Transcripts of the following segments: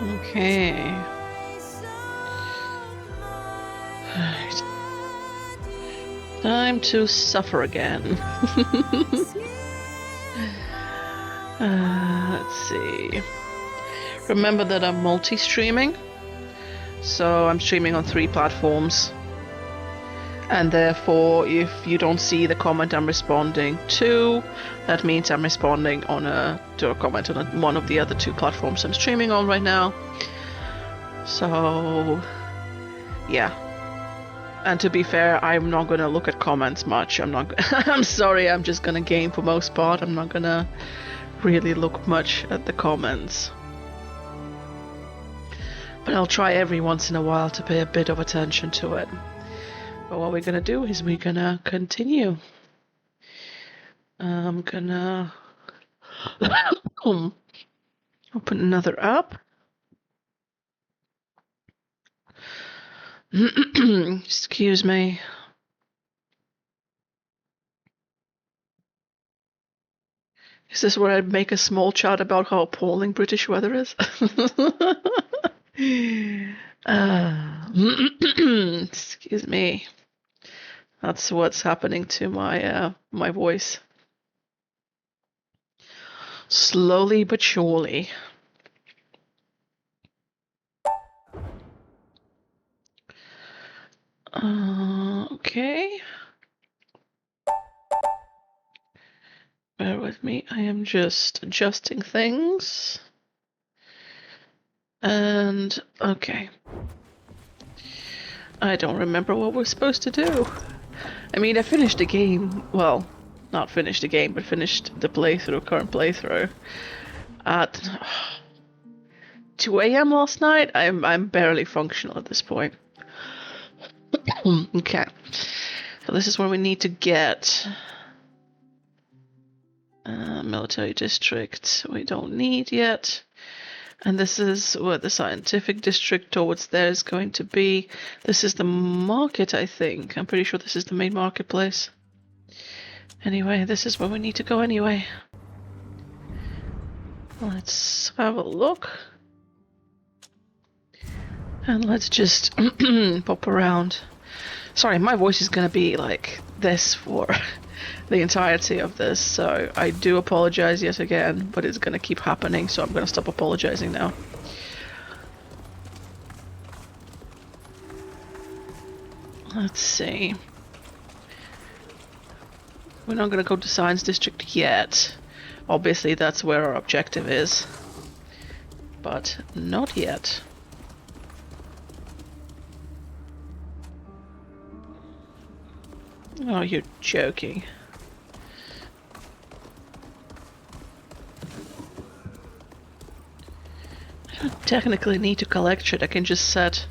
Okay. Right. Time to suffer again. Let's see. Remember that I'm multi-streaming, so I'm streaming on 3 platforms. And therefore, if you don't see the comment I'm responding to, that means I'm responding to a comment on one of the other 2 platforms I'm streaming on right now. So, yeah. And to be fair, I'm not gonna look at comments much. I'm sorry, I'm just gonna game for most part. I'm not gonna really look much at the comments. But I'll try every once in a while to pay a bit of attention to it. But what we're gonna do is we're gonna continue. I'm gonna open another app. Excuse me. Is this where I make a small chat about how appalling British weather is? Excuse me. That's what's happening to my my voice. Slowly but surely. Okay. Bear with me. I am just adjusting things. And okay. I don't remember what we're supposed to do. I mean, I finished the game. Well, not finished the game, but finished the current playthrough at 2 a.m. last night. I'm barely functional at this point. Okay. So this is where we need to get military district. We don't need yet. And this is where the scientific district towards there is going to be. This is the market, I think. I'm pretty sure this is the main marketplace. Anyway, this is where we need to go anyway. Let's have a look. And let's just pop around. Sorry, my voice is gonna be like this for the entirety of this, so I do apologize yet again, but it's gonna keep happening, so I'm gonna stop apologizing now. Let's see. We're not gonna go to Science District yet. Obviously, that's where our objective is. But not yet. Oh, you're joking. I don't technically need to collect shit. I can just set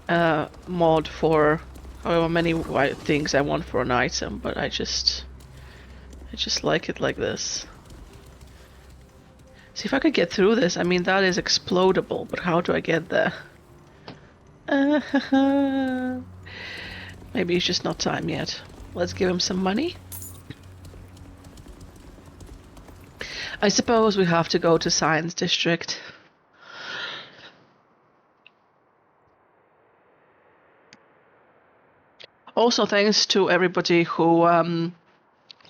a mod for however many things I want for an item, but I just like it like this. See, if I could get through this, I mean, that is explodable, but how do I get there? Maybe it's just not time yet. Let's give him some money. I suppose we have to go to Science District. Also, thanks to everybody who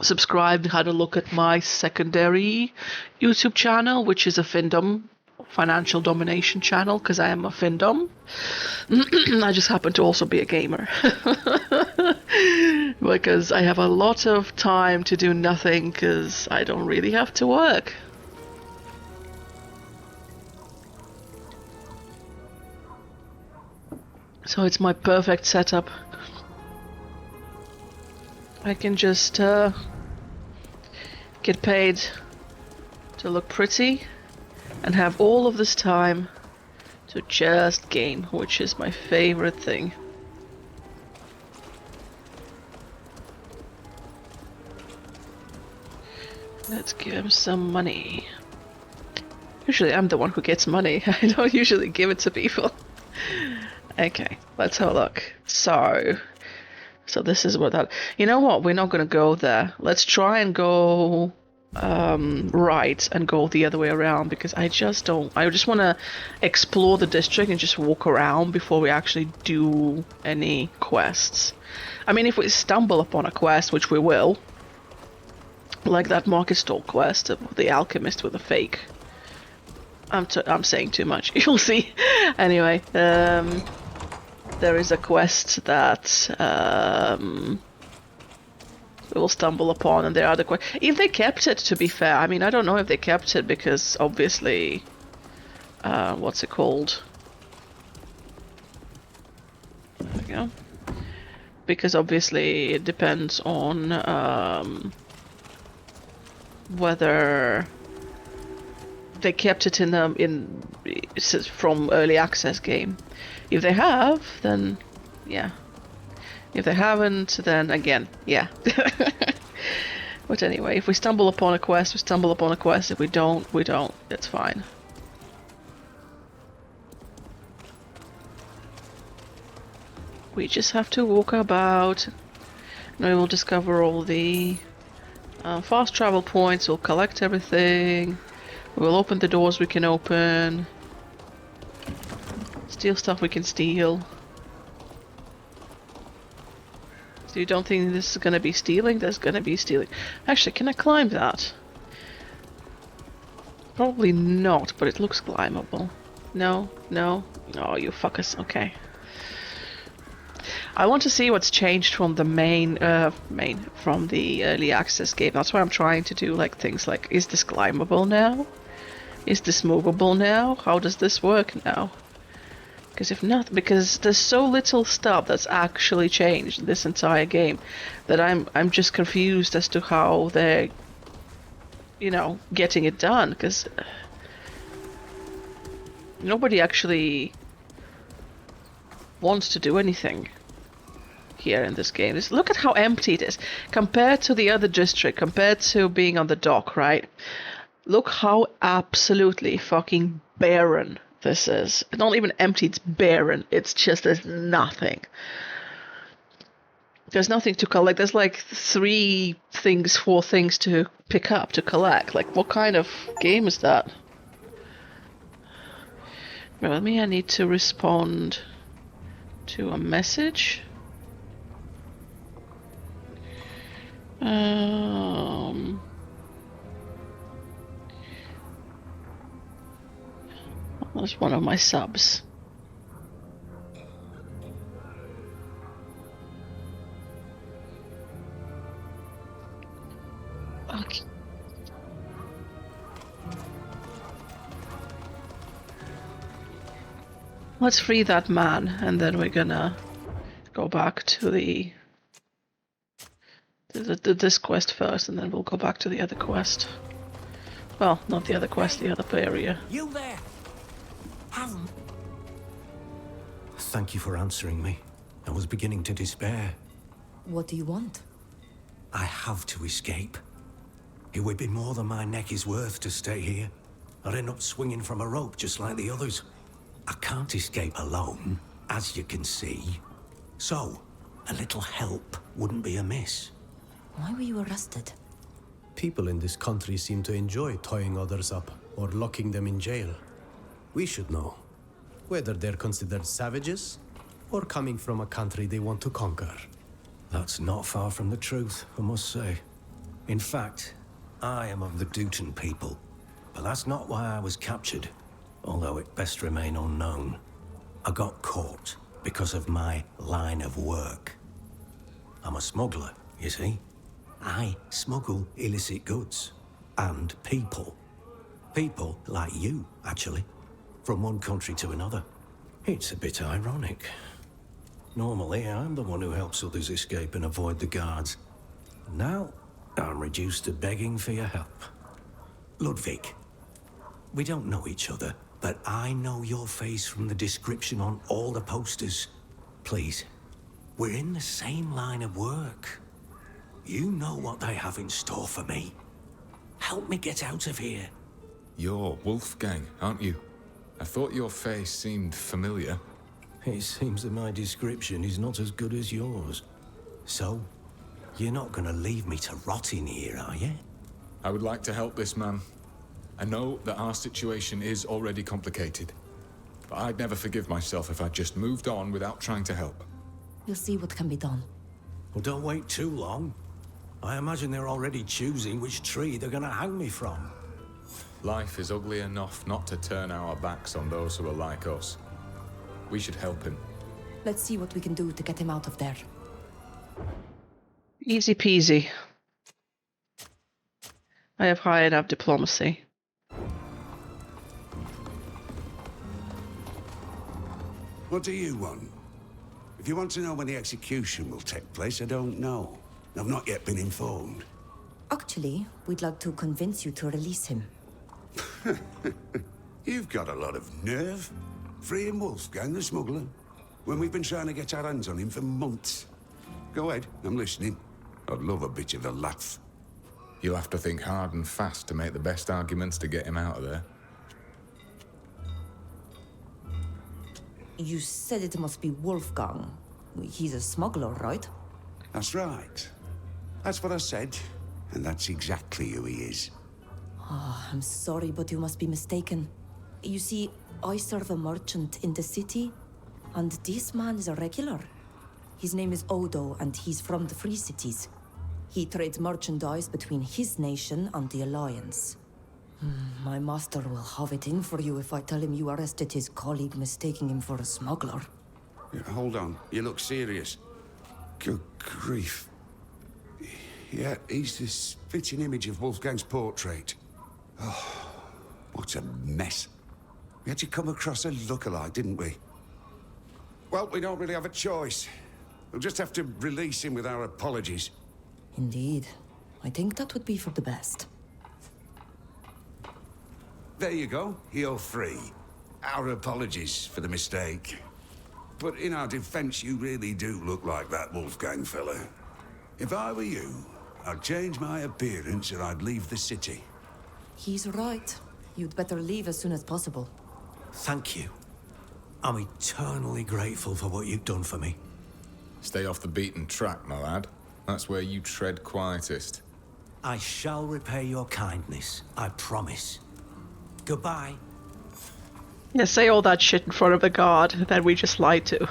subscribed, had a look at my secondary YouTube channel, which is a Findom, financial domination channel, because I am a Findom. I just happen to also be a gamer. Because I have a lot of time to do nothing, because I don't really have to work. So it's my perfect setup. I can just get paid to look pretty and have all of this time to just game, which is my favorite thing. Let's give him some money. Usually I'm the one who gets money. I don't usually give it to people. Okay, let's have a look. So this is what that. You know what? We're not gonna go there. Let's try and go right and go the other way around because I just don't. I just want to explore the district and just walk around before we actually do any quests. I mean, if we stumble upon a quest, which we will, like that market stall quest of the alchemist with a fake. I'm saying too much. You'll see. Anyway, there is a quest that we will stumble upon, and there are other quests. If they kept it, to be fair, I mean, I don't know if they kept it because obviously, what's it called? There we go. Because obviously it depends on whether they kept it in from early access game. If they have, then yeah. If they haven't, then again, yeah. But anyway, if we stumble upon a quest, we stumble upon a quest. If we don't, we don't. It's fine. We just have to walk about, and we will discover all the fast travel points. We'll collect everything. We'll open the doors we can open. Steal stuff we can steal. So you don't think this is gonna be stealing? There's gonna be stealing. Actually, can I climb that? Probably not, but it looks climbable. No, no. Oh, you fuckers. Okay. I want to see what's changed from the from the early access game. That's why I'm trying to do like things like, is this climbable now? Is this movable now? How does this work now? Because if not, because there's so little stuff that's actually changed in this entire game that I'm just confused as to how they're, you know, getting it done. Because nobody actually wants to do anything here in this game. Just look at how empty it is compared to the other district, compared to being on the dock, right? Look how absolutely fucking barren this is. It's not even empty, it's barren. It's just, there's nothing. There's nothing to collect. There's like 4 things to pick up, to collect. Like, what kind of game is that? Well, I need to respond to a message. That's one of my subs. Okay. Let's free that man, and then we're gonna go back to this quest first, and then we'll go back to the other quest. Well, not the other quest, the other area. You there? Thank you for answering me. I was beginning to despair. What do you want? I have to escape. It would be more than my neck is worth to stay here. I'd end up swinging from a rope just like the others. I can't escape alone, as you can see. So, a little help wouldn't be amiss. Why were you arrested? People in this country seem to enjoy tying others up or locking them in jail. We should know whether they're considered savages or coming from a country they want to conquer. That's not far from the truth, I must say. In fact, I am of the Dutan people, but that's not why I was captured, although it best remain unknown. I got caught because of my line of work. I'm a smuggler, you see. I smuggle illicit goods and people. People like you, actually. From one country to another. It's a bit ironic. Normally, I'm the one who helps others escape and avoid the guards. Now, I'm reduced to begging for your help. Ludwig, we don't know each other, but I know your face from the description on all the posters. Please, we're in the same line of work. You know what they have in store for me. Help me get out of here. You're Wolfgang, aren't you? I thought your face seemed familiar. It seems that my description is not as good as yours. So, you're not gonna leave me to rot in here, are you? I would like to help this man. I know that our situation is already complicated, but I'd never forgive myself if I just moved on without trying to help. We'll see what can be done. Well, don't wait too long. I imagine they're already choosing which tree they're gonna hang me from. Life is ugly enough not to turn our backs on those who are like us. We should help him. Let's see what we can do to get him out of there. Easy peasy. I have high enough diplomacy. What do you want? If you want to know when the execution will take place, I don't know. I've not yet been informed. Actually, we'd like to convince you to release him. You've got a lot of nerve. Freeing Wolfgang, the smuggler, when we've been trying to get our hands on him for months. Go ahead, I'm listening. I'd love a bit of a laugh. You'll have to think hard and fast to make the best arguments to get him out of there. You said it must be Wolfgang. He's a smuggler, right? That's right. That's what I said, and that's exactly who he is. I'm sorry, but you must be mistaken. You see, I serve a merchant in the city, and this man is a regular. His name is Odo, and he's from the Free Cities. He trades merchandise between his nation and the Alliance. My master will have it in for you if I tell him you arrested his colleague, mistaking him for a smuggler. Yeah, hold on, you look serious. Good grief. Yeah, he's the spitting image of Wolfgang's portrait. Oh, what a mess. We had to come across a lookalike, didn't we? Well, we don't really have a choice. We'll just have to release him with our apologies. Indeed. I think that would be for the best. There you go, you're free. Our apologies for the mistake. But in our defense, you really do look like that Wolfgang fella. If I were you, I'd change my appearance or I'd leave the city. He's right. You'd better leave as soon as possible. Thank you. I'm eternally grateful for what you've done for me. Stay off the beaten track, my lad. That's where you tread quietest. I shall repay your kindness, I promise. Goodbye. Yeah, say all that shit in front of the guard that we just lied to.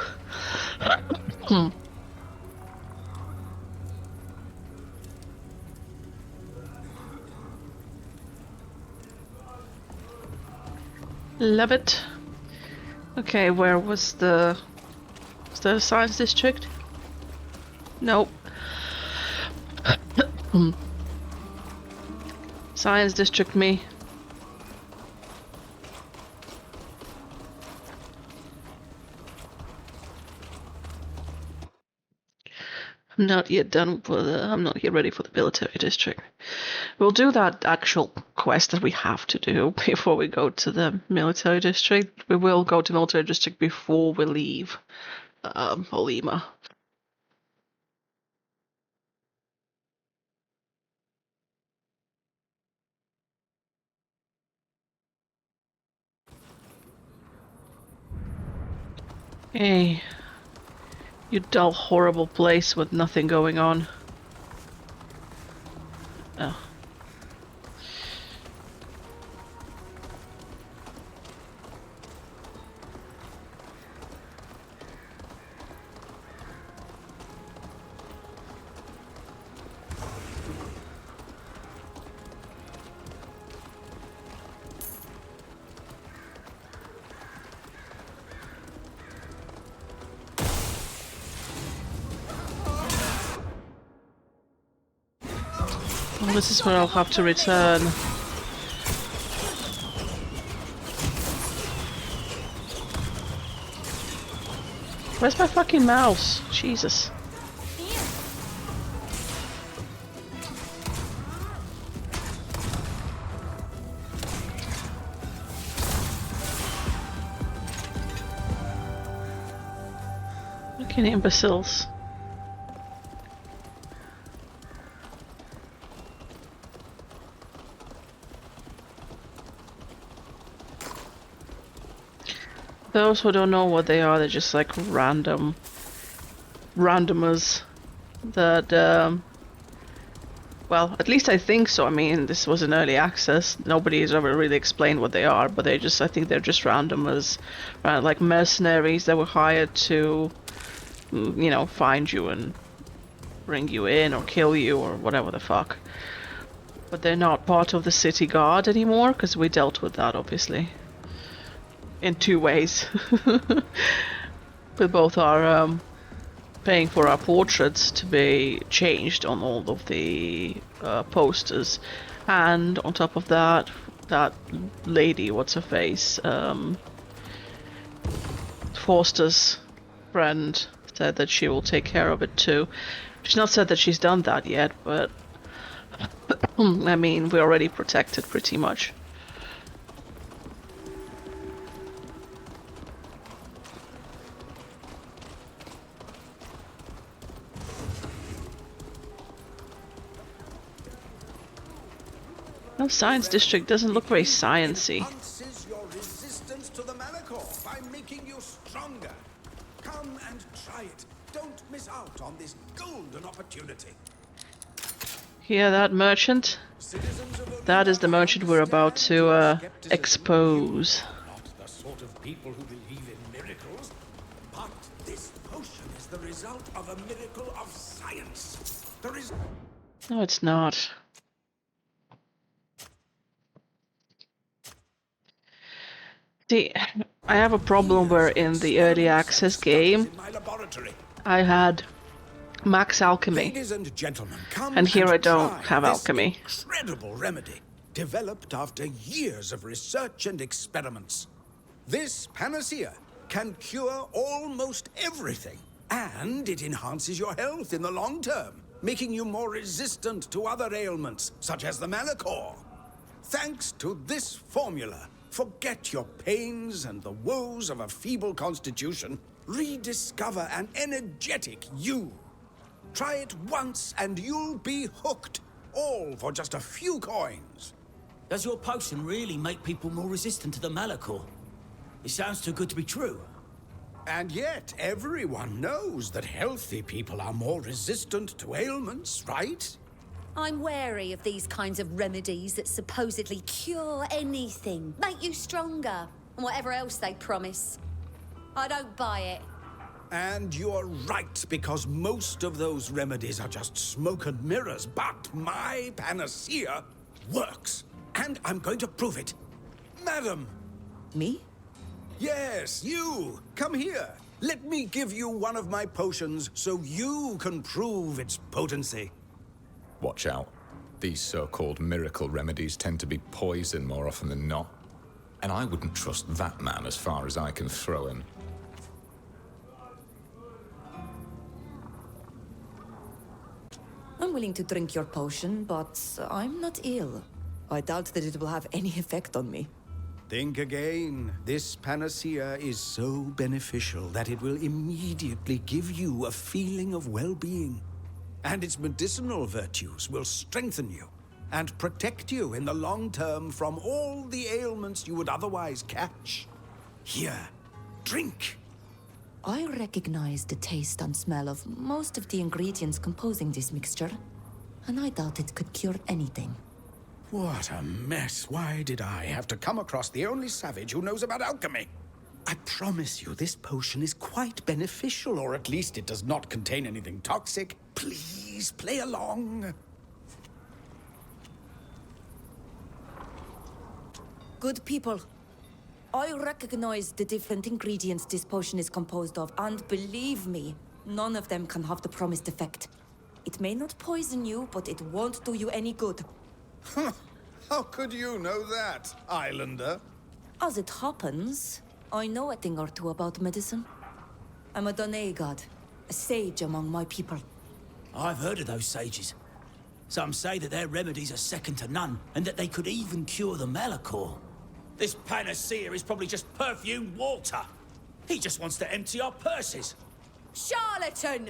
Love it. Okay, where was the... Was there a science district? Nope. Science district me. I'm not yet done for the... I'm not yet ready for the military district. We'll do that actual quest that we have to do before we go to the military district. We will go to military district before we leave Olima. Hey, you dull, horrible place with nothing going on. Oh. Well, this is where I'll have to return. Where's my fucking mouse? Jesus. Fucking imbeciles. Those who don't know what they are, they're just like randomers that, well, at least I think so. I mean, this was an early access. Nobody has ever really explained what they are, but I think they're just randomers, like mercenaries that were hired to, you know, find you and bring you in or kill you or whatever the fuck. But they're not part of the city guard anymore, because we dealt with that, obviously. In 2 ways. We both are paying for our portraits to be changed on all of the posters. And on top of that, that lady, what's her face, Forster's friend, said that she will take care of it too. She's not said that she's done that yet, but I mean, we're already protected pretty much. No, Science District doesn't look very science-y. Enhances your resistance to the Malachor by making you stronger. Come and try it. Don't miss out on this golden opportunity. Hear that, merchant? That is the merchant we're about to expose. Not the sort of people who believe in miracles, but this potion is the result of a miracle of science. There is No, it's not. See, I have a problem where in the early access game, in my laboratory. I had max alchemy. Ladies and gentlemen, come And here I don't try have this alchemy. Incredible remedy, developed after years of research and experiments. This panacea can cure almost everything, and it enhances your health in the long term, making you more resistant to other ailments, such as the Malachor. Thanks to this formula, forget your pains and the woes of a feeble constitution. Rediscover an energetic you. Try it once and you'll be hooked. All for just a few coins. Does your potion really make people more resistant to the Malachor? It sounds too good to be true. And yet, everyone knows that healthy people are more resistant to ailments, right? I'm wary of these kinds of remedies that supposedly cure anything, make you stronger, and whatever else they promise. I don't buy it. And you're right, because most of those remedies are just smoke and mirrors, but my panacea works. And I'm going to prove it. Madam! Me? Yes, you! Come here. Let me give you one of my potions so you can prove its potency. Watch out. These so-called miracle remedies tend to be poison more often than not. And I wouldn't trust that man as far as I can throw him. I'm willing to drink your potion, but I'm not ill. I doubt that it will have any effect on me. Think again. This panacea is so beneficial that it will immediately give you a feeling of well-being. And its medicinal virtues will strengthen you and protect you in the long term from all the ailments you would otherwise catch. Here, drink. I recognize the taste and smell of most of the ingredients composing this mixture, and I doubt it could cure anything. What a mess. Why did I have to come across the only savage who knows about alchemy? I promise you this potion is quite beneficial, or at least it does not contain anything toxic. Please, play along. Good people, I recognize the different ingredients this potion is composed of, and believe me, none of them can have the promised effect. It may not poison you, but it won't do you any good. How could you know that, Islander? As it happens, I know a thing or two about medicine. I'm a Danae god, a sage among my people. I've heard of those sages. Some say that their remedies are second to none, and that they could even cure the Malachor. This panacea is probably just perfumed water. He just wants to empty our purses. Charlatan!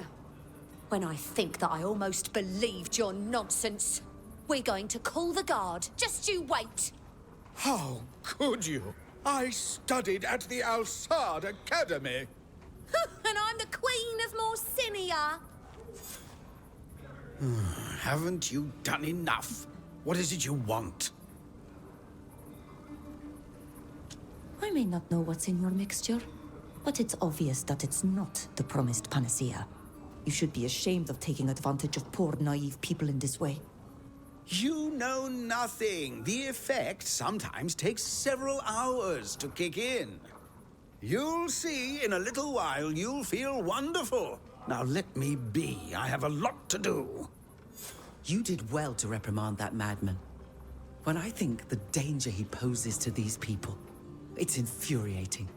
When I think that I almost believed your nonsense. We're going to call the guard. Just you wait. How could you? I studied at the Al-Sad Academy. And I'm the Queen of Morsinia. Haven't you done enough? What is it you want? I may not know what's in your mixture, but it's obvious that it's not the promised panacea. You should be ashamed of taking advantage of poor, naive people in this way. You know nothing. The effect sometimes takes several hours to kick in. You'll see in a little while you'll feel wonderful. Now let me be. I have a lot to do. You did well to reprimand that madman. When I think the danger he poses to these people, it's infuriating.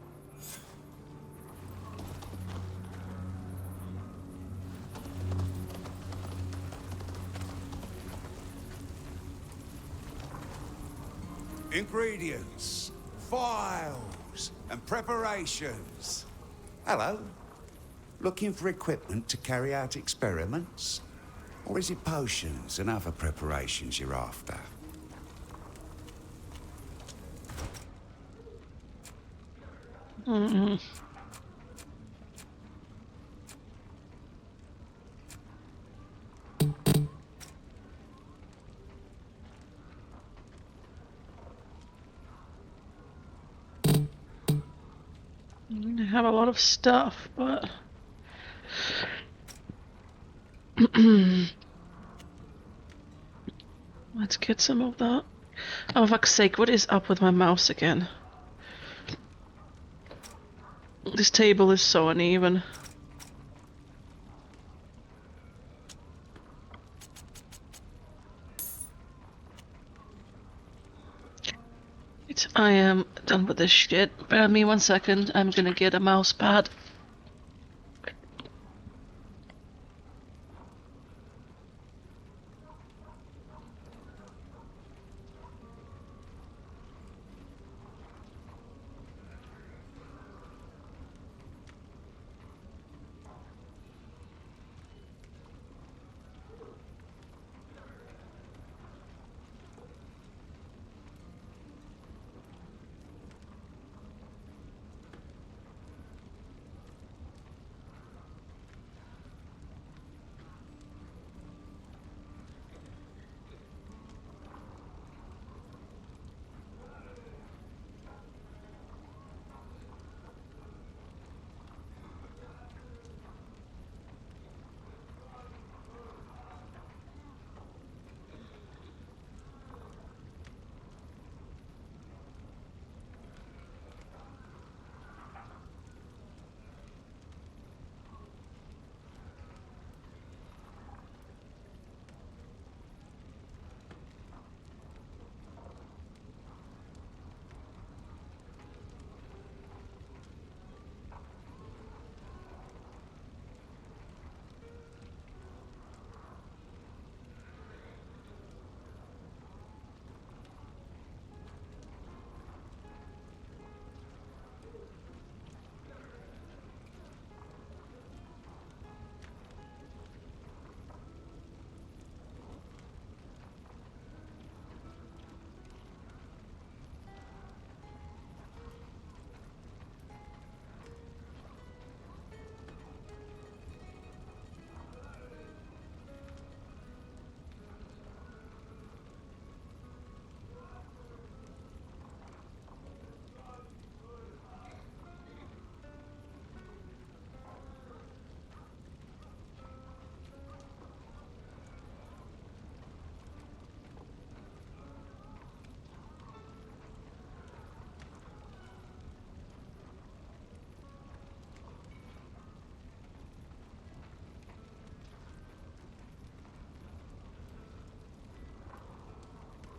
Ingredients, files, and preparations. Hello. Looking for equipment to carry out experiments? Or is it potions and other preparations you're after? I have a lot of stuff, but let's get some of that. Oh, fuck's sake, what is up with my mouse again? This table is so uneven. I am done with this shit. Bear with me 1 second. I'm gonna get a mouse pad.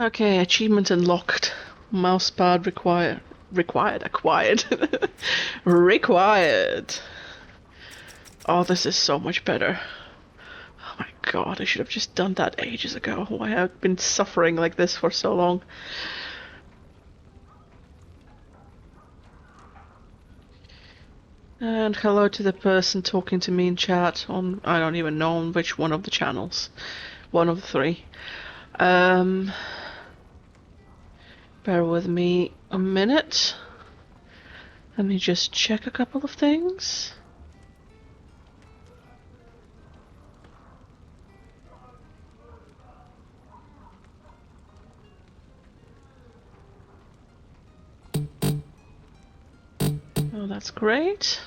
Okay, achievement unlocked. Mousepad acquired. Required. Oh, this is so much better. Oh my god, I should have just done that ages ago. Why have I been suffering like this for so long? And hello to the person talking to me in chat on, I don't even know on which one of the channels. One of the three. Bear with me a minute. Let me just check a couple of things. Oh, that's great.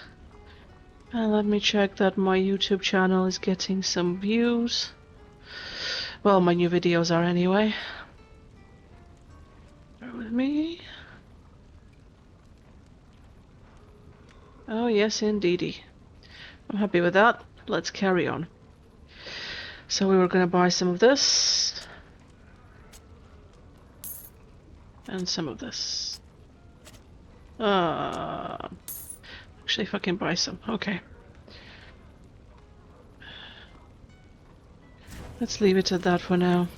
And let me check that my YouTube channel is getting some views. Well, my new videos are anyway. Bear with me. Oh yes, indeedy. I'm happy with that. Let's carry on. So we were gonna buy some of this. And some of this. Actually, if I can buy some. Okay. Let's leave it at that for now.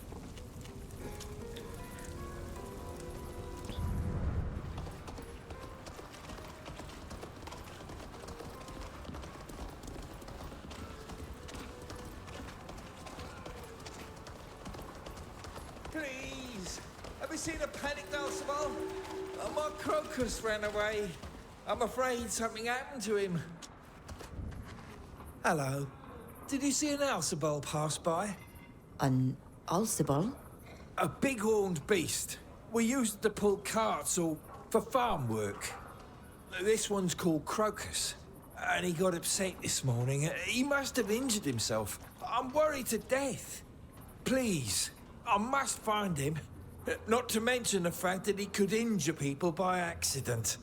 Please! Have you seen a panicked Alcival? My crocus ran away. I'm afraid something happened to him. Hello. Did you see an Alcival pass by? An Alcival? A big-horned beast. We used to pull carts or for farm work. This one's called Crocus. And he got upset this morning. He must have injured himself. I'm worried to death. Please, I must find him. Not to mention the fact that he could injure people by accident.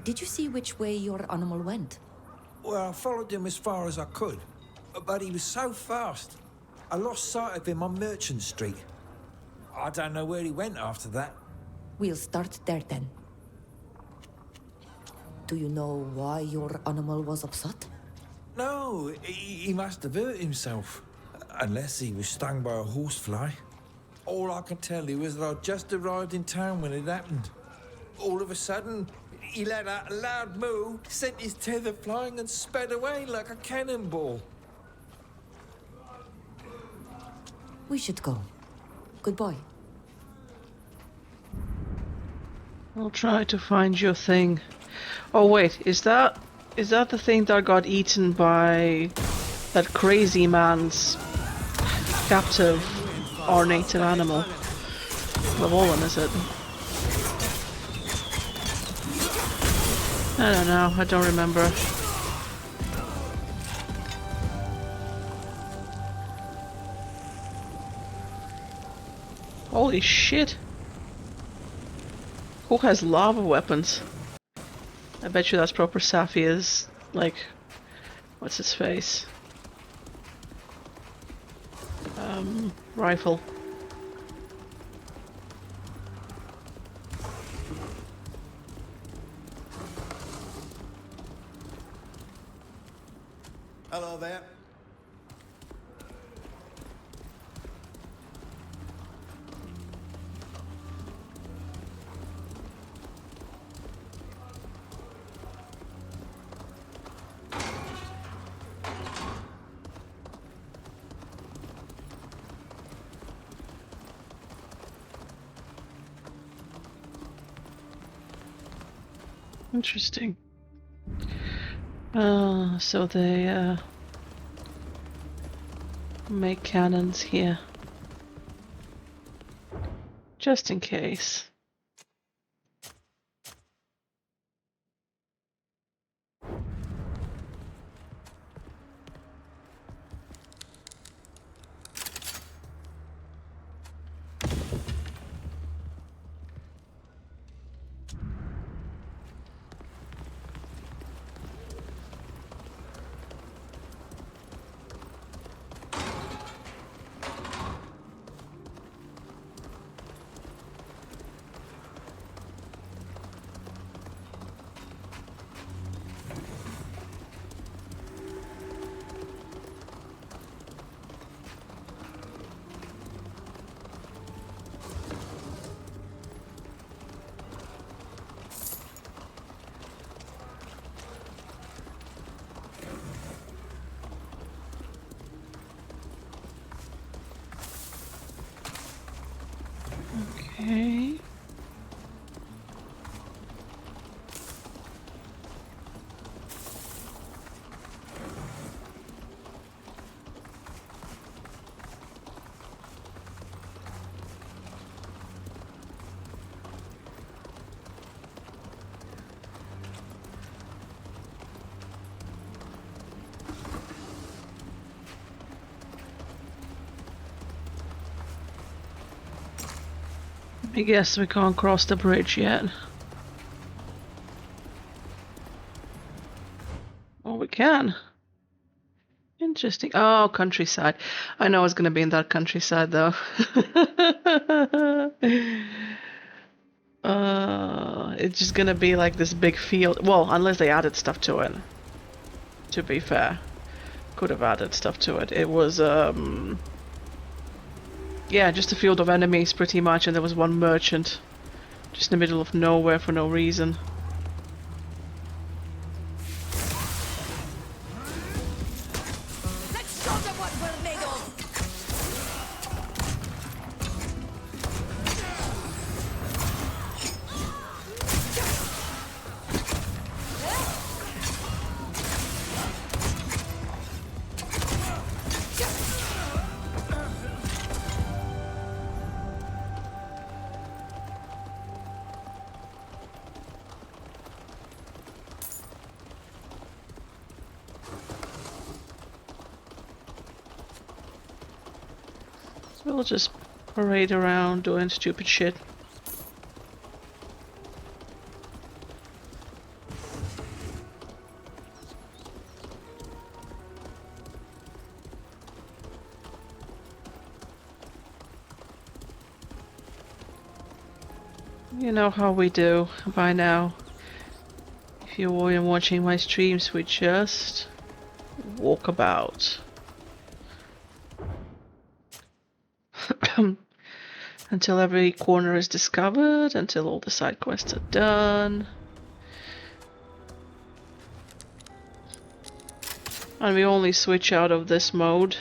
Did you see which way your animal went? Well, I followed him as far as I could. But he was so fast. I lost sight of him on Merchant Street. I don't know where he went after that. We'll start there then. Do you know why your animal was upset? No, he must have hurt himself. Unless he was stung by a horsefly. All I can tell you is that I'd just arrived in town when it happened. All of a sudden, he let out a loud moo, sent his tether flying and sped away like a cannonball. We should go. Goodbye. I'll try to find your thing. Oh wait, is that the thing that got eaten by that crazy man's captive or native animal? The Wollen, is it? I don't know, I don't remember. Holy shit! Who has lava weapons? I bet you that's proper Safia's, like, what's his face? Rifle. Hello there. Interesting. So they make cannons here. Just in case. I guess we can't cross the bridge yet. Oh, we can. Interesting. Oh, countryside. I know it's gonna be in that countryside though. It's just gonna be like this big field. Well, unless they added stuff to it. To be fair, could have added stuff to it. It was yeah, just a field of enemies pretty much, and there was one merchant just in the middle of nowhere for no reason. Let's show them what we're made of! We'll just parade around doing stupid shit. You know how we do by now. If you weren't watching my streams, we just walk about. Until every corner is discovered, until all the side quests are done. And we only switch out of this mode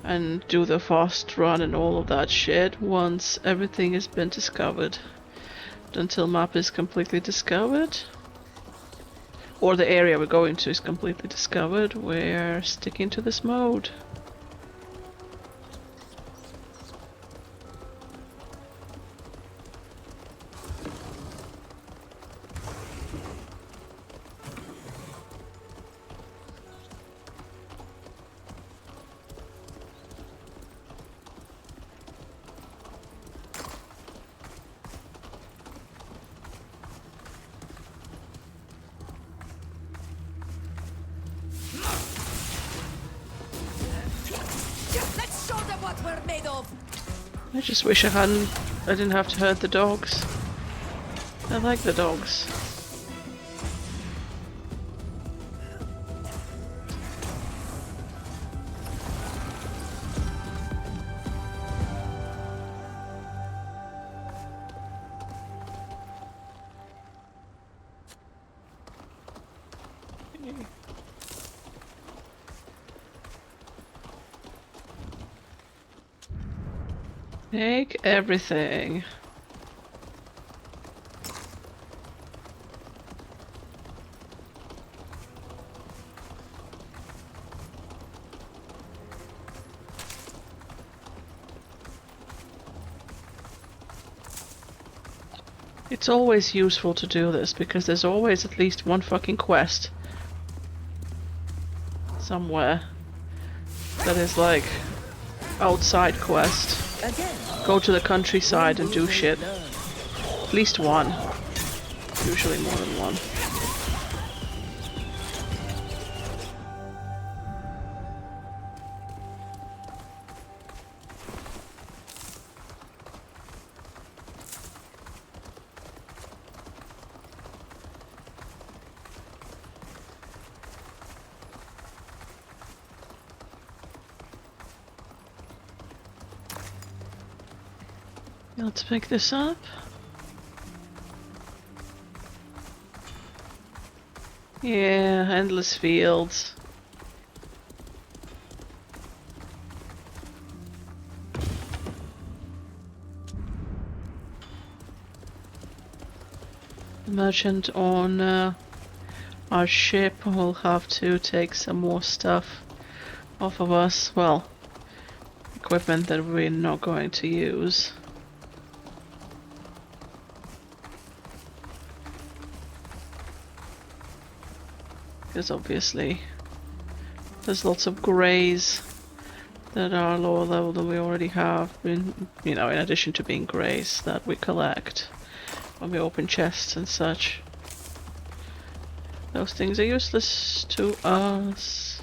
and do the fast run and all of that shit once everything has been discovered. Until map is completely discovered, or the area we're going to is completely discovered, we're sticking to this mode. Let's show them what we're made of! I just wish I didn't have to hurt the dogs. I like the dogs. Take everything. It's always useful to do this because there's always at least one fucking quest somewhere that is like outside quest. Go to the countryside and do shit. At least one. Usually more than one. Let's pick this up. Yeah, endless fields. The merchant on our ship will have to take some more stuff off of us. Well, equipment that we're not going to use. Because obviously there's lots of greys that are lower level than we already have, in addition to being grace that we collect when we open chests and such. Those things are useless to us.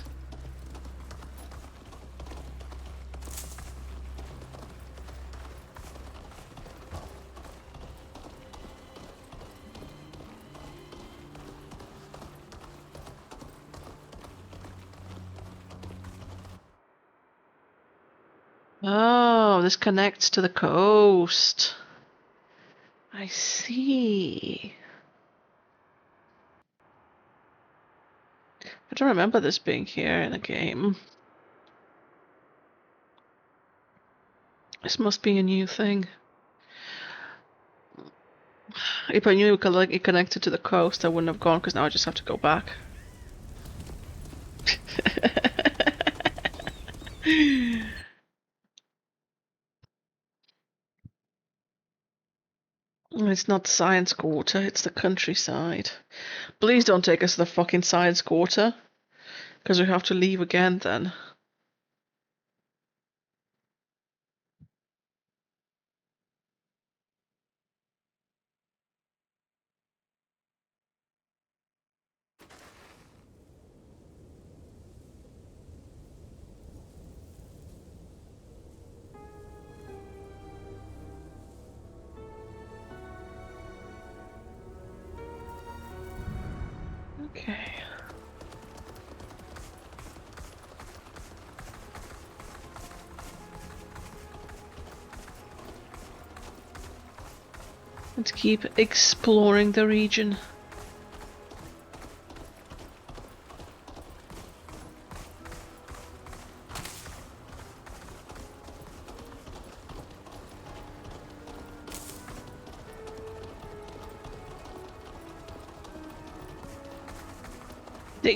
Oh, this connects to the coast. I see. I don't remember this being here in the game. This must be a new thing. If I knew it connected to the coast, I wouldn't have gone, because now I just have to go back. It's not science quarter, it's the countryside. Please don't take us to the fucking science quarter, because we have to leave again then. Okay. Let's keep exploring the region.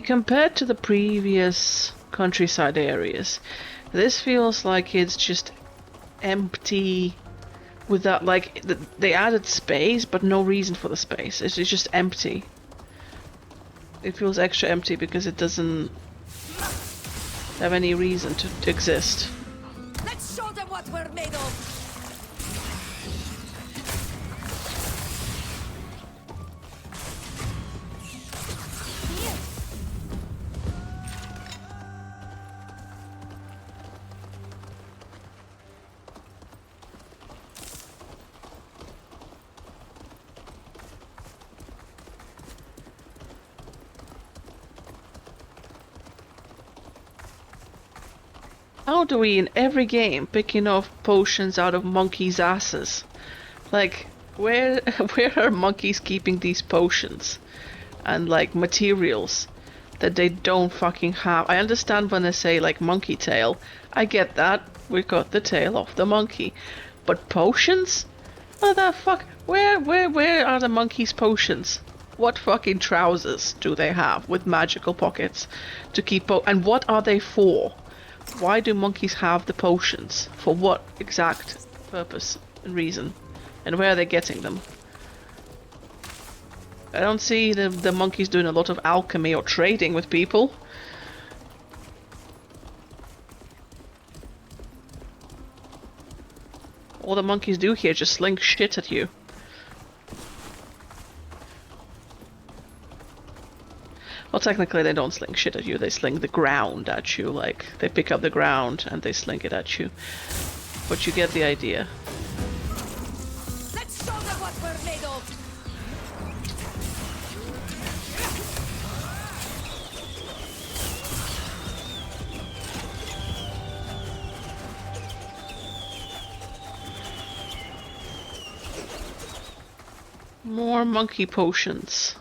Compared to the previous countryside areas, this feels like it's just empty without, like, they added space but no reason for the space. It's just empty. It feels extra empty because it doesn't have any reason to exist. Let's show them what we're made of. How do we in every game pick enough potions out of monkeys' asses? Like, where are monkeys keeping these potions? And like materials that they don't fucking have. I understand when they say like monkey tail. I get that. We got the tail off the monkey. But potions? What the fuck? Where are the monkeys' potions? What fucking trousers do they have with magical pockets to keep and what are they for? Why do monkeys have the potions? For what exact purpose and reason? And where are they getting them? I don't see the monkeys doing a lot of alchemy or trading with people. All the monkeys do here is just sling shit at you. Well, technically they don't sling shit at you, they sling the ground at you, like, they pick up the ground and they sling it at you. But you get the idea. Let's show them what we're made of. More monkey potions.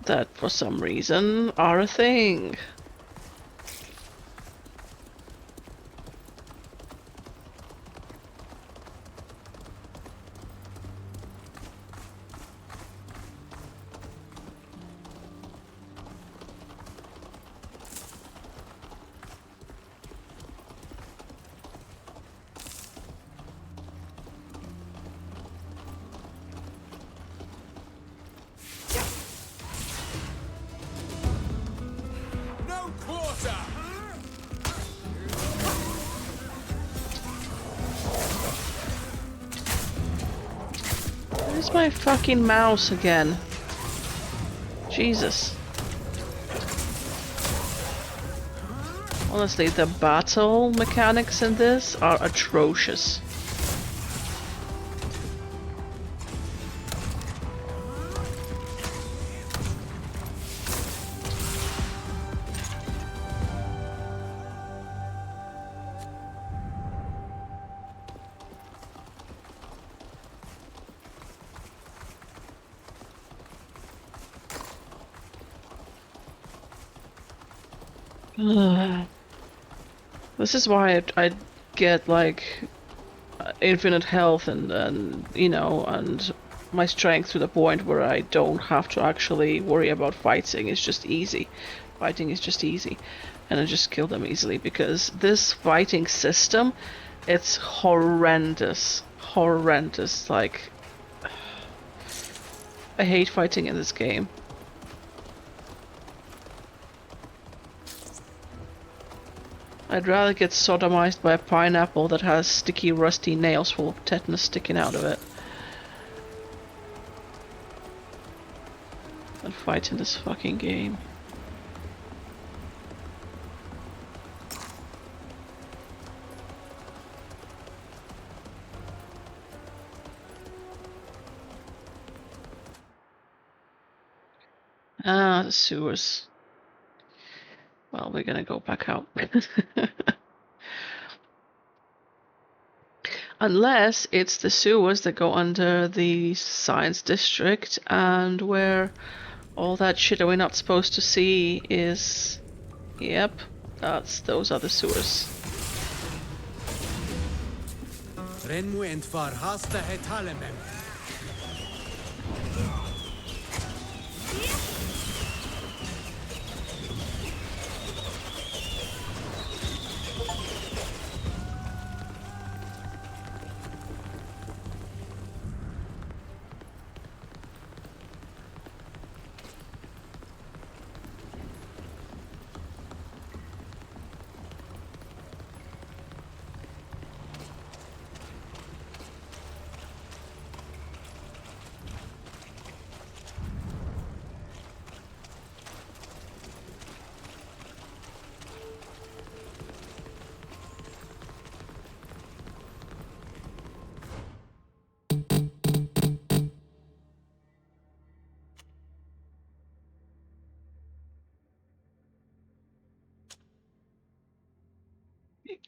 That, for some reason, are a thing. No Where's my fucking mouse again? Jesus. Honestly, the battle mechanics in this are atrocious. Ugh. This is why I get like infinite health and you know, and my strength to the point where I don't have to actually worry about fighting. It's just easy. Fighting is just easy. And I just kill them easily because this fighting system, it's horrendous. Horrendous. Like, I hate fighting in this game. I'd rather get sodomized by a pineapple that has sticky, rusty nails full of tetanus sticking out of it than fight in this fucking game. Ah, the sewers. Well, we're gonna go back out. Unless it's the sewers that go under the science district and where all that shit that we're not supposed to see is... Yep, those are the sewers.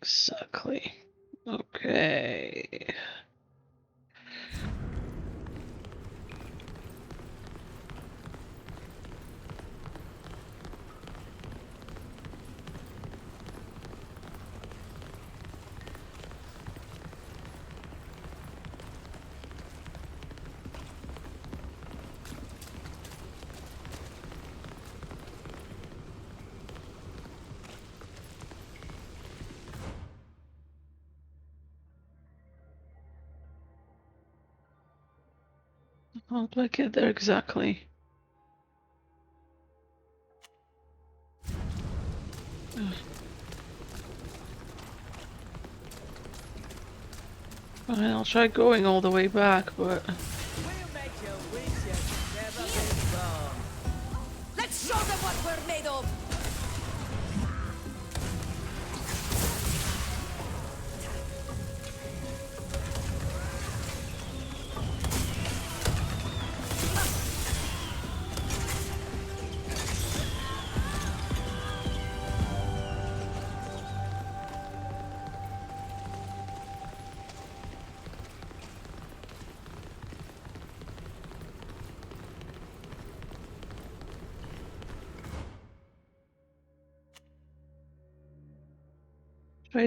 Exactly. Okay. How do I get there exactly? Fine, I'll try going all the way back, but... Let's show them what we're made of!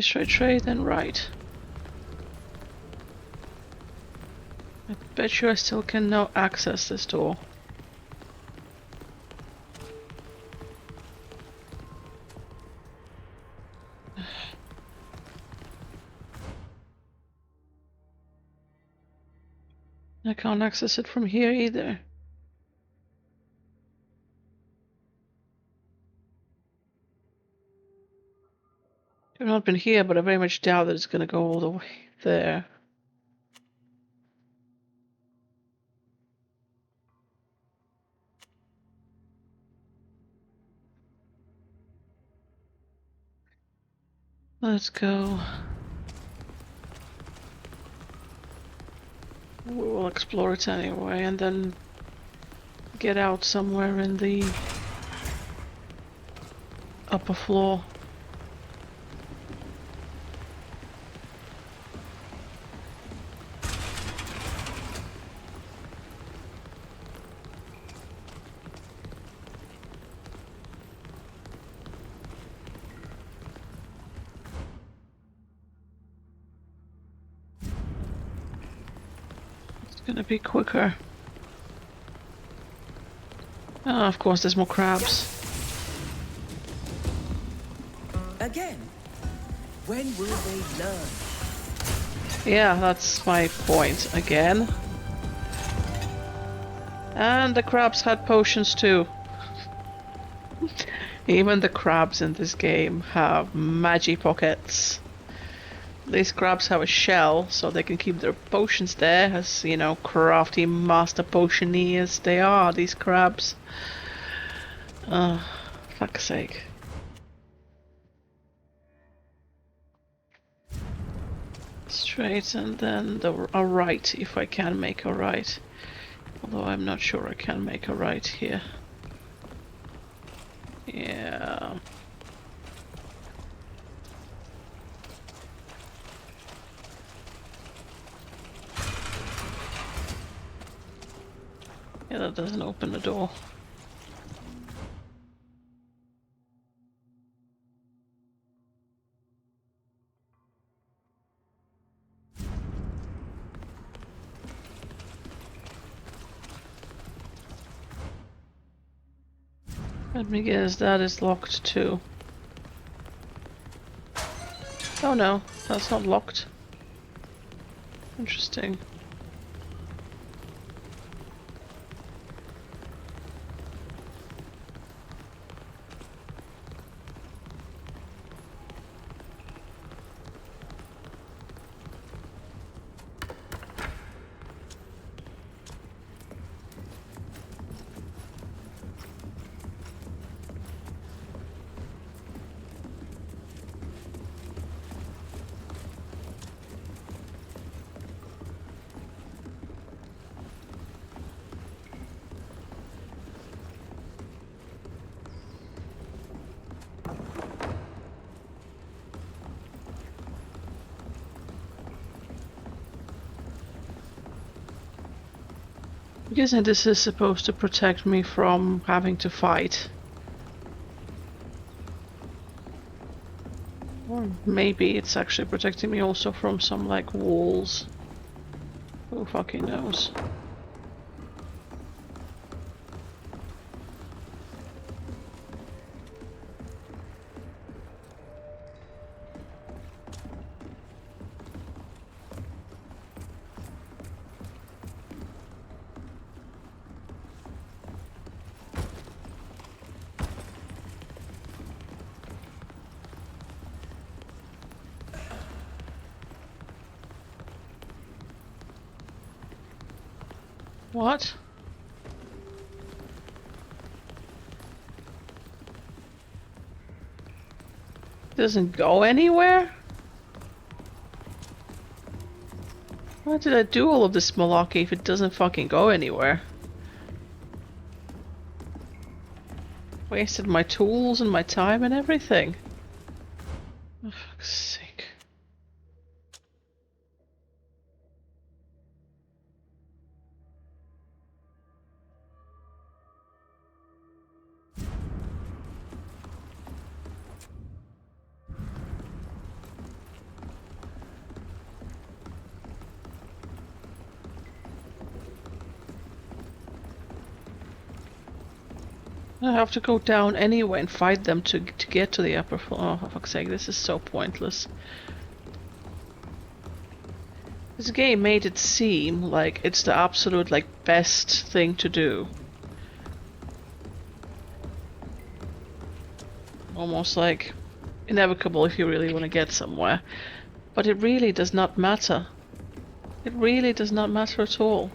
Straight, then right. I bet you I still can now access this door. I can't access it from here either. I've not been here, but I very much doubt that it's going to go all the way there. Let's go. We will explore it anyway and then get out somewhere in the upper floor. It's gonna be quicker. Oh, of course, there's more crabs. Again? When will they learn? Yeah, that's my point again. And the crabs had potions too. Even the crabs in this game have magic pockets. These crabs have a shell, so they can keep their potions there, as, you know, crafty master potioneers they are, these crabs. Fuck's sake. Straight and then a right, if I can make a right. Although I'm not sure I can make a right here. Yeah. Yeah, that doesn't open the door. Let me guess, that is locked too. Oh no, that's not locked. Interesting. I'm guessing this is supposed to protect me from having to fight. Or maybe it's actually protecting me also from some, like, walls. Who fucking knows? What? Doesn't go anywhere? Why did I do all of this malarkey if it doesn't fucking go anywhere? Wasted my tools and my time and everything. Oh, fuck's sake. I have to go down anyway and fight them to get to the upper floor. Oh, for fuck's sake, this is so pointless. This game made it seem like it's the absolute, like, best thing to do. Almost like inevitable if you really want to get somewhere. But it really does not matter. It really does not matter at all.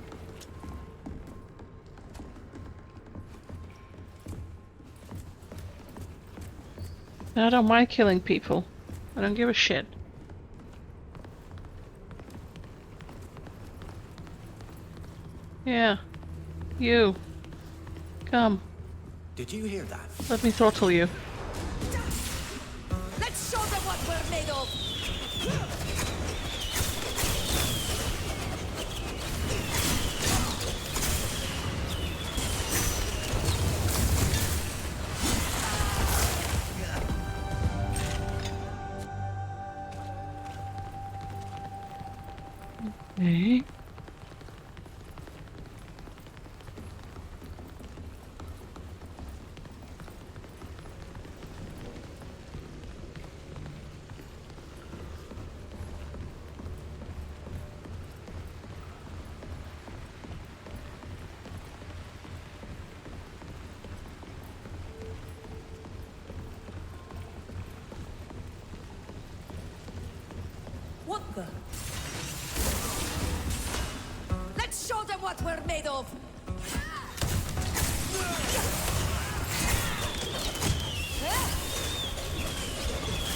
I don't mind killing people. I don't give a shit. Yeah. You. Come. Did you hear that? Let me throttle you. Let's show them what we're made of! Okay. What the? Let's show them what we're made of!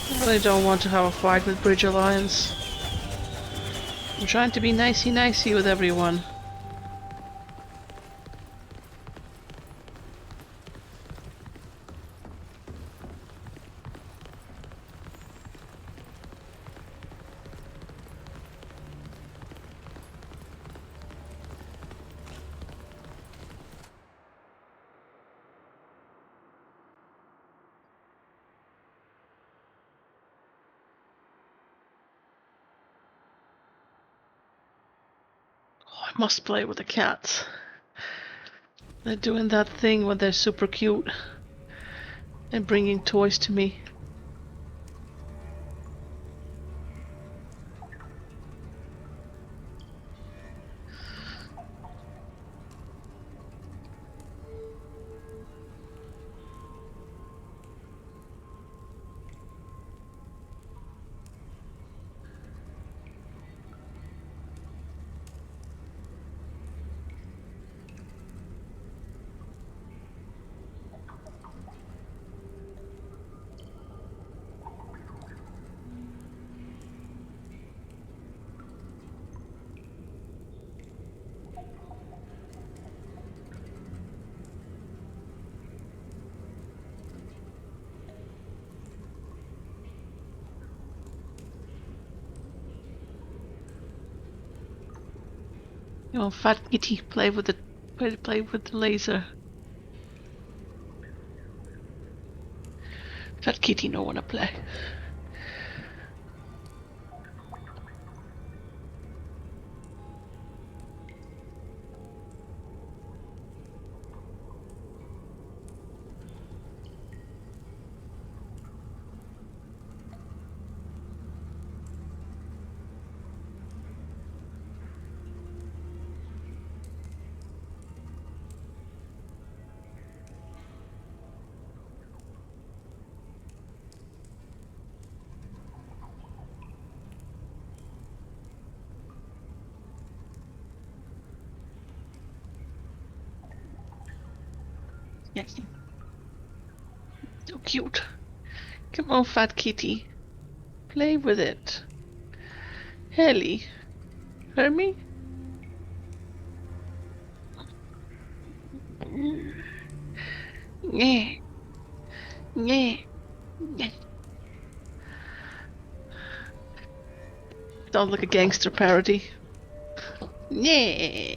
I really don't want to have a fight with Bridge Alliance. I'm trying to be nicey-nicey with everyone. Oh, I must play with the cats. They're doing that thing where they're super cute and bringing toys to me. You know, Fat Kitty, play with the laser. Fat Kitty no wanna play. Yes. So cute. Come on, Fat Kitty. Play with it. Helly. Hear me? Yeah. Yeah. Yeah. Sounds like a gangster parody. Yeah.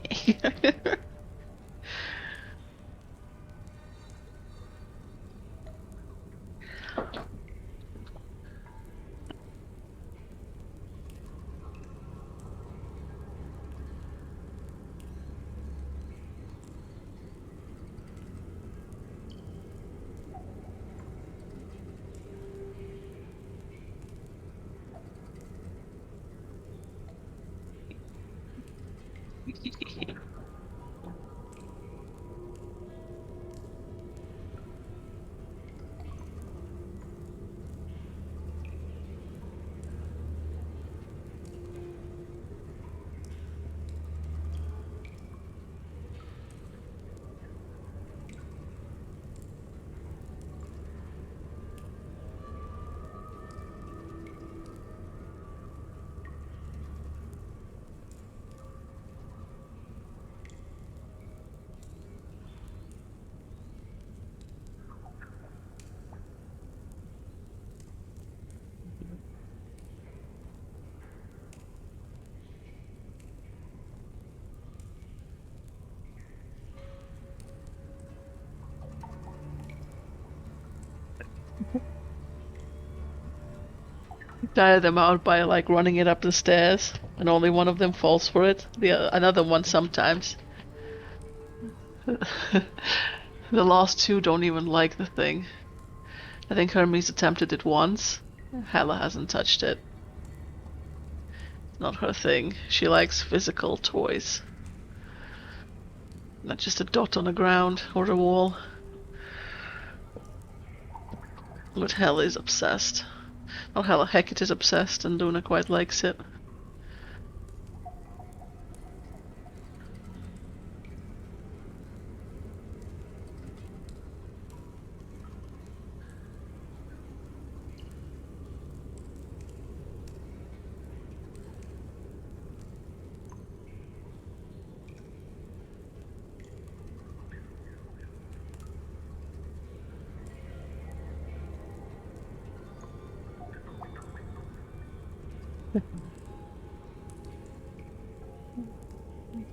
Tire them out by like running it up the stairs, and only one of them falls for it. Another one sometimes. The last two don't even like the thing. I think Hermes attempted it once. Hella hasn't touched it. Not her thing. She likes physical toys. Not just a dot on the ground or the wall. But Hella is obsessed. Not Hella, Hecate is obsessed and Luna quite likes it.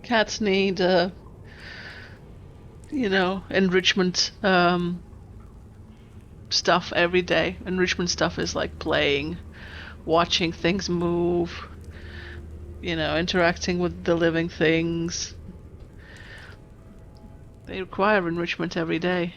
Cats need, enrichment stuff every day. Enrichment stuff is like playing, watching things move, interacting with the living things. They require enrichment every day.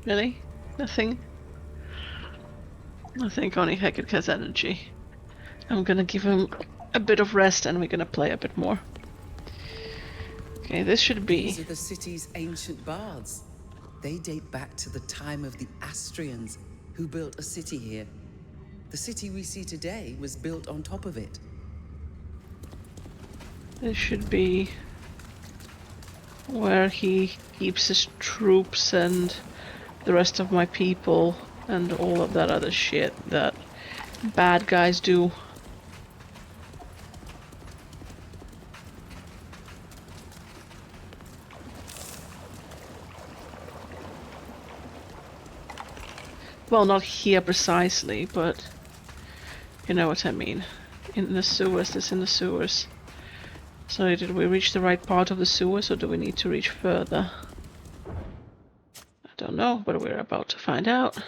Really? Nothing? I think only Hecate has energy. I'm gonna give him a bit of rest and we're gonna play a bit more. Okay, this should be... These are the city's ancient baths. They date back to the time of the Astrians, who built a city here. The city we see today was built on top of it. This should be where he keeps his troops and the rest of my people and all of that other shit that bad guys do. Well, not here precisely, but you know what I mean. In the sewers, this in the sewers. So did we reach the right part of the sewers or do we need to reach further? I don't know, but we're about to find out.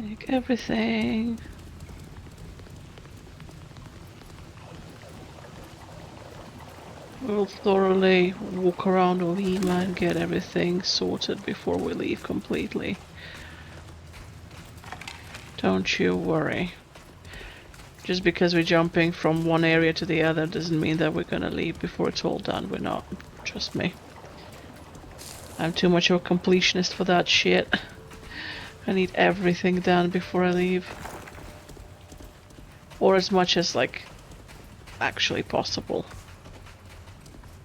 Take everything. We'll thoroughly walk around Ovima and get everything sorted before we leave completely. Don't you worry. Just because we're jumping from one area to the other doesn't mean that we're gonna leave before it's all done. We're not. Trust me. I'm too much of a completionist for that shit. I need everything done before I leave. Or as much as, like, actually possible.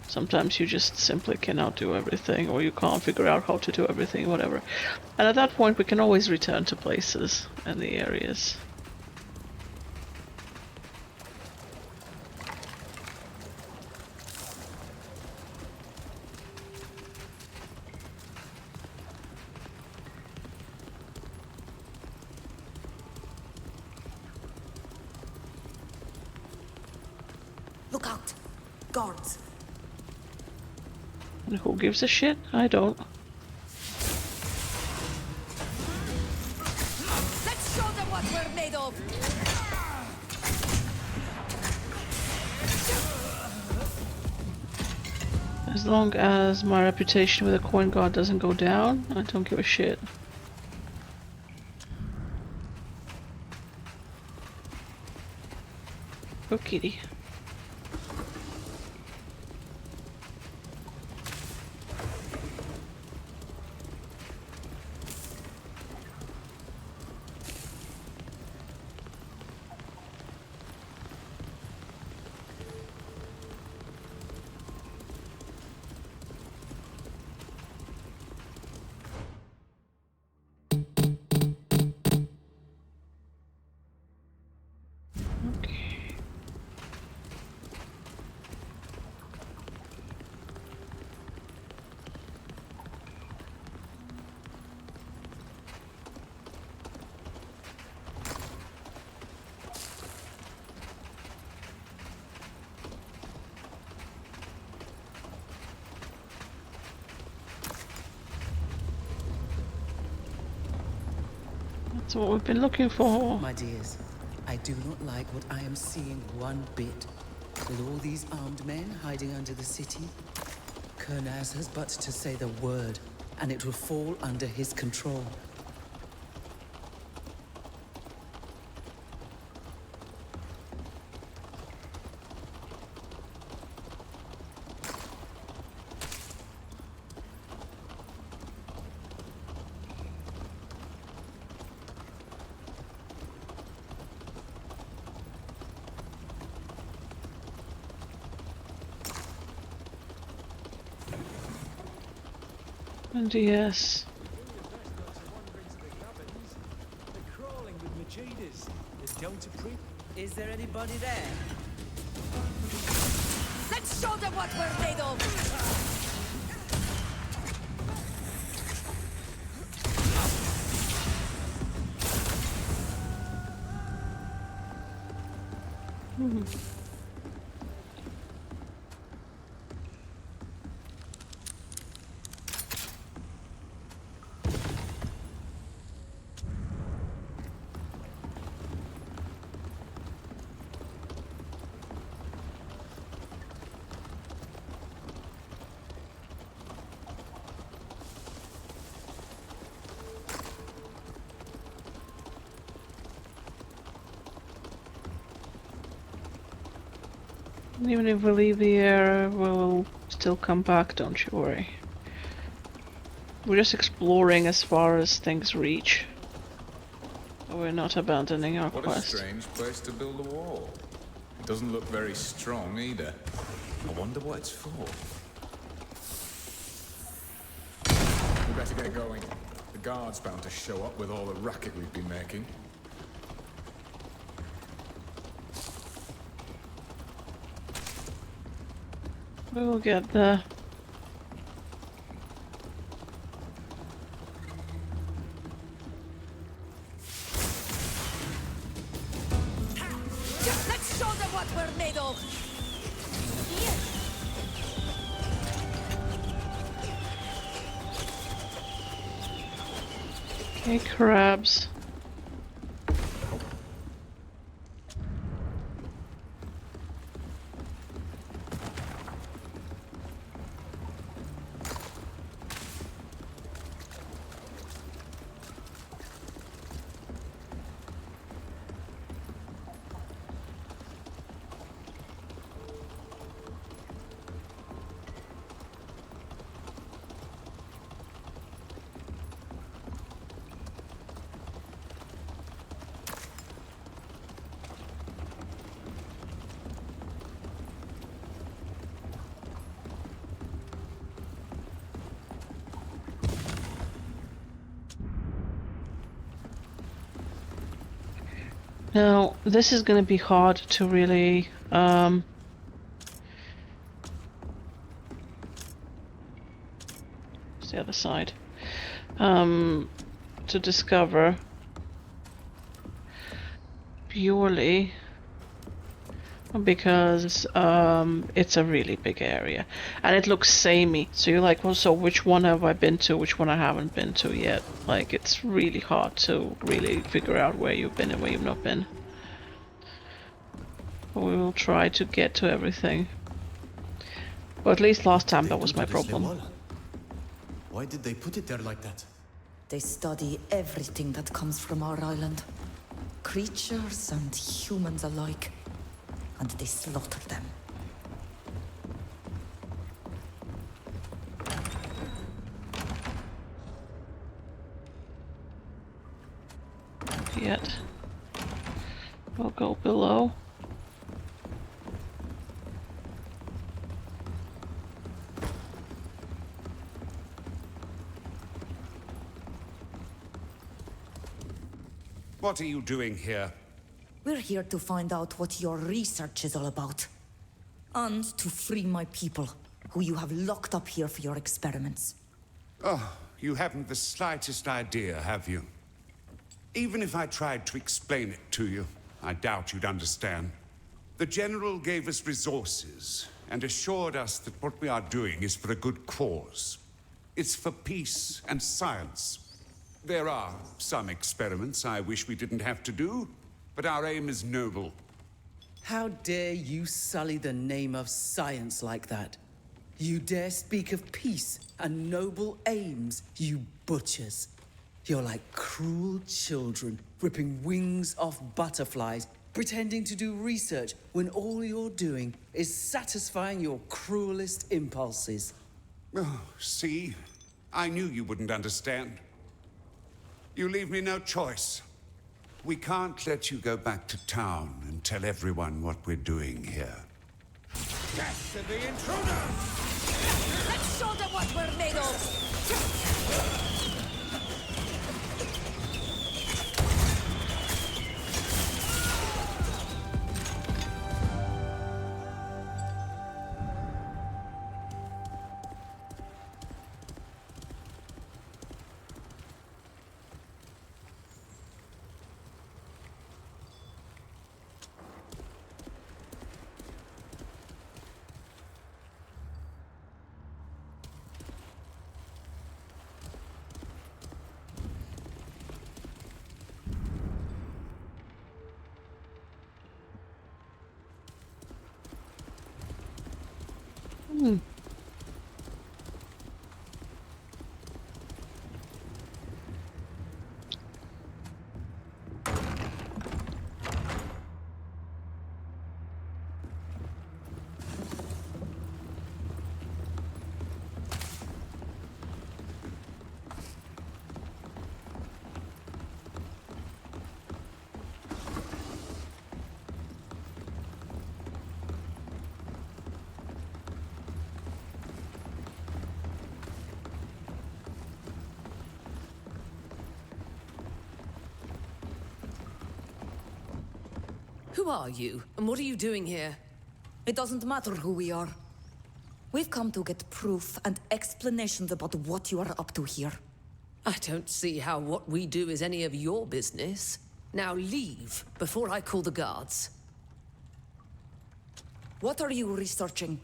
Sometimes you just simply cannot do everything, or you can't figure out how to do everything, whatever. And at that point we can always return to places and the areas. Look out! Guards! And who gives a shit? I don't. Let's show them what we're made of! As long as my reputation with the coin guard doesn't go down, I don't give a shit. Oh, kitty. That's what we've been looking for. My dears, I do not like what I am seeing one bit. With all these armed men hiding under the city, Kernaz has but to say the word, and it will fall under his control. And yes. Is there anybody there? Let's show them what we're made of! Even if we leave the area, we'll still come back, don't you worry. We're just exploring as far as things reach. We're not abandoning our What quest. a strange place to build a wall. It doesn't look very strong either. I wonder what it's for. We better get going. The guard's bound to show up with all the racket we've been making. We will get there. Let's show them what we're made of! Okay, crabs. Now, this is going to be hard to really it's the other side. To discover purely because it's a really big area and it looks samey, so you're like, well, so which one have I been to, which one I haven't been to yet? Like, it's really hard to really figure out where you've been and where you've not been. But we will try to get to everything. But at least last time that was my problem. Why did they put it there like that? They study everything that comes from our island. Creatures and humans alike. And they slaughter them. Yet. We'll go below. What are you doing here? We're here to find out what your research is all about. And to free my people, who you have locked up here for your experiments. Oh, you haven't the slightest idea, have you? Even if I tried to explain it to you, I doubt you'd understand. The General gave us resources and assured us that what we are doing is for a good cause. It's for peace and science. There are some experiments I wish we didn't have to do, but our aim is noble. How dare you sully the name of science like that? You dare speak of peace and noble aims, you butchers. You're like cruel children, ripping wings off butterflies, pretending to do research when all you're doing is satisfying your cruelest impulses. Oh, see? I knew you wouldn't understand. You leave me no choice. We can't let you go back to town and tell everyone what we're doing here. Death to the intruder! Let's show them what we're made of! Who are you, and what are you doing here? It doesn't matter who we are. We've come to get proof and explanations about what you are up to here. I don't see how what we do is any of your business. Now leave, before I call the guards. What are you researching?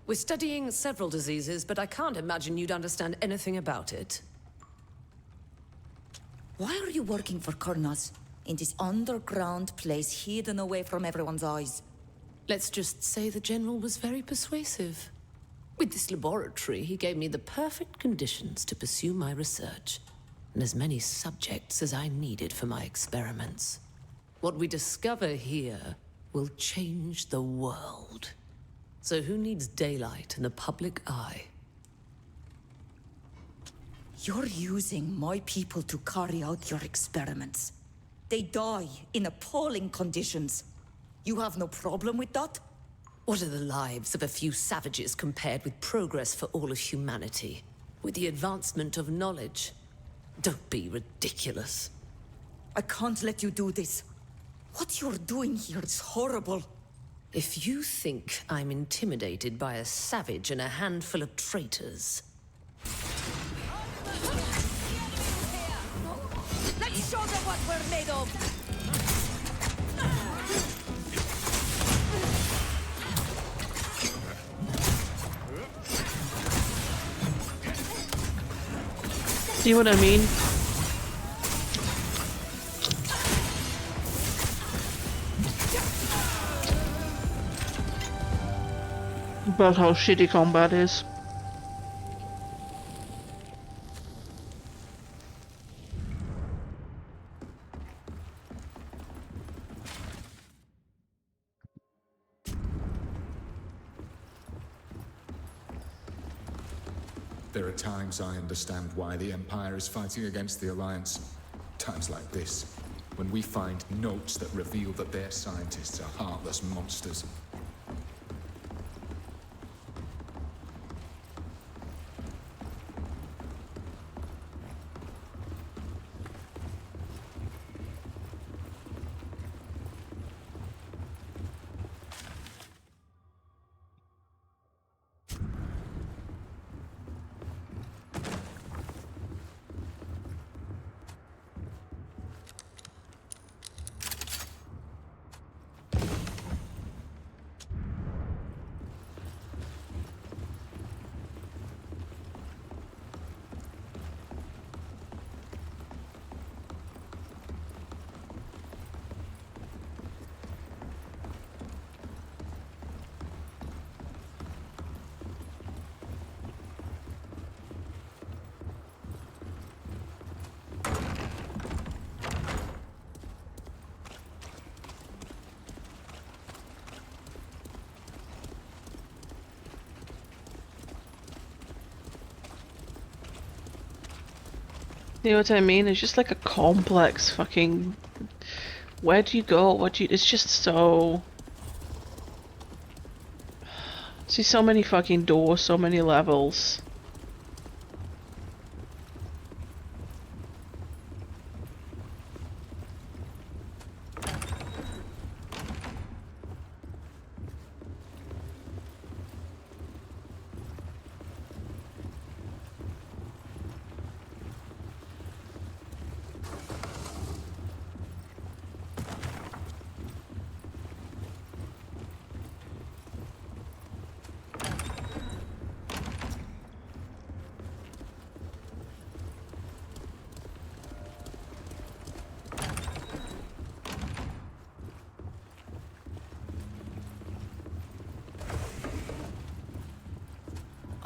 We're studying several diseases, but I can't imagine you'd understand anything about it. Why are you working for Kurnas? In this underground place hidden away from everyone's eyes? Let's just say the General was very persuasive. With this laboratory, he gave me the perfect conditions to pursue my research, and as many subjects as I needed for my experiments. What we discover here will change the world. So who needs daylight and the public eye? You're using my people to carry out your experiments. They die in appalling conditions. You have no problem with that? What are the lives of a few savages compared with progress for all of humanity? With the advancement of knowledge? Don't be ridiculous. I can't let you do this. What you're doing here is horrible. If you think I'm intimidated by a savage and a handful of traitors... Let's show them what we're made of! See what I mean? About how shitty combat is. There are times I understand why the Empire is fighting against the Alliance. Times like this, when we find notes that reveal that their scientists are heartless monsters. You know what I mean? It's just like a complex fucking... Where do you go? What do you... It's just so... See, so many fucking doors, so many levels.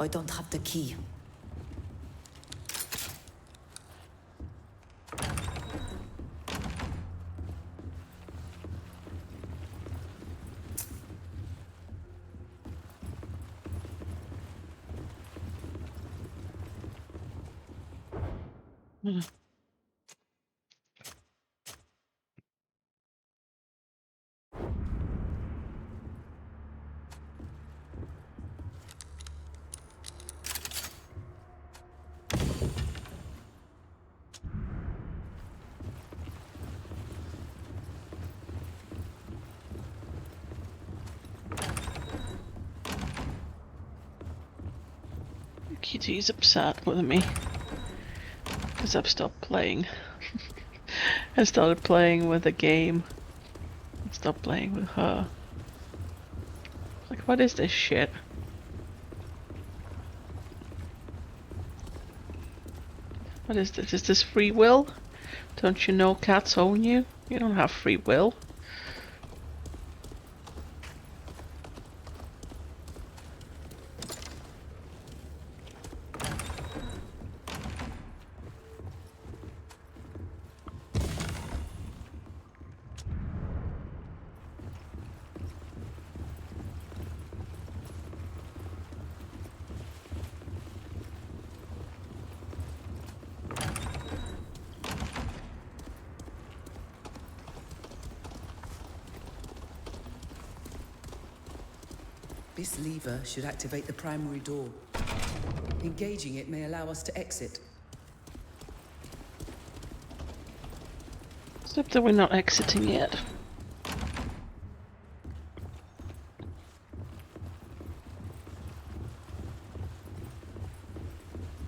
I don't have the key. Kitty's upset with me because I've stopped playing. I started playing with a game and stopped playing with her. Like, what is this shit? What is this? Is this free will? Don't you know cats own you? You don't have free will. This lever should activate the primary door. Engaging it may allow us to exit. Except that we're not exiting yet.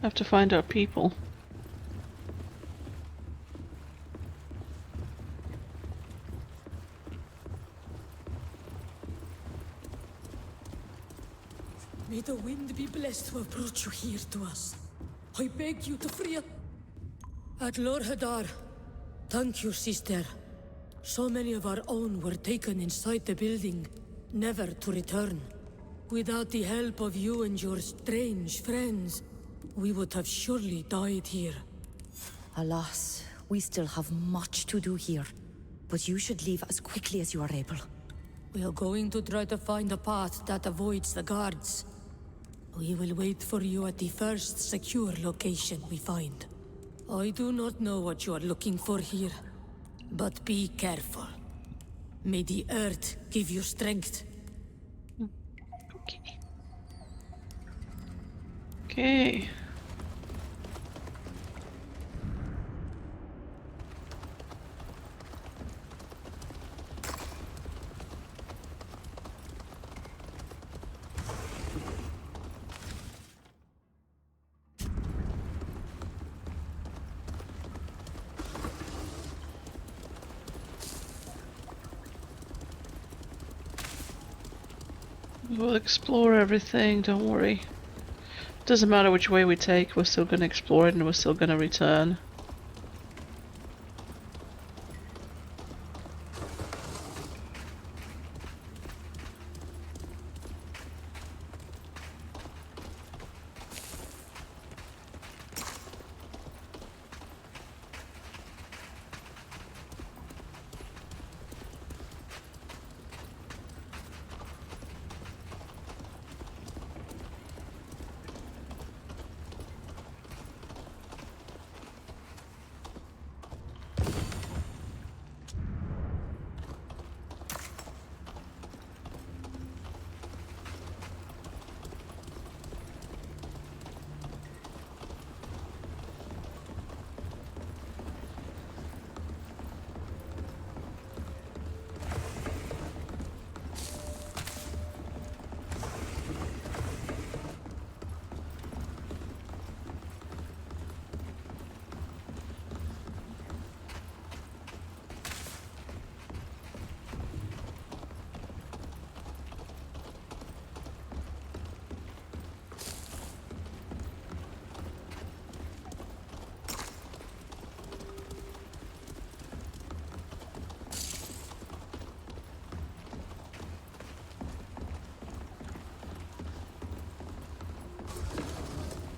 Have to find our people. May the wind be blessed to have brought you here to us. I beg you to free us. At Lord Hadar, thank you, sister. So many of our own were taken inside the building, never to return. Without the help of you and your strange friends, we would have surely died here. Alas, we still have much to do here. But you should leave as quickly as you are able. We are going to try to find a path that avoids the guards. We will wait for you at the first secure location we find. I do not know what you are looking for here, but be careful. May the earth give you strength. Okay. Okay. We'll explore everything, don't worry. Doesn't matter which way we take, we're still gonna explore it and we're still gonna return.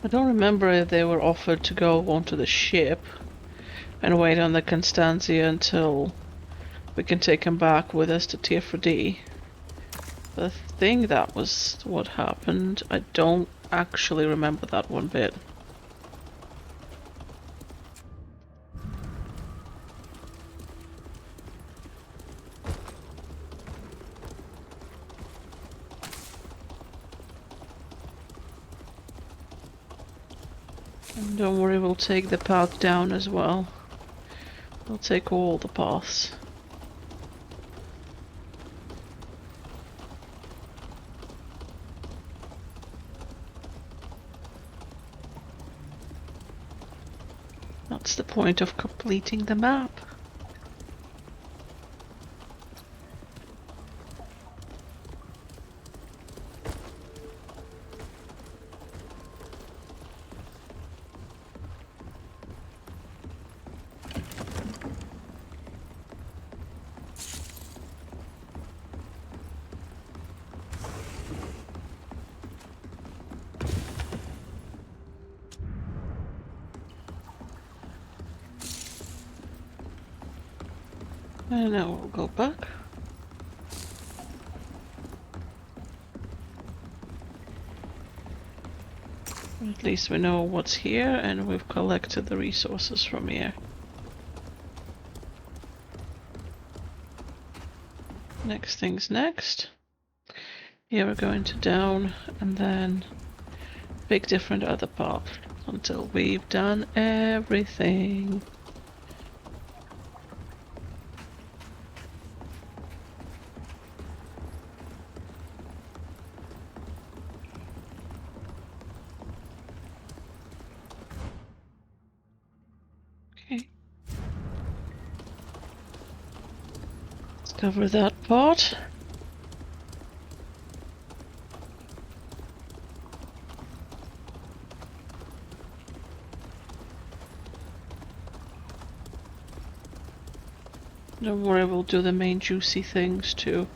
I don't remember if they were offered to go onto the ship and wait on the Constantia until we can take him back with us to Tier 4D. I think that was what happened. I don't actually remember that one bit. And don't worry, we'll take the path down as well. We'll take all the paths. That's the point of completing the map. And now we'll go back. At least we know what's here and we've collected the resources from here. Next thing's next. Here we're going to down and then big different other path until we've done everything. cover that part. Don't worry, we'll do the main juicy things too.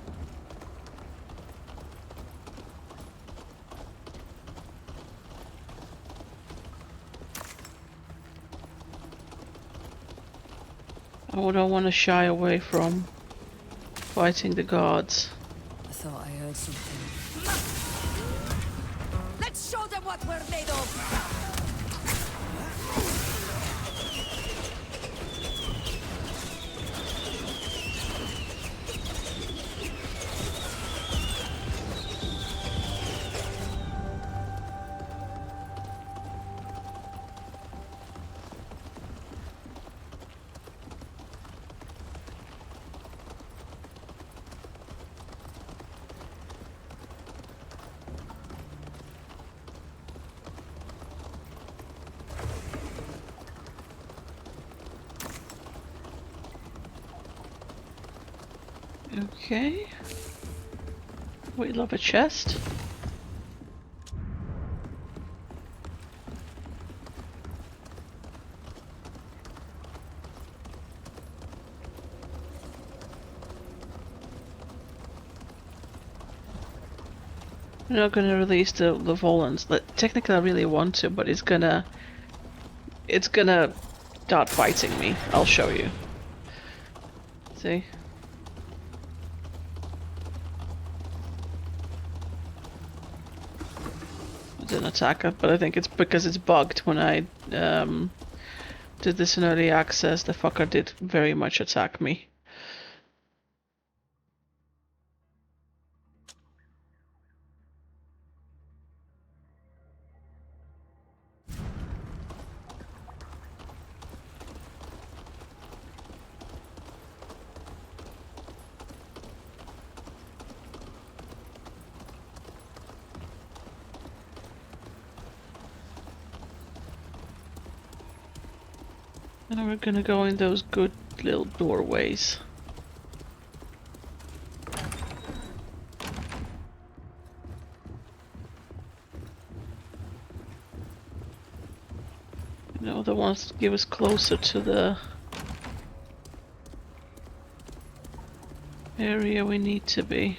I don't want to shy away from fighting the gods. I thought I heard something. Let's show them what we're made of! Okay. We love a chest. I'm not gonna release the Volans. Technically I really want to, but it's gonna start fighting me. I'll show you. See? Didn't attack it, but I think it's because it's bugged. When I did this in early access, the fucker did very much attack me. And we're gonna go in those good little doorways. You know, the ones that give us closer to the area we need to be.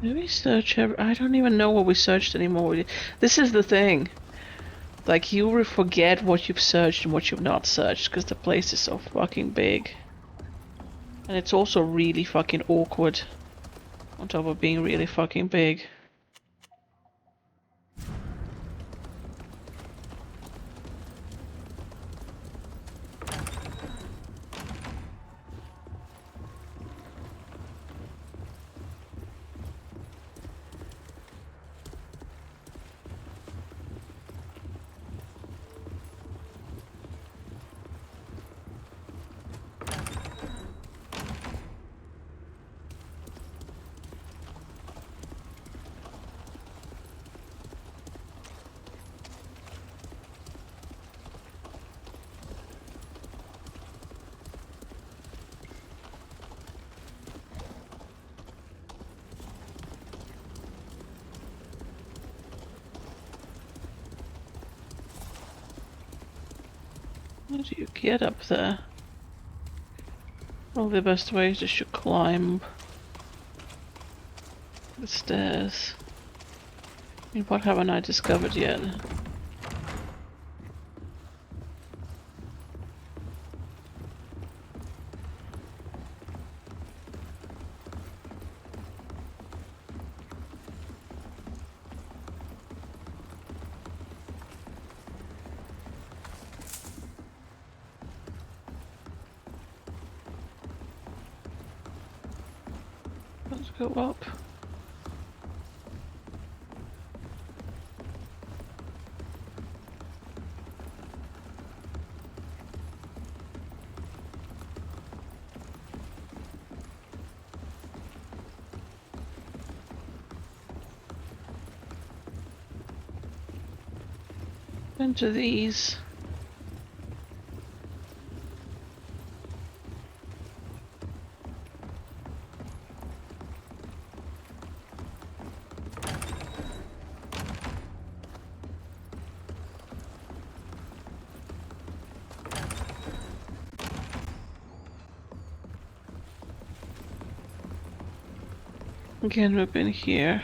Did we search I don't even know what we searched anymore. This is the thing. Like, you will forget what you've searched and what you've not searched, because the place is so fucking big. And it's also really fucking awkward, on top of being really fucking big. How do you get up there? Probably the best way is just to climb the stairs. I mean, what haven't I discovered yet? Let's go up. Been to these. Again, we've been here.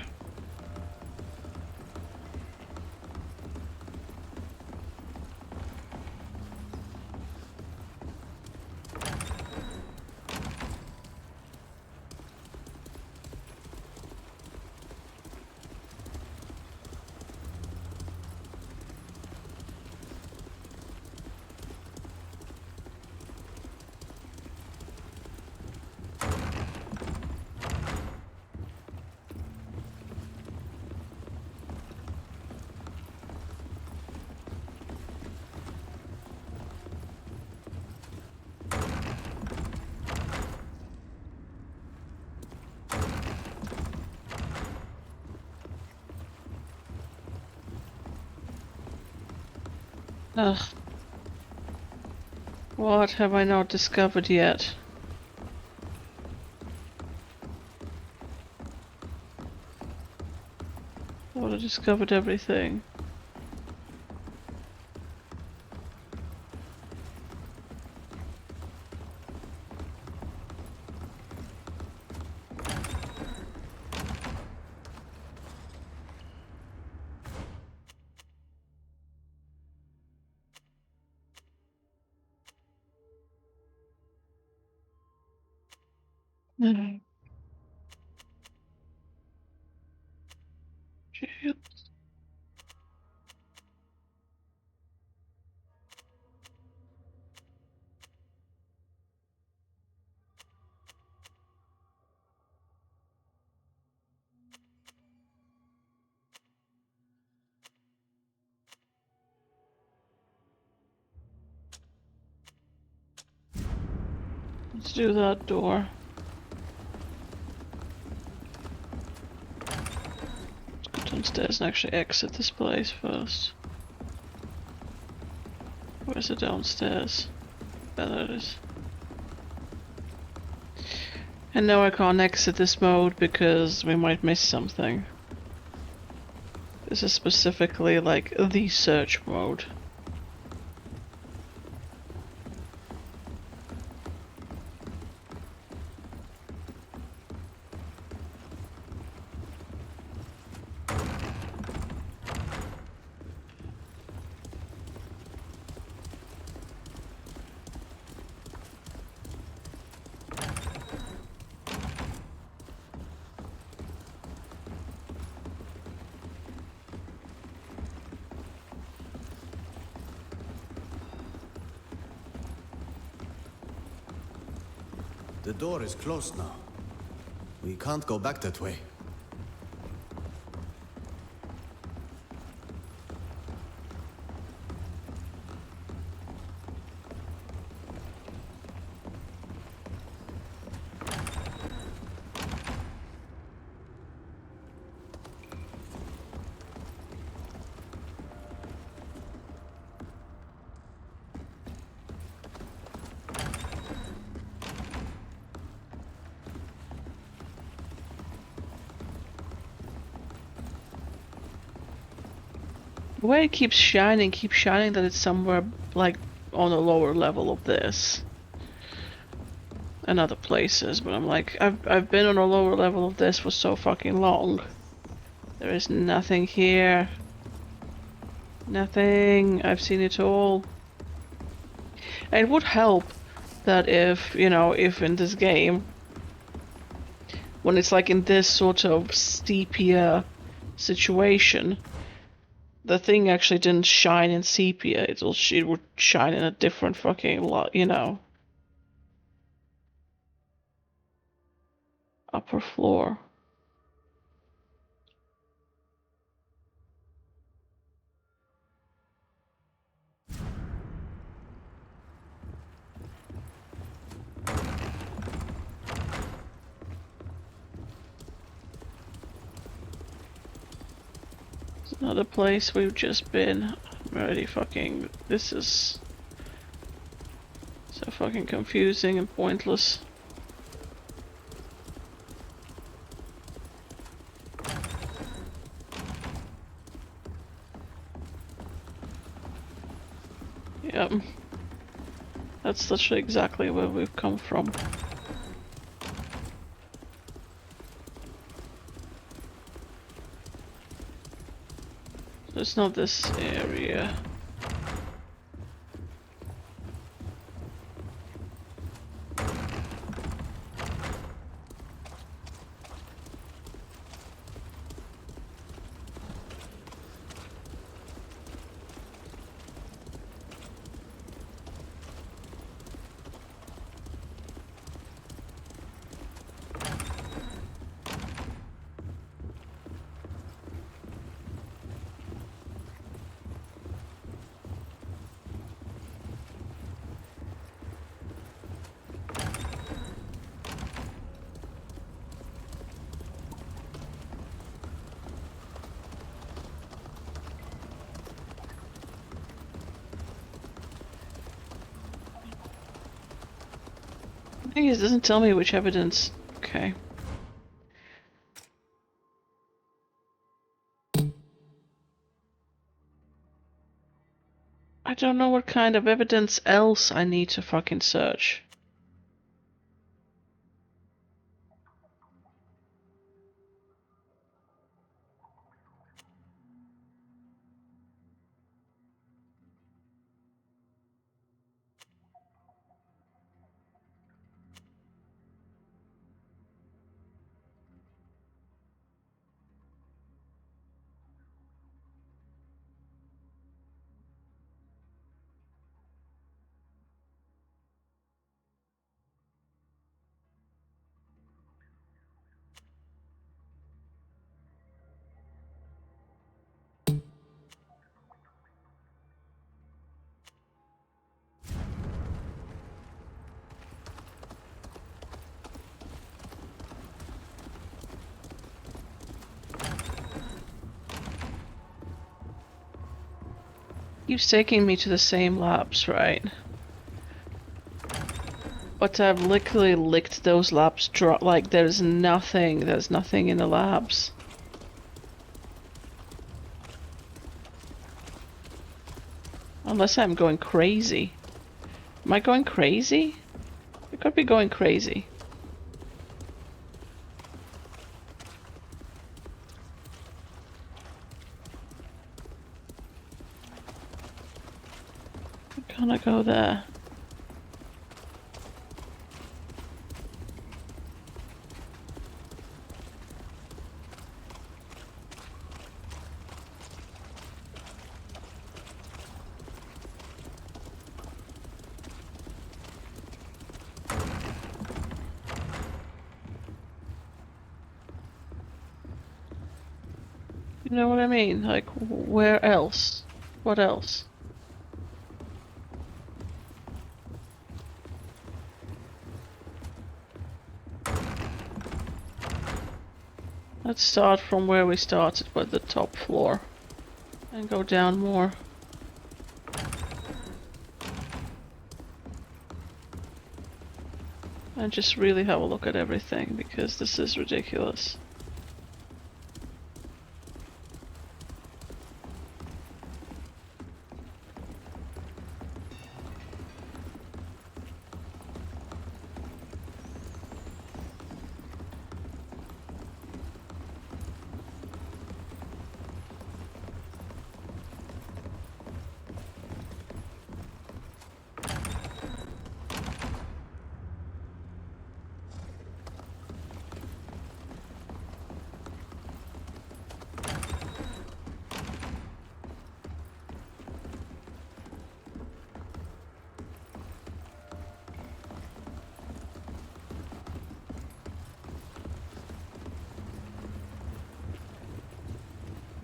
Ugh. What have I not discovered yet? I would have discovered everything. Mm. Shit. Let's do that door. Let's go downstairs and actually exit this place first. Where's it downstairs? There it is. And no, I can't exit this mode because we might miss something. This is specifically like the search mode. The door is closed now. We can't go back that way. The way it keeps shining that it's somewhere like on a lower level of this. And other places, but I'm like, I've been on a lower level of this for so fucking long. There is nothing here. Nothing. I've seen it all. And it would help that if, you know, if in this game, when it's like in this sort of steepier situation, the thing actually didn't shine in sepia. It would shine in a different fucking lot, you know. Upper floor. It's another place we've just been. Already fucking... This is... so fucking confusing and pointless. Yep. That's literally exactly where we've come from. So it's not this area. I think it doesn't tell me which evidence. Okay. I don't know what kind of evidence else I need to fucking search. Keeps taking me to the same labs, right? But I've literally licked those labs dry. Like there's nothing in the labs. Unless I'm going crazy. Am I going crazy? I could be going crazy. I'm gonna go there. You know what I mean? Like, where else? What else? Let's start from where we started with the top floor. And go down more. And just really have a look at everything, because this is ridiculous.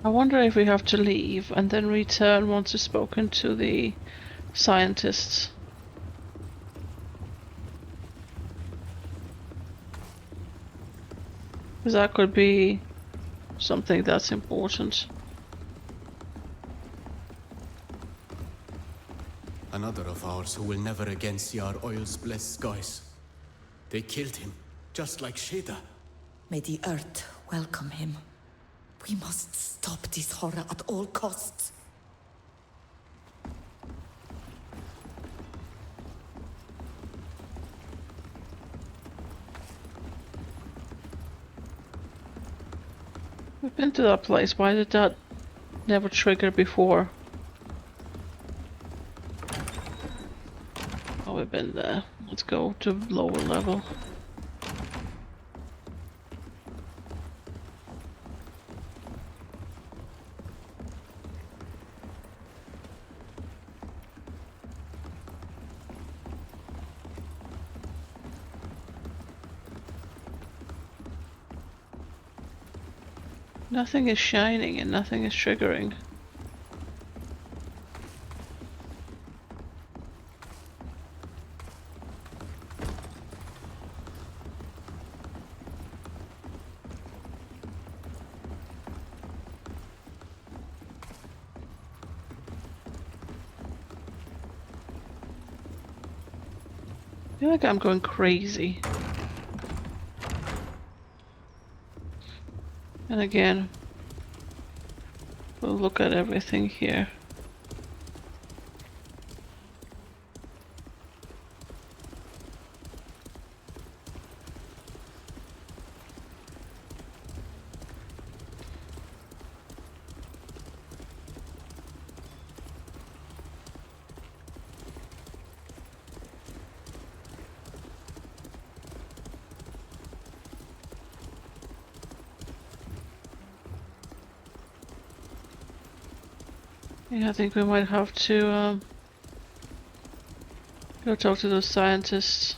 I wonder if we have to leave and then return once we've spoken to the scientists. Because that could be something that's important. another of ours who will never again see our oil's blessed skies. They killed him, just like Sheda. May the earth welcome him. We must stop this horror at all costs. We've been to that place. Why did that never trigger before? Oh, we've been there. Let's go to lower level. Nothing is shining and nothing is triggering. I feel like I'm going crazy. And again, we'll look at everything here. Yeah, I think we might have to go talk to those scientists.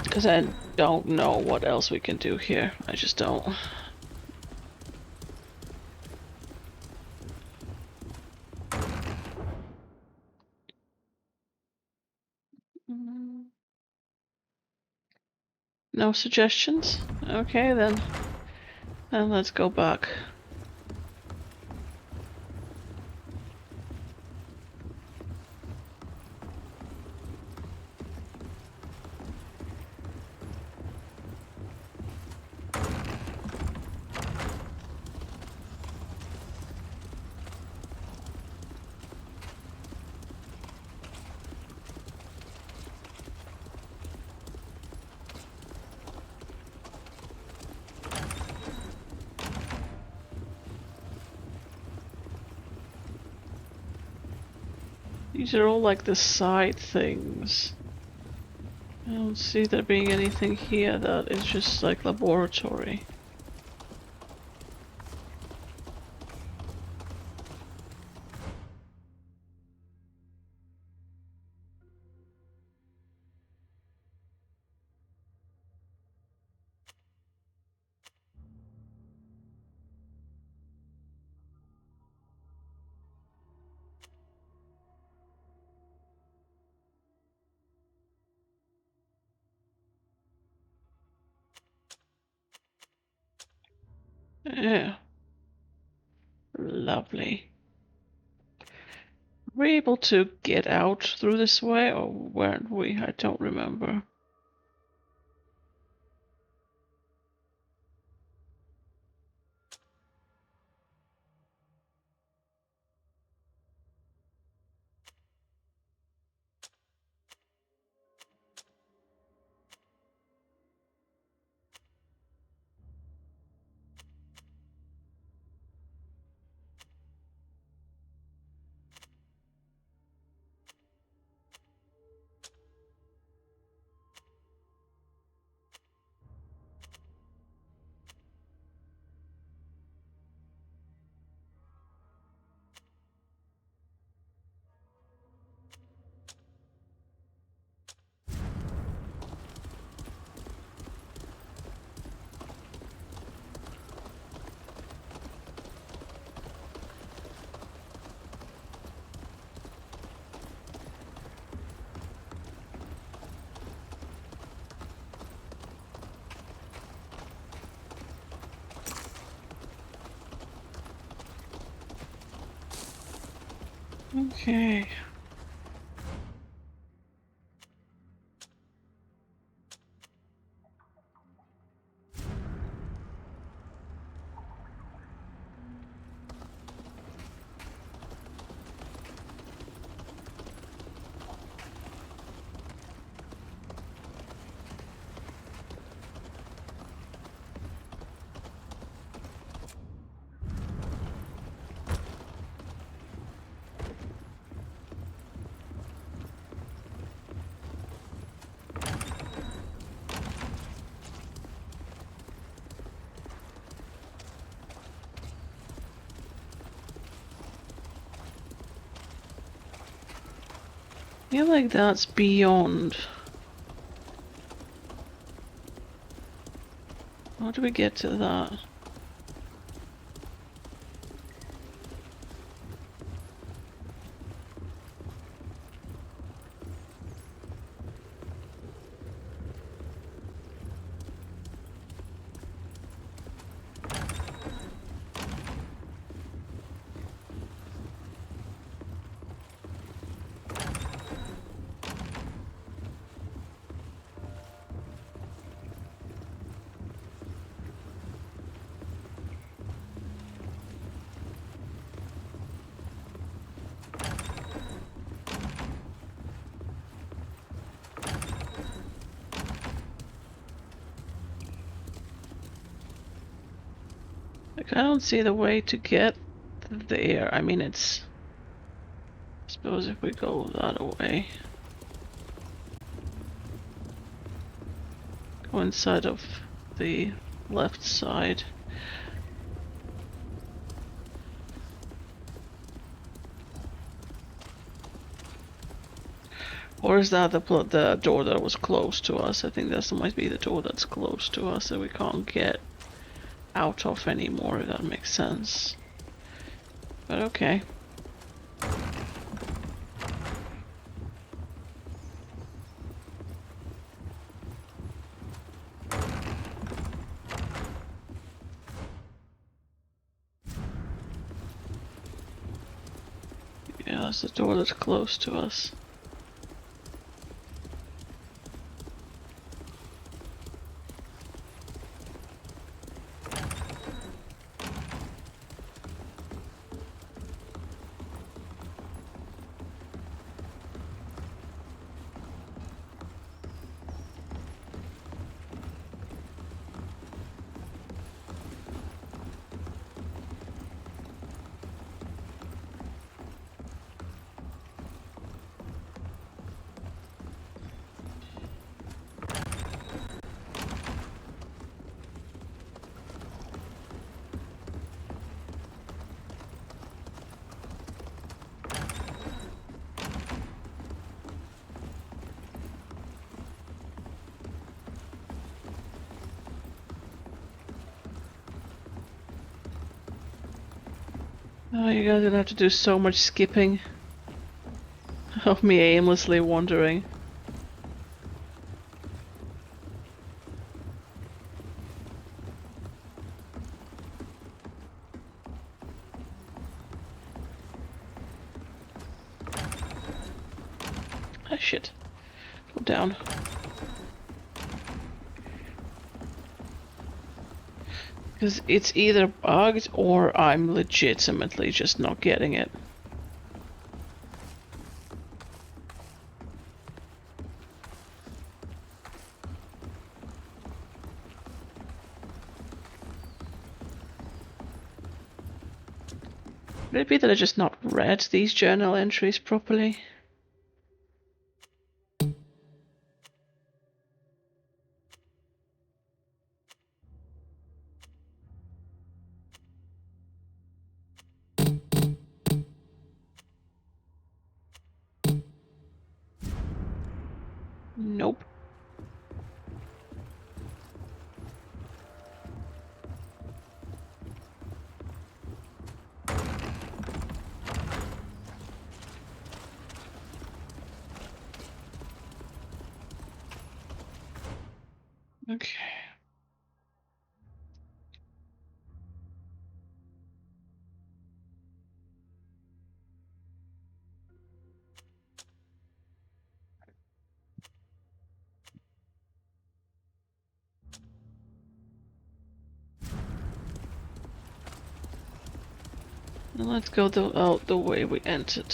Because I don't know what else we can do here. I just don't. No suggestions? Okay then. Then let's go back. These are all like the side things. I don't see there being anything here that is just like laboratory. Yeah. Lovely. Were we able to get out through this way or weren't we? I don't remember. Okay. I feel like that's beyond. How do we get to that? Like, I don't see the way to get there. I mean, it's... I suppose if we go that way... Go inside of the left side. Or is that the door that was close to us? I think that might be the door that's close to us that we can't get out of anymore, if that makes sense. But okay. Yeah, that's the door that's close to us. Oh, you guys are gonna have to do so much skipping of me aimlessly wandering. Ah, shit. Go down. Because it's either bugged or I'm legitimately just not getting it. Could it be that I just not read these journal entries properly? Nope. Okay. Now let's go out the way we entered.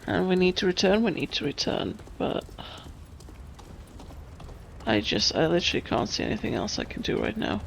And we need to return, but I literally can't see anything else I can do right now.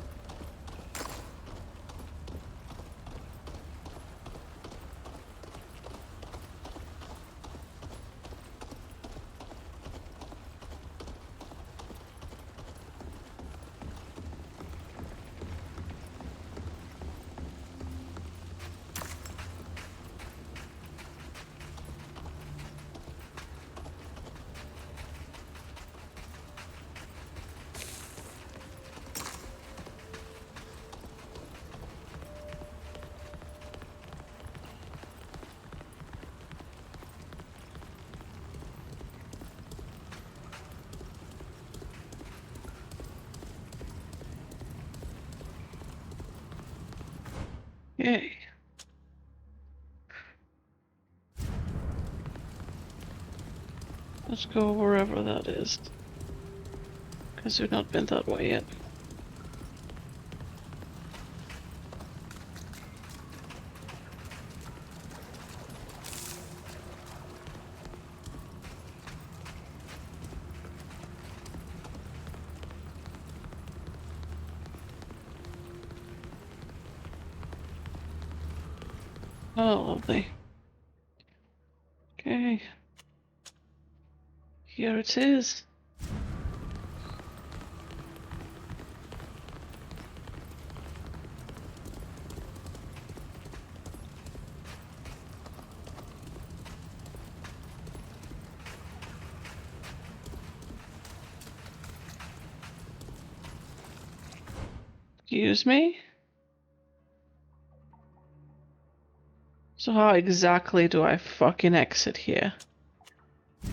Yay. Let's go wherever that is. Because we've not been that way yet. Oh, lovely. Okay. Here it is. Excuse me? So how exactly do I fucking exit here? So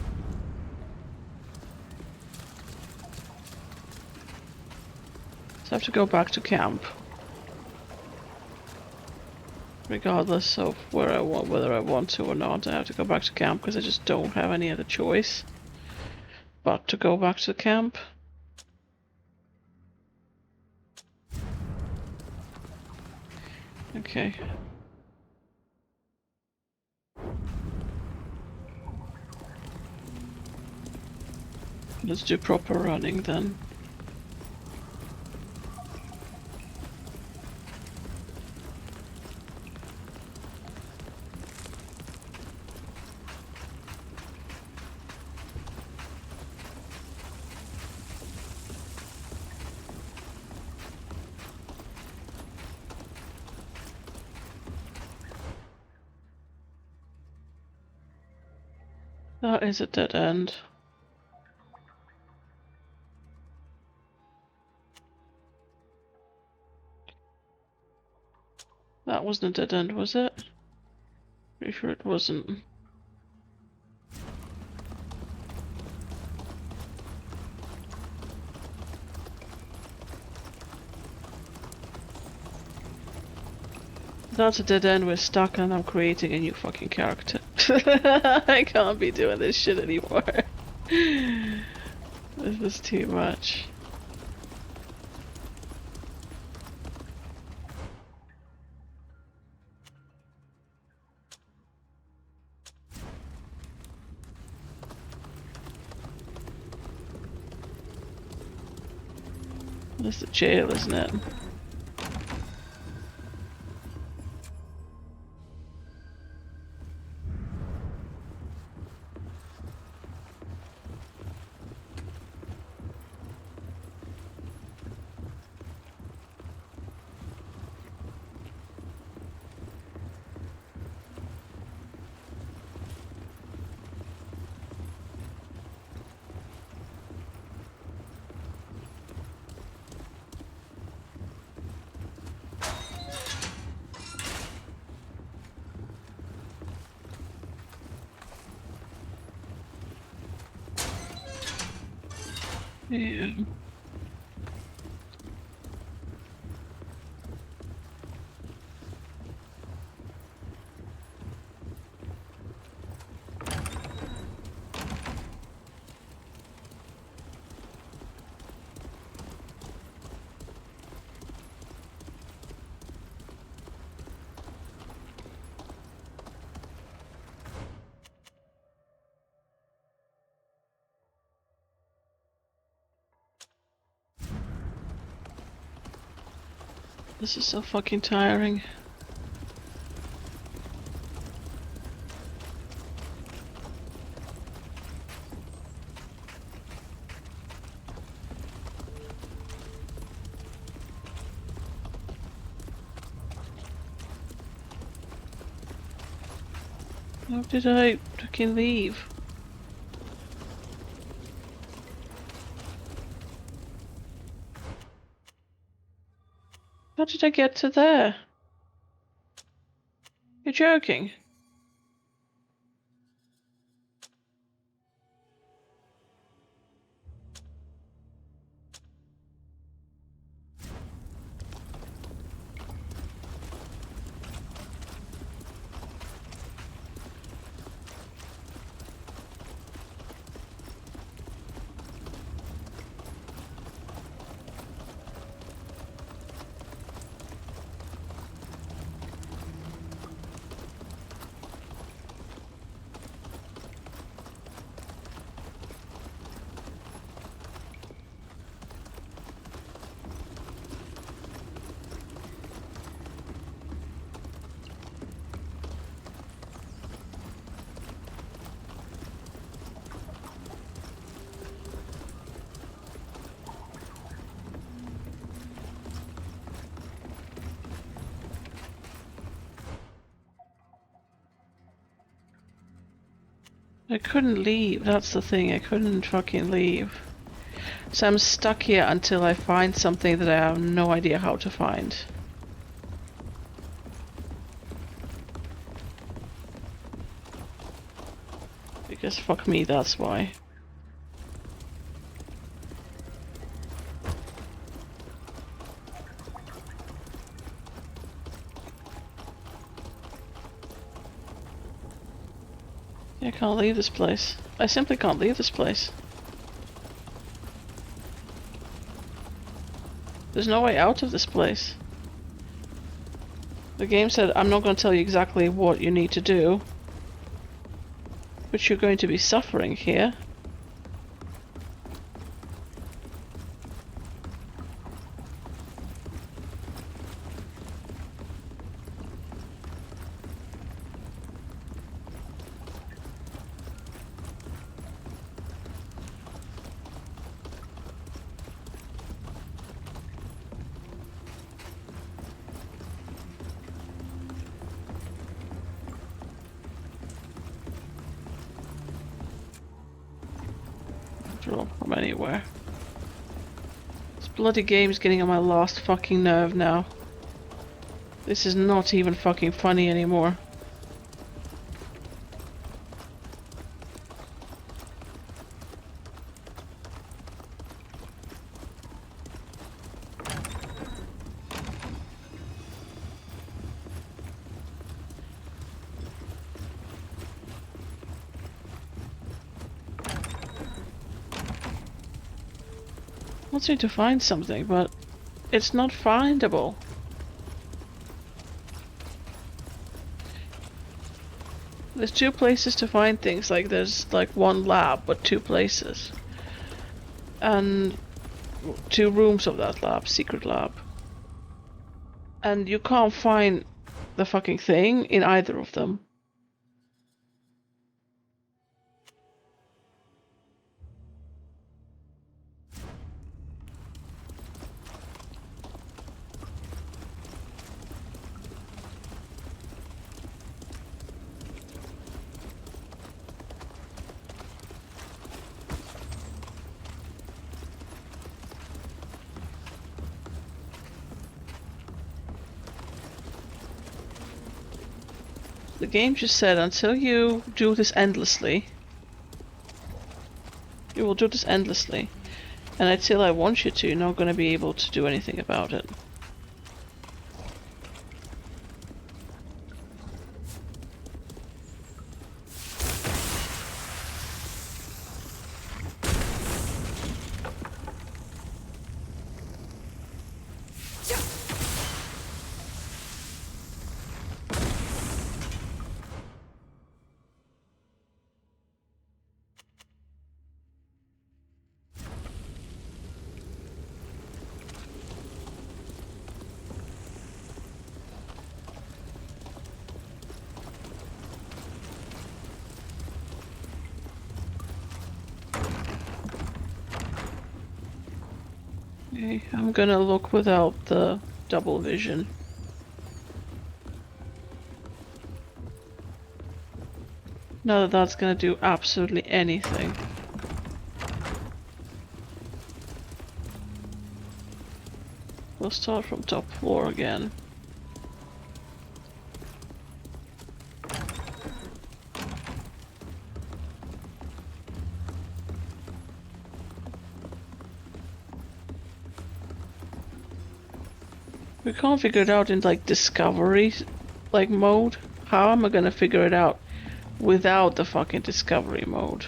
I have to go back to camp. Regardless of whether I want to or not, I have to go back to camp because I just don't have any other choice but to go back to camp. Okay. Let's do proper running then. That is a dead end. That wasn't a dead end, was it? Pretty sure it wasn't. That's a dead end, we're stuck and I'm creating a new fucking character. I can't be doing this shit anymore. This is too much. This is the jail, isn't it? Yeah. This is so fucking tiring. How did I fucking leave? How did I get to there? You're joking. I couldn't leave, that's the thing, I couldn't fucking leave. So I'm stuck here until I find something that I have no idea how to find. Because fuck me, that's why. I can't leave this place. I simply can't leave this place. There's no way out of this place. The game said, I'm not going to tell you exactly what you need to do, but you're going to be suffering here. Draw from anywhere. This bloody game's getting on my last fucking nerve now. This is not even fucking funny anymore. I want you to find something, but it's not findable. There's two places to find things, like there's like one lab, but two places. And two rooms of that lab, secret lab. And you can't find the fucking thing in either of them. The game just said until you do this endlessly, you will do this endlessly. And until I want you to, you're not going to be able to do anything about it. Okay, I'm gonna look without the double vision. Not that that's gonna do absolutely anything. We'll start from top floor again. We can't figure it out in like discovery like mode. How am I gonna figure it out without the fucking discovery mode?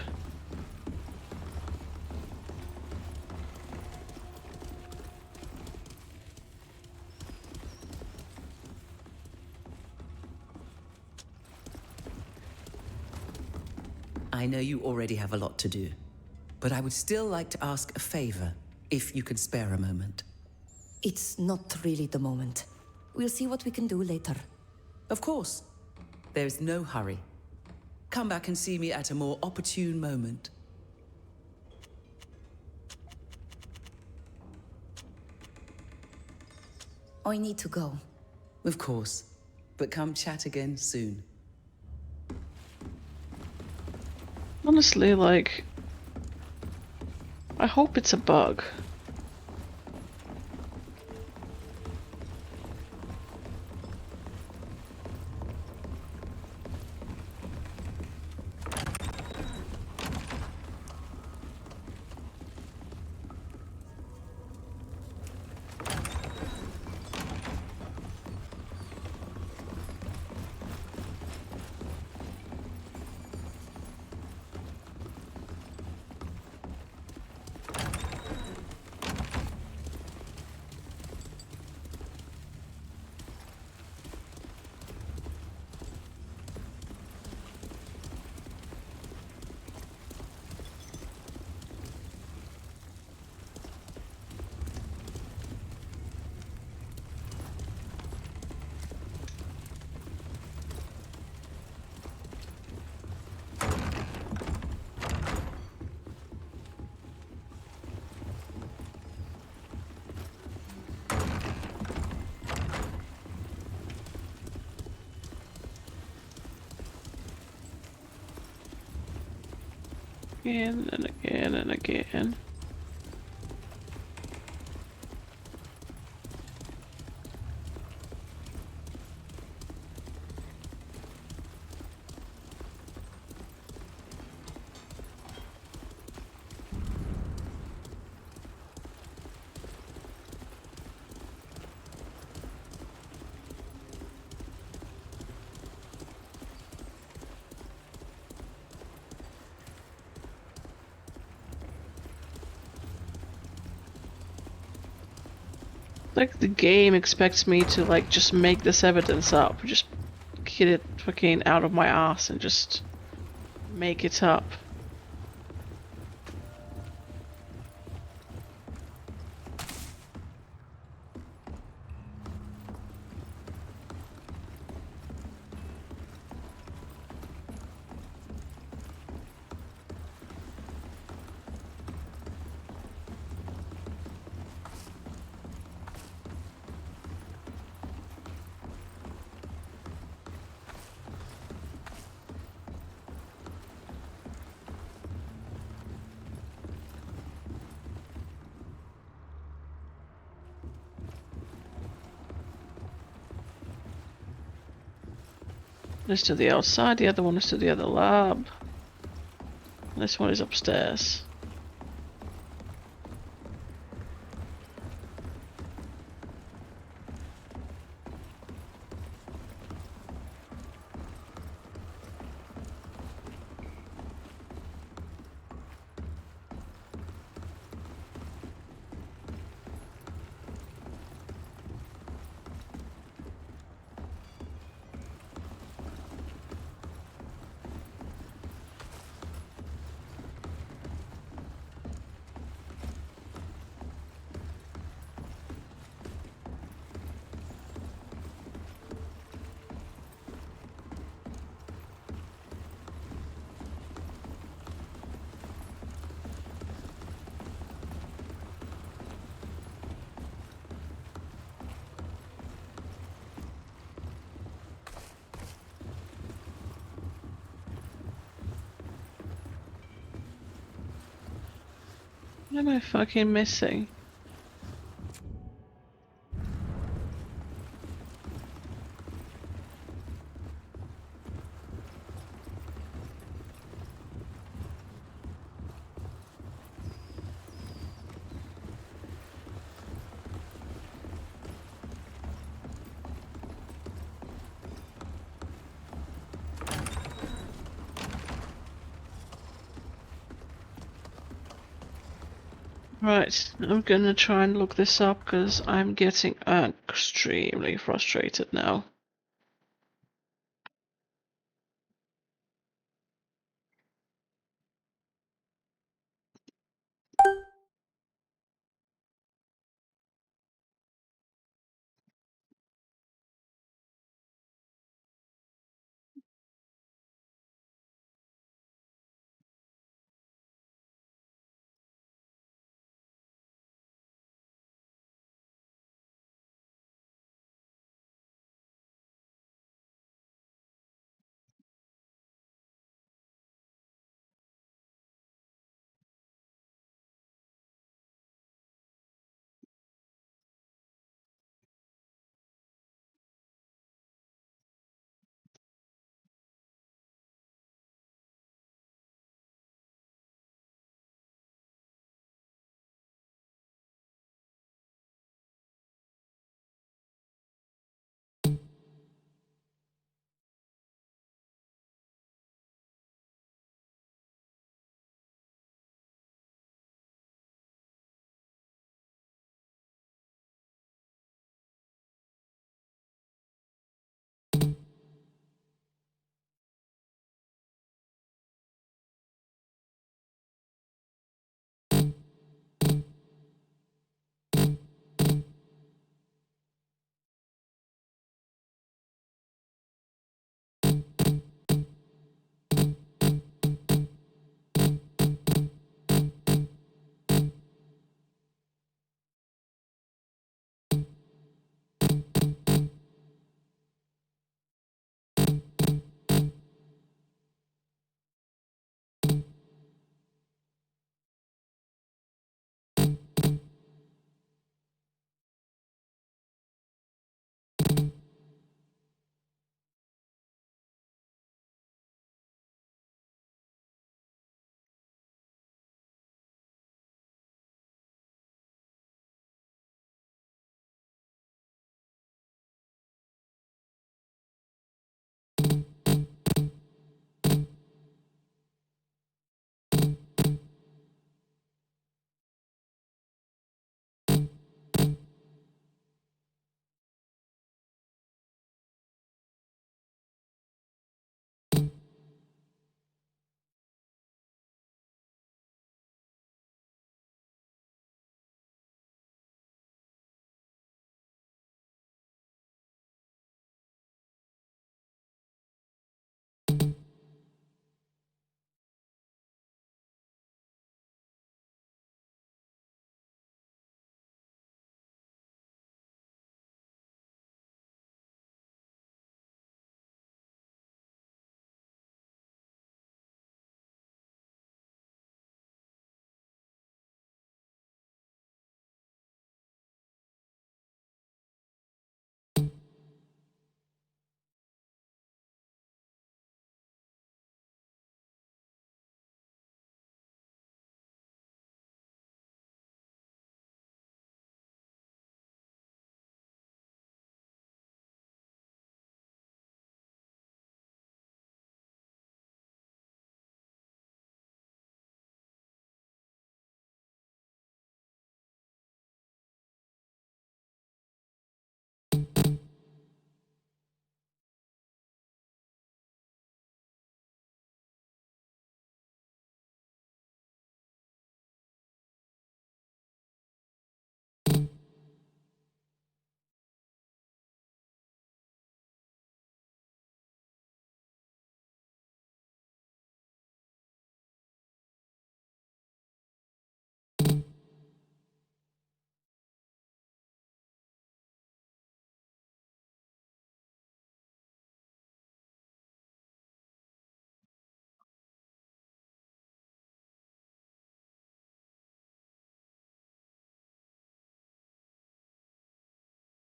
I know you already have a lot to do, but I would still like to ask a favor, if you could spare a moment. It's not really the moment. We'll see what we can do later. Of course. There's no hurry. Come back and see me at a more opportune moment. I need to go. Of course. But come chat again soon. Honestly, like, I hope it's a bug. Again and again and again. Like the game expects me to like just make this evidence up, just get it fucking out of my ass and just make it up. One is to the outside, the other one is to the other lab. This one is upstairs. What am I fucking missing? Right, I'm gonna try and look this up because I'm getting extremely frustrated now.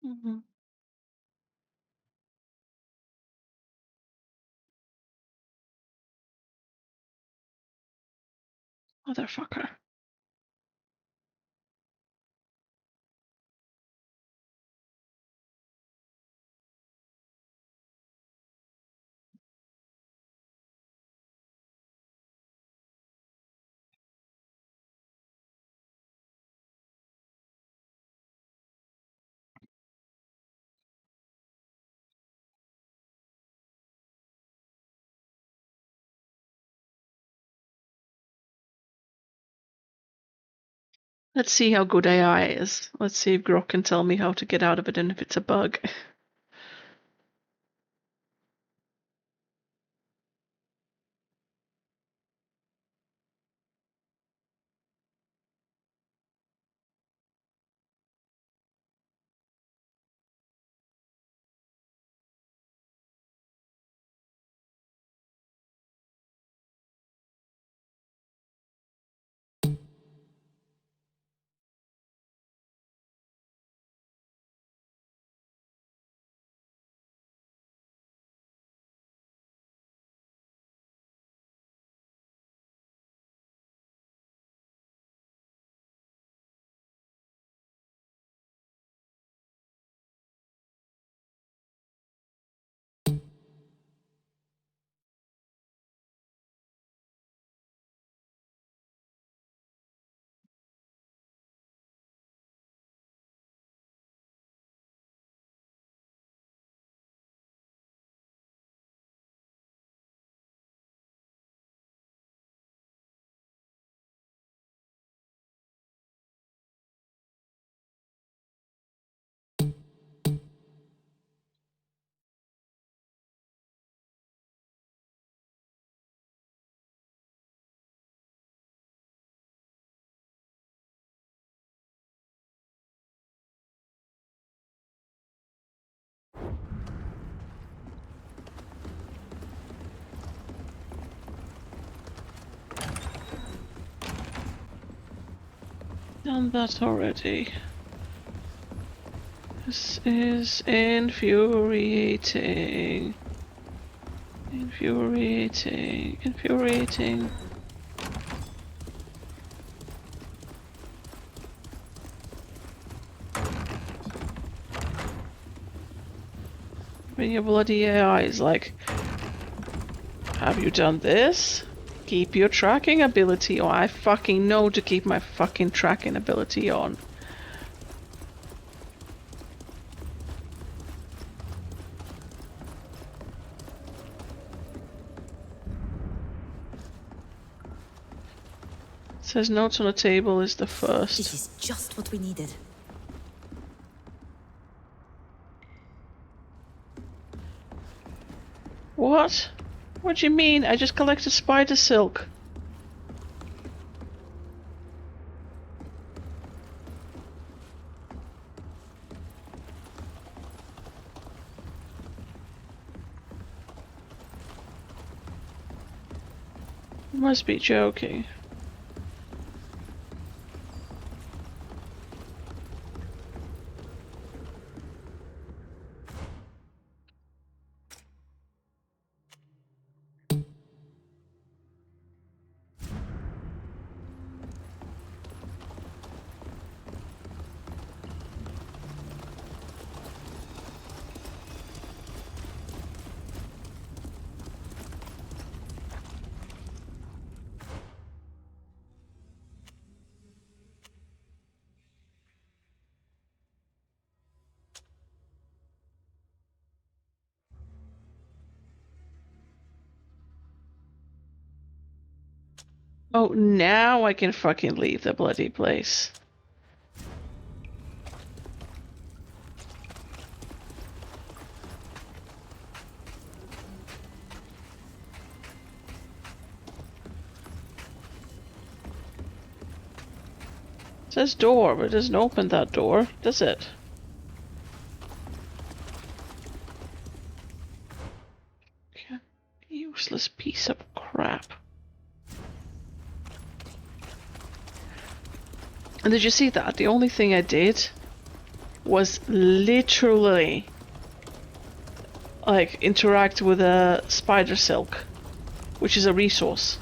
Mm-hmm. Motherfucker. Let's see how good AI is. Let's see if Grok can tell me how to get out of it and if it's a bug. Done that already. This is infuriating. Infuriating. Infuriating. When your bloody AI is like, have you done this? Keep your tracking ability on. I fucking know to keep my fucking tracking ability on. It says notes on the table is the first. This is just what we needed. What? What do you mean? I just collected spider silk. You must be joking. Oh, now I can fucking leave the bloody place. It says door, but it doesn't open that door, does it? Okay. Useless piece of crap. And did you see that? The only thing I did was literally like interact with a spider silk, which is a resource.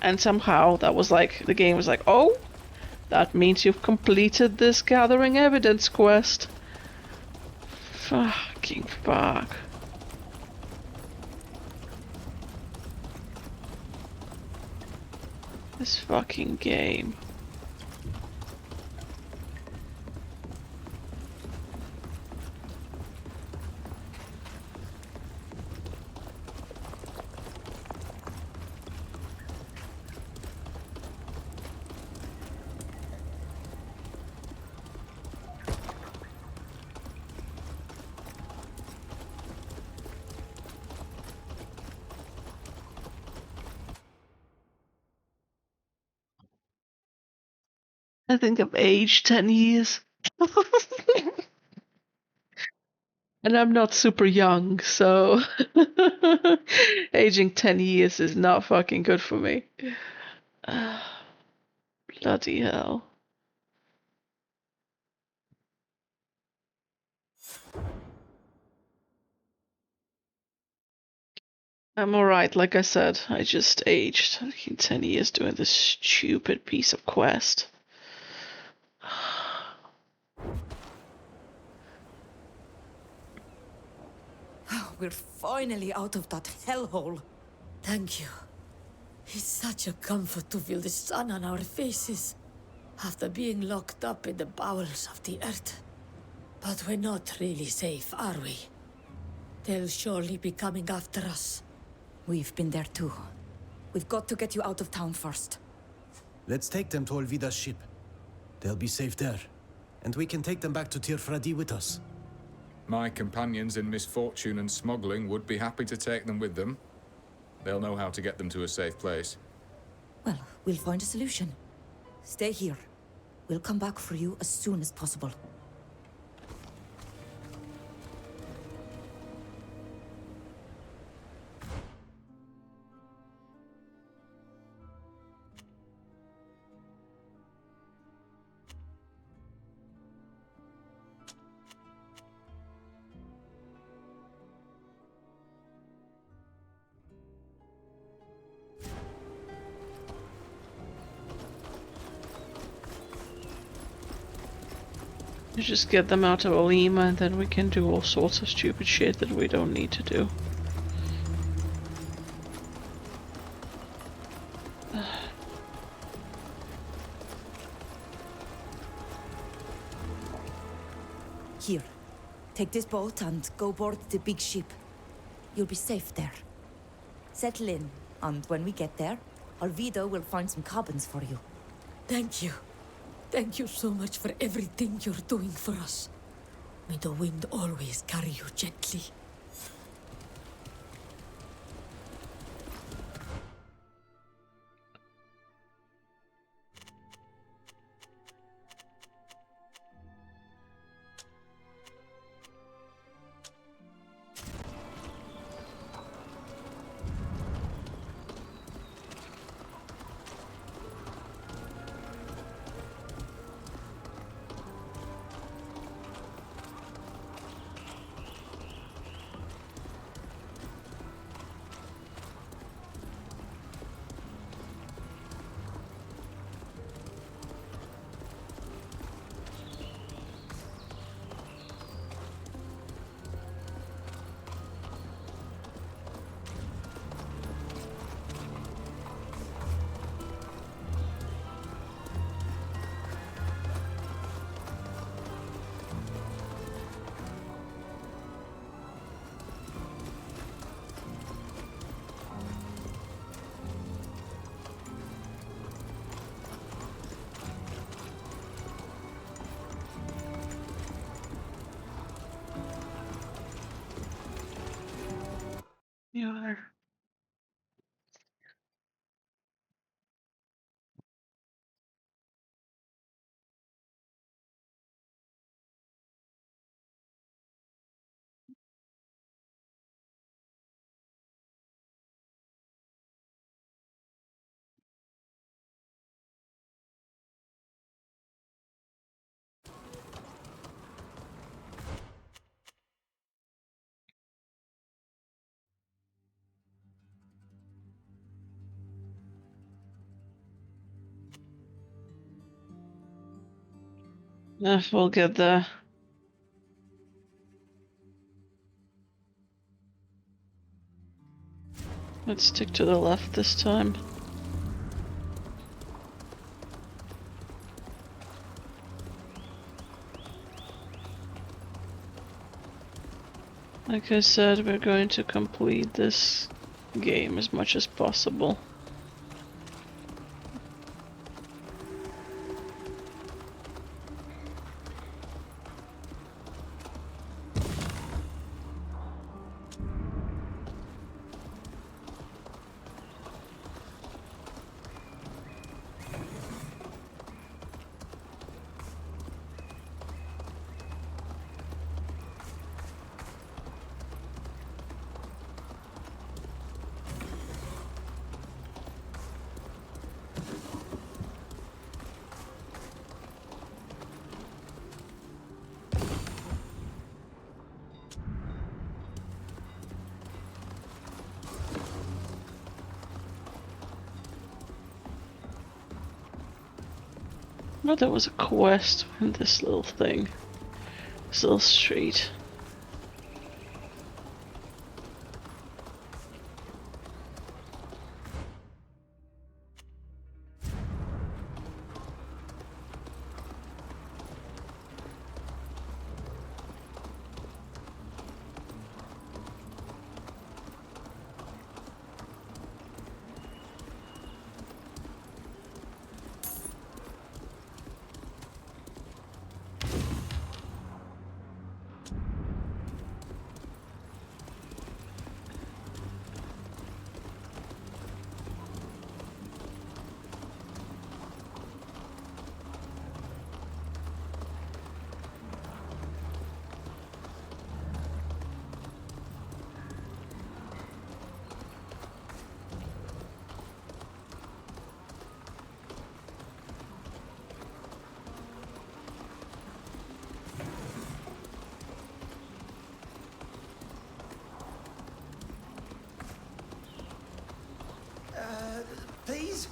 And somehow that was like, the game was like, oh, that means you've completed this gathering evidence quest. Fucking fuck. This fucking game. I think I've aged 10 years. And I'm not super young, so aging 10 years is not fucking good for me. Bloody hell. I'm alright, like I said, I just aged 10 years doing this stupid piece of quest. We're finally out of that hellhole. Thank you. It's such a comfort to feel the sun on our faces after being locked up in the bowels of the earth. But we're not really safe, are we? They'll surely be coming after us. We've been there too. We've got to get you out of town first. Let's take them to Olvida's ship. They'll be safe there. And we can take them back to Tirfradi with us. My companions in misfortune and smuggling would be happy to take them with them. They'll know how to get them to a safe place. Well, we'll find a solution. Stay here. We'll come back for you as soon as possible. You just get them out of Olima and then we can do all sorts of stupid shit that we don't need to do. Here. Take this boat and go board the big ship. You'll be safe there. Settle in, and when we get there, Alvido will find some cabins for you. Thank you. Thank you so much for everything you're doing for us. May the wind always carry you gently. You are. We'll get there. Let's stick to the left this time. Like I said, we're going to complete this game as much as possible. Oh, there was a quest in this little thing. This little street. Please?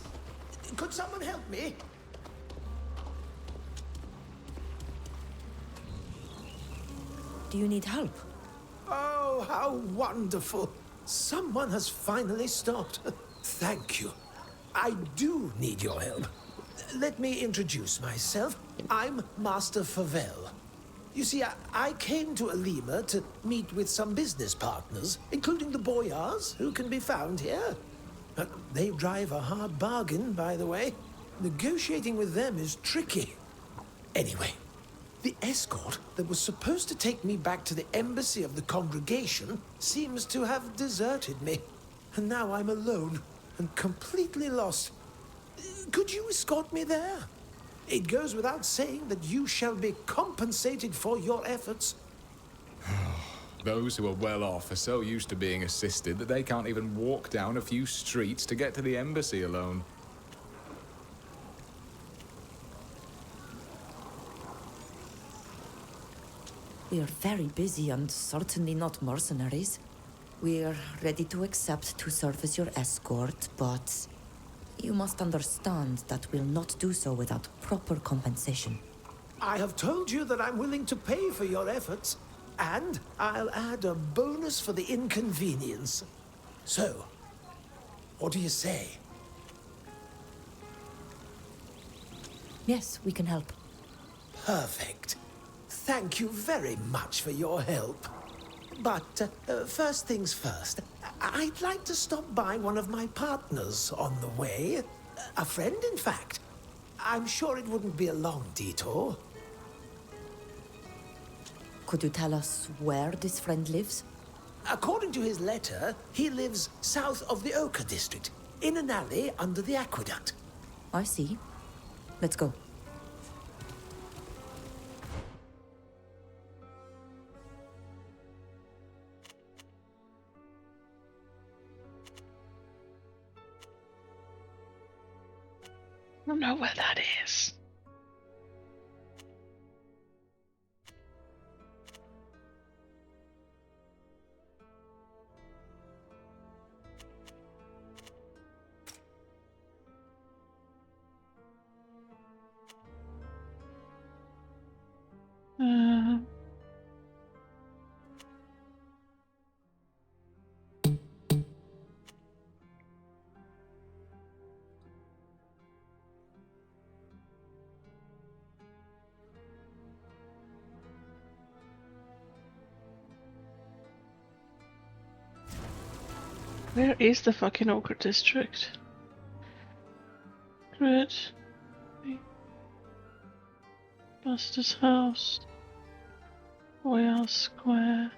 Could someone help me? Do you need help? Oh, how wonderful. Someone has finally stopped. Thank you. I do need your help. Let me introduce myself. I'm Master Favel. You see, I came to Alima to meet with some business partners, including the boyars who can be found here. They drive a hard bargain, by the way. Negotiating with them is tricky. Anyway, the escort that was supposed to take me back to the embassy of the congregation seems to have deserted me. And now I'm alone and completely lost. Could you escort me there? It goes without saying that you shall be compensated for your efforts. Those who are well off are so used to being assisted that they can't even walk down a few streets to get to the embassy alone. We are very busy and certainly not mercenaries. We're ready to accept to serve as your escort, but you must understand that we'll not do so without proper compensation. I have told you that I'm willing to pay for your efforts, and I'll add a bonus for the inconvenience. So, what do you say? Yes, we can help. Perfect. Thank you very much for your help. But first things first, I'd like to stop by one of my partners on the way. A friend, in fact. I'm sure it wouldn't be a long detour. Could you tell us where this friend lives? According to his letter, he lives south of the Ochre district, in an alley under the aqueduct. I see. Let's go. I don't know where that is. Where is the fucking Ogre District? Grid. Buster's house. Royal Square.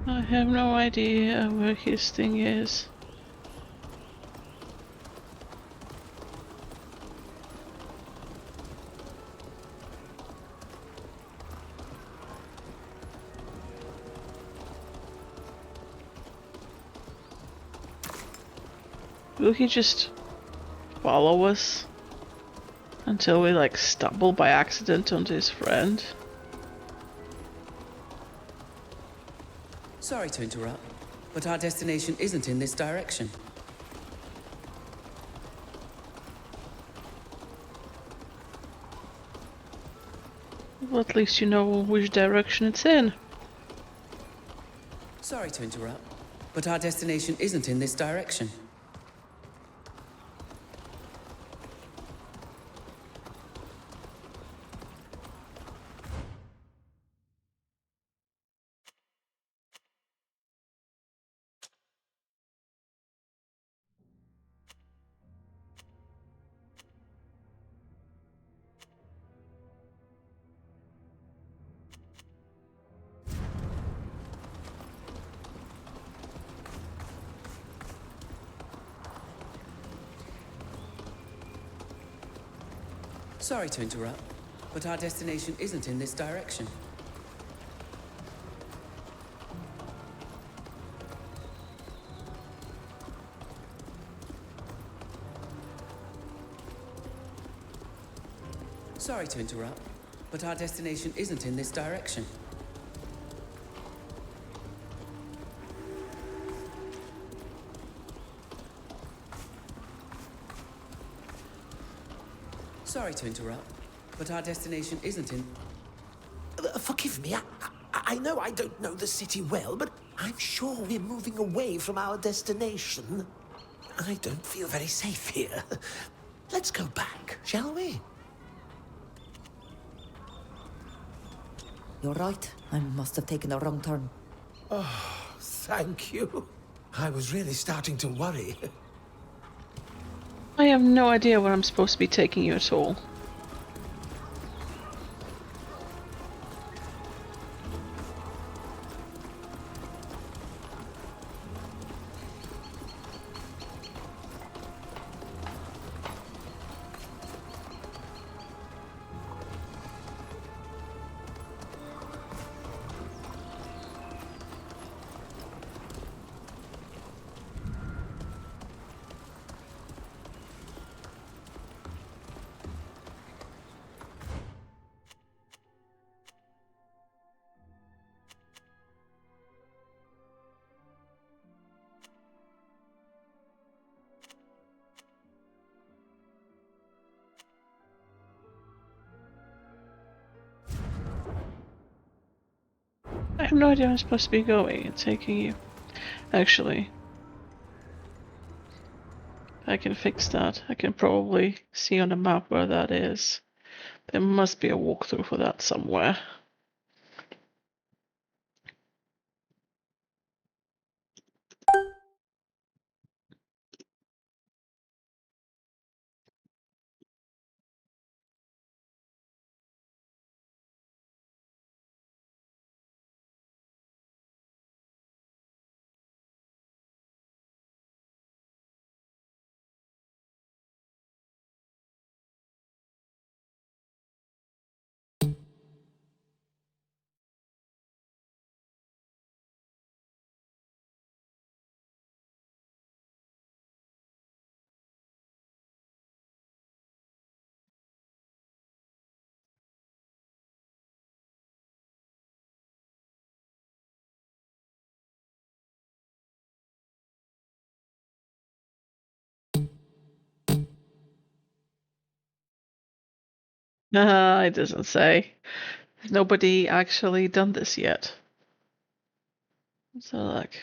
I have no idea where his thing is. Will he just follow us until we like stumble by accident onto his friend? Sorry to interrupt, but our destination isn't in this direction. Well, at least you know which direction it's in. Sorry to interrupt, but our destination isn't in this direction. Sorry to interrupt, but our destination isn't in this direction. Sorry to interrupt, but our destination isn't in this direction. Sorry to interrupt, but our destination isn't in... Forgive me, I know I don't know the city well, but I'm sure we're moving away from our destination. I don't feel very safe here. Let's go back, shall we? You're right. I must have taken a wrong turn. Oh, thank you. I was really starting to worry. I have no idea where I'm supposed to be taking you at all. I have no idea where I'm supposed to be going and taking you. Actually, I can fix that. I can probably see on the map where that is. There must be a walkthrough for that somewhere. It doesn't say. Nobody actually done this yet. So like.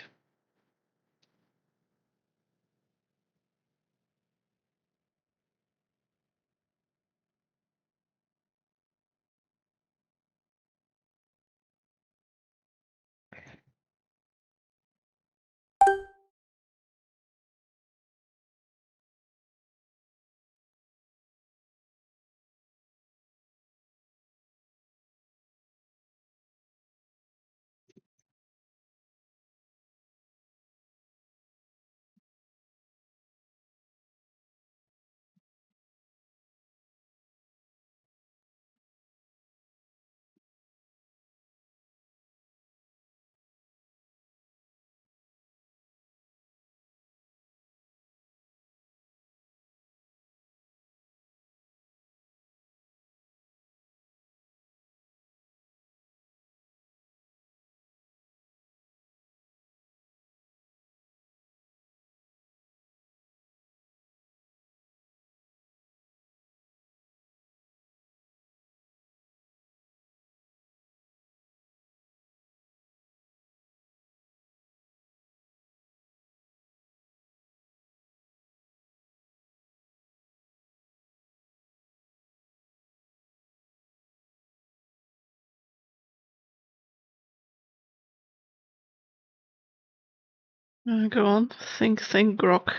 Go on, think, Grok.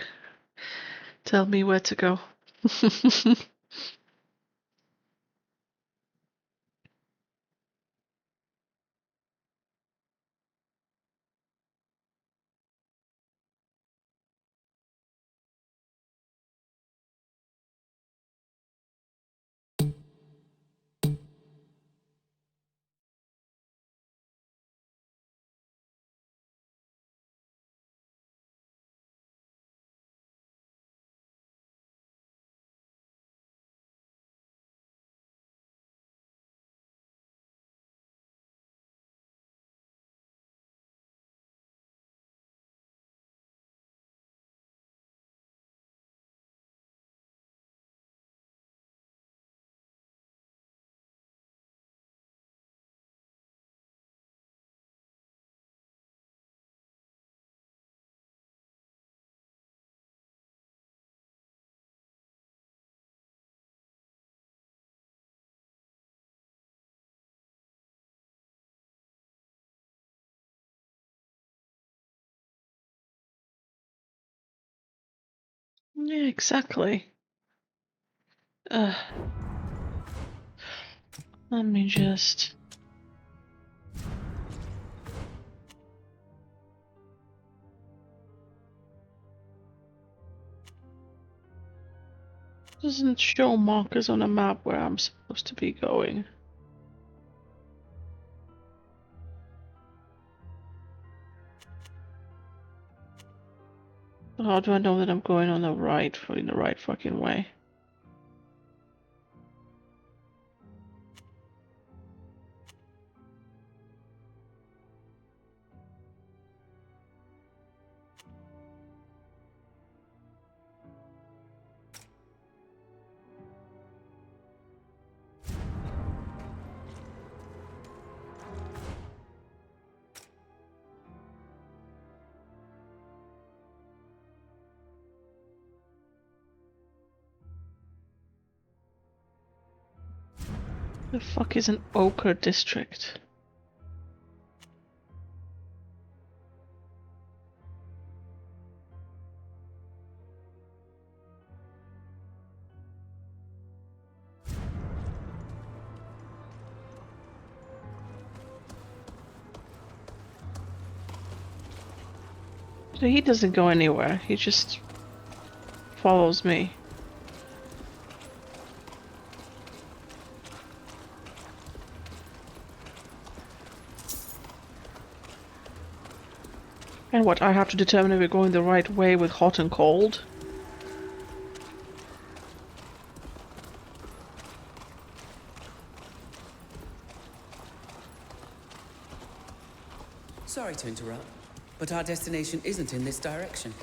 Tell me where to go. Yeah, exactly. Let me just. Doesn't show markers on a map where I'm supposed to be going. But how do I know that I'm going on the right, in the right fucking way? The fuck is an ochre district? So he doesn't go anywhere, he just follows me. And what, I have to determine if we're going the right way with hot and cold? Sorry to interrupt, but our destination isn't in this direction.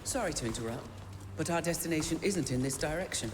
Sorry to interrupt, but our destination isn't in this direction.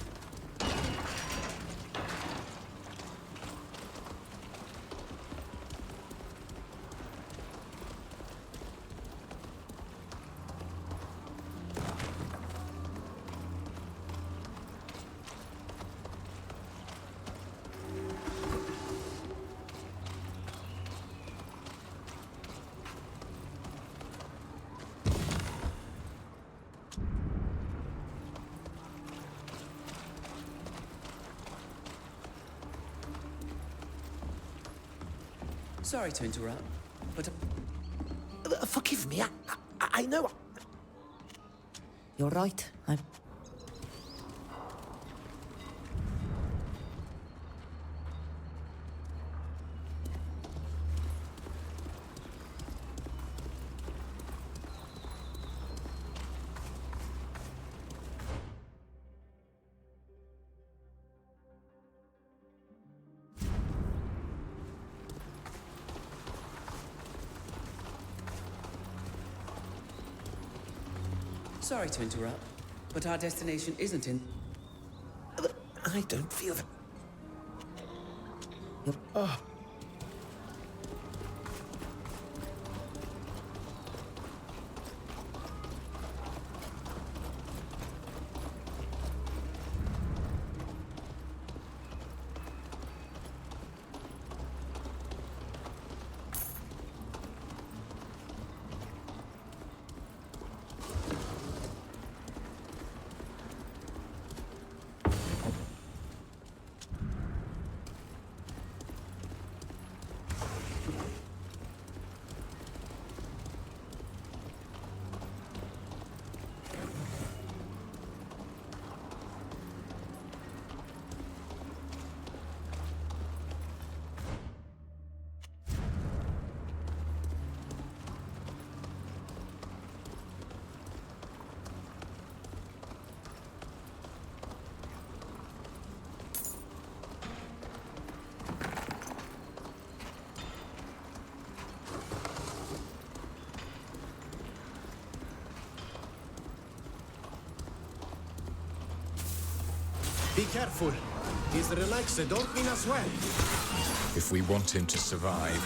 Sorry to interrupt, but... Forgive me, I know... You're right. Sorry to interrupt, but our destination isn't in... I don't feel... Oh. Be careful. These Relaxa don't mean us well. If we want him to survive,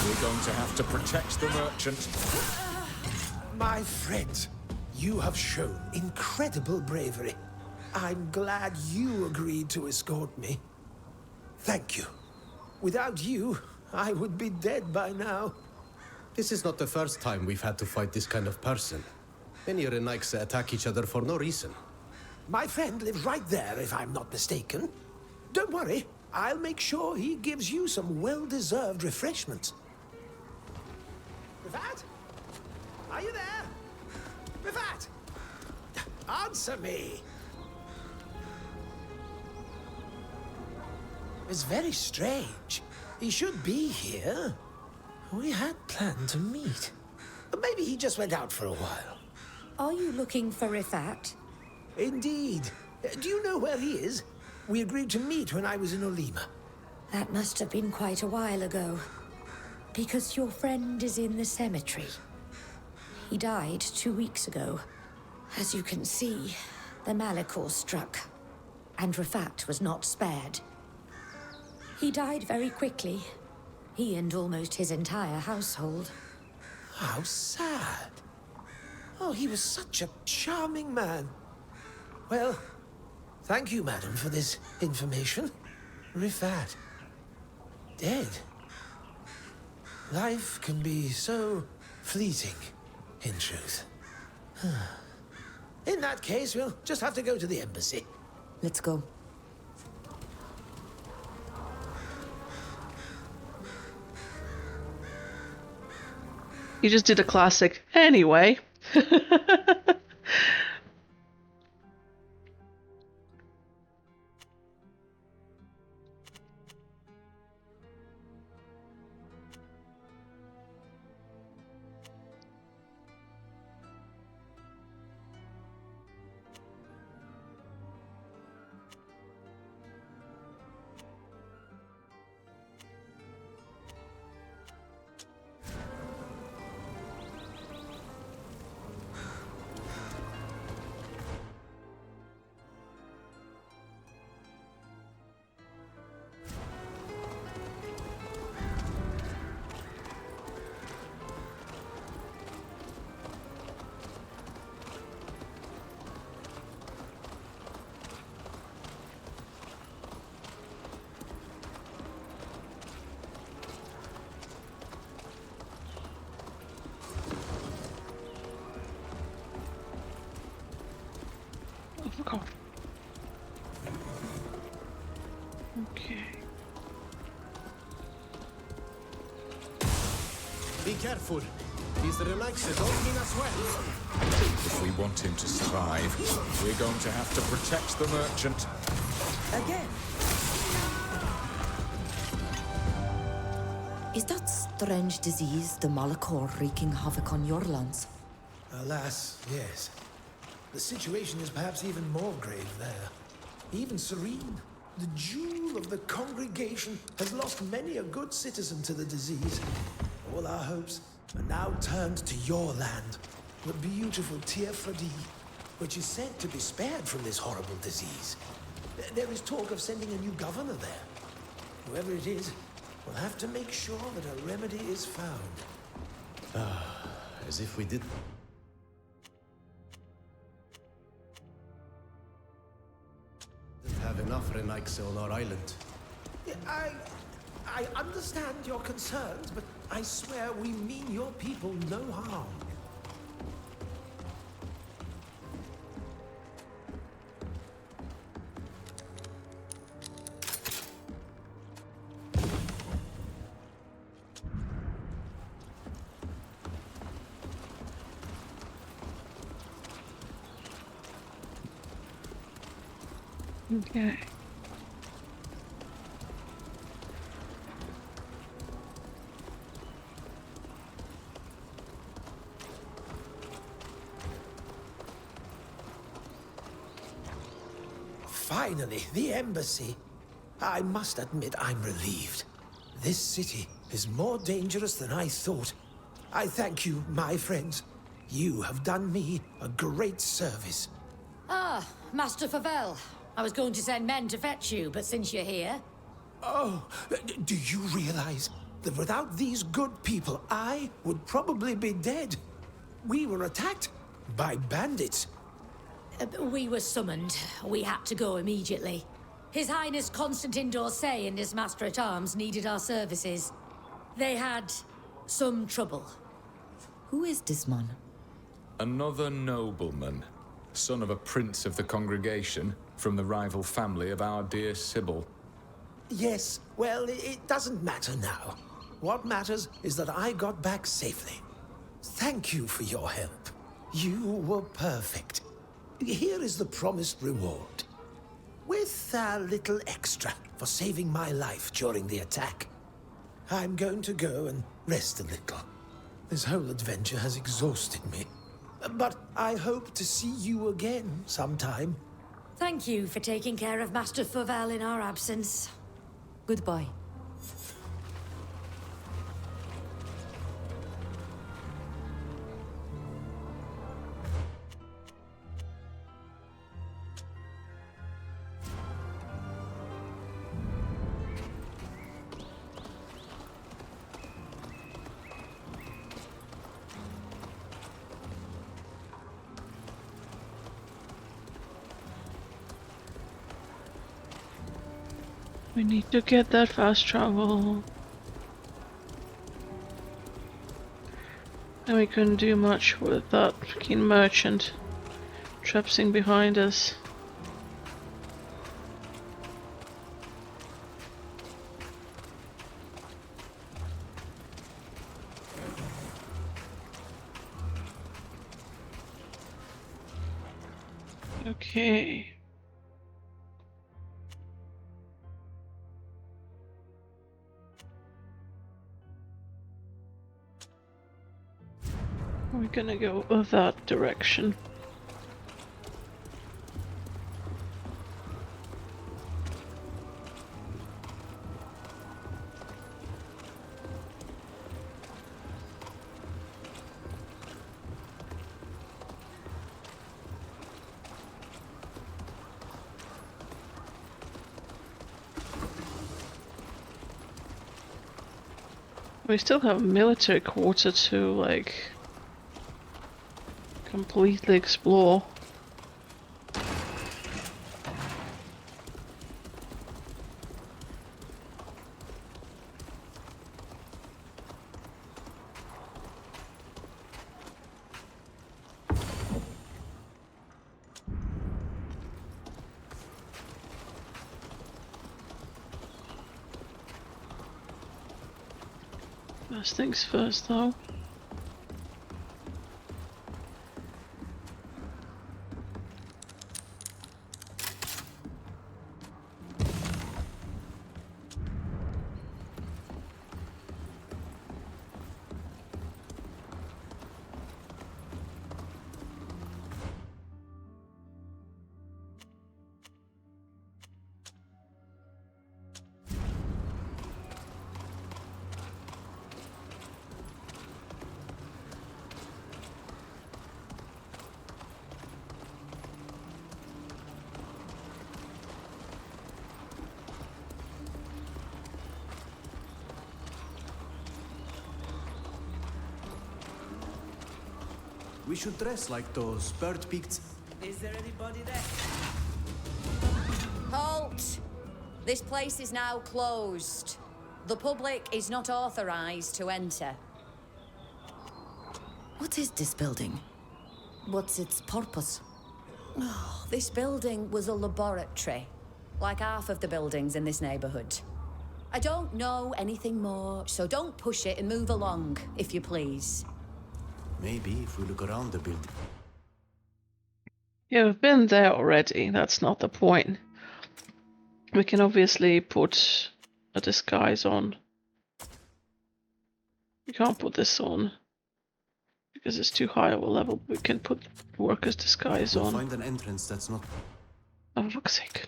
we're going to have to protect the merchant. My friends, you have shown incredible bravery. I'm glad you agreed to escort me. Thank you. Without you, I would be dead by now. This is not the first time we've had to fight this kind of person. Many Renaiksa attack each other for no reason. My friend lives right there, if I'm not mistaken. Don't worry, I'll make sure he gives you some well-deserved refreshments. Rifat? Are you there? Rifat! Answer me! It's very strange. He should be here. We had planned to meet. But maybe he just went out for a while. Are you looking for Rifat? Indeed. Do you know where he is? We agreed to meet when I was in Olima. That must have been quite a while ago. Because your friend is in the cemetery. He died 2 weeks ago. As you can see, the Malachor struck. And Rifat was not spared. He died very quickly. He and almost his entire household. How sad. Oh, he was such a charming man. Well, thank you, madam, for this information. Rifat. Dead. Life can be so fleeting, in truth. In that case, we'll just have to go to the embassy. Let's go. You just did a classic. Anyway. go. Okay. Be careful. These relaxers don't mean us well. If we want him to survive, we're going to have to protect the merchant. Again. Is that strange disease, the Malachor, wreaking havoc on your lands? Alas, yes. The situation is perhaps even more grave there. Even Serene, the jewel of the congregation, has lost many a good citizen to the disease. All our hopes are now turned to your land, the beautiful Tir-Fadi, which is said to be spared from this horrible disease. There is talk of sending a new governor there. Whoever it is, will have to make sure that a remedy is found. As if we did. Didn't have enough Renaikse on our island. Yeah, I understand your concerns, but I swear we mean your people no harm. Okay. Finally, the embassy. I must admit I'm relieved. This city is more dangerous than I thought. I thank you, my friends. You have done me a great service. Ah, Master Favel. I was going to send men to fetch you, but since you're here... Oh, do you realize that without these good people, I would probably be dead? We were attacked by bandits. We were summoned. We had to go immediately. His Highness Constantine d'Orsay and his Master-at-Arms needed our services. They had some trouble. Who is this man? Another nobleman, son of a prince of the congregation, from the rival family of our dear Sybil. Yes, well, it doesn't matter now. What matters is that I got back safely. Thank you for your help. You were perfect. Here is the promised reward. With a little extra for saving my life during the attack. I'm going to go and rest a little. This whole adventure has exhausted me. But I hope to see you again sometime. Thank you for taking care of Master Favel in our absence. Goodbye. We need to get that fast travel. And we couldn't do much with that fucking merchant trapsing behind us. Okay. We're gonna go that direction. We still have a military quarter to, like, completely explore. First things first, though. We should dress like those bird-beaked... Is there anybody there? Halt! This place is now closed. The public is not authorized to enter. What is this building? What's its purpose? Oh, this building was a laboratory, like half of the buildings in this neighborhood. I don't know anything more, so don't push it and move along, if you please. Maybe if we look around the building. Yeah, we've been there already. That's not the point. We can obviously put a disguise on. We can't put this on because it's too high of a level. We can put worker's disguise We'll on. find an entrance that's not... Oh, for fuck's sake.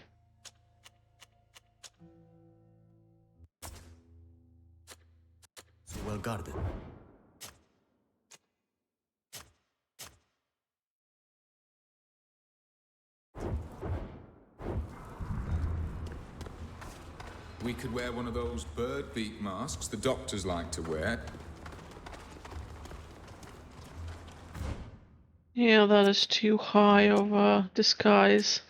so well guarded. We could wear one of those bird beak masks the doctors like to wear. Yeah, that is too high of a disguise.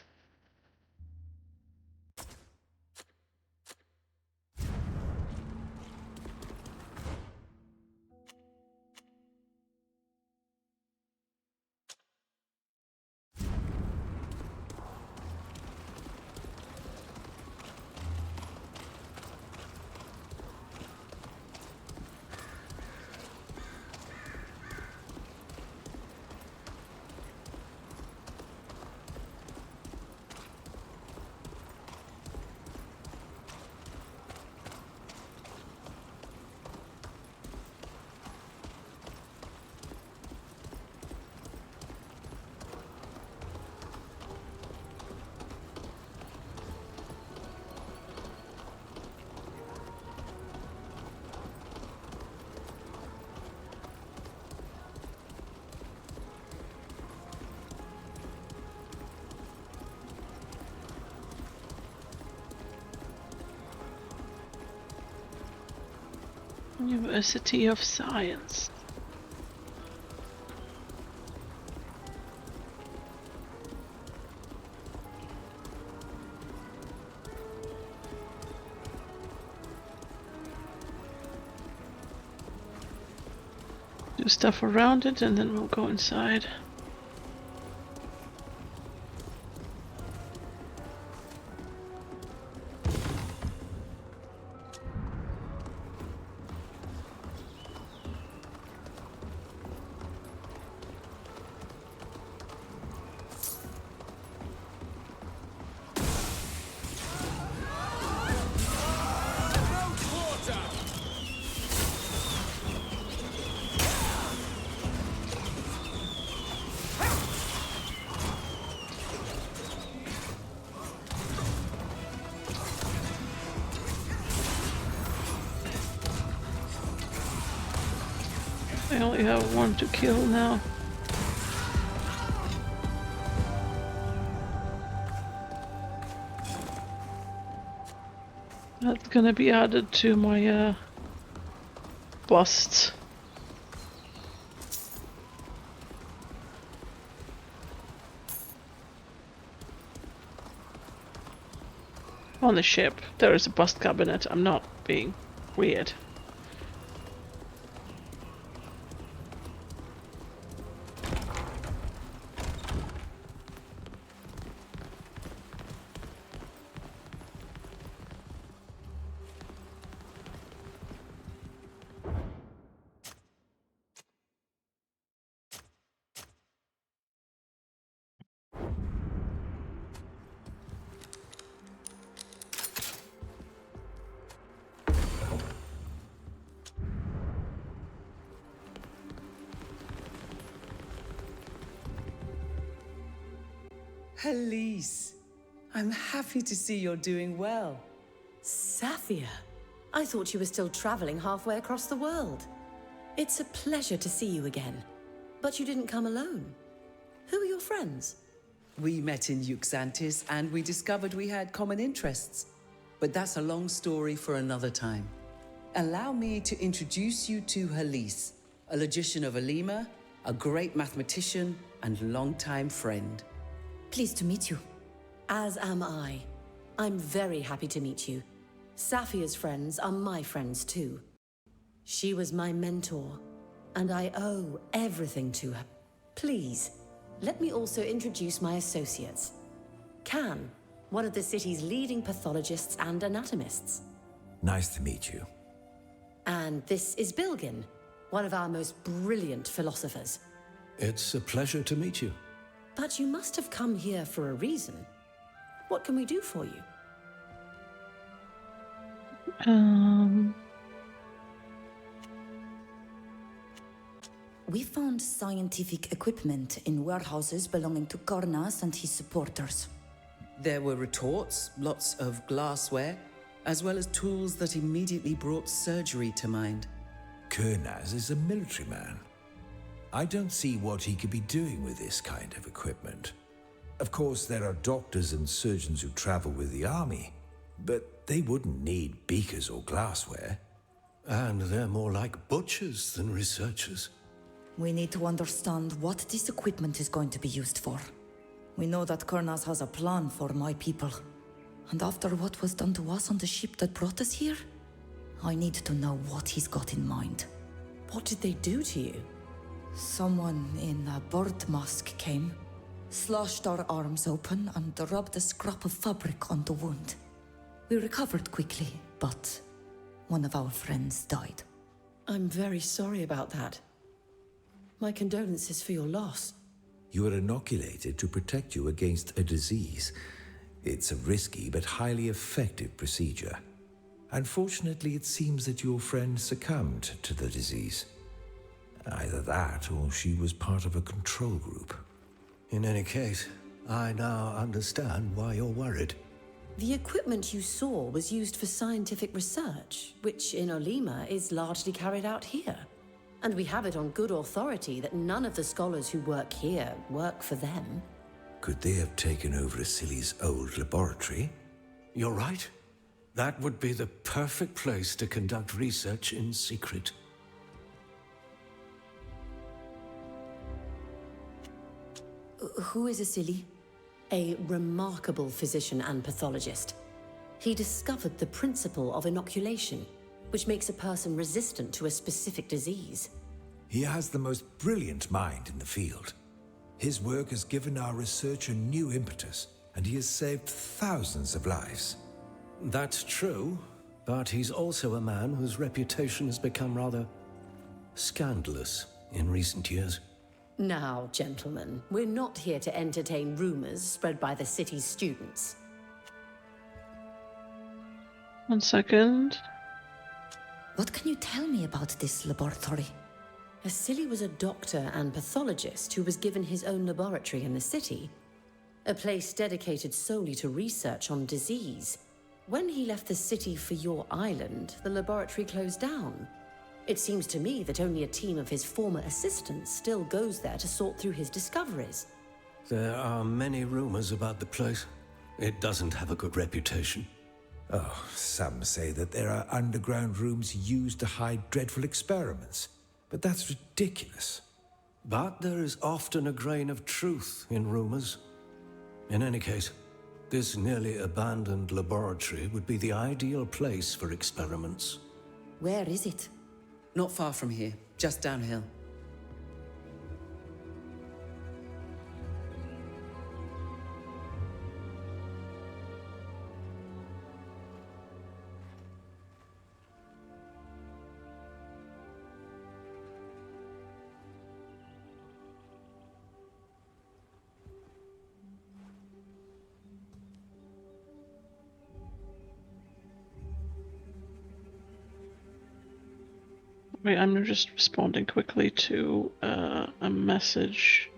University of Science. Do stuff around it and then we'll go inside. I only have one to kill now. That's gonna be added to my bust. On the ship, there is a bust cabinet. I'm not being weird. Elise, I'm happy to see you're doing well. Safia, I thought you were still traveling halfway across the world. It's a pleasure to see you again. But you didn't come alone. Who are your friends? We met in Yuxantis and we discovered we had common interests. But that's a long story for another time. Allow me to introduce you to Elise, a logician of Alima, a great mathematician and longtime friend. Pleased to meet you. As am I. I'm very happy to meet you. Safia's friends are my friends too. She was my mentor, and I owe everything to her. Please, let me also introduce my associates. Can, one of the city's leading pathologists and anatomists. Nice to meet you. And this is Bilgin, one of our most brilliant philosophers. It's a pleasure to meet you. But you must have come here for a reason. What can we do for you? We found scientific equipment in warehouses belonging to Karnas and his supporters. There were retorts, lots of glassware, as well as tools that immediately brought surgery to mind. Kurnaz is a military man. I don't see what he could be doing with this kind of equipment. Of course, there are doctors and surgeons who travel with the army, but they wouldn't need beakers or glassware. And they're more like butchers than researchers. We need to understand what this equipment is going to be used for. We know that Karnas has a plan for my people. And after what was done to us on the ship that brought us here, I need to know what he's got in mind. What did they do to you? Someone in a bird mask came, slashed our arms open, and rubbed a scrap of fabric on the wound. We recovered quickly, but one of our friends died. I'm very sorry about that. My condolences for your loss. You were inoculated to protect you against a disease. It's a risky but highly effective procedure. Unfortunately, it seems that your friend succumbed to the disease. Either that, or she was part of a control group. In any case, I now understand why you're worried. The equipment you saw was used for scientific research, which in Olima is largely carried out here. And we have it on good authority that none of the scholars who work here work for them. Could they have taken over Asili's old laboratory? You're right. That would be the perfect place to conduct research in secret. Who is Asili? A remarkable physician and pathologist. He discovered the principle of inoculation, which makes a person resistant to a specific disease. He has the most brilliant mind in the field. His work has given our research a new impetus, and he has saved thousands of lives. That's true, but he's also a man whose reputation has become rather scandalous in recent years. Now, gentlemen, we're not here to entertain rumors spread by the city's students. 1 second. What can you tell me about this laboratory? Asili was a doctor and pathologist who was given his own laboratory in the city, a place dedicated solely to research on disease. When he left the city for your island, the laboratory closed down. It seems to me that only a team of his former assistants still goes there to sort through his discoveries. There are many rumors about the place. It doesn't have a good reputation. Oh, some say that there are underground rooms used to hide dreadful experiments. But that's ridiculous. But there is often a grain of truth in rumors. In any case, this nearly abandoned laboratory would be the ideal place for experiments. Where is it? Not far from here, just downhill. Wait, I'm just responding quickly to a message.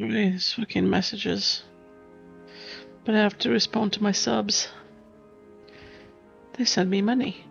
These fucking messages. But I have to respond to my subs. They send me money.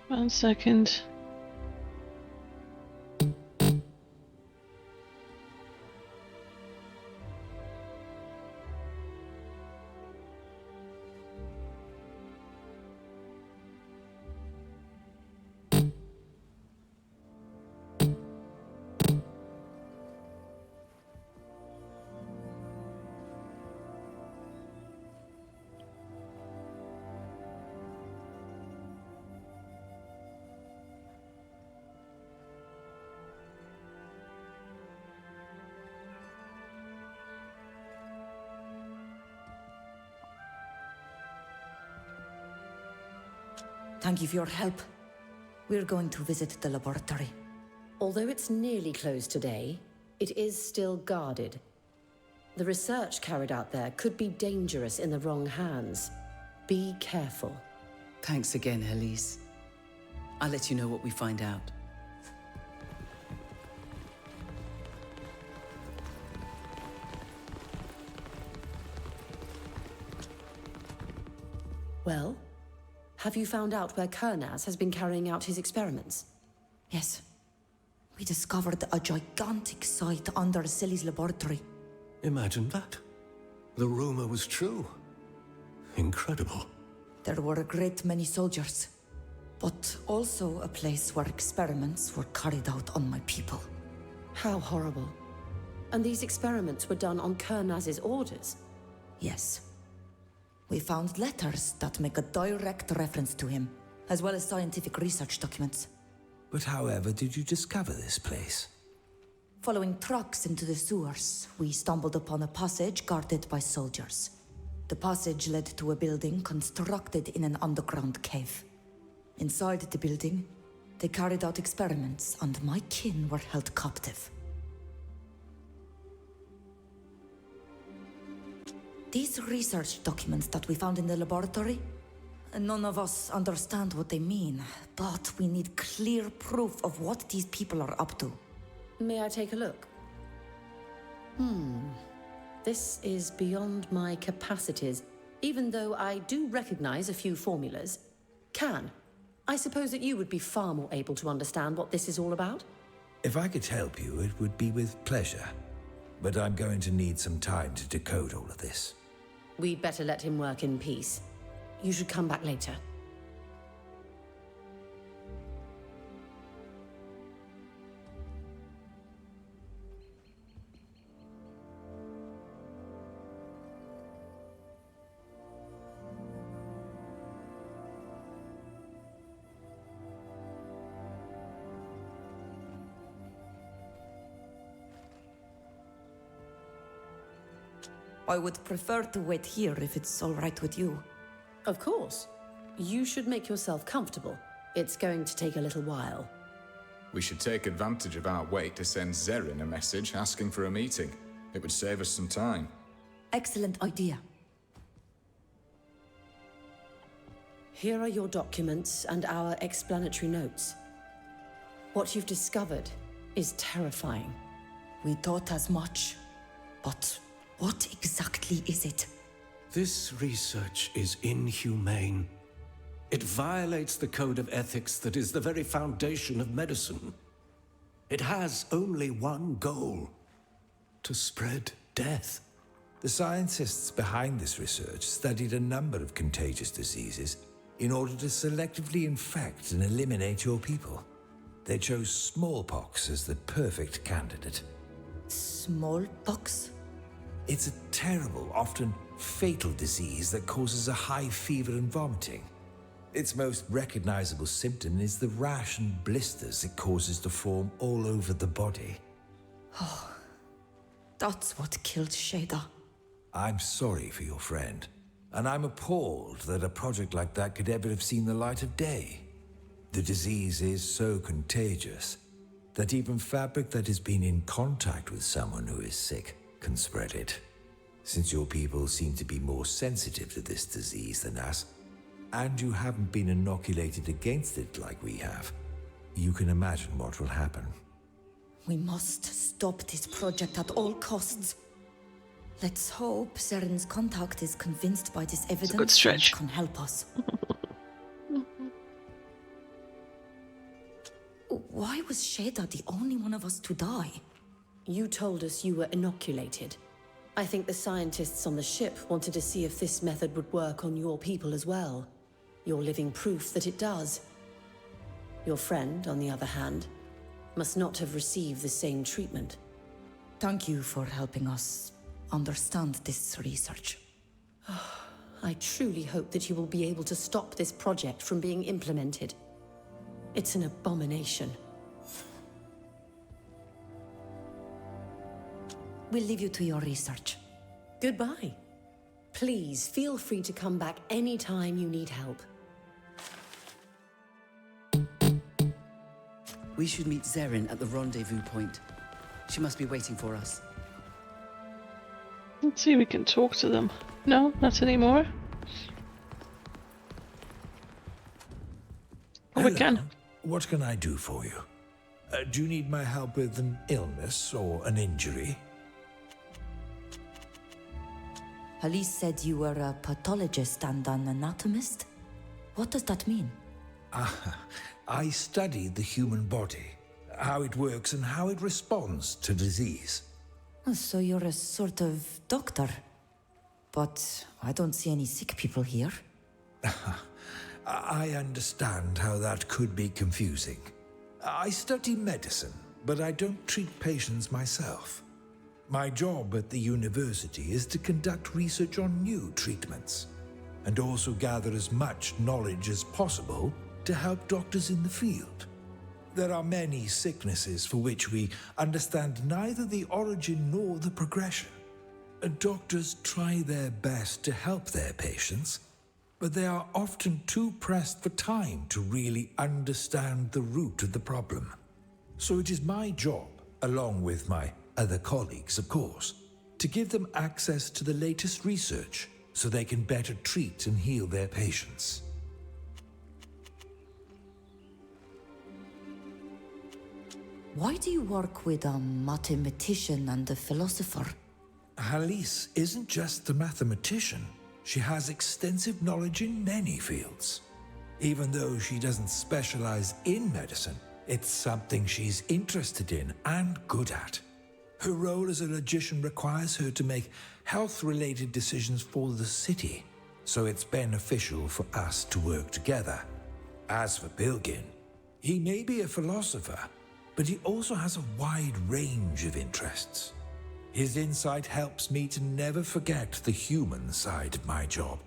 One second. Thank you for your help. We're going to visit the laboratory. Although it's nearly closed today, it is still guarded. The research carried out there could be dangerous in the wrong hands. Be careful. Thanks again, Elise. I'll let you know what we find out. Well, have you found out where Kernaz has been carrying out his experiments? Yes. We discovered a gigantic site under Silly's laboratory. Imagine that. The rumor was true. Incredible. There were a great many soldiers, but also a place where experiments were carried out on my people. How horrible. And these experiments were done on Kernaz's orders? Yes. We found letters that make a direct reference to him, as well as scientific research documents. But however did you discover this place? Following trucks into the sewers, we stumbled upon a passage guarded by soldiers. The passage led to a building constructed in an underground cave. Inside the building, they carried out experiments, and my kin were held captive. These research documents that we found in the laboratory, none of us understand what they mean, but we need clear proof of what these people are up to. May I take a look? This is beyond my capacities, even though I do recognize a few formulas. Can, I suppose that you would be far more able to understand what this is all about? If I could help you, it would be with pleasure. But I'm going to need some time to decode all of this. We'd better let him work in peace. You should come back later. I would prefer to wait here if it's all right with you. Of course. You should make yourself comfortable. It's going to take a little while. We should take advantage of our wait to send Zerin a message asking for a meeting. It would save us some time. Excellent idea. Here are your documents and our explanatory notes. What you've discovered is terrifying. We thought as much, but what exactly is it? This research is inhumane. It violates the code of ethics that is the very foundation of medicine. It has only one goal: to spread death. The scientists behind this research studied a number of contagious diseases in order to selectively infect and eliminate your people. They chose smallpox as the perfect candidate. Smallpox? It's a terrible, often fatal disease that causes a high fever and vomiting. Its most recognizable symptom is the rash and blisters it causes to form all over the body. Oh, that's what killed Shada. I'm sorry for your friend, and I'm appalled that a project like that could ever have seen the light of day. The disease is so contagious that even fabric that has been in contact with someone who is sick can spread it. Since your people seem to be more sensitive to this disease than us, and you haven't been inoculated against it like we have, you can imagine what will happen. We must stop this project at all costs. Let's hope Zaren's contact is convinced by this evidence good stretch. and can help us. Why was Shada the only one of us to die? You told us you were inoculated. I think the scientists on the ship wanted to see if this method would work on your people as well. You're living proof that it does. Your friend, on the other hand, must not have received the same treatment. Thank you for helping us understand this research. I truly hope that you will be able to stop this project from being implemented. It's an abomination. We'll leave you to your research. Goodbye. Please feel free to come back anytime you need help. We should meet Zeren at the rendezvous point. She must be waiting for us. Let's see if we can talk to them. No, not anymore. Oh, we can. What can I do for you? Do you need my help with an illness or an injury? Alice said you were a pathologist and an anatomist. What does that mean? I study the human body, how it works and how it responds to disease. So you're a sort of doctor. But I don't see any sick people here. I understand how that could be confusing. I study medicine, but I don't treat patients myself. My job at the university is to conduct research on new treatments, and also gather as much knowledge as possible to help doctors in the field. There are many sicknesses for which we understand neither the origin nor the progression. Doctors try their best to help their patients, but they are often too pressed for time to really understand the root of the problem. So it is my job, along with my other colleagues, of course, to give them access to the latest research so they can better treat and heal their patients. Why do you work with a mathematician and a philosopher? Alice isn't just a mathematician. She has extensive knowledge in many fields. Even though she doesn't specialize in medicine, it's something she's interested in and good at. Her role as a logician requires her to make health-related decisions for the city, so it's beneficial for us to work together. As for Bilgin, he may be a philosopher, but he also has a wide range of interests. His insight helps me to never forget the human side of my job.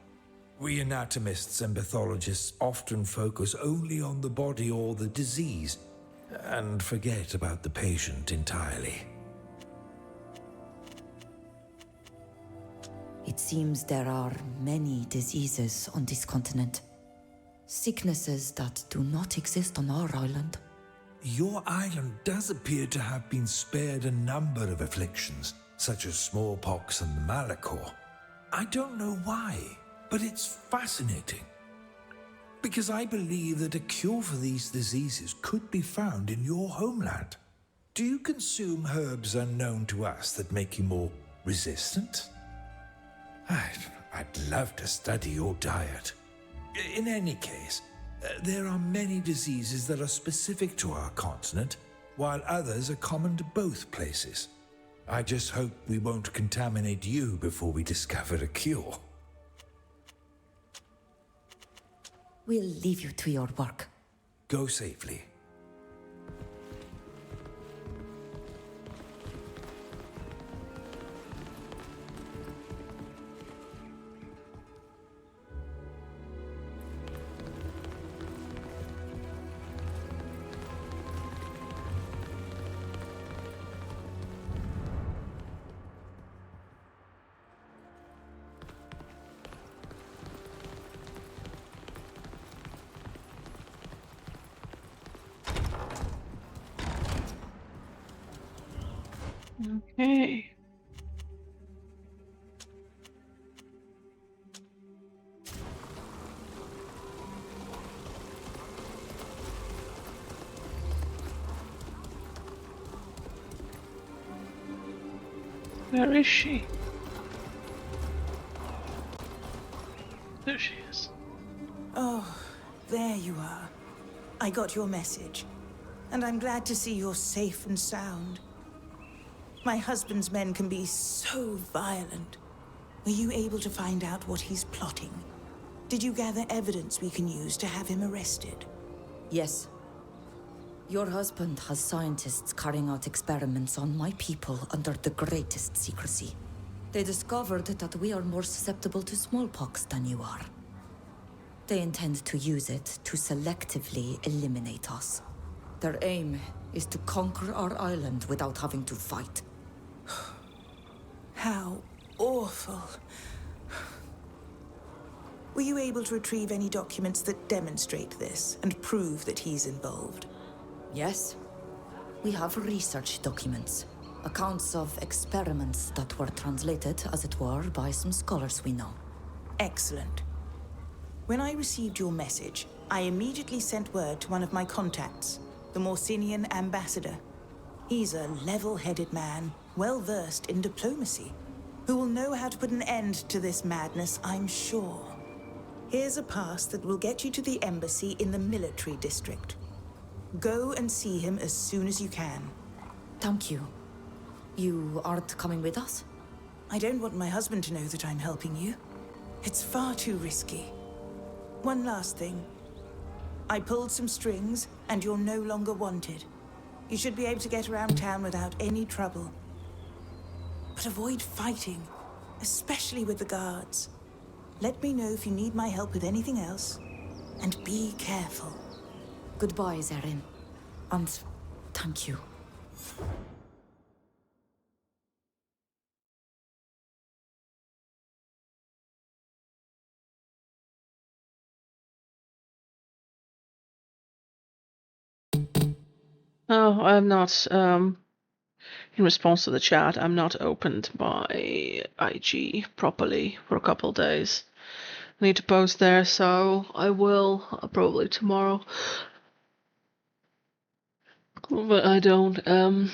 We anatomists and pathologists often focus only on the body or the disease, and forget about the patient entirely. It seems there are many diseases on this continent. Sicknesses that do not exist on our island. Your island does appear to have been spared a number of afflictions, such as smallpox and the malachor. I don't know why, but it's fascinating. Because I believe that a cure for these diseases could be found in your homeland. Do you consume herbs unknown to us that make you more resistant? I'd love to study your diet. In any case, there are many diseases that are specific to our continent, while others are common to both places. I just hope we won't contaminate you before we discover a cure. We'll leave you to your work. Go safely. Okay. Where is she? There she is. Oh, there you are. I got your message, and I'm glad to see you're safe and sound. My husband's men can be so violent. Were you able to find out what he's plotting? Did you gather evidence we can use to have him arrested? Yes. Your husband has scientists carrying out experiments on my people under the greatest secrecy. They discovered that we are more susceptible to smallpox than you are. They intend to use it to selectively eliminate us. Their aim is to conquer our island without having to fight. How awful. Were you able to retrieve any documents that demonstrate this and prove that he's involved? Yes. We have research documents. Accounts of experiments that were translated, as it were, by some scholars we know. Excellent. When I received your message, I immediately sent word to one of my contacts, the Morsinian ambassador. He's a level-headed man, well-versed in diplomacy, who will know how to put an end to this madness, I'm sure. Here's a pass that will get you to the embassy in the military district. Go and see him as soon as you can. Thank you. You aren't coming with us? I don't want my husband to know that I'm helping you. It's far too risky. One last thing. I pulled some strings, and you're no longer wanted. You should be able to get around town without any trouble. But avoid fighting, especially with the guards. Let me know if you need my help with anything else, and be careful. Goodbye, Zarin. And thank you. Oh, I'm not, in response to the chat, I'm not opened my IG properly for a couple of days. I need to post there, so I will probably tomorrow. But I don't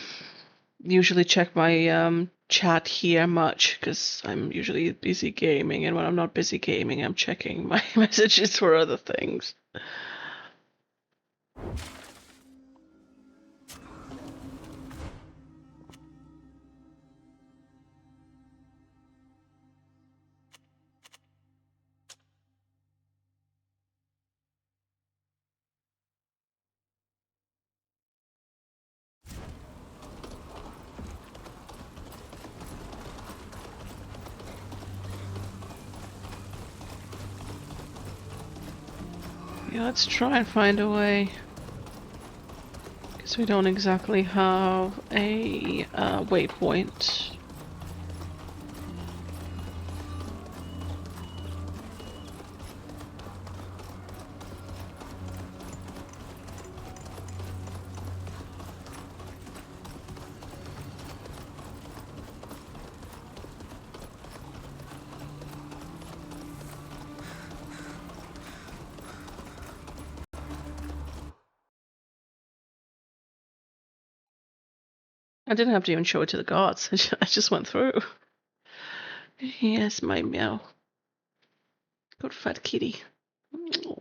usually check my chat here much because I'm usually busy gaming, and when I'm not busy gaming, I'm checking my messages for other things. Yeah, let's try and find a way. Because we don't exactly have a waypoint. I didn't have to even show it to the guards. I just went through. Yes, my meow. Good fat kitty.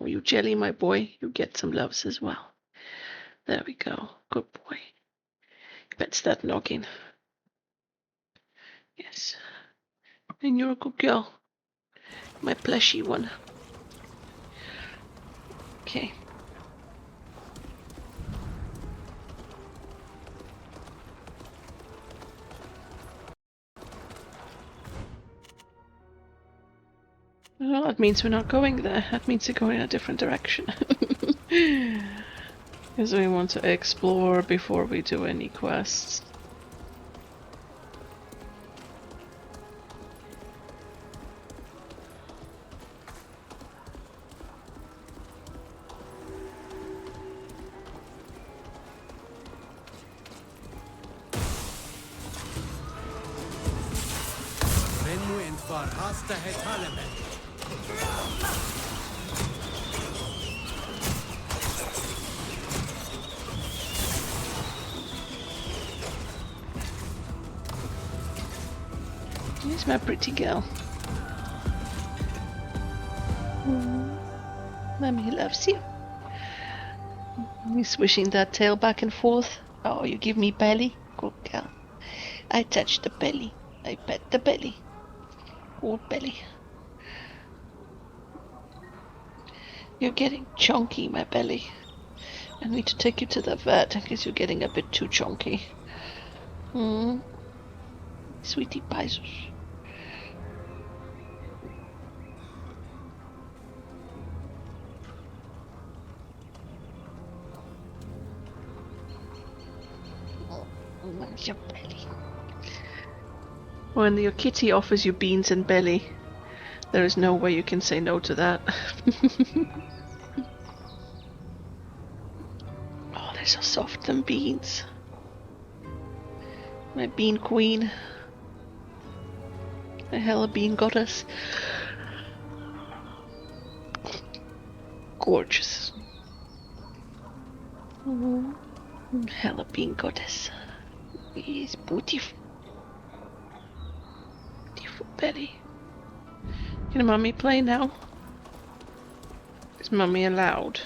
Oh, you jelly, my boy. You get some loves as well. There we go. Good boy. Let's start knocking. Yes. And you're a good girl. My plushy one. Okay. Well, that means we're not going there. That means we're going in a different direction. Because we want to explore before we do any quests. Here's my pretty girl. Mommy loves you. He's swishing that tail back and forth. Oh, you give me belly? Good girl. I touch the belly. I pet the belly. Good belly. You're getting chunky, my belly. I need to take you to the vet because you're getting a bit too chunky. Sweetie pies. Your belly. When your kitty offers you beans and belly, there is no way you can say no to that. Oh, they're so soft, them beans. My bean queen. The hella bean goddess. Gorgeous. Hella bean goddess. Is beautiful. Beautiful Betty. Can mommy play now? Is mommy allowed?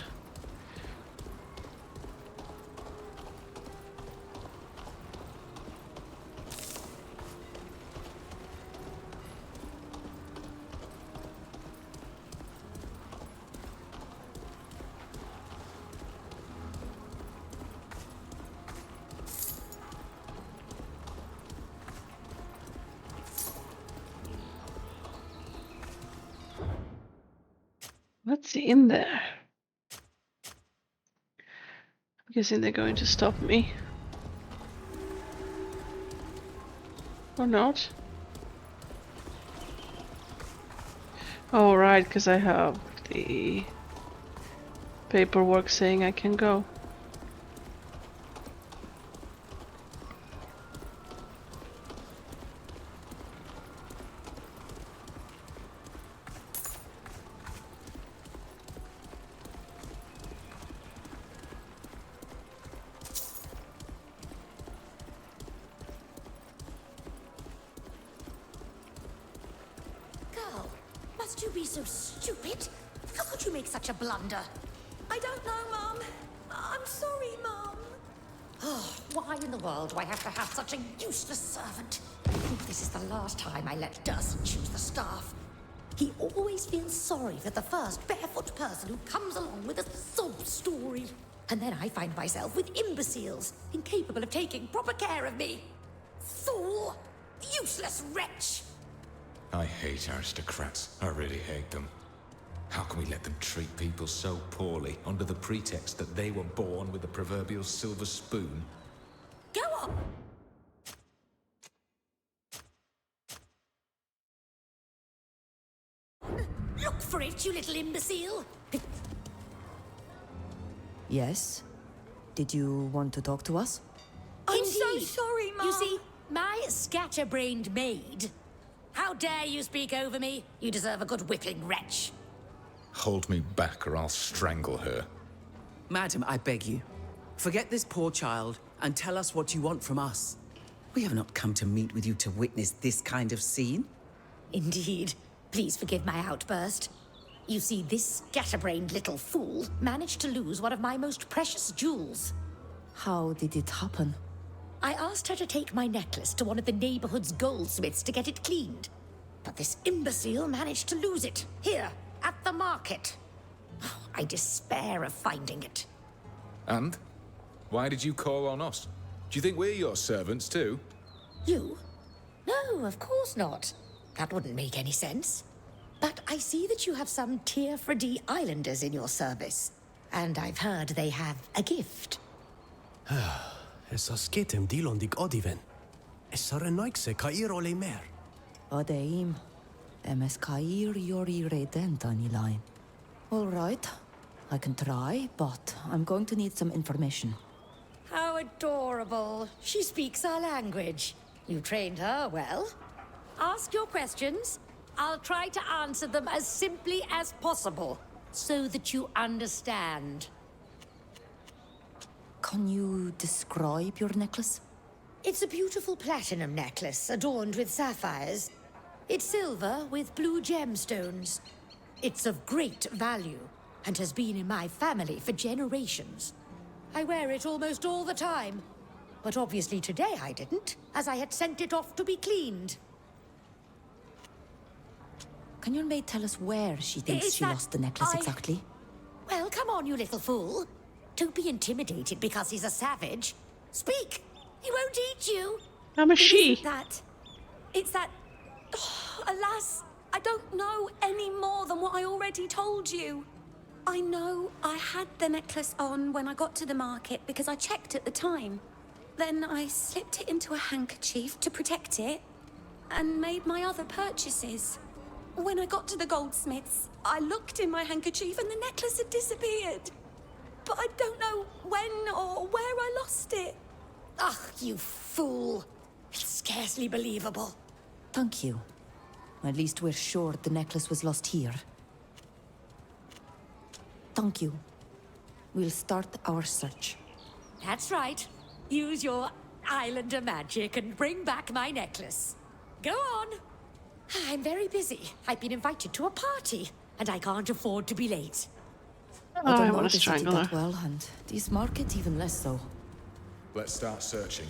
What's in there? I'm guessing they're going to stop me. Or not? Oh, right, because I have the paperwork saying I can go. Must you be so stupid? How could you make such a blunder? I don't know, Mum. I'm sorry, Mum. Oh, why in the world do I have to have such a useless servant? I think this is the last time I let Durson choose the staff. He always feels sorry for the first barefoot person who comes along with a sob story. And then I find myself with imbeciles, incapable of taking proper care of me. Fool! Useless wretch! I hate aristocrats. I really hate them. How can we let them treat people so poorly under the pretext that they were born with the proverbial silver spoon? Go on! Look for it, you little imbecile! Yes? Did you want to talk to us? I'm so sorry, Mom! You see, my scatterbrained maid. How dare you speak over me? You deserve a good whipping, wretch. Hold me back or I'll strangle her. Madam, I beg you. Forget this poor child and tell us what you want from us. We have not come to meet with you to witness this kind of scene. Indeed. Please forgive my outburst. You see, this scatterbrained little fool managed to lose one of my most precious jewels. How did it happen? I asked her to take my necklace to one of the neighborhood's goldsmiths to get it cleaned. But this imbecile managed to lose it, here, at the market. I despair of finding it. And? Why did you call on us? Do you think we're your servants too? You? No, of course not. That wouldn't make any sense. But I see that you have some Tier 4D islanders in your service. And I've heard they have a gift. Essa sketem dilondik odiven. Essa renaikse kair ole mer. Odeim. MS kair yori redentani line. All right. I can try, but I'm going to need some information. How adorable. She speaks our language. You trained her well. Ask your questions. I'll try to answer them as simply as possible, so that you understand. Can you describe your necklace? It's a beautiful platinum necklace adorned with sapphires. It's silver with blue gemstones. It's of great value and has been in my family for generations. I wear it almost all the time, but obviously today I didn't, as I had sent it off to be cleaned. Can your maid tell us where she thinks Is she that lost the necklace exactly? Well, come on, you little fool. Don't be intimidated because he's a savage. Speak! He won't eat you! I'm a she. It's that... Oh, alas, I don't know any more than what I already told you. I know I had the necklace on when I got to the market because I checked at the time. Then I slipped it into a handkerchief to protect it and made my other purchases. When I got to the goldsmith's, I looked in my handkerchief and the necklace had disappeared. But I don't know when or where I lost it. Ugh, you fool. It's scarcely believable. Thank you. At least we're sure the necklace was lost here. Thank you. We'll start our search. That's right. Use your islander magic and bring back my necklace. Go on. I'm very busy. I've been invited to a party, and I can't afford to be late. I don't know want the to city strangle that her. well, and this market even less so. Let's start searching.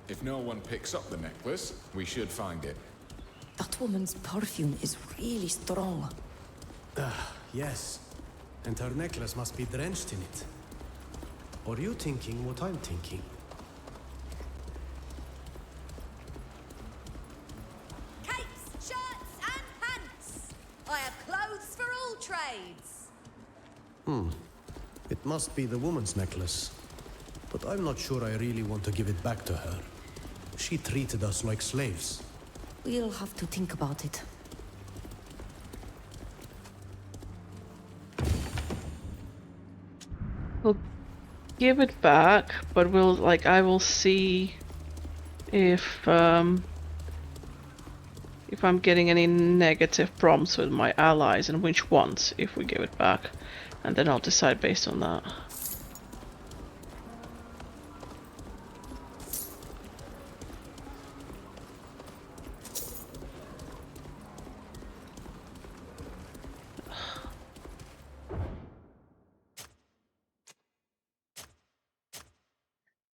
If no one picks up the necklace, we should find it. That woman's perfume is really strong. Yes. And her necklace must be drenched in it. Are you thinking what I'm thinking? Capes, shirts, and pants. I have clothes for all trades. It must be the woman's necklace. But I'm not sure I really want to give it back to her. She treated us like slaves. We'll have to think about it. We'll give it back, but I will see if I'm getting any negative prompts with my allies and which ones if we give it back, and then I'll decide based on that.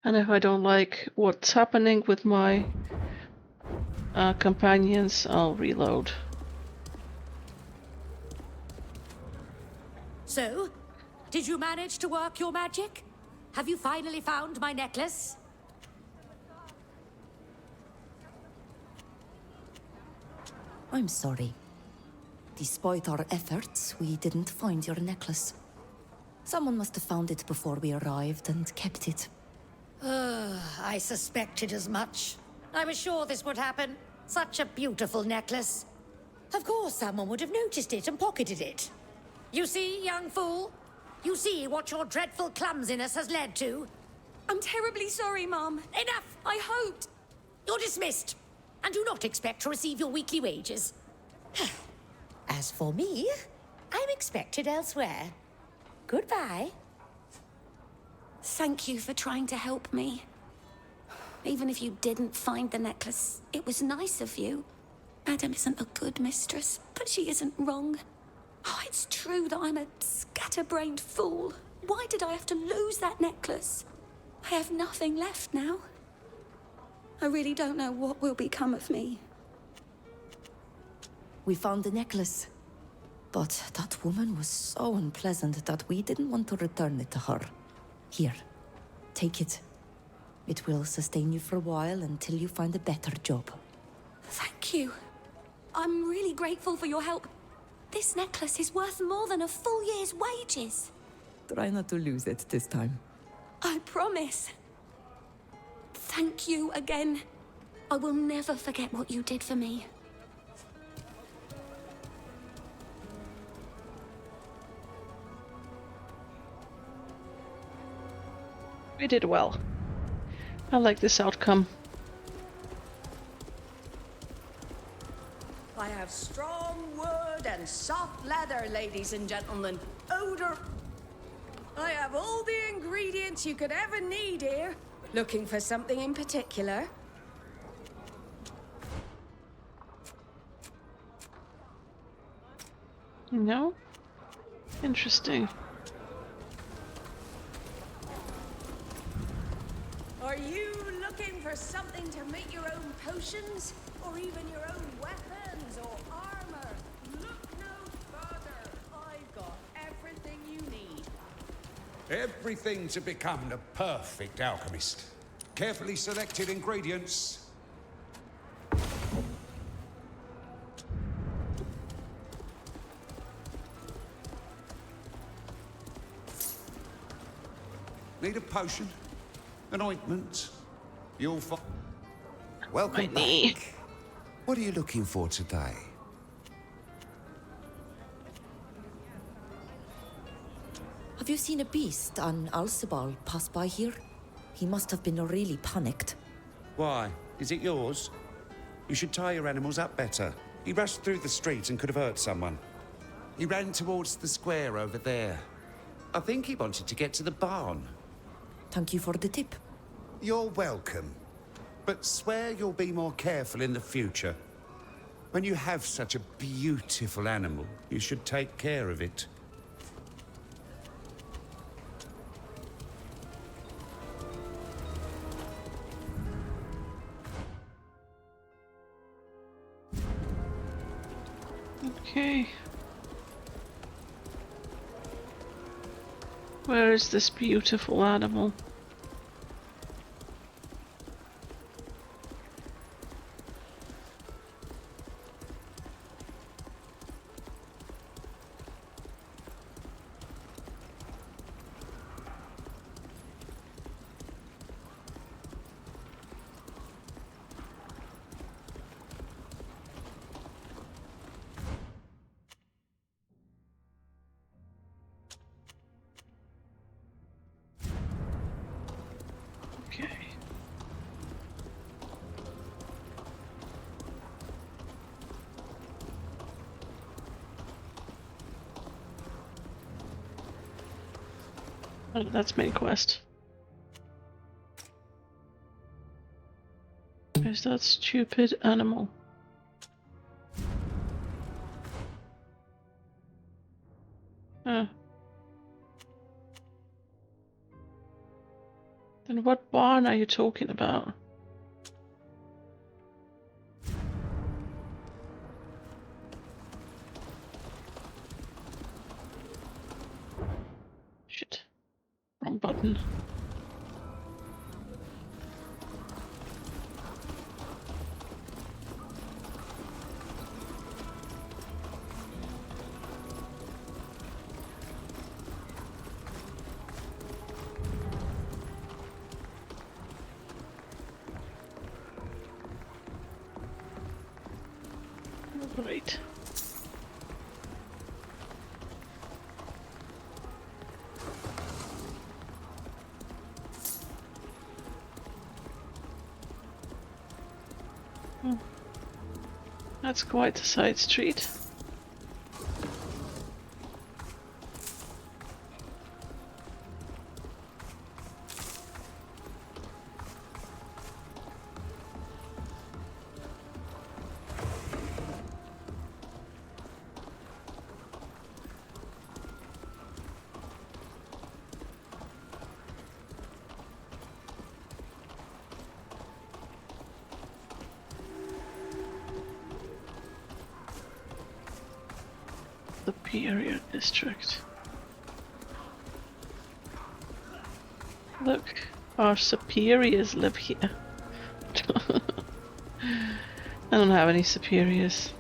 And if I don't like what's happening with my companions, I'll reload. So, did you manage to work your magic? Have you finally found my necklace? I'm sorry. Despite our efforts, we didn't find your necklace. Someone must have found it before we arrived and kept it. I suspected as much. I was sure this would happen. Such a beautiful necklace. Of course someone would have noticed it and pocketed it. You see, young fool? You see what your dreadful clumsiness has led to? I'm terribly sorry, Mum. Enough! I hoped. You're dismissed. And do not expect to receive your weekly wages. As for me, I'm expected elsewhere. Goodbye. Thank you for trying to help me. Even if you didn't find the necklace, it was nice of you. Madam isn't a good mistress, but she isn't wrong. Oh, it's true that I'm a scatterbrained fool. Why did I have to lose that necklace? I have nothing left now. I really don't know what will become of me. We found the necklace. But that woman was so unpleasant that we didn't want to return it to her. Here, take it. It will sustain you for a while until you find a better job. Thank you. I'm really grateful for your help. This necklace is worth more than a full year's wages. Try not to lose it this time. I promise. Thank you again. I will never forget what you did for me. We did well. I like this outcome. I have strong wood and soft leather, ladies and gentlemen. Odor. I have all the ingredients you could ever need here. Looking for something in particular? No? Interesting. Are you looking for something to make your own potions? Or even your own weapons or armor? Look no further. I've got everything you need. Everything to become the perfect alchemist. Carefully selected ingredients. Need a potion? An ointment? You'll find... Welcome back. What are you looking for today? Have you seen a beast on Alcibal pass by here? He must have been really panicked. Why? Is it yours? You should tie your animals up better. He rushed through the street and could have hurt someone. He ran towards the square over there. I think he wanted to get to the barn. Thank you for the tip. You're welcome. But swear you'll be more careful in the future. When you have such a beautiful animal, you should take care of it. Okay. Where is this beautiful animal? Oh, that's main quest. Where's that stupid animal? Huh. Then what barn are you talking about? Shit. Wrong button. Great. That's quite a side street. Superior District. Look, our superiors live here. I don't have any superiors.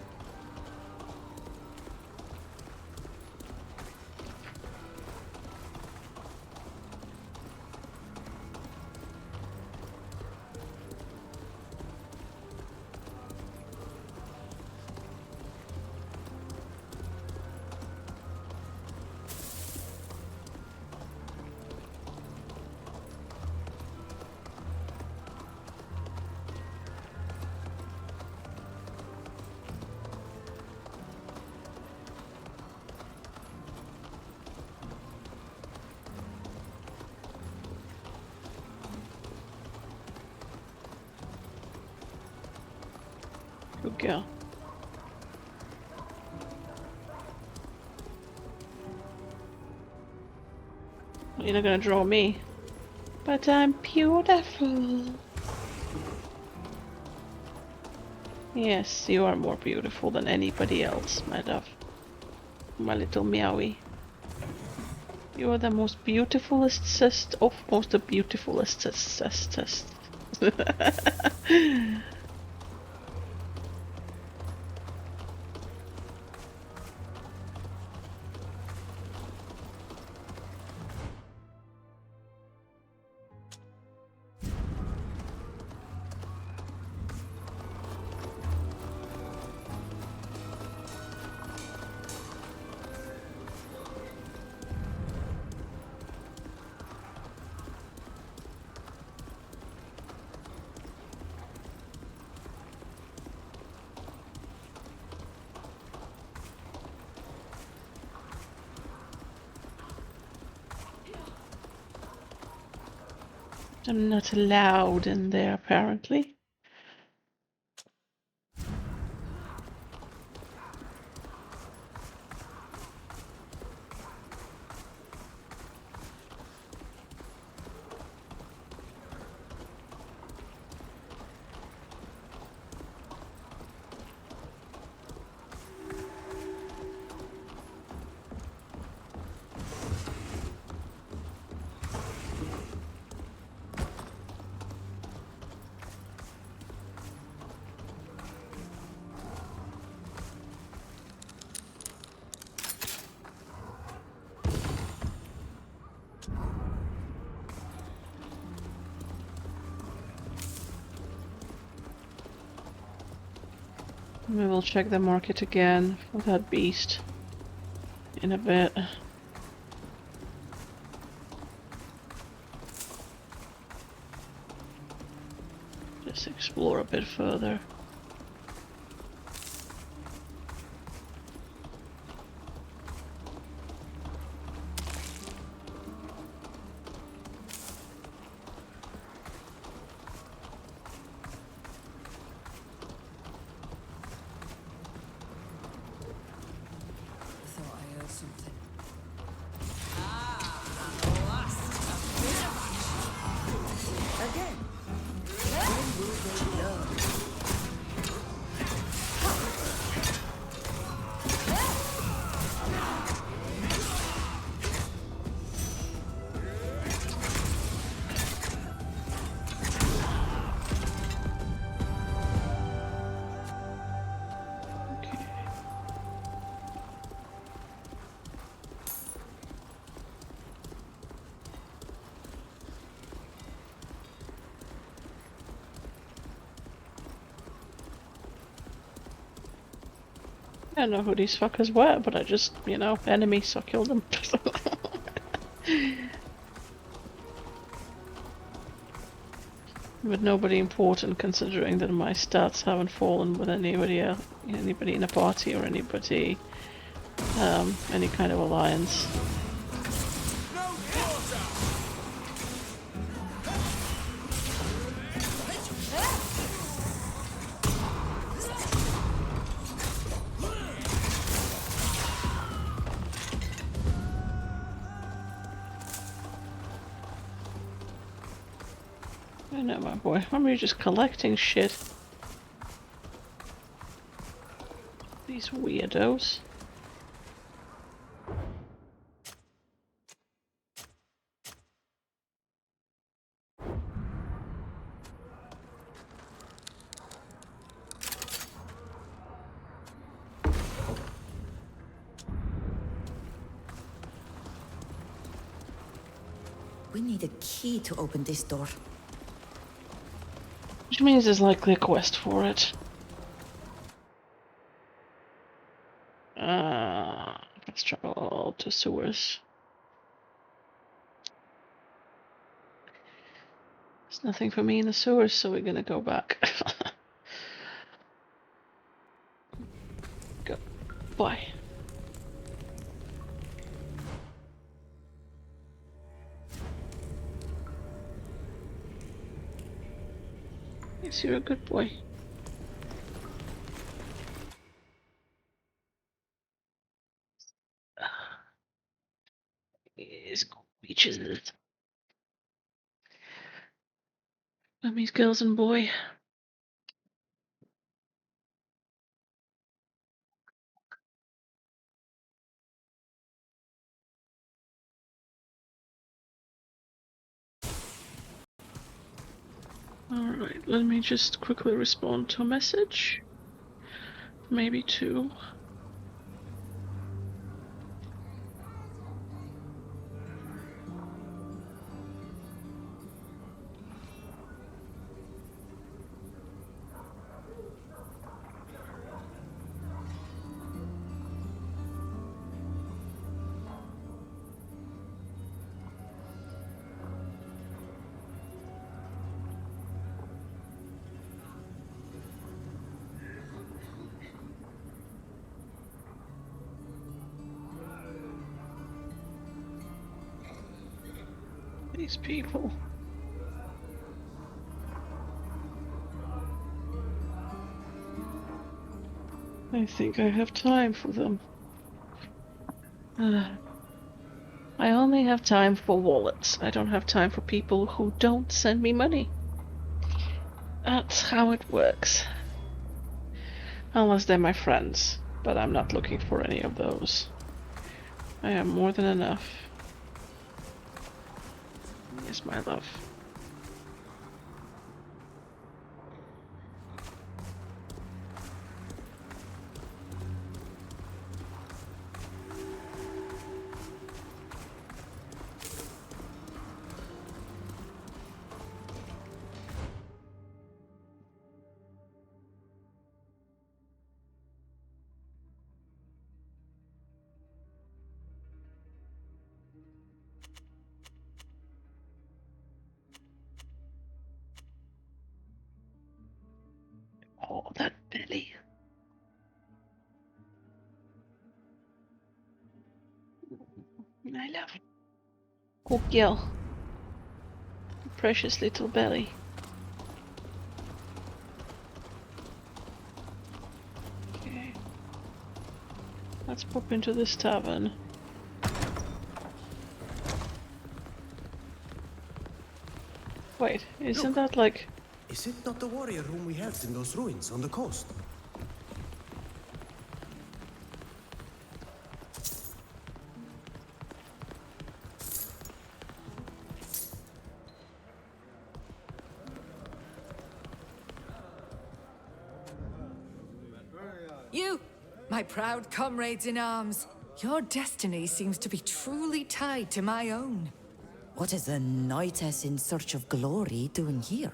Good girl. You're not gonna draw me. But I'm beautiful. Yes, you are more beautiful than anybody else, my love. My little meowie. You are the most beautifulest of most the beautifulest. I'm not allowed in there, apparently. We will check the market again for that beast in a bit. Just explore a bit further. I don't know who these fuckers were, but I just, you know, enemies, so I killed them. But nobody important, considering that my stats haven't fallen with anybody in a party or anybody, any kind of alliance. I know, my boy. I'm really just collecting shit. These weirdos. We need a key to open this door. Which means there's likely a quest for it. Let's travel to sewers. There's nothing for me in the sewers, so we're gonna go back. Go. Bye. Yes, you're a good boy. Yes, beaches. Mummy's girls and boy. Alright, let me just quickly respond to a message. Maybe two. These people. I think I have time for them. I only have time for wallets. I don't have time for people who don't send me money. That's how it works. Unless they're my friends, but I'm not looking for any of those. I have more than enough. Yes, my love. Oh, that belly. I love it. Oh, girl. Precious little belly. Okay. Let's pop into this tavern. Wait, isn't that like... Is it not the warrior whom we helped in those ruins on the coast? You, my proud comrades in arms, your destiny seems to be truly tied to my own. What is a knightess in search of glory doing here?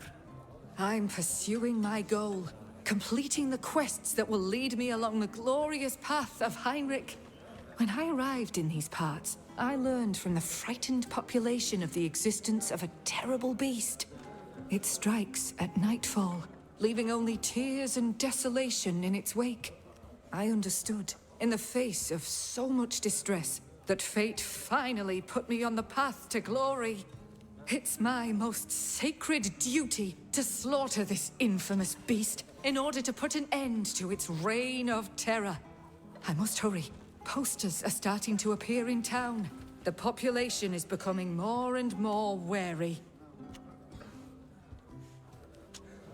I'm pursuing my goal, completing the quests that will lead me along the glorious path of Heinrich. When I arrived in these parts, I learned from the frightened population of the existence of a terrible beast. It strikes at nightfall, leaving only tears and desolation in its wake. I understood, in the face of so much distress, that fate finally put me on the path to glory. It's my most sacred duty to slaughter this infamous beast in order to put an end to its reign of terror. I must hurry. Posters are starting to appear in town. The population is becoming more and more wary.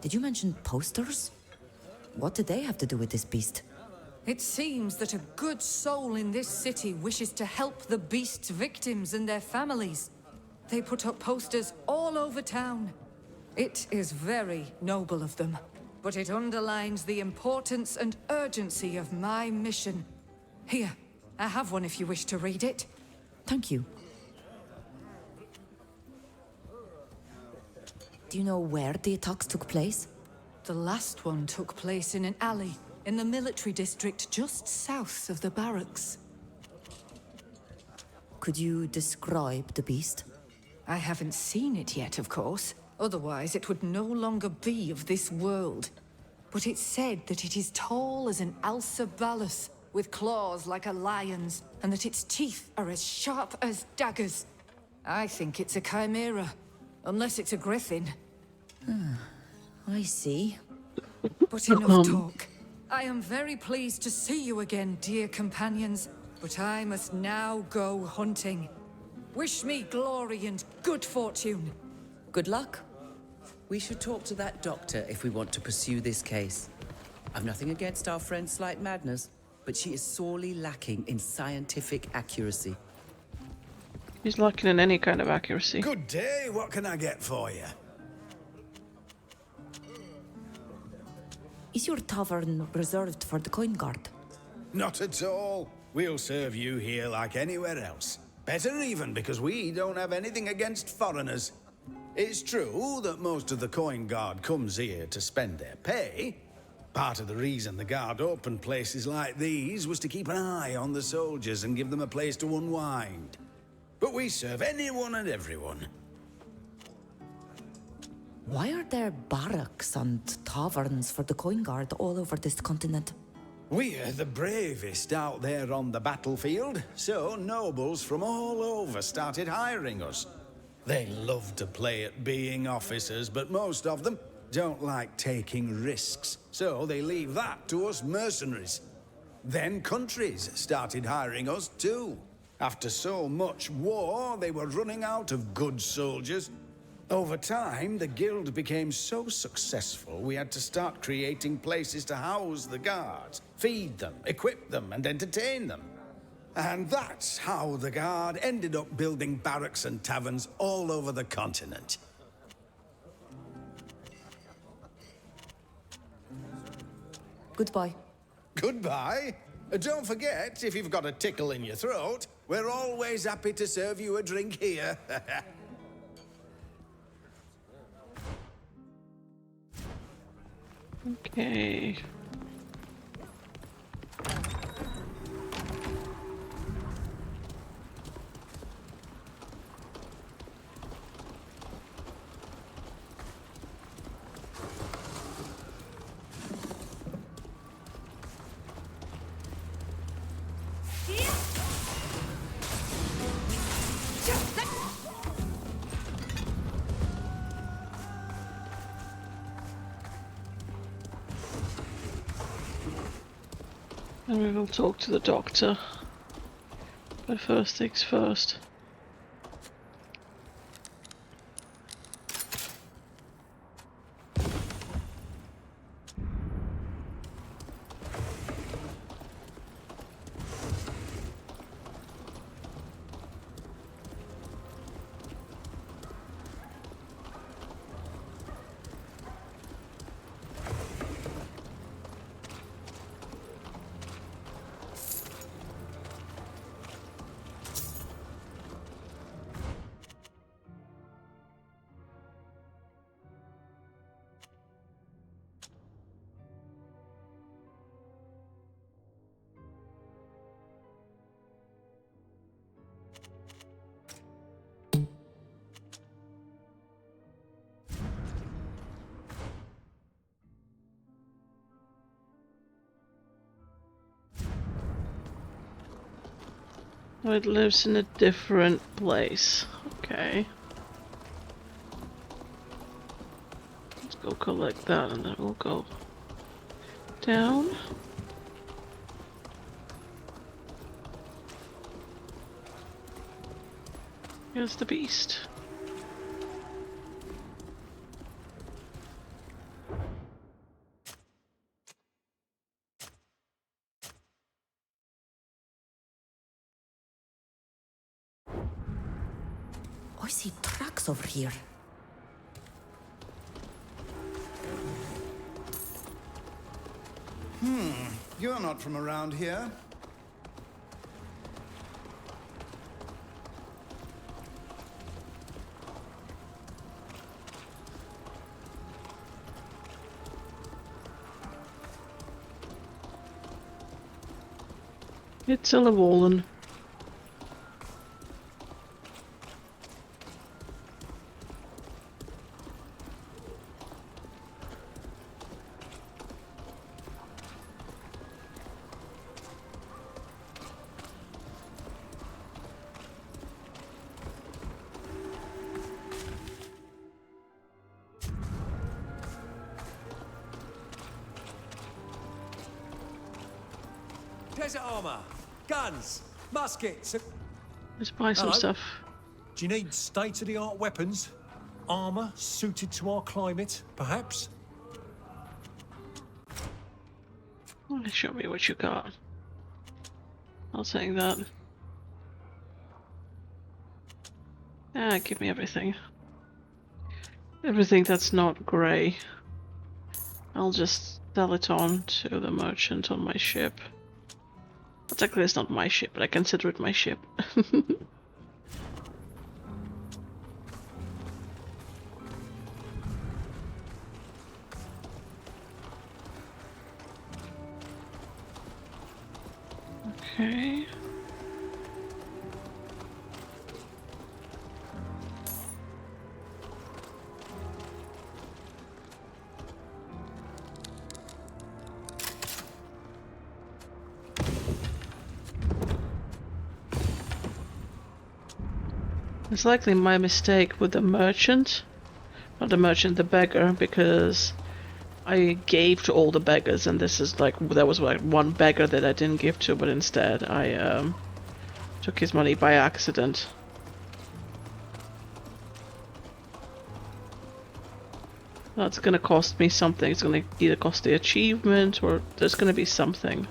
Did you mention posters? What do they have to do with this beast? It seems that a good soul in this city wishes to help the beast's victims and their families. They put up posters all over town. It is very noble of them, but it underlines the importance and urgency of my mission. Here, I have one if you wish to read it. Thank you. Do you know where the attacks took place? The last one took place in an alley in the military district just south of the barracks. Could you describe the beast? I haven't seen it yet, of course. Otherwise, it would no longer be of this world. But it's said that it is tall as an alcebalus, with claws like a lion's, and that its teeth are as sharp as daggers. I think it's a chimera, unless it's a griffin. I see. But enough talk. I am very pleased to see you again, dear companions, but I must now go hunting. Wish me glory and good fortune. Good luck. We should talk to that doctor if we want to pursue this case. I've nothing against our friend's slight madness, but she is sorely lacking in scientific accuracy. He's lacking in any kind of accuracy. Good day, what can I get for you? Is your tavern reserved for the coin guard? Not at all. We'll serve you here like anywhere else. Better even, because we don't have anything against foreigners. It's true that most of the coin guard comes here to spend their pay. Part of the reason the guard opened places like these was to keep an eye on the soldiers and give them a place to unwind. But we serve anyone and everyone. Why are there barracks and taverns for the coin guard all over this continent? We're the bravest out there on the battlefield, so nobles from all over started hiring us. They love to play at being officers, but most of them don't like taking risks, so they leave that to us mercenaries. Then countries started hiring us too. After so much war, they were running out of good soldiers. Over time, the guild became so successful, we had to start creating places to house the guards, feed them, equip them, and entertain them. And that's how the guard ended up building barracks and taverns all over the continent. Goodbye. Goodbye. Don't forget, if you've got a tickle in your throat, we're always happy to serve you a drink here. Okay. And we will talk to the doctor. But first things first. Oh, it lives in a different place. Okay. Let's go collect that and then we'll go down. Here's the beast. I see tracks over here. You're not from around here. It's a Levolan. Desert armor, guns, muskets. Let's buy some Hello? stuff. Do you need state-of-the-art weapons? Armor suited to our climate, perhaps? Show me what you got. I'll take that. Ah, give me everything. Everything that's not grey. I'll just sell it on to the merchant on my ship. Technically it's not my ship, but I consider it my ship. Okay. It's likely my mistake with the merchant. Not the merchant, the beggar, because I gave to all the beggars, and this is like, there was like one beggar that I didn't give to, but instead I took his money by accident. That's gonna cost me something. It's gonna either cost the achievement, or there's gonna be something.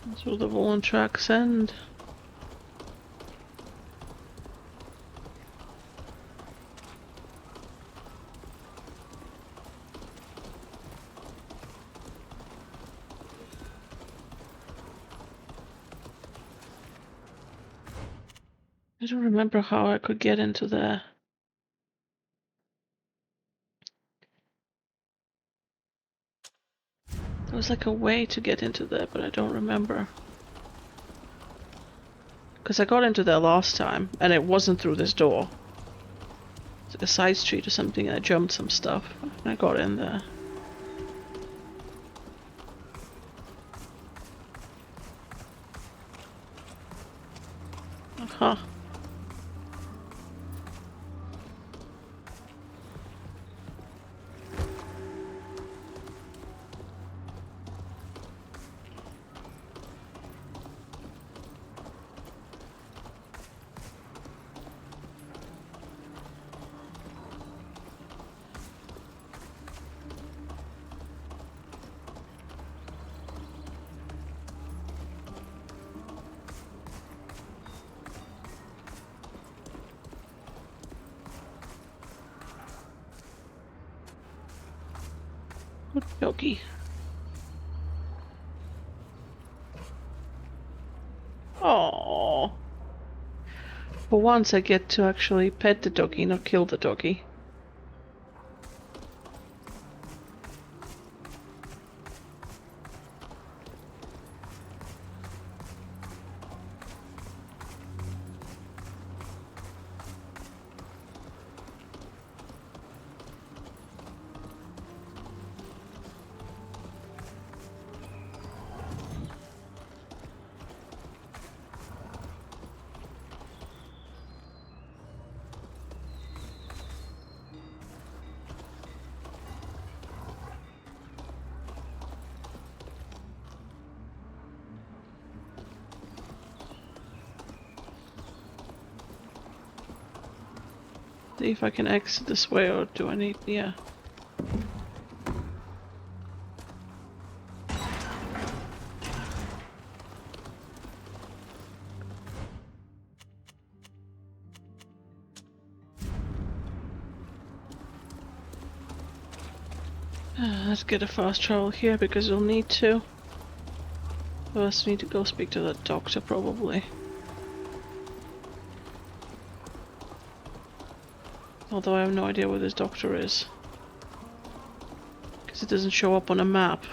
That's where the Volan tracks end. I don't remember how I could get into there. There was like a way to get into there, but I don't remember. Because I got into there last time, and it wasn't through this door. It's like a side street or something, and I jumped some stuff, and I got in there. Uh-huh. Good doggy. Oh. For once I get to actually pet the doggy, not kill the doggy. See if I can exit this way, or do I need... yeah. Let's get a fast travel here because we'll need to. First, we need to go speak to the doctor, probably. Although I have no idea where this doctor is. Because it doesn't show up on a map.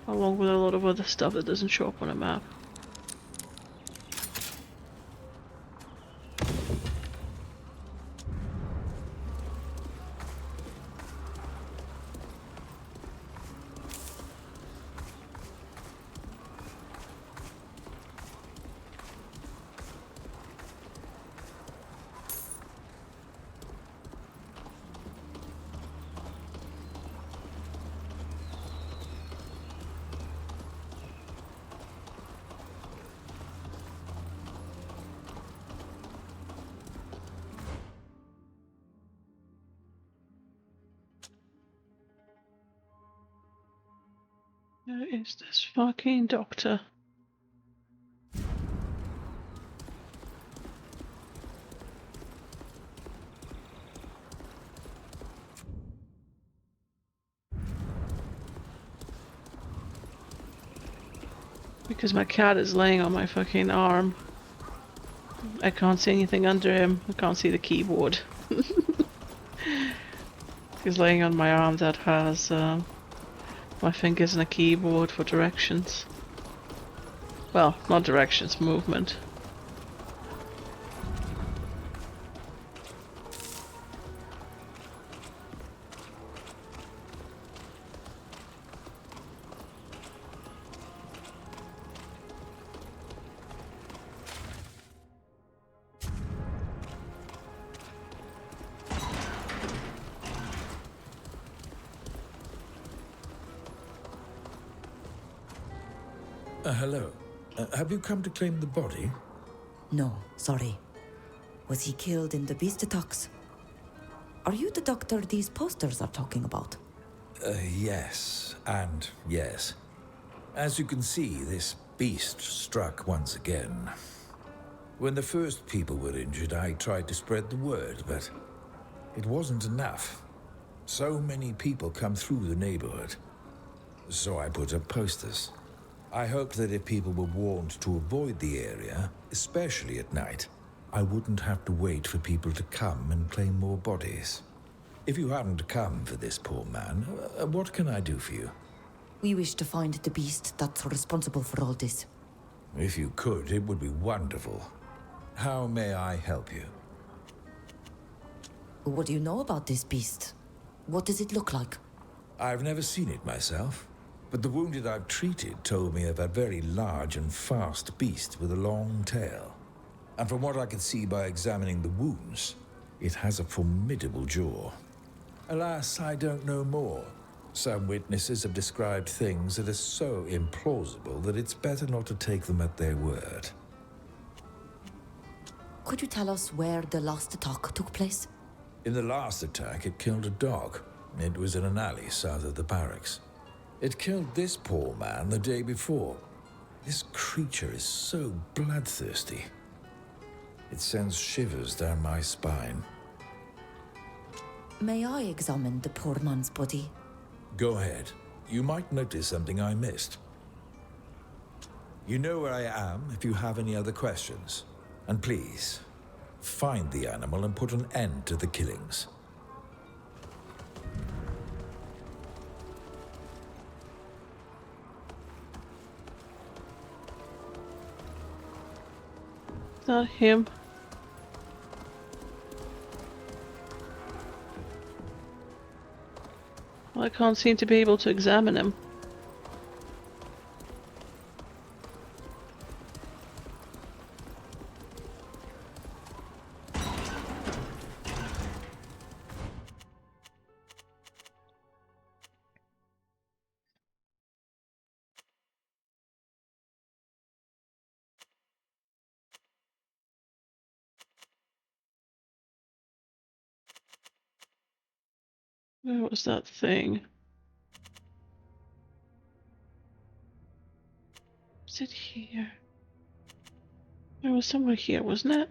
Along with a lot of other stuff that doesn't show up on a map. Where is this fucking doctor? Because my cat is laying on my fucking arm. I can't see anything under him. I can't see the keyboard. He's laying on my arm that has my fingers and a keyboard for directions. Well, not directions, movement. Hello. Have you come to claim the body? No, sorry. Was he killed in the beast attacks? Are you the doctor these posters are talking about? Yes, and yes. As you can see, this beast struck once again. When the first people were injured, I tried to spread the word, but it wasn't enough. So many people come through the neighborhood. So I put up posters. I hoped that if people were warned to avoid the area, especially at night, I wouldn't have to wait for people to come and claim more bodies. If you happen to come for this poor man, what can I do for you? We wish to find the beast that's responsible for all this. If you could, it would be wonderful. How may I help you? What do you know about this beast? What does it look like? I've never seen it myself, but the wounded I've treated told me of a very large and fast beast with a long tail. And from what I could see by examining the wounds, it has a formidable jaw. Alas, I don't know more. Some witnesses have described things that are so implausible that it's better not to take them at their word. Could you tell us where the last attack took place? In the last attack, it killed a dog. It was in an alley south of the barracks. It killed this poor man the day before. This creature is so bloodthirsty. It sends shivers down my spine. May I examine the poor man's body? Go ahead. You might notice something I missed. You know where I am if you have any other questions. And please, find the animal and put an end to the killings. Is that him? Well, I can't seem to be able to examine him. Where was that thing? Was it here? It was somewhere here, wasn't it?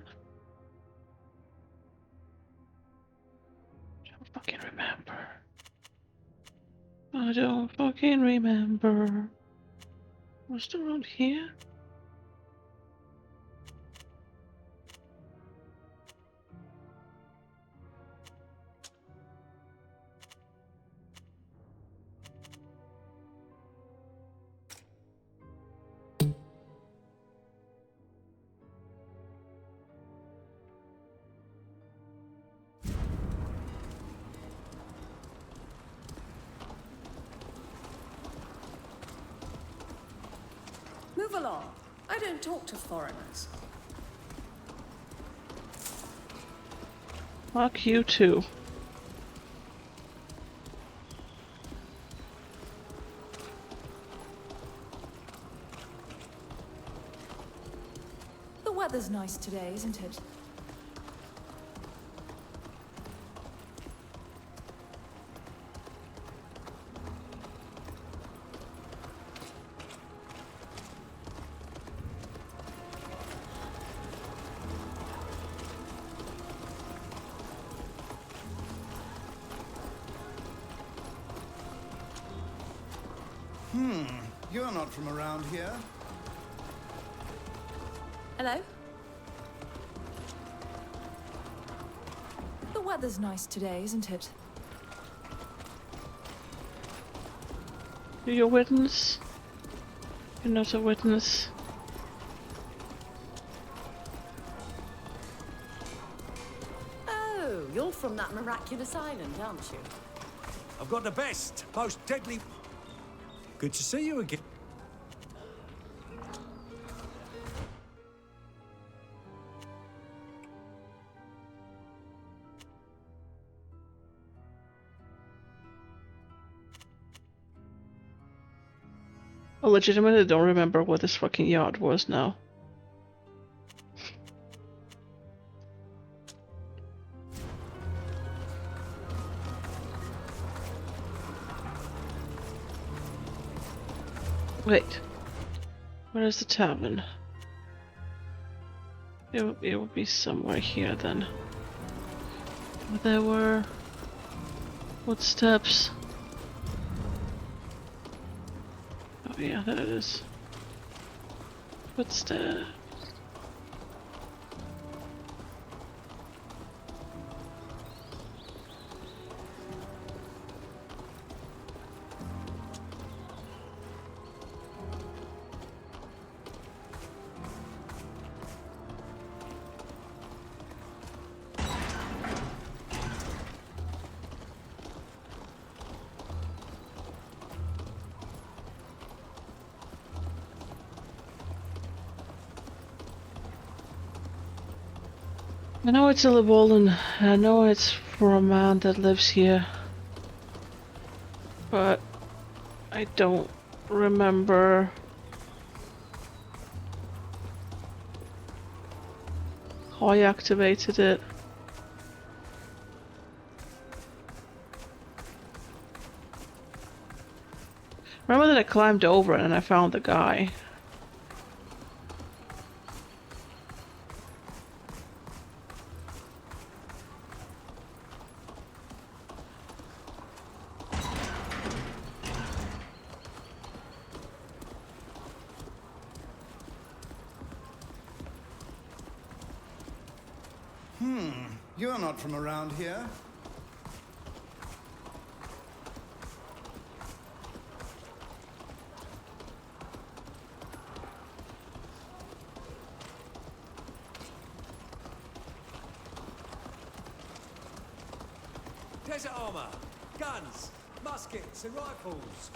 I don't fucking remember. I don't fucking remember. Was it around here? Move along. I don't talk to foreigners. Fuck you too. The weather's nice today, isn't it? You're not from around here. Hello? The weather's nice today, isn't it? You're a witness? You're not a witness. Oh, you're from that miraculous island, aren't you? I've got the best, most deadly... Good to see you again. I legitimately don't remember what this fucking yacht was now. Wait. Where is the tavern? It would be somewhere here then. There were footsteps. Oh yeah, there it is. Footsteps. I know it's a Levolan, I know it's for a man that lives here, but I don't remember how I activated it. Remember that I climbed over it and I found the guy. You're not from around here. Desert armor, guns, muskets and rifles.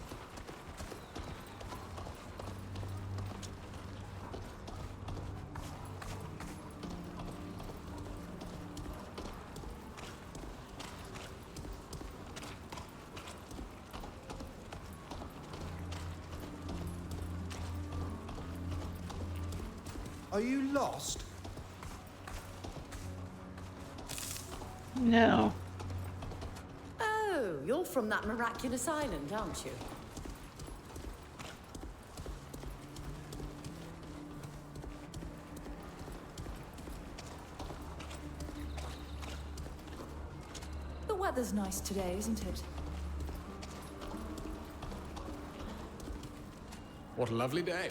Are you lost? No. Oh, you're from that miraculous island, aren't you? The weather's nice today, isn't it? What a lovely day.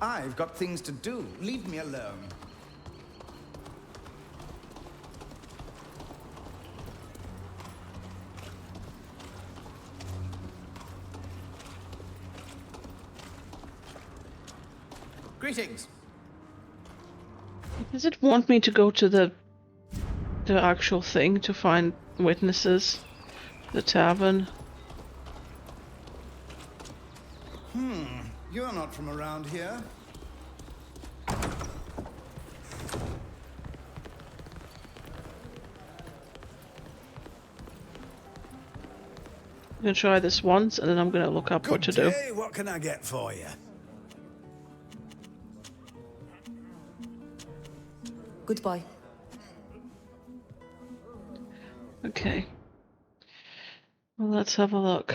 I've got things to do. Leave me alone. Greetings. Does it want me to go to the actual thing to find witnesses? The tavern? You're not from around here. I'm gonna try this once and then I'm gonna look up what to do. Hey, what can I get for you? Goodbye. Okay. Well, let's have a look.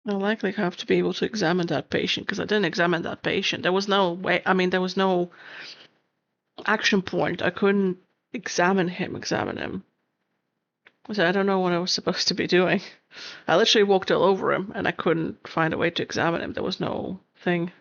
I'll likely have to be able to examine that patient because I didn't examine that patient. There was no way, I mean, there was no action point. I couldn't examine him. So I don't know what I was supposed to be doing. I literally walked all over him and I couldn't find a way to examine him. There was no thing.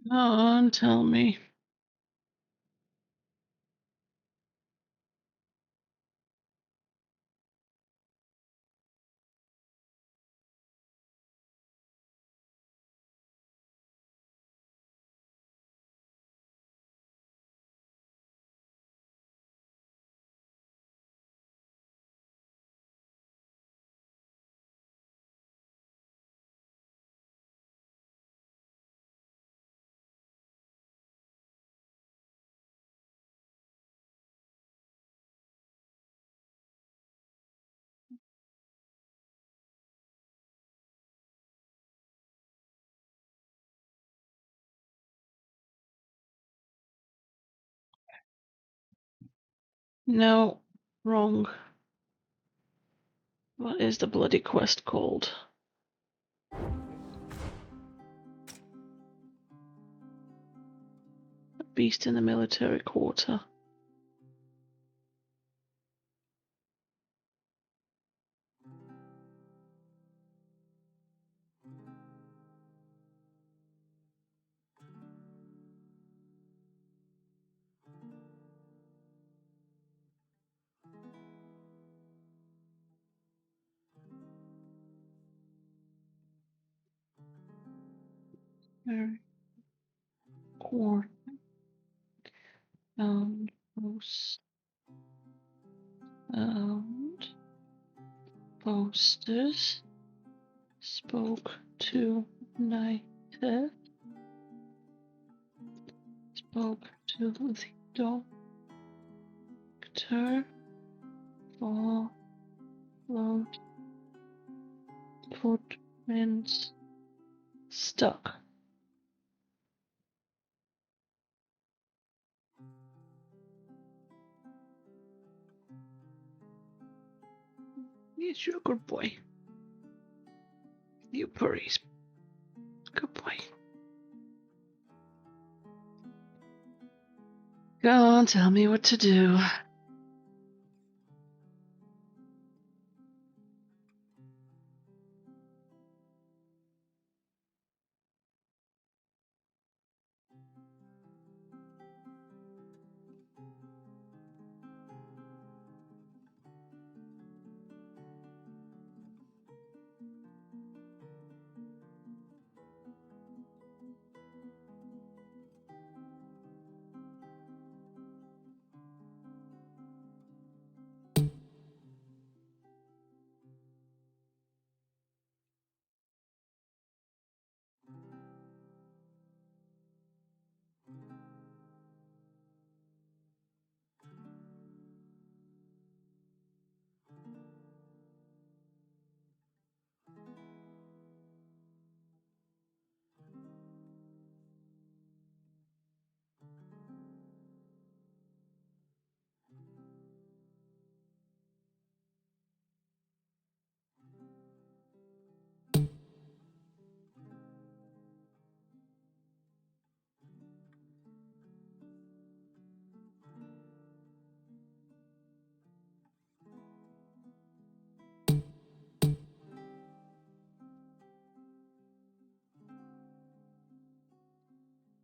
Go on, tell me. No, wrong. What is the bloody quest called? A beast in the military quarter. Very quarter. Post. Posters. Spoke to United. Spoke to the doctor. Followed footprints. Stuck. Yes, you're a good boy. You purries. Good boy. Go on, tell me what to do.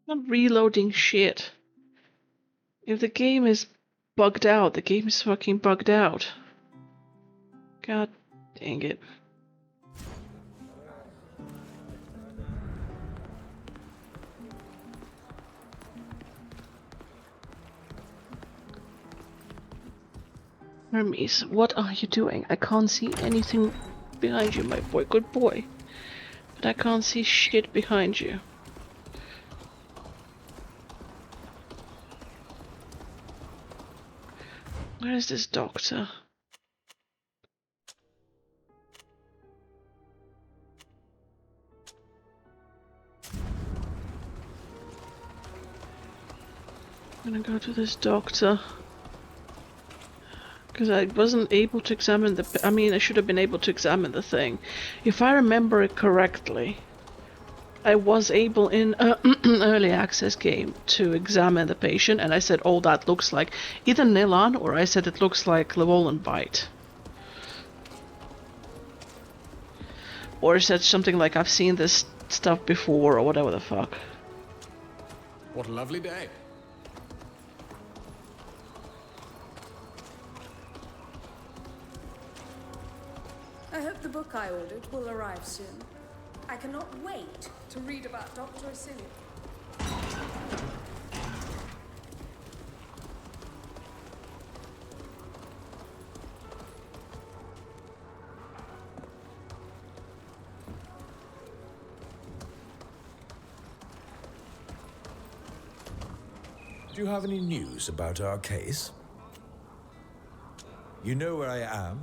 I'm reloading shit. If the game is bugged out, the game is fucking bugged out. God dang it. Hermes, what are you doing? I can't see anything behind you, my boy. Good boy. But I can't see shit behind you. Where is this doctor? I'm gonna go to this doctor. Because I wasn't able to examine the... I mean, I should have been able to examine the thing. If I remember it correctly, I was able in an early access game to examine the patient, and I said, oh, that looks like either Nilan, or I said it looks like Llewellyn Bite. Or said something like, I've seen this stuff before, or whatever the fuck. What a lovely day. I hope the book I ordered will arrive soon. I cannot wait to read about Dr. Asili. Do you have any news about our case? You know where I am.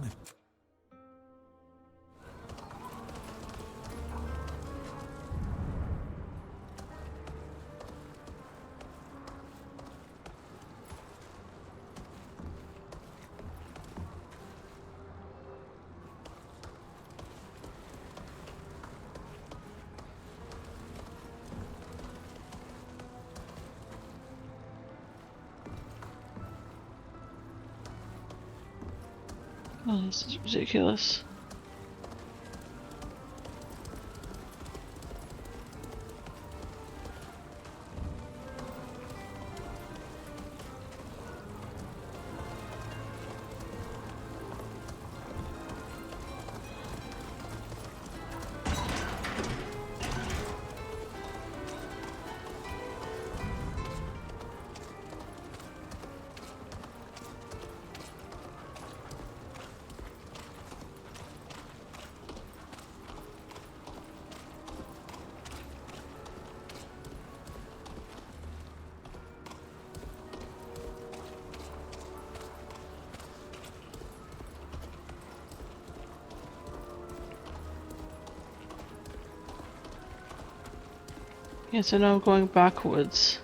Oh, this is ridiculous. Yeah, so now I'm going backwards.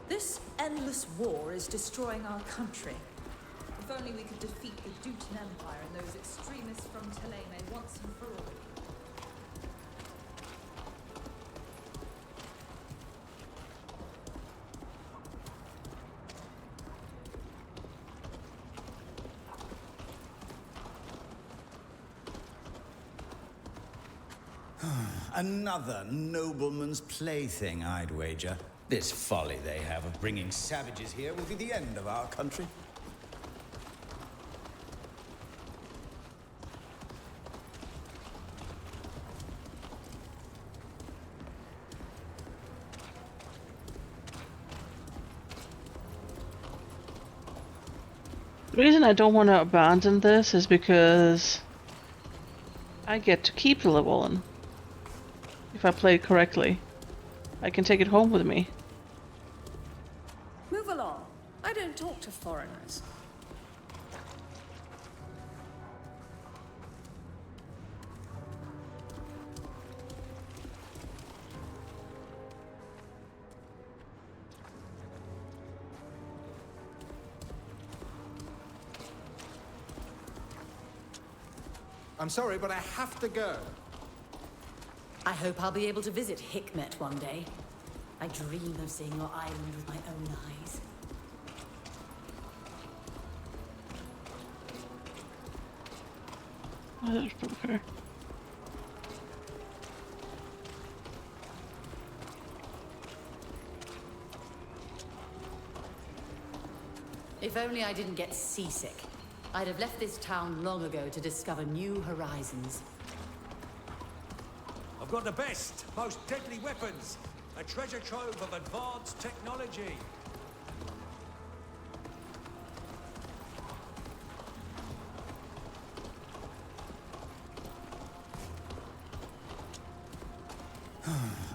This endless war is destroying our country. If only we could defeat the Dutan Empire and those extremists from Teleme once and for all. Another nobleman's plaything, I'd wager. This folly they have of bringing savages here will be the end of our country. The reason I don't want to abandon this is because I get to keep the Llewellyn. If I play it correctly, I can take it home with me. Move along. I don't talk to foreigners. I'm sorry, but I have to go. I hope I'll be able to visit Hikmet one day. I dream of seeing your island with my own eyes. Oh, there's Booker. If only I didn't get seasick. I'd have left this town long ago to discover new horizons. I've got the best, most deadly weapons. A treasure trove of advanced technology.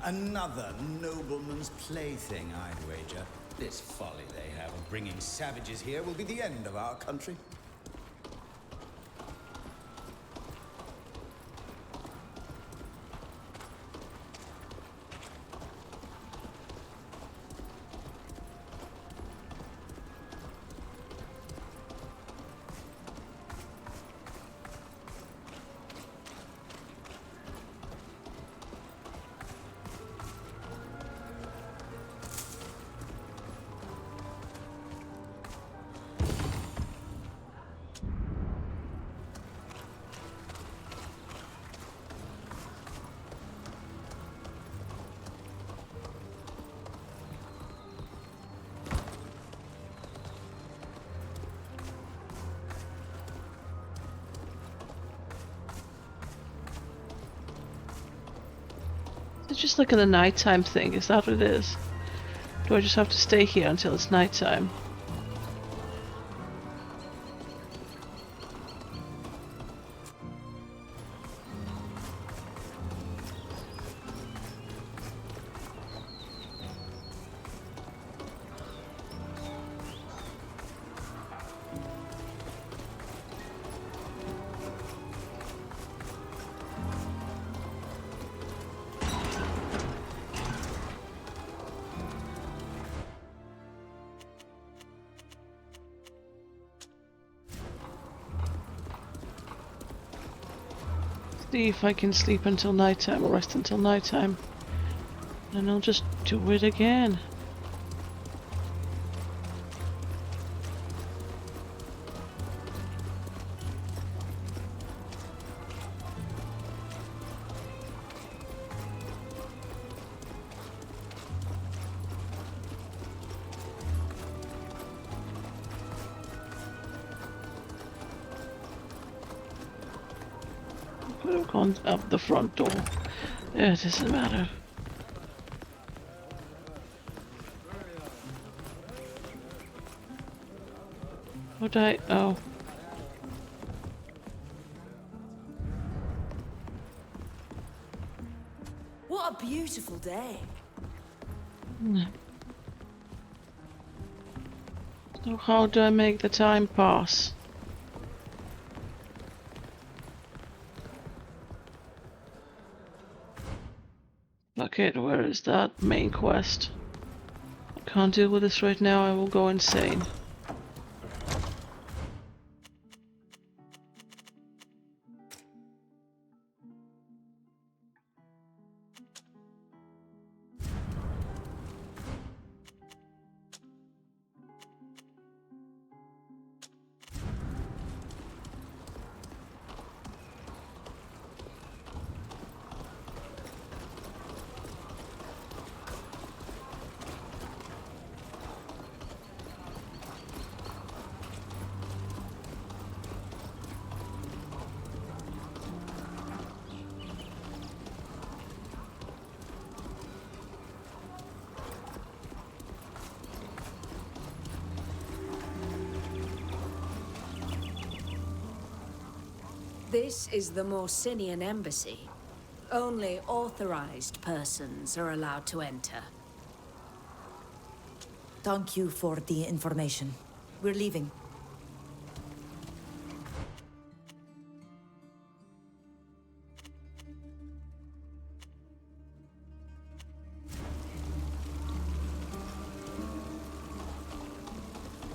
Another nobleman's plaything, I'd wager. This folly they have of bringing savages here will be the end of our country. It's just like a nighttime thing, is that what it is? Do I just have to stay here until it's nighttime? See if I can sleep until nighttime or rest until nighttime. And I'll just do it again. Could have gone up the front door. Yeah, it doesn't matter. Would I? Oh. What a beautiful day. So how do I make the time pass? Okay, where is that main quest? I can't deal with this right now, I will go insane. This is the Morsinian embassy. Only authorized persons are allowed to enter. Thank you for the information. We're leaving.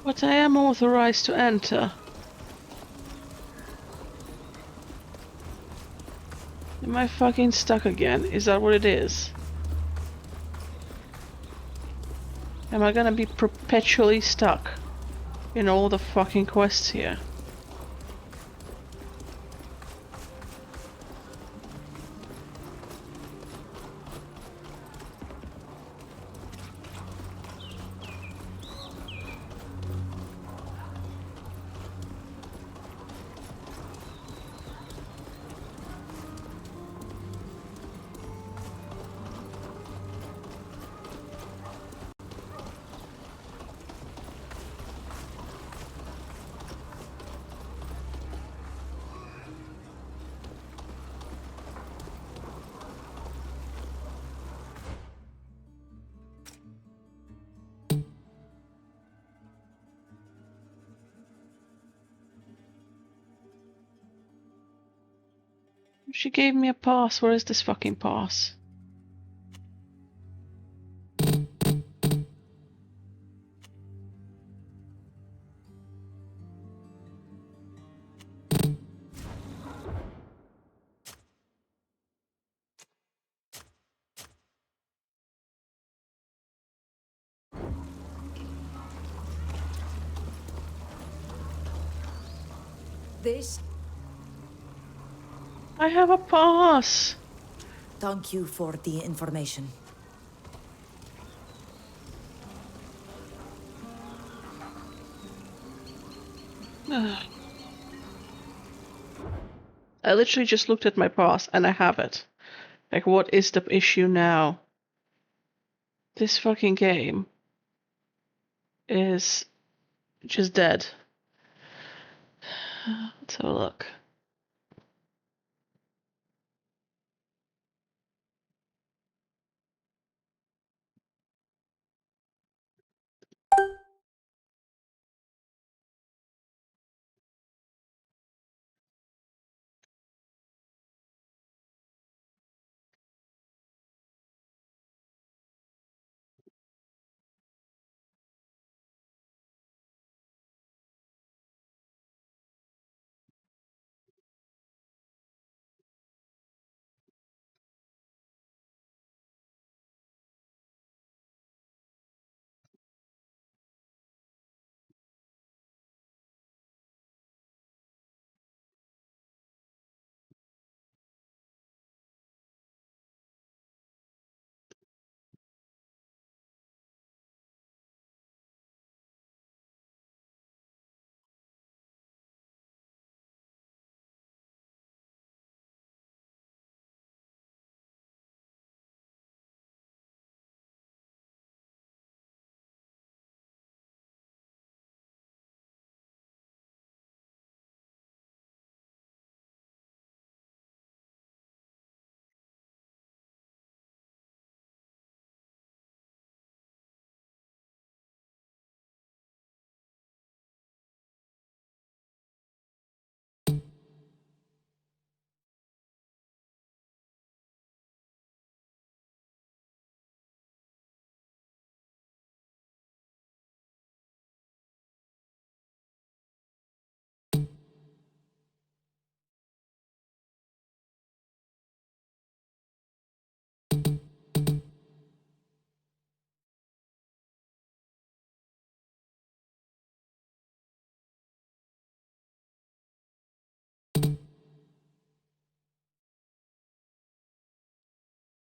But I am authorized to enter. Am I fucking stuck again? Is that what it is? Am I gonna be perpetually stuck in all the fucking quests here? She gave me a pass. Where is this fucking pass? This... I have a pass! Thank you for the information. I literally just looked at my pass and I have it. Like, what is the issue now? This fucking game is just dead. Let's have a look.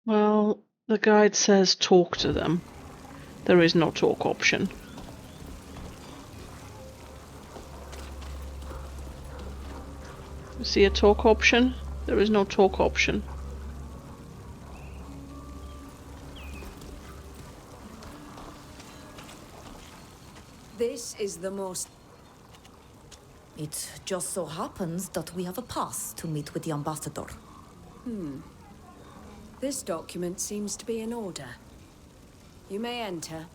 Well, the guide says talk to them. There is no talk option. See a talk option? There is no talk option. This is the most... It just so happens that we have a pass to meet with the ambassador. This document seems to be in order. You may enter.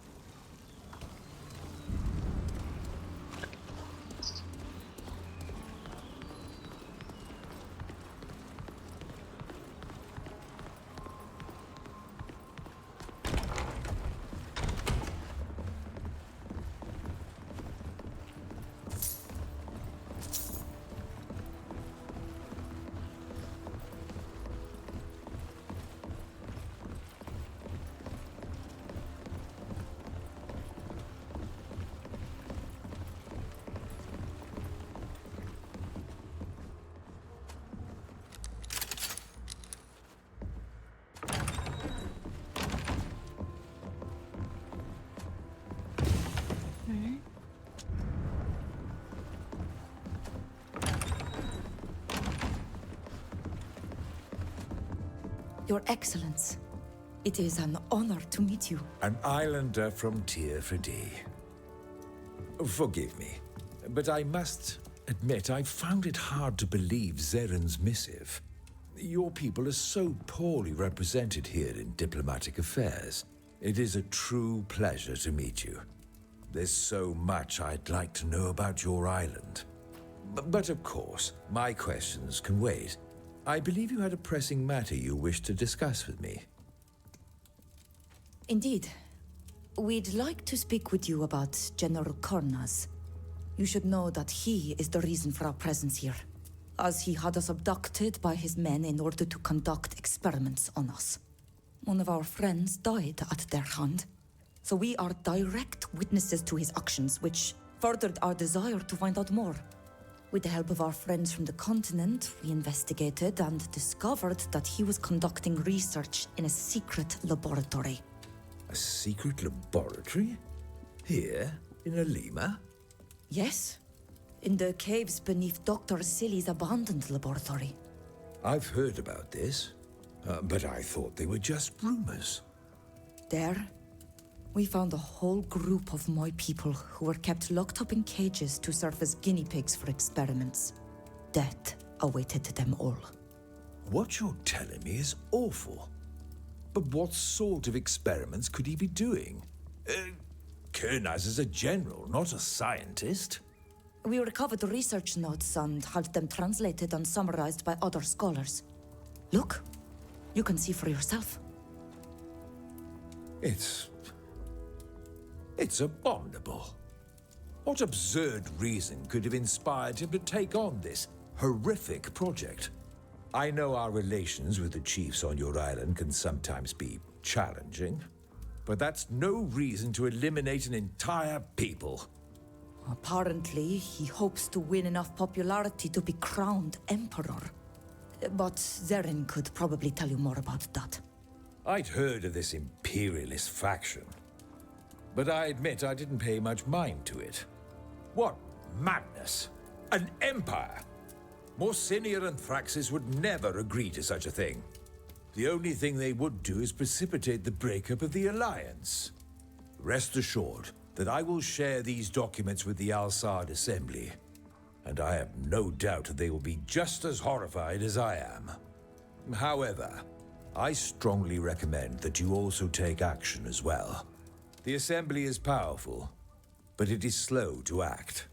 Your Excellence, it is an honor to meet you. An islander from Tyr Freddy. Forgive me, but I must admit I found it hard to believe Zeren's missive. Your people are so poorly represented here in diplomatic affairs. It is a true pleasure to meet you. There's so much I'd like to know about your island. But of course, my questions can wait. I believe you had a pressing matter you wished to discuss with me. Indeed. We'd like to speak with you about General Kornaz. You should know that he is the reason for our presence here, as he had us abducted by his men in order to conduct experiments on us. One of our friends died at their hand, so we are direct witnesses to his actions, which furthered our desire to find out more. With the help of our friends from the continent, we investigated and discovered that he was conducting research in a secret laboratory. A secret laboratory? Here, in Alima? Yes, in the caves beneath Dr. Silly's abandoned laboratory. I've heard about this. But I thought they were just rumors. There, we found a whole group of my people who were kept locked up in cages to serve as guinea pigs for experiments. Death awaited them all. What you're telling me is awful. But what sort of experiments could he be doing? Kernaz is a general, not a scientist. We recovered research notes and had them translated and summarized by other scholars. Look, you can see for yourself. It's abominable. What absurd reason could have inspired him to take on this horrific project? I know our relations with the chiefs on your island can sometimes be challenging, but that's no reason to eliminate an entire people. Apparently, he hopes to win enough popularity to be crowned emperor. But Zeren could probably tell you more about that. I'd heard of this imperialist faction, but I admit I didn't pay much mind to it. What madness! An empire! Morsinia and Thraxis would never agree to such a thing. The only thing they would do is precipitate the breakup of the Alliance. Rest assured that I will share these documents with the Alsard Assembly, and I have no doubt that they will be just as horrified as I am. However, I strongly recommend that you also take action as well. The Assembly is powerful, but it is slow to act.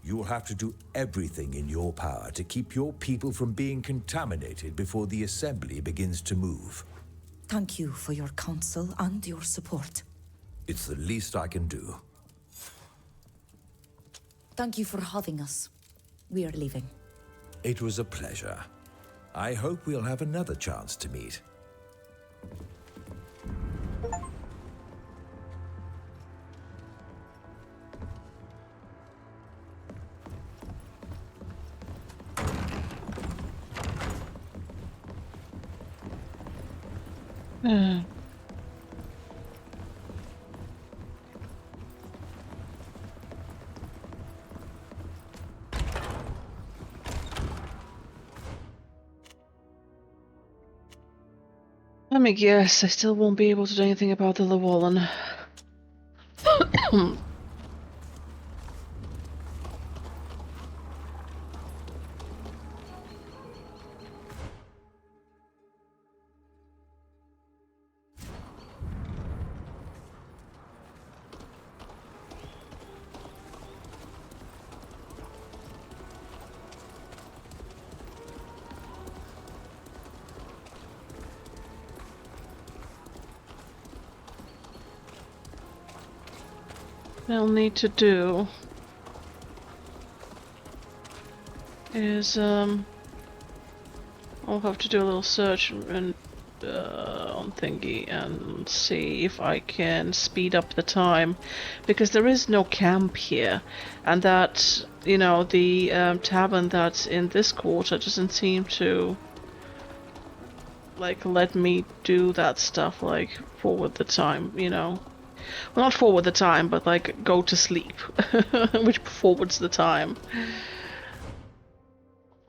You will have to do everything in your power to keep your people from being contaminated before the Assembly begins to move. Thank you for your counsel and your support. It's the least I can do. Thank you for having us. We are leaving. It was a pleasure. I hope we'll have another chance to meet. Let me guess, I still won't be able to do anything about the Llewellyn. I'll need to do is I'll have to do a little search and on thingy and see if I can speed up the time, because there is no camp here, and that, you know, the tavern that's in this quarter doesn't seem to like let me do that stuff, like forward the time, you know. Well, not forward the time, but like go to sleep, which forwards the time.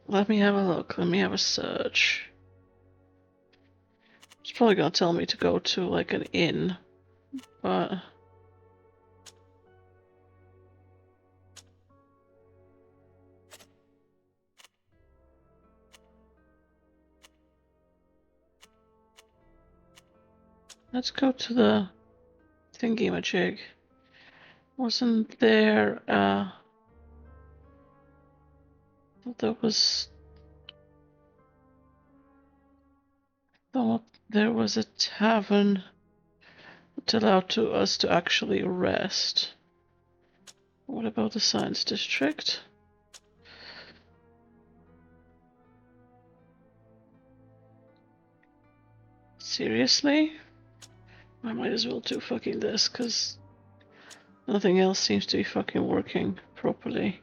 Let me have a look. Let me have a search. It's probably gonna tell me to go to like an inn, but let's go to the thingy-majig. Wasn't there, there was... thought there was a tavern that allowed us to actually rest. What about the science district? Seriously? I might as well do fucking this, cause nothing else seems to be fucking working properly.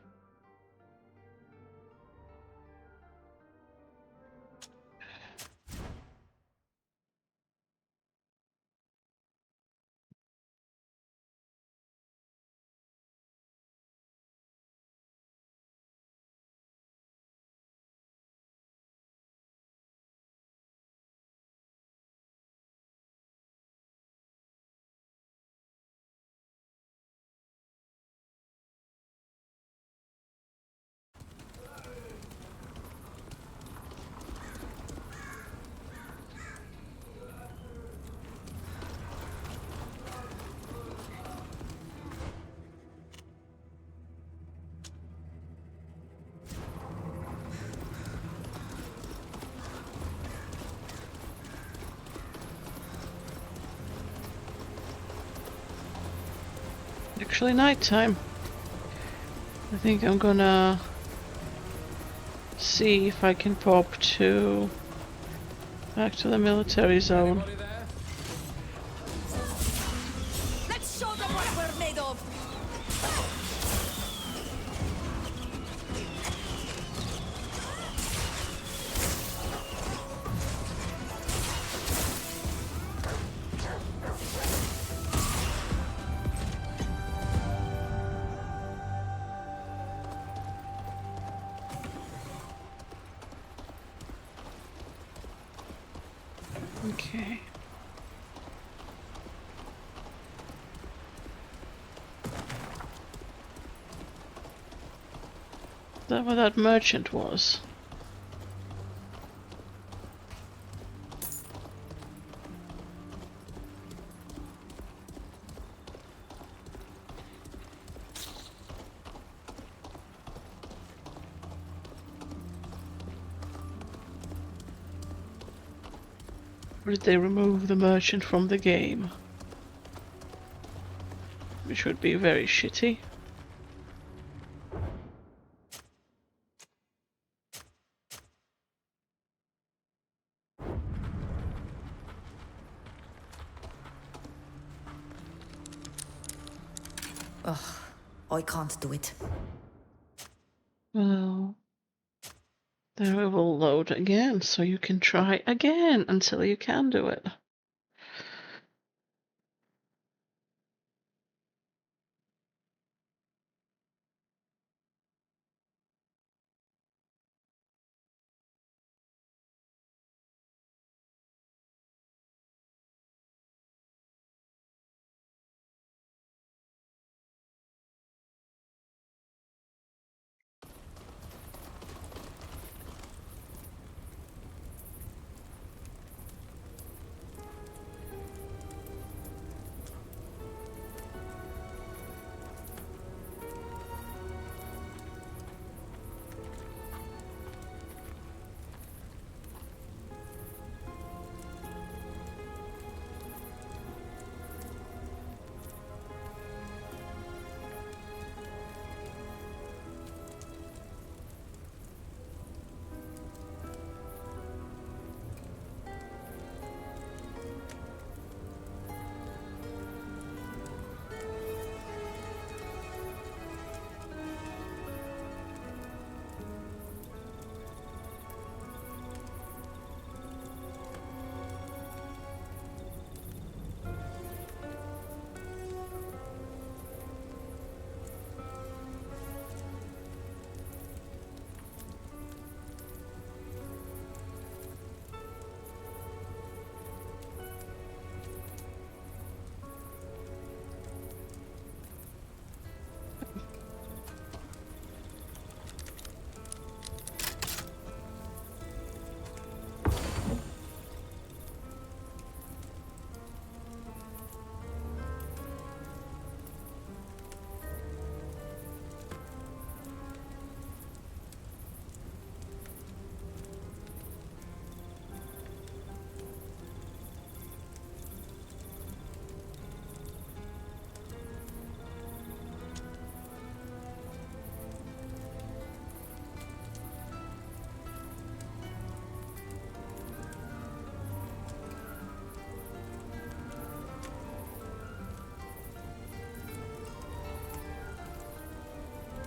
actually nighttime. I think I'm gonna see if I can pop back to the military zone. Let's show them what we're made of! Okay. Is that what that merchant was? Or did they remove the merchant from the game? Which would be very shitty. Ugh, I can't do it. Well, then we will load again, so you can try again until you can do it.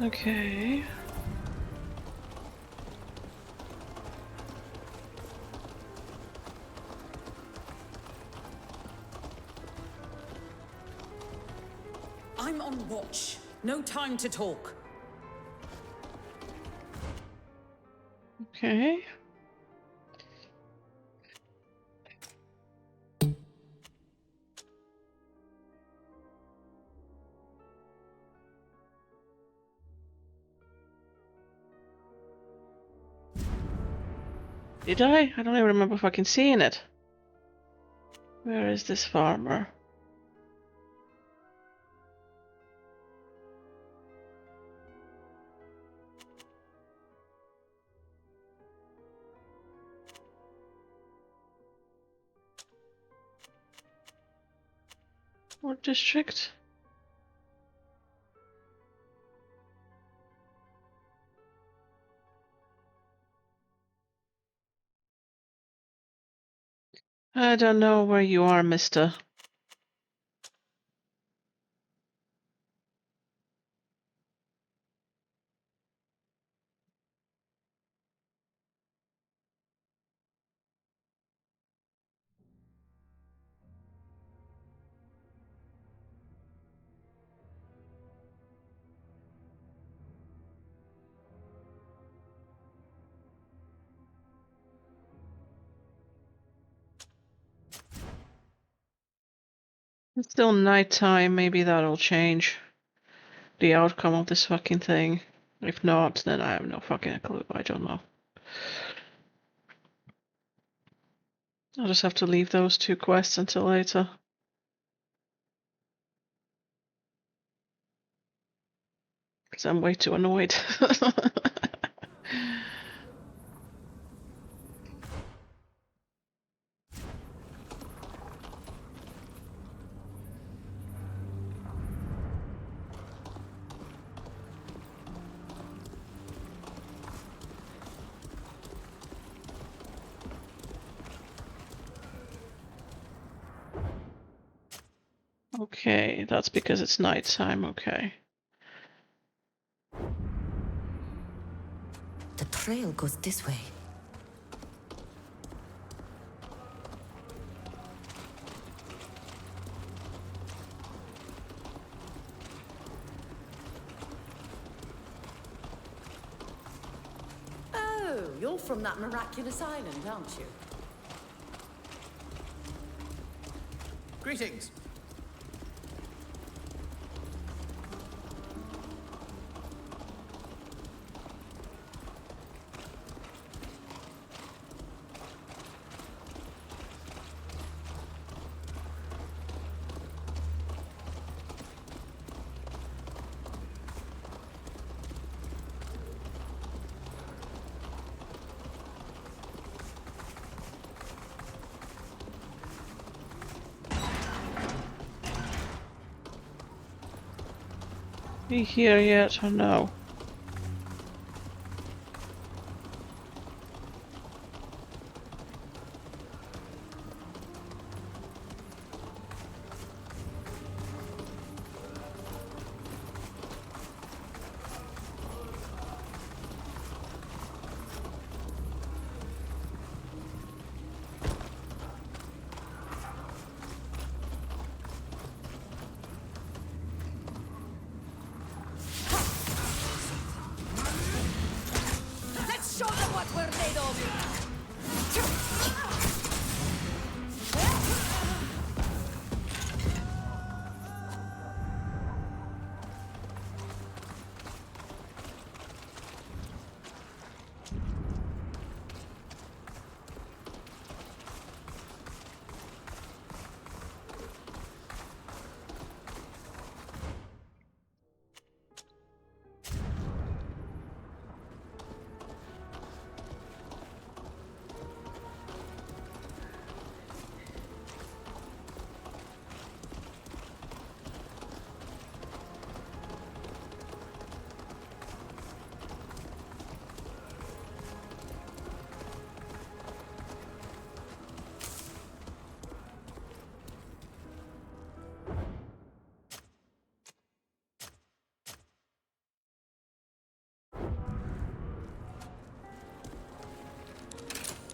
Okay. I'm on watch. No time to talk. Okay. Did I? I don't even remember fucking seeing it. Where is this farmer? What district? I don't know where you are, mister. It's still nighttime, maybe that'll change the outcome of this fucking thing. If not, then I have no fucking clue, I don't know. I'll just have to leave those 2 quests until later. Because I'm way too annoyed. Okay, that's because it's nighttime, okay. The trail goes this way. Oh, you're from that miraculous island, aren't you? Greetings. You here yet or no? Let's show them what we're made of!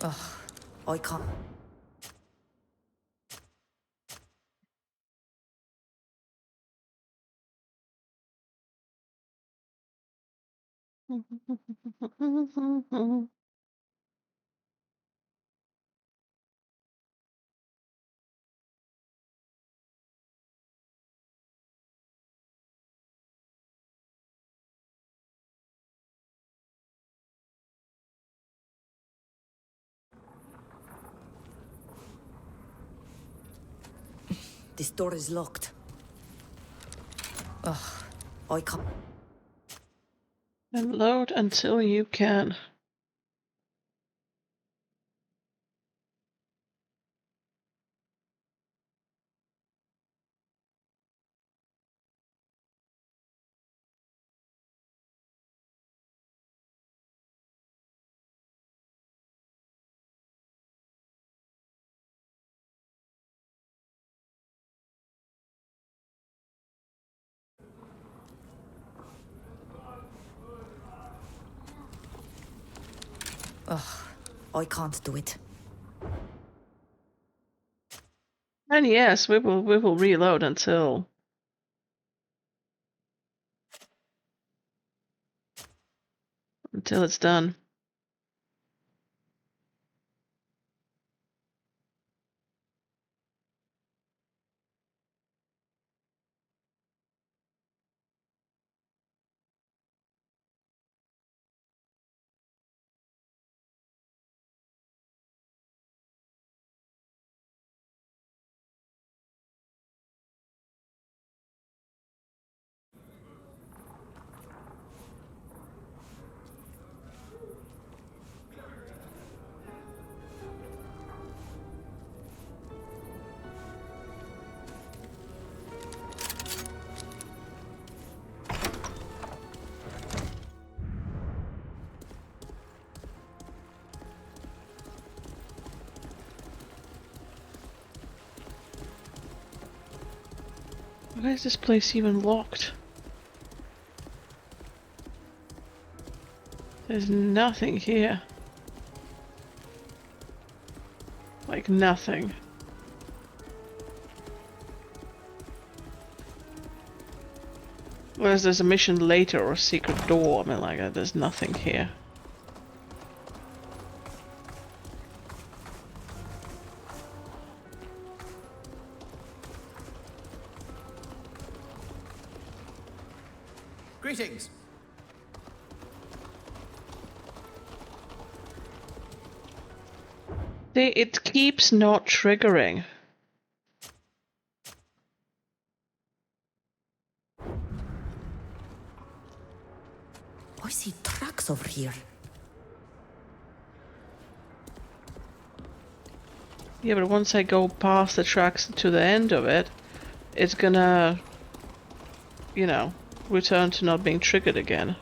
Ugh, I can't. This door is locked. Ugh, I can't. And load until you can. Ugh, I can't do it. And yes, we will reload until it's done. Why is this place even locked? There's nothing here. Like nothing. Whereas there's a mission later or a secret door. I mean, like, there's nothing here. Greetings. It keeps not triggering. I see tracks over here. Yeah, but once I go past the tracks to the end of it, it's gonna, you know, return to not being triggered again.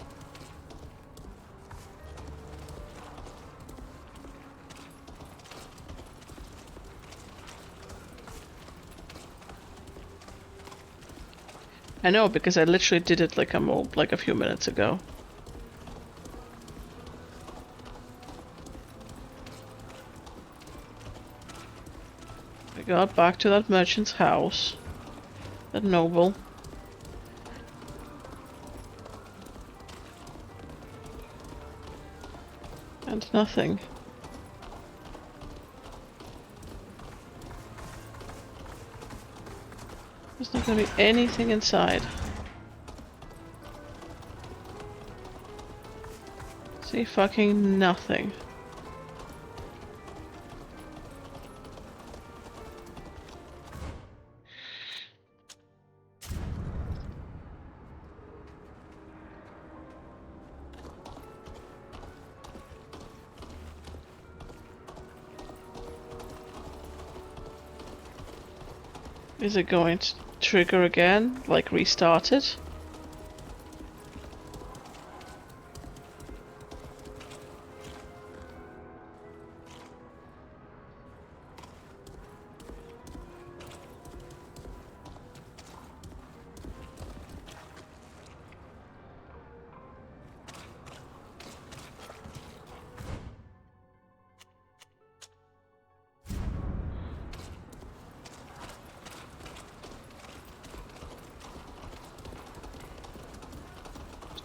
I know, because I literally did it like a few minutes ago. I got back to that merchant's house. That noble. And nothing. There's not gonna be anything inside. See, fucking nothing. Is it going to trigger again? Like restart it?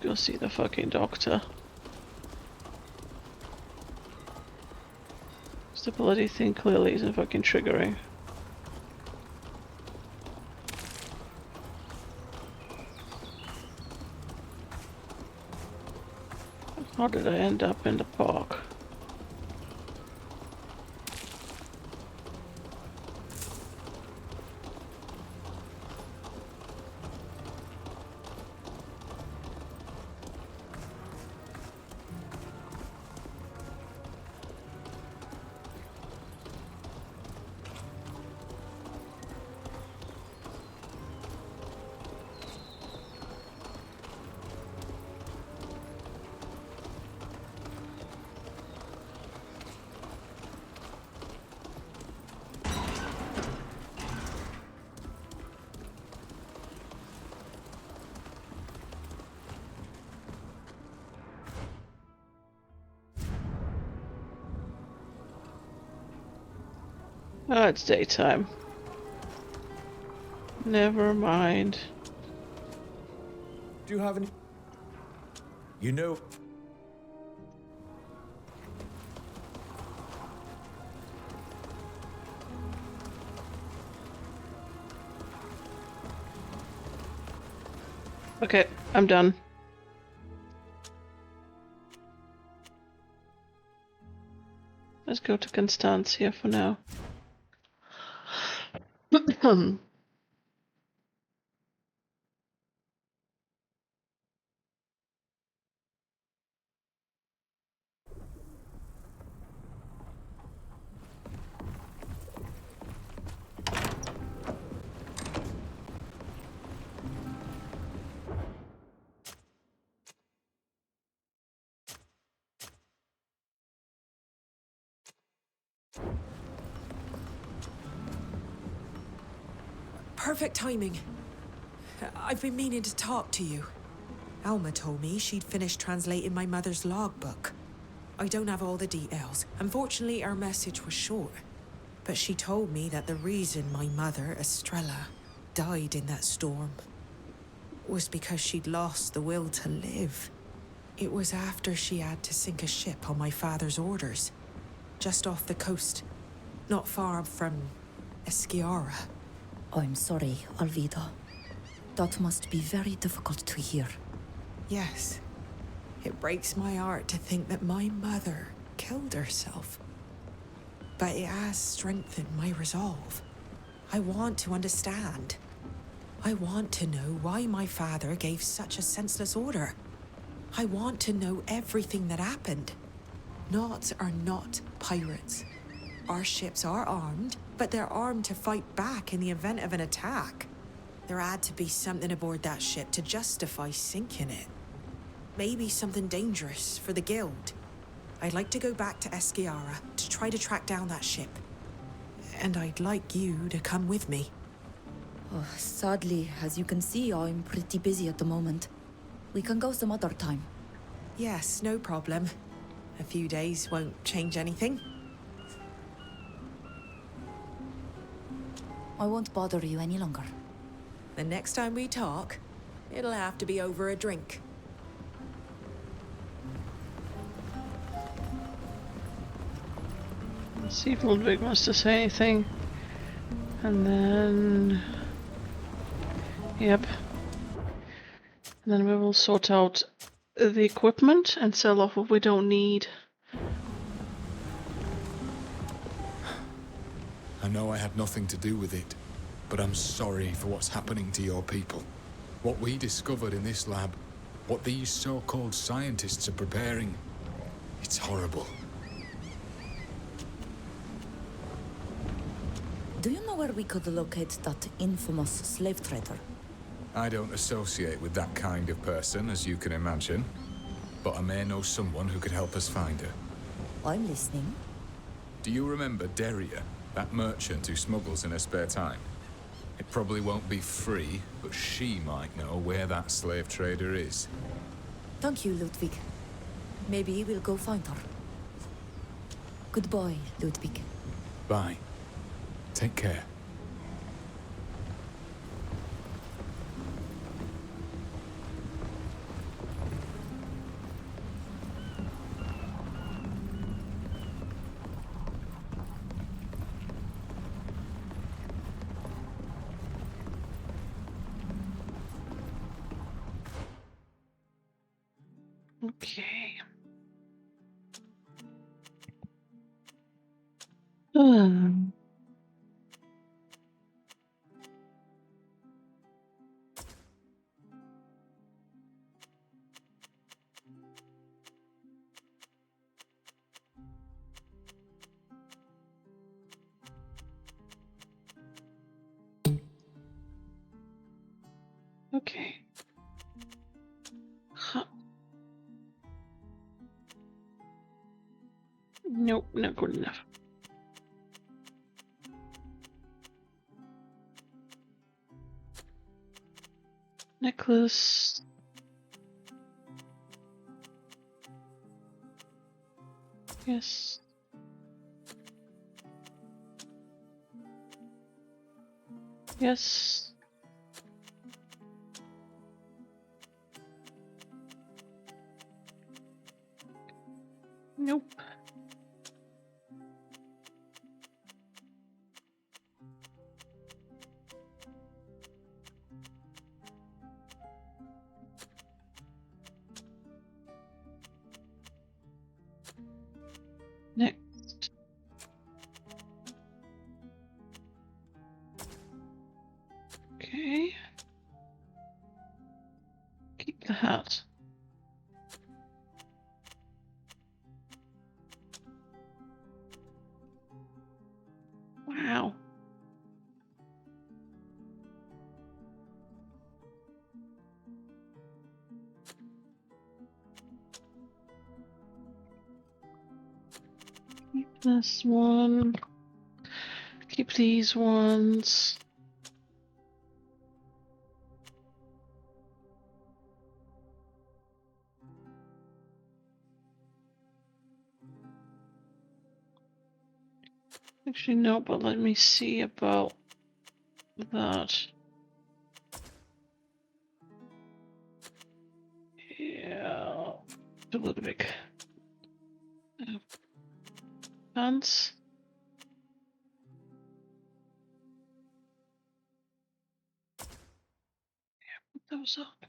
Go see the fucking doctor. The bloody thing clearly isn't fucking triggering. How did I end up in the park? Oh, it's daytime. Never mind. Do you have any... You know... Okay, I'm done. Let's go to Constance here for now. Perfect timing. I've been meaning to talk to you. Alma told me she'd finished translating my mother's logbook. I don't have all the details. Unfortunately, our message was short. But she told me that the reason my mother, Estrella, died in that storm was because she'd lost the will to live. It was after she had to sink a ship on my father's orders, just off the coast, not far from Esquiara. I'm sorry, Alvida. That must be very difficult to hear. Yes. It breaks my heart to think that my mother killed herself. But it has strengthened my resolve. I want to understand. I want to know why my father gave such a senseless order. I want to know everything that happened. Knots are not pirates. Our ships are armed, but they're armed to fight back in the event of an attack. There had to be something aboard that ship to justify sinking it. Maybe something dangerous for the Guild. I'd like to go back to Esquiara to try to track down that ship. And I'd like you to come with me. Oh, sadly, as you can see, I'm pretty busy at the moment. We can go some other time. Yes, no problem. A few days won't change anything. I won't bother you any longer. The next time we talk, it'll have to be over a drink. Let's see if Ludwig wants to say anything. And then... Yep. And then we will sort out the equipment and sell off what we don't need. I know I had nothing to do with it, but I'm sorry for what's happening to your people. What we discovered in this lab, what these so-called scientists are preparing, it's horrible. Do you know where we could locate that infamous slave trader? I don't associate with that kind of person, as you can imagine. But I may know someone who could help us find her. I'm listening. Do you remember Deria, that merchant who smuggles in her spare time? It probably won't be free, but she might know where that slave trader is. Thank you, Ludwig. Maybe we'll go find her. Goodbye, Ludwig. Bye. Take care. Okay. Okay. Huh. Nope, not good enough. Necklace. Yes. Yes. Nope. Next. Okay. Keep the hat. Wow. Keep this one. Keep these ones. Actually, no, but let me see about that. Yeah. A little bit. Pants. Put those up.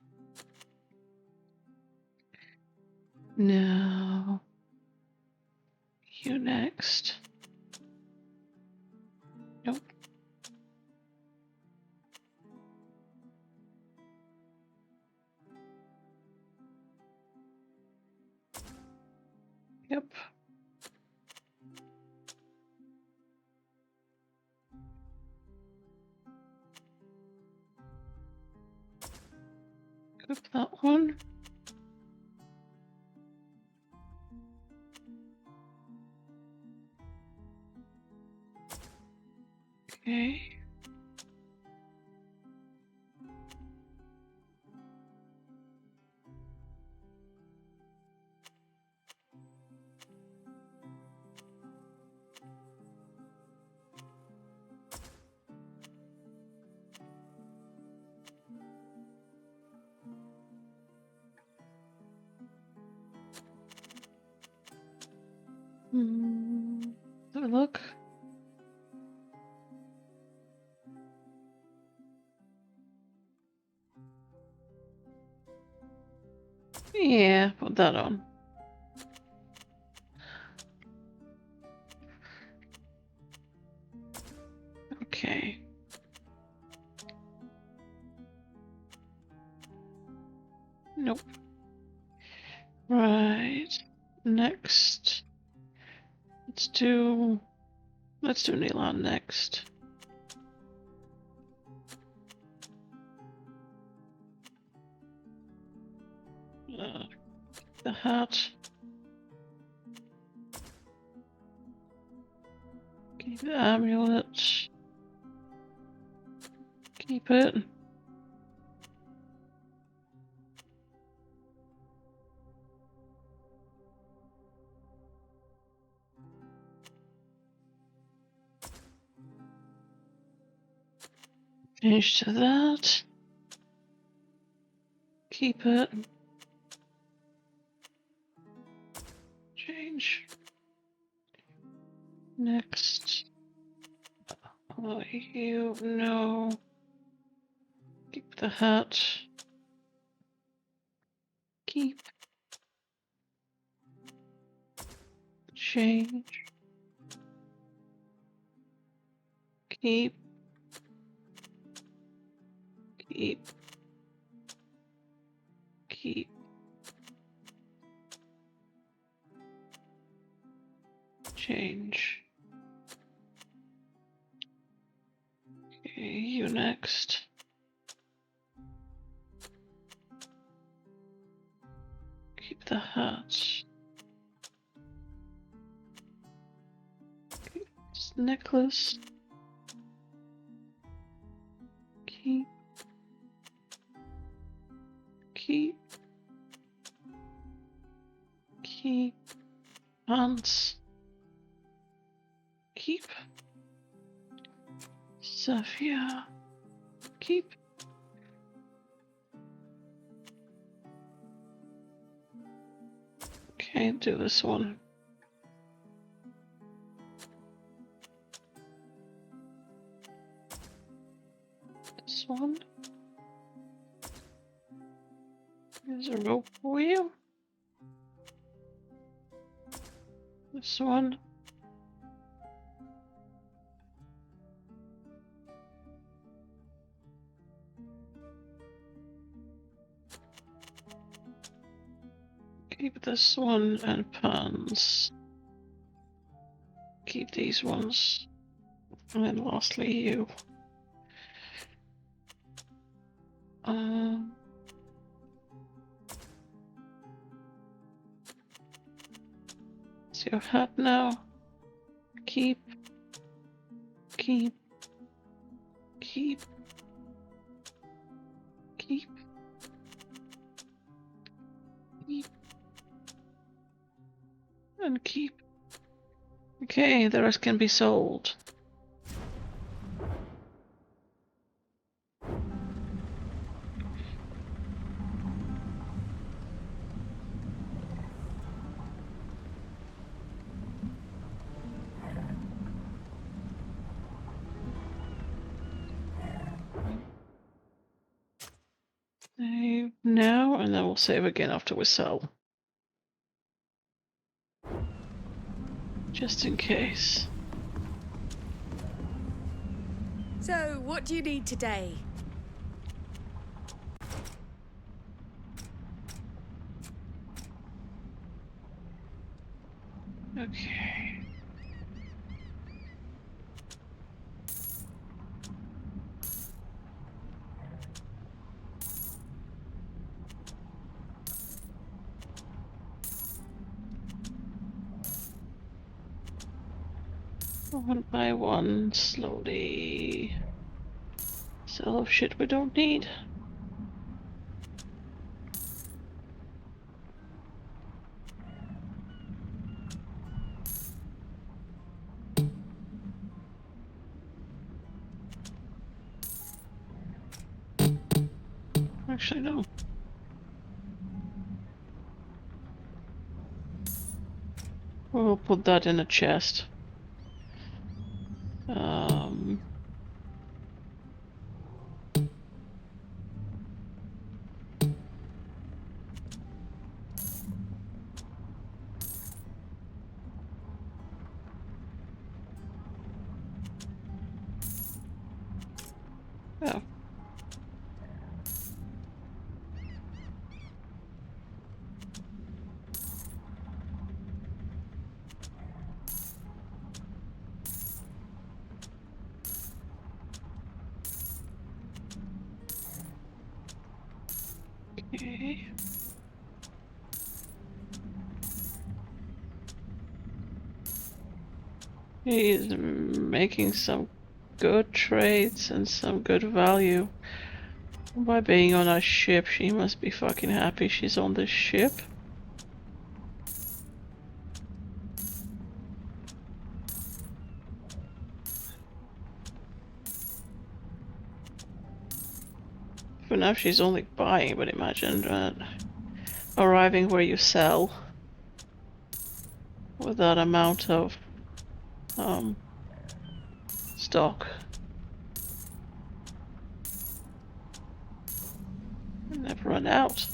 No. You next. Nope. Yep. Clip that one. Okay. Have a look. Yeah, put that on. Okay. Nope. Right. Next. Let's do Neilon next. The hat. Keep the amulet. Keep it. Change to that. Keep it. Change. Next. You no. Keep the hat. Keep. Change. Keep. Keep. Keep. Change. Okay, you next. Keep the hat. Keep this necklace. Keep. Keep. Keep. Pants. Keep. Sophia. Keep. Okay, do this one. This one. There's a rope wheel. This one. Keep this one and pans. Keep these ones. And then lastly you. It's your hat now. Keep. Keep. Keep. Keep. Keep. And keep. Okay, the rest can be sold. Save now, and then we'll save again after we sell. Just in case. So, what do you need today? Okay. One by one, slowly. Sell off shit we don't need. Actually, no. We'll put that in a chest. Oh. Okay. He's making some good trades and some good value. By being on our ship, she must be fucking happy she's on this ship. For now she's only buying, but imagine arriving where you sell with that amount of stock. Never run out.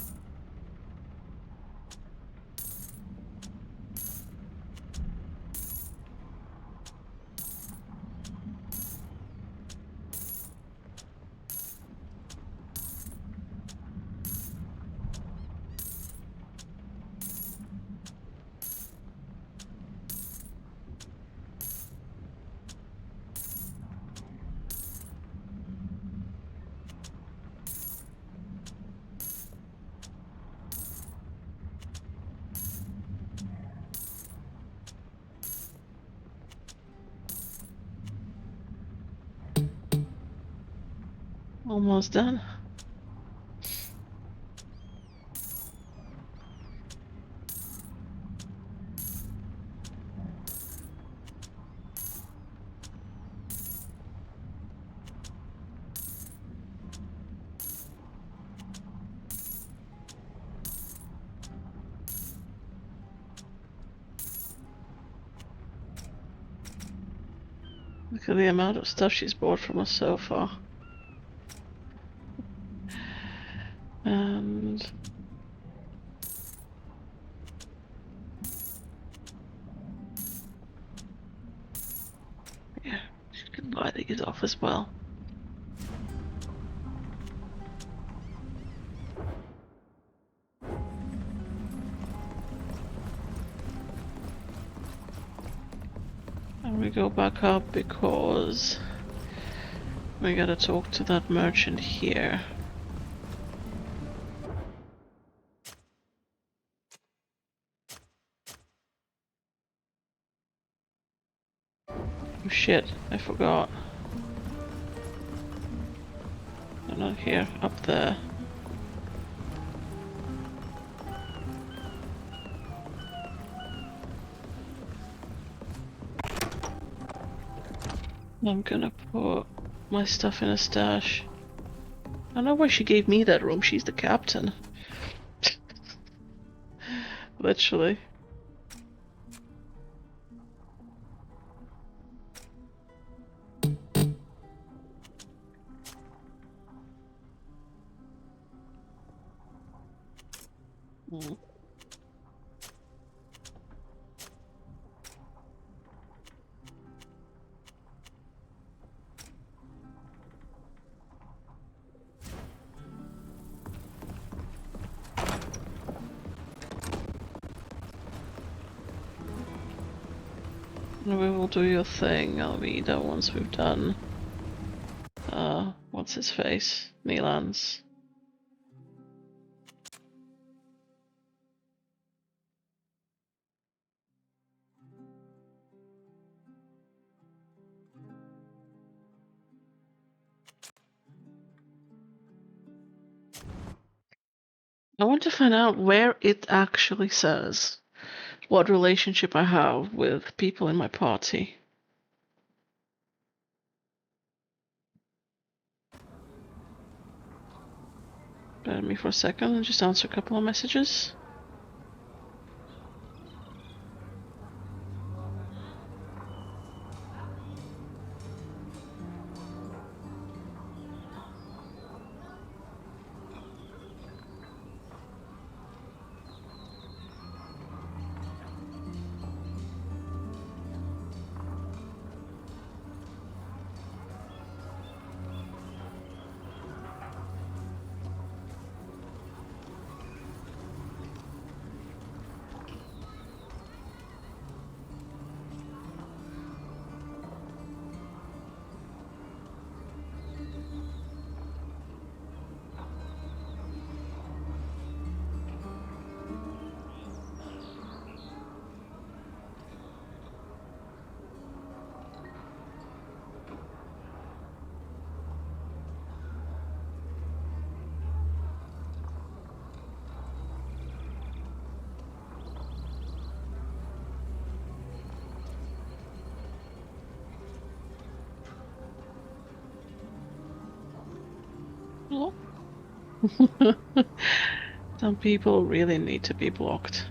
Almost done. Look at the amount of stuff she's bought from us so far. And yeah, she can buy these off as well. And we go back up because we gotta talk to that merchant here. Oh shit, I forgot. They're not here, up there. I'm gonna put my stuff in a stash. I don't know why she gave me that room, she's the captain. Literally. Mm. We will do your thing, Alvida, once we've done what's his face? Milan's. I want to find out where it actually says what relationship I have with people in my party. Bear with me for a second and just answer a couple of messages. Oh. Some people really need to be blocked.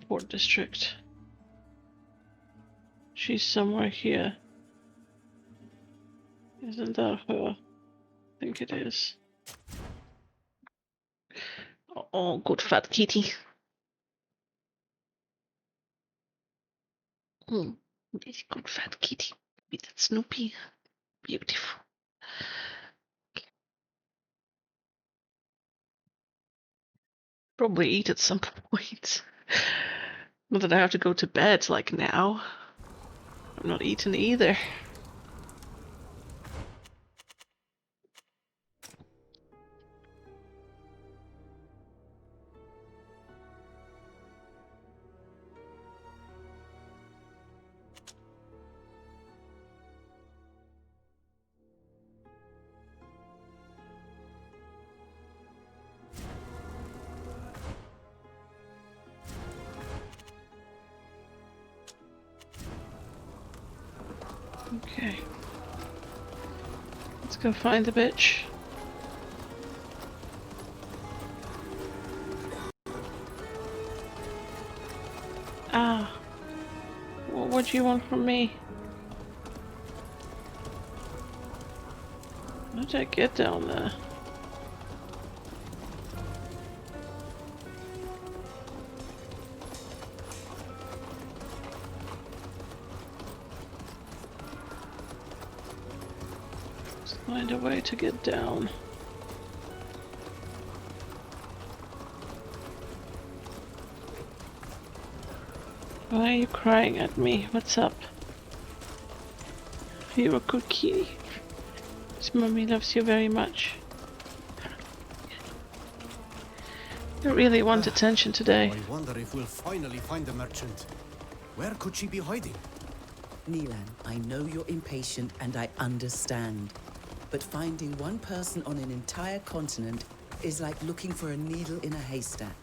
Port District. She's somewhere here. Isn't that her? I think it is. Oh, good fat kitty. This good fat kitty. With that Snoopy. Beautiful. Probably eat at some point. Not that I have to go to bed like now. I'm not eating either. Okay. Let's go find the bitch. Ah. What do you want from me? How did I get down there? Let's find a way to get down. Why are you crying at me? What's up? You're a good kitty. His mummy loves you very much. You really want attention today. I wonder if we'll finally find the merchant. Where could she be hiding? Neelan, I know you're impatient and I understand. But finding one person on an entire continent is like looking for a needle in a haystack.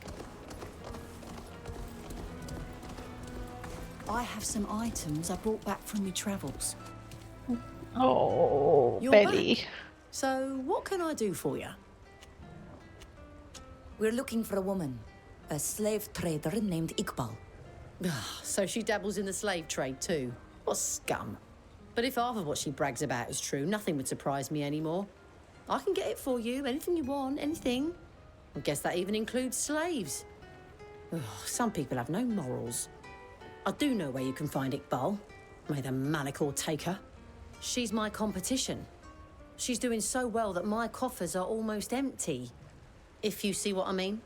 I have some items I brought back from my travels. Oh, You're Betty. back. So, what can I do for you? We're looking for a woman. A slave trader named Iqbal. So she dabbles in the slave trade too. What scum. But if half of what she brags about is true, nothing would surprise me anymore. I can get it for you, anything you want, anything. I guess that even includes slaves. Ugh, some people have no morals. I do know where you can find Iqbal. May the Malachor take her. She's my competition. She's doing so well that my coffers are almost empty. If you see what I mean.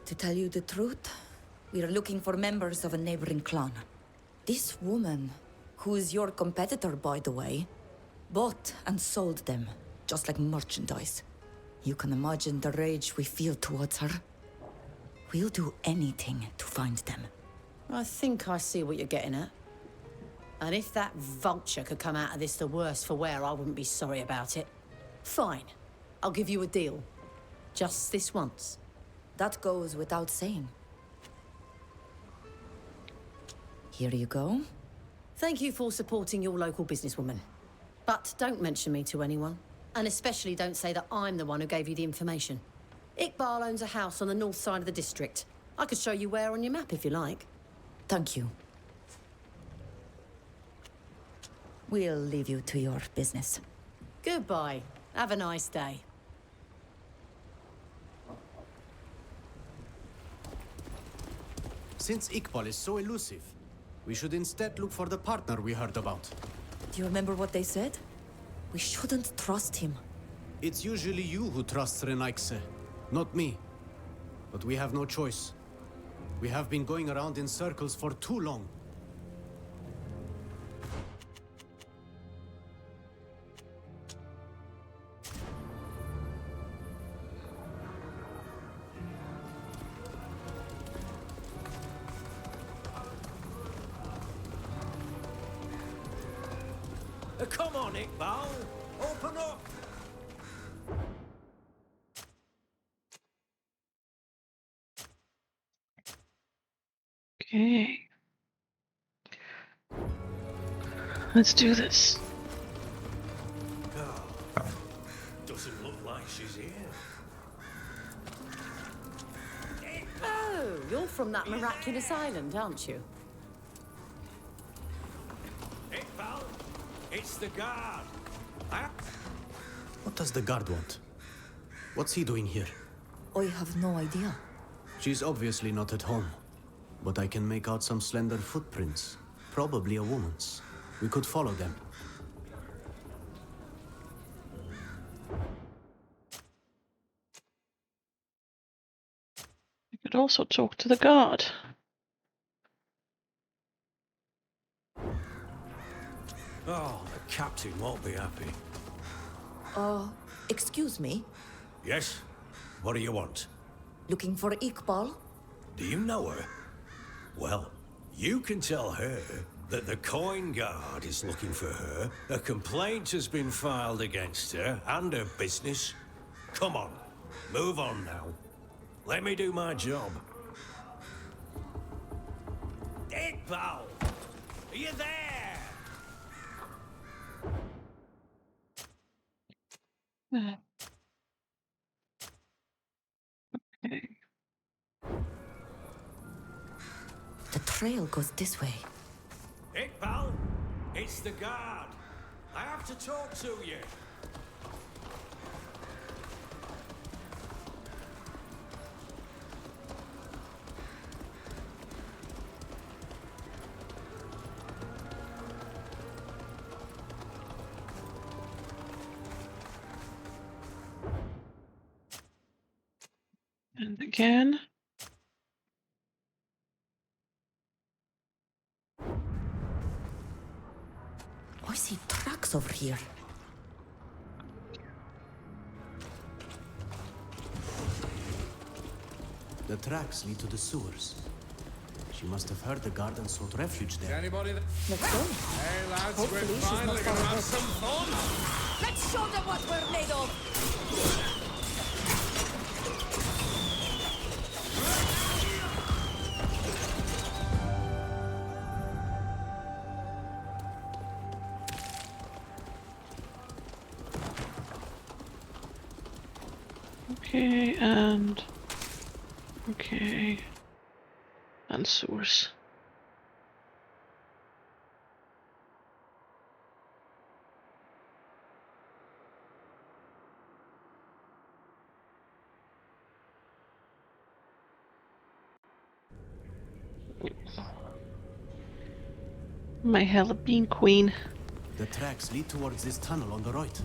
To tell you the truth, we are looking for members of a neighboring clan. This woman, who is your competitor, by the way, bought and sold them, just like merchandise. You can imagine the rage we feel towards her. We'll do anything to find them. I think I see what you're getting at. And if that vulture could come out of this the worse for wear, I wouldn't be sorry about it. Fine. I'll give you a deal. Just this once. That goes without saying. Here you go. Thank you for supporting your local businesswoman. But don't mention me to anyone. And especially don't say that I'm the one who gave you the information. Iqbal owns a house on the north side of the district. I could show you where on your map if you like. Thank you. We'll leave you to your business. Goodbye. Have a nice day. Since Iqbal is so elusive, we should instead look for the partner we heard about. Do you remember what they said? We shouldn't trust him. It's usually you who trusts Renaikse, not me. But we have no choice. We have been going around in circles for too long. Come on, Iqbal. Open up. Okay. Let's do this. Doesn't look like she's here. Oh, you're from that miraculous island, aren't you? Iqbal, it's the guard. What does the guard want? What's he doing here? I have no idea. She's obviously not at home. But I can make out some slender footprints. Probably a woman's. We could follow them. You could also talk to the guard. Oh, the captain won't be happy. Excuse me? Yes? What do you want? Looking for Iqbal? Do you know her? Well, you can tell her that the coin guard is looking for her, a complaint has been filed against her, and her business. Come on, move on now. Let me do my job. Iqbal! Are you there? Okay. The trail goes this way. Iqbal, it's the guard. I have to talk to you. And again. I see tracks over here. The tracks lead to the sewers. She must have heard the guard and sought refuge there. Anybody there? Let's go. Hey lads, Hopefully we're she's not finally gonna far have ahead. some fun! Let's show them what we're made of! Okay, and... Okay. And sewers. My Halloween queen. The tracks lead towards this tunnel on the right.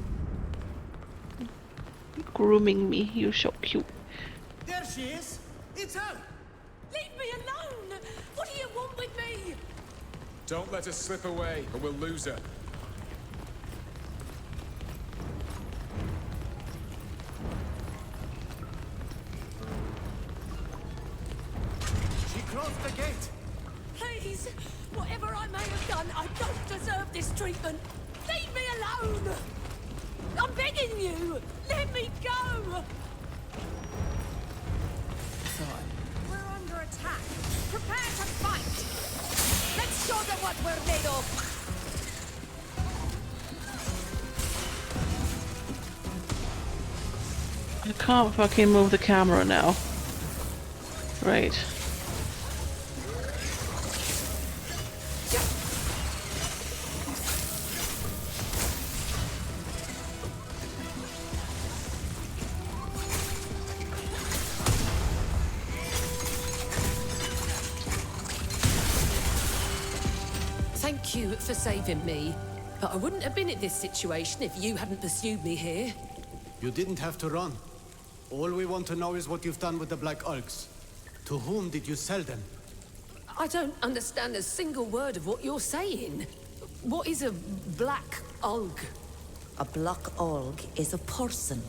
Grooming me, you're so cute. There she is! It's her! Leave me alone! What do you want with me? Don't let her slip away, or we'll lose her. She crossed the gate! Please, whatever I may have done, I don't deserve this treatment. Leave me alone! I'm begging you! Let me go! We're under attack. Prepare to fight! Let's show them what we're made of! I can't fucking move the camera now. Right. Thank you for saving me. But I wouldn't have been in this situation if you hadn't pursued me here. You didn't have to run. All we want to know is what you've done with the Black Ulks. To whom did you sell them? I don't understand a single word of what you're saying. What is a Black Ulg? A Black Ulg is a person,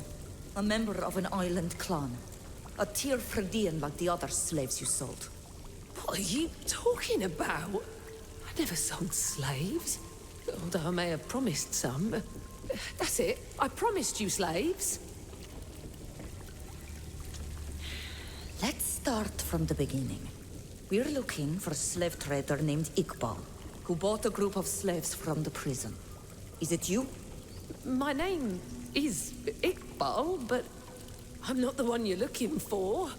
a member of an island clan. A Tyr Fredean like the other slaves you sold. What are you talking about? I never sold slaves. Although I may have promised some. That's it. I promised you slaves. Let's start from the beginning. We're looking for a slave trader named Iqbal, who bought a group of slaves from the prison. Is it you? My name is Iqbal, but I'm not the one you're looking for.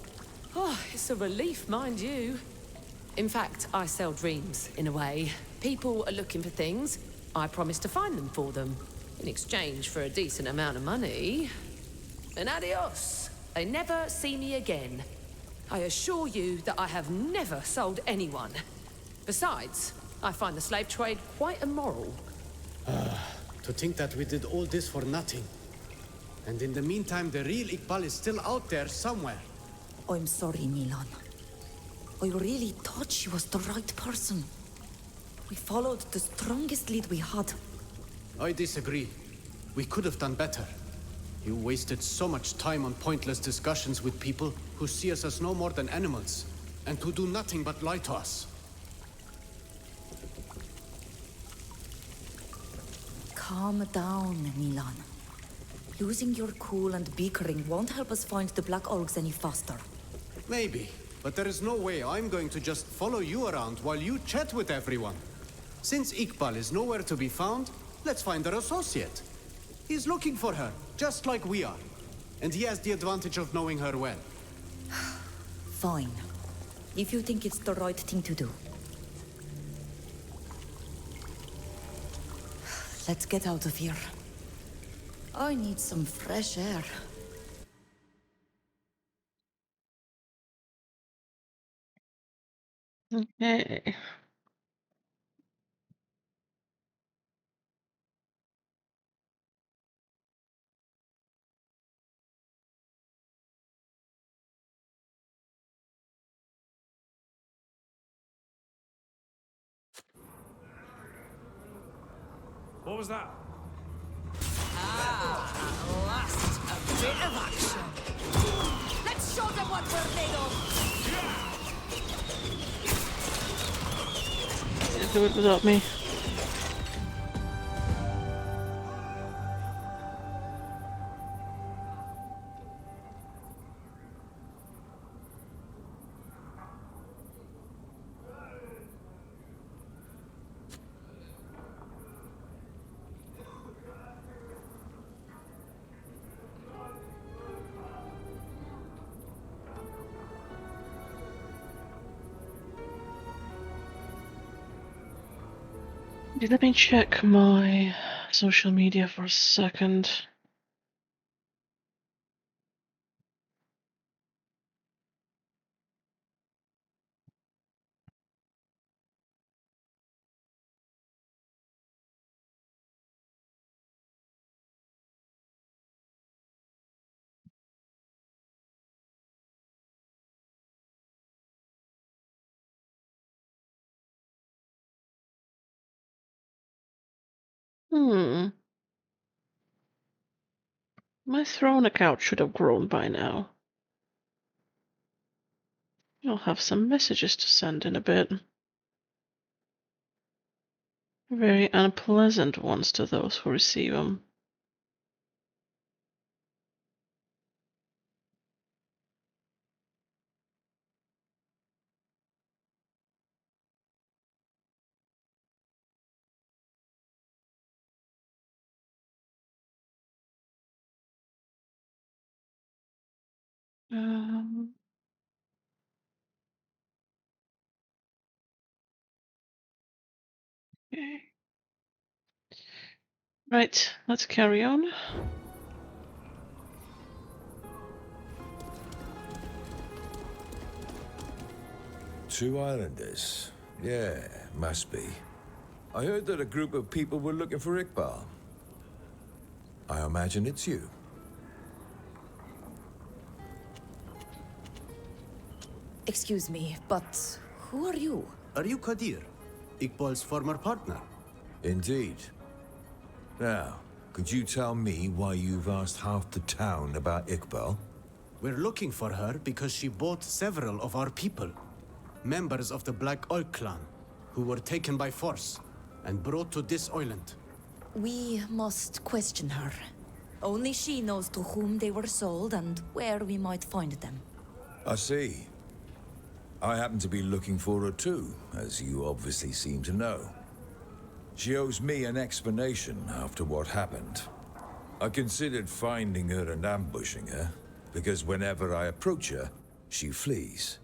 Oh, it's a relief, mind you. In fact, I sell dreams, in a way. People are looking for things. I promise to find them for them, in exchange for a decent amount of money. And adios. They never see me again. I assure you that I have never sold anyone. Besides, I find the slave trade quite immoral. To think that we did all this for nothing. And in the meantime, the real Iqbal is still out there somewhere. I'm sorry, Milan. I really thought she was the right person. We followed the strongest lead we had. I disagree. We could have done better. You wasted so much time on pointless discussions with people who see us as no more than animals, and who do nothing but lie to us. Calm down, Milan. Losing your cool and bickering won't help us find the Black Ulgs any faster. Maybe, but there is no way I'm going to just follow you around while you chat with everyone. Since Iqbal is nowhere to be found, let's find her associate. He's looking for her, just like we are. And he has the advantage of knowing her well. Fine. If you think it's the right thing to do. Let's get out of here. I need some fresh air. Okay. What was that? Ah, at last, a bit of action. Let's show them what we're made of. Can't do it without me. Let me check my social media for a second. My throne account should have grown by now. I'll have some messages to send in a bit. Very unpleasant ones to those who receive them. Okay. Right, let's carry on. Two islanders. Yeah, must be. I heard that a group of people were looking for Iqbal. I imagine it's you. Excuse me, but who are you? Are you Qadir, Iqbal's former partner? Indeed. Now, could you tell me why you've asked half the town about Iqbal? We're looking for her because she bought several of our people. Members of the Black Oak clan, who were taken by force and brought to this island. We must question her. Only she knows to whom they were sold and where we might find them. I see. I happen to be looking for her too, as you obviously seem to know. She owes me an explanation after what happened. I considered finding her and ambushing her, because whenever I approach her, she flees.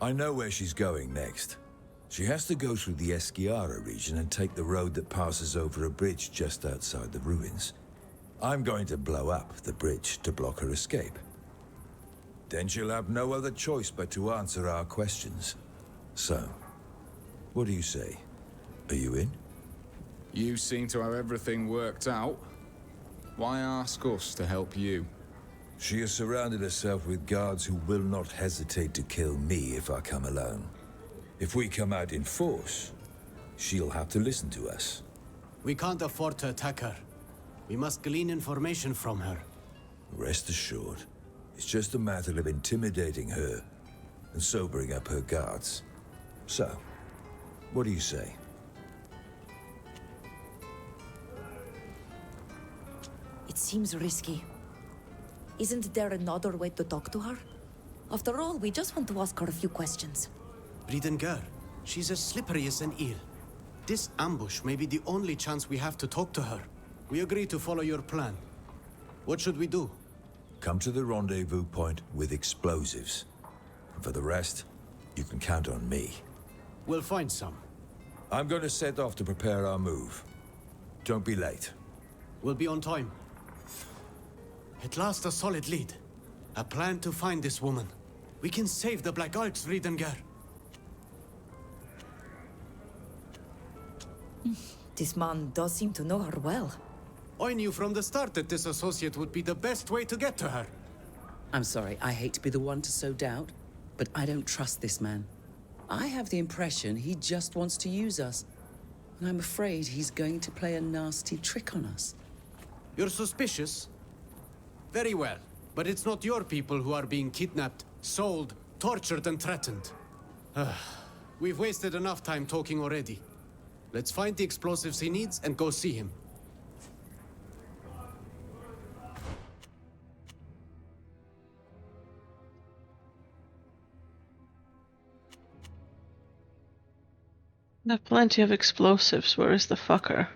I know where she's going next. She has to go through the Esquiara region and take the road that passes over a bridge just outside the ruins. I'm going to blow up the bridge to block her escape. Then she'll have no other choice but to answer our questions. So, what do you say? Are you in? You seem to have everything worked out. Why ask us to help you? She has surrounded herself with guards who will not hesitate to kill me if I come alone. If we come out in force, she'll have to listen to us. We can't afford to attack her. We must glean information from her. Rest assured, it's just a matter of intimidating her and sobering up her guards. So, what do you say? It seems risky. Isn't there another way to talk to her? After all, we just want to ask her a few questions. Bridengar, she's as slippery as an eel. This ambush may be the only chance we have to talk to her. We agree to follow your plan. What should we do? Come to the rendezvous point with explosives. And for the rest, you can count on me. We'll find some. I'm going to set off to prepare our move. Don't be late. We'll be on time. At last, a solid lead. A plan to find this woman. We can save the Black Arts, Riedengar. This man does seem to know her well. I knew from the start that this associate would be the best way to get to her. I'm sorry, I hate to be the one to sow doubt, but I don't trust this man. I have the impression he just wants to use us. And I'm afraid he's going to play a nasty trick on us. You're suspicious? Very well. But it's not your people who are being kidnapped, sold, tortured, and threatened. We've wasted enough time talking already. Let's find the explosives he needs and go see him. I have plenty of explosives. Where is the fucker?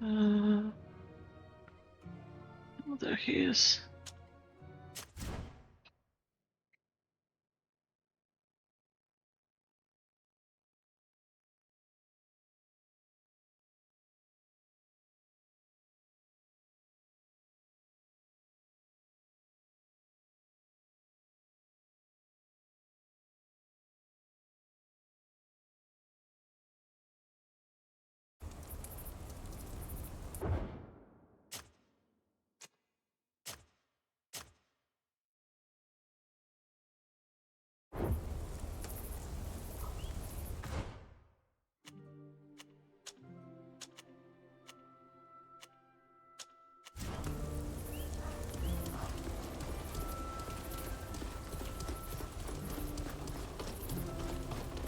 Oh, there he is.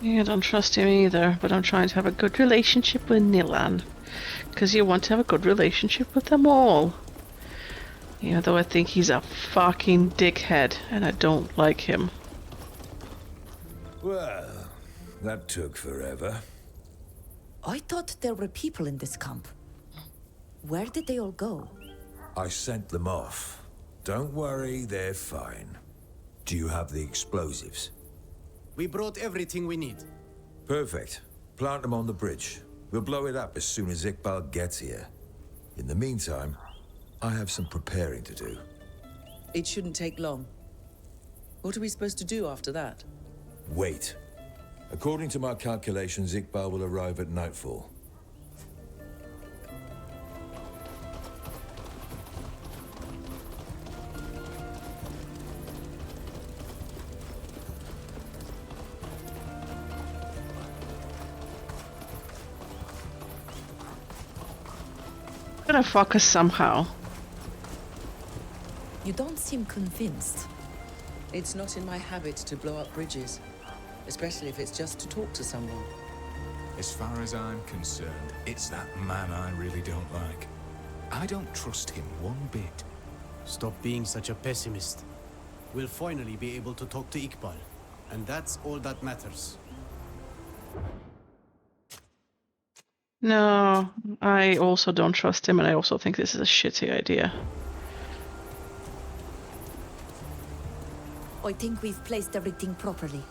Yeah, I don't trust him either, but I'm trying to have a good relationship with Nilan. Because you want to have a good relationship with them all. Even though I think he's a fucking dickhead, and I don't like him. Well, that took forever. I thought there were people in this camp. Where did they all go? I sent them off. Don't worry, they're fine. Do you have the explosives? We brought everything we need. Perfect. Plant them on the bridge. We'll blow it up as soon as Iqbal gets here. In the meantime, I have some preparing to do. It shouldn't take long. What are we supposed to do after that? Wait. According to my calculations, Iqbal will arrive at nightfall. Gonna fuck us somehow. You don't seem convinced. It's not in my habit to blow up bridges, especially if it's just to talk to someone. As far as I'm concerned, it's that man I really don't like. I don't trust him one bit. Stop being such a pessimist. We'll finally be able to talk to Iqbal, and that's all that matters. No, I also don't trust him, and I also think this is a shitty idea. I think we've placed everything properly.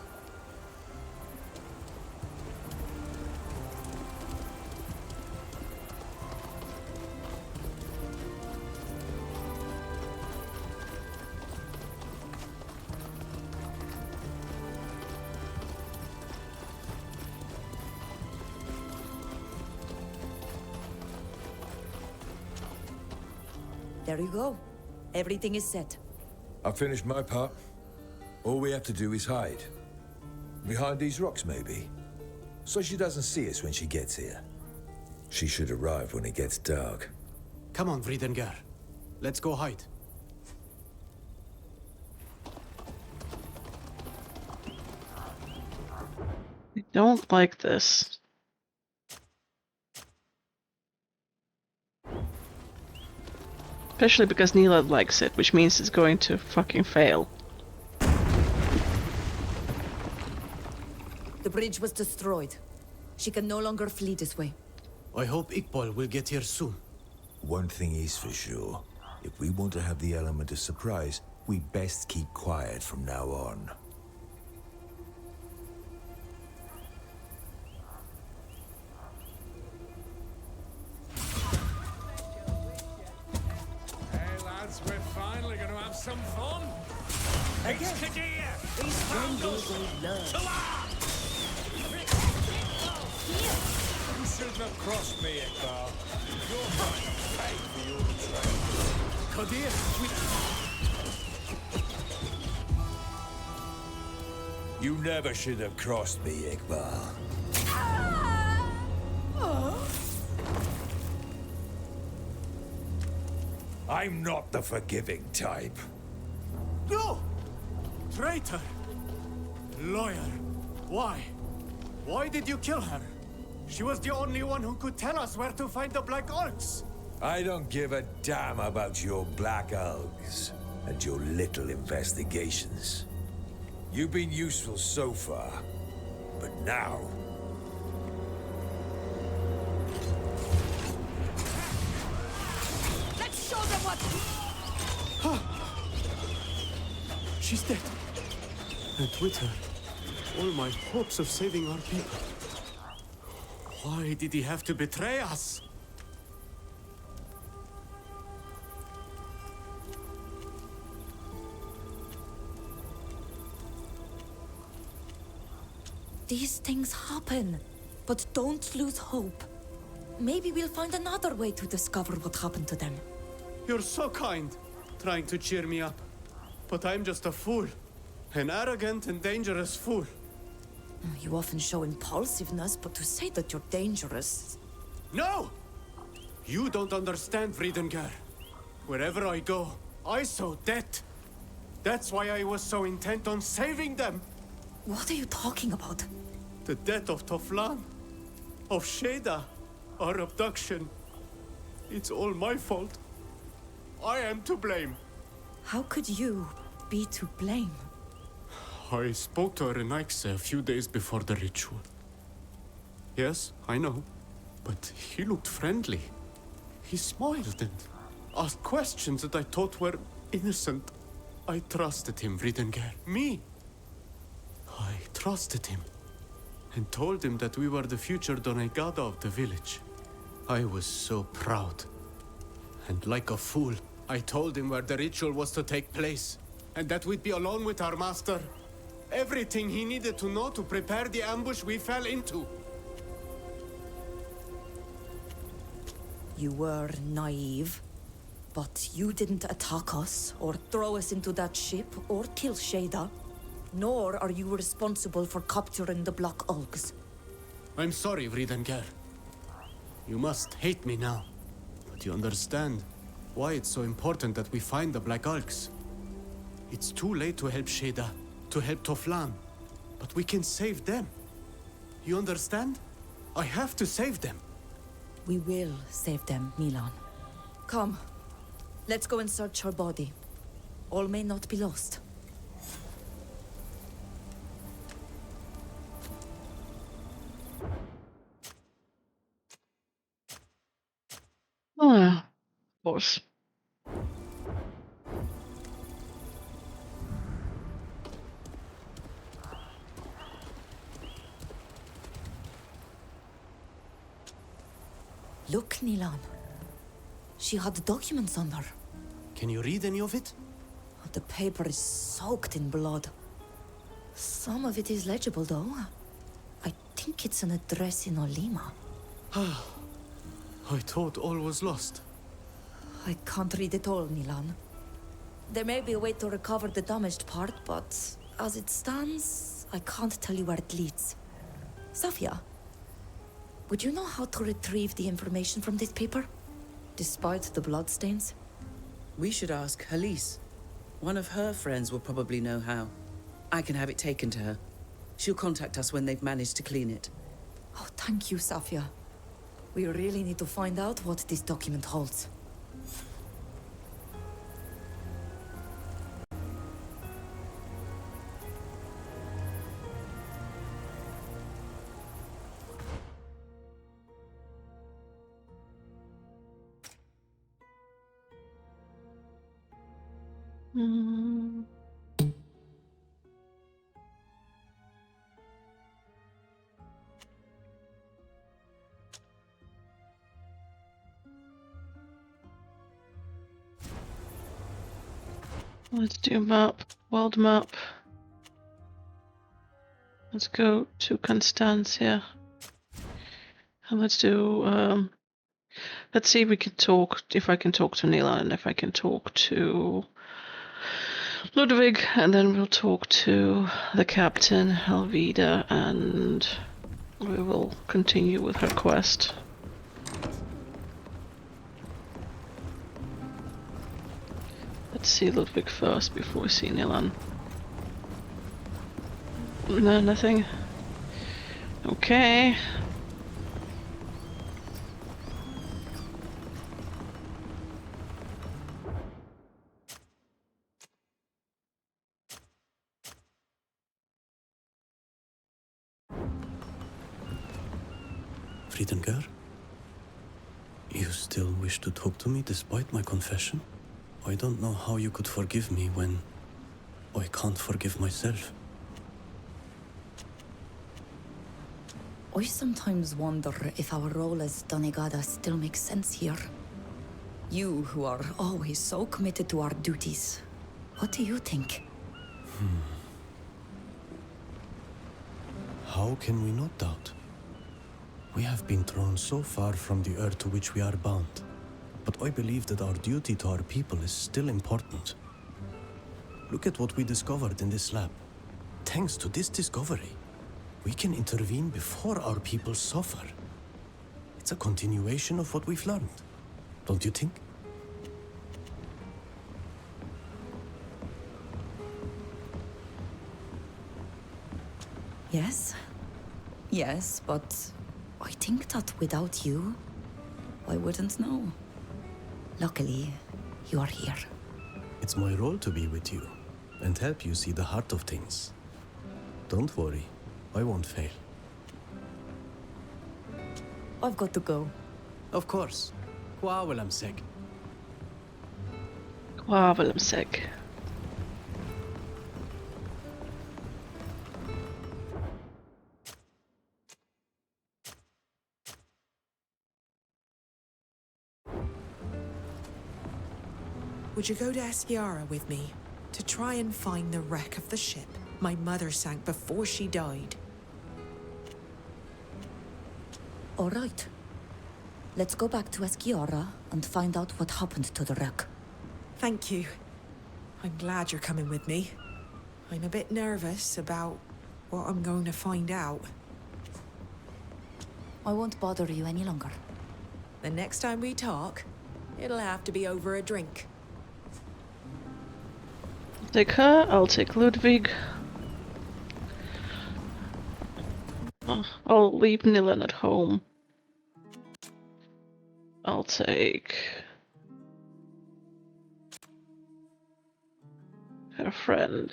There you go. Everything is set. I've finished my part. All we have to do is hide. Behind these rocks, maybe. So she doesn't see us when she gets here. She should arrive when it gets dark. Come on, Vridengar. Let's go hide. I don't like this. Especially because Neela likes it, which means it's going to fucking fail. bridge was destroyed. She can no longer flee this way. I hope Iqbal will get here soon. One thing is for sure. If we want to have the element of surprise, we best keep quiet from now on. Hey lads, we're finally going to have some fun. It's Kadir! He's found us! To arms! You shouldn't have crossed me, Iqbal. You're going to pay for your betrayal. Kadir, You never should have crossed me, Iqbal. I'm not the forgiving type. No! Traitor! Lawyer! Why? Why did you kill her? She was the only one who could tell us where to find the Black Orcs! I don't give a damn about your Black Elves and your little investigations. You've been useful so far, but now... Let's show them what... She's dead. And with her, all my hopes of saving our people. Why did he have to betray us? These things happen, but don't lose hope. Maybe we'll find another way to discover what happened to them. You're so kind, trying to cheer me up. But I'm just a fool. An arrogant and dangerous fool. You often show impulsiveness, but to say that you're dangerous... No! You don't understand, Vriedengar. Wherever I go, I sow death. That's why I was so intent on saving them. What are you talking about? The death of Toflan, of Sheda, our abduction. It's all my fault. I am to blame. How could you be to blame? I spoke to Renaikse a few days before the ritual. Yes, I know. But he looked friendly. He smiled and asked questions that I thought were innocent. I trusted him, Vridengar. Me! I trusted him. And told him that we were the future Donegada of the village. I was so proud. And like a fool, I told him where the ritual was to take place. And that we'd be alone with our master. Everything he needed to know to prepare the ambush we fell into. You were naive, but you didn't attack us, or throw us into that ship, or kill Sheda. Nor are you responsible for capturing the Black Ulgs. I'm sorry, Vridengar. You must hate me now. But you understand why it's so important that we find the Black Ulgs. It's too late to help Sheda, to help Toflan. But we can save them. You understand? I have to save them. We will save them, Milan. Come. Let's go and search her body. All may not be lost. Oh, yeah. Of course. Look, Nilan. She had documents on her. Can you read any of it? The paper is soaked in blood. Some of it is legible, though. I think it's an address in Olima. I thought all was lost. I can't read it all, Nilan. There may be a way to recover the damaged part, but as it stands, I can't tell you where it leads. Safia, would you know how to retrieve the information from this paper? Despite the bloodstains? We should ask Halise. One of her friends will probably know how. I can have it taken to her. She'll contact us when they've managed to clean it. Oh, thank you, Safia. We really need to find out what this document holds. Mm. Let's do map, world map. Let's go to Constantia. And let's do, let's see if we can talk, if I can talk to Nila and if I can talk to Ludwig, and then we'll talk to the captain, Helvida, and we will continue with her quest. Let's see Ludwig first before we see Nilan. No, nothing. Okay. Friedenger? You still wish to talk to me despite my confession? I don't know how you could forgive me when I can't forgive myself. I sometimes wonder if our role as Donegada still makes sense here. You, who are always so committed to our duties. What do you think? How can we not doubt? We have been thrown so far from the earth to which we are bound. But I believe that our duty to our people is still important. Look at what we discovered in this lab. Thanks to this discovery, we can intervene before our people suffer. It's a continuation of what we've learned, don't you think? Yes. Yes, but I think that without you, I wouldn't know. Luckily, you are here. It's my role to be with you and help you see the heart of things. Don't worry, I won't fail. I've got to go. Of course. Kwawelamsek. Kwawelamsek. Would you go to Eskiara with me? To try and find the wreck of the ship my mother sank before she died. All right. Let's go back to Eskiara and find out what happened to the wreck. Thank you. I'm glad you're coming with me. I'm a bit nervous about what I'm going to find out. I won't bother you any longer. The next time we talk, it'll have to be over a drink. Take her, I'll take Ludwig. I'll leave Nilan at home. I'll take her friend.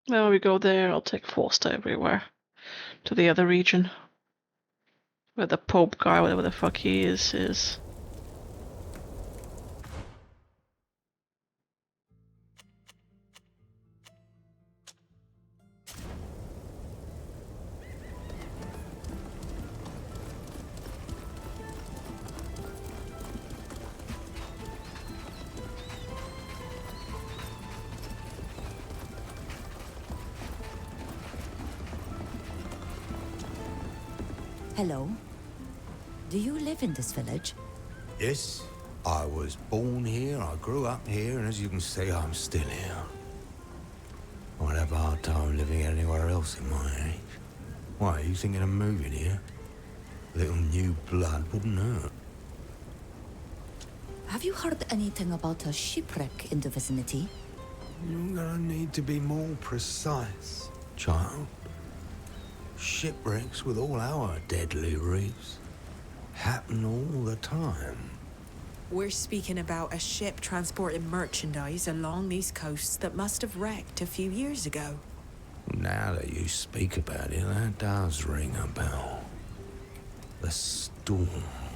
Now we go there, I'll take Forster everywhere. To the other region. Where the Pope guy, whatever the fuck he is. Hello. Do you live in this village? Yes, I was born here, I grew up here, and as you can see, I'm still here. I'd have a hard time living anywhere else in my age. Why, are you thinking of moving here? Little new blood wouldn't hurt. Have you heard anything about a shipwreck in the vicinity? You're gonna need to be more precise, child. Shipwrecks with all our deadly reefs happen all the time. We're speaking about a ship transporting merchandise along these coasts that must have wrecked a few years ago. Now that you speak about it, that does ring a bell. The storm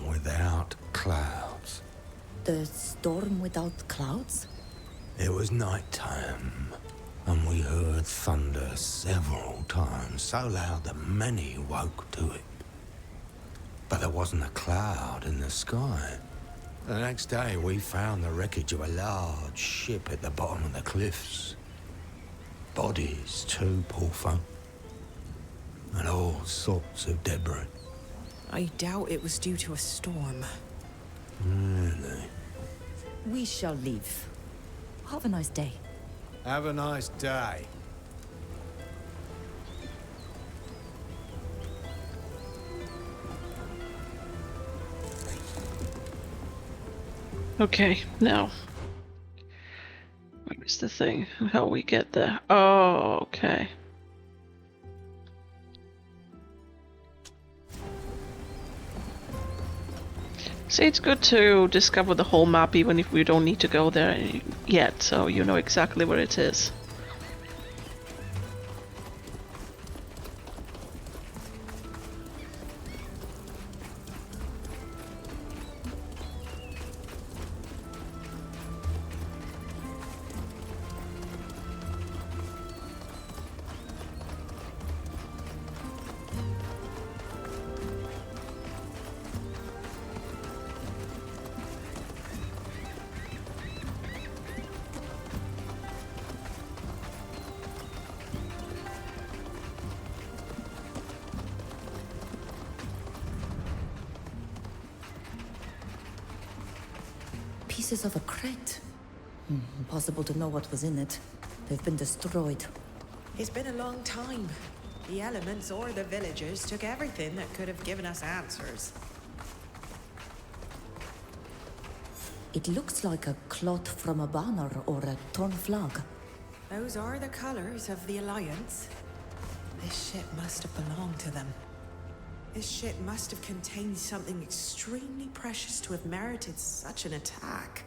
without clouds. The storm without clouds? It was night time, and we heard thunder several times, so loud that many woke to it. But there wasn't a cloud in the sky. The next day, we found the wreckage of a large ship at the bottom of the cliffs. Bodies, too, poor folk. And all sorts of debris. I doubt it was due to a storm. Really? We shall leave. Have a nice day. Have a nice day. Okay, now. Where is the thing? How we get there? Oh, okay. See, it's good to discover the whole map even if we don't need to go there yet, so you know exactly where it is. Pieces of a crate. Impossible to know what was in it. They've been destroyed. It's been a long time. The elements or the villagers took everything that could have given us answers. It looks like a cloth from a banner or a torn flag. Those are the colors of the Alliance. This ship must have belonged to them. This ship must have contained something extremely precious to have merited such an attack.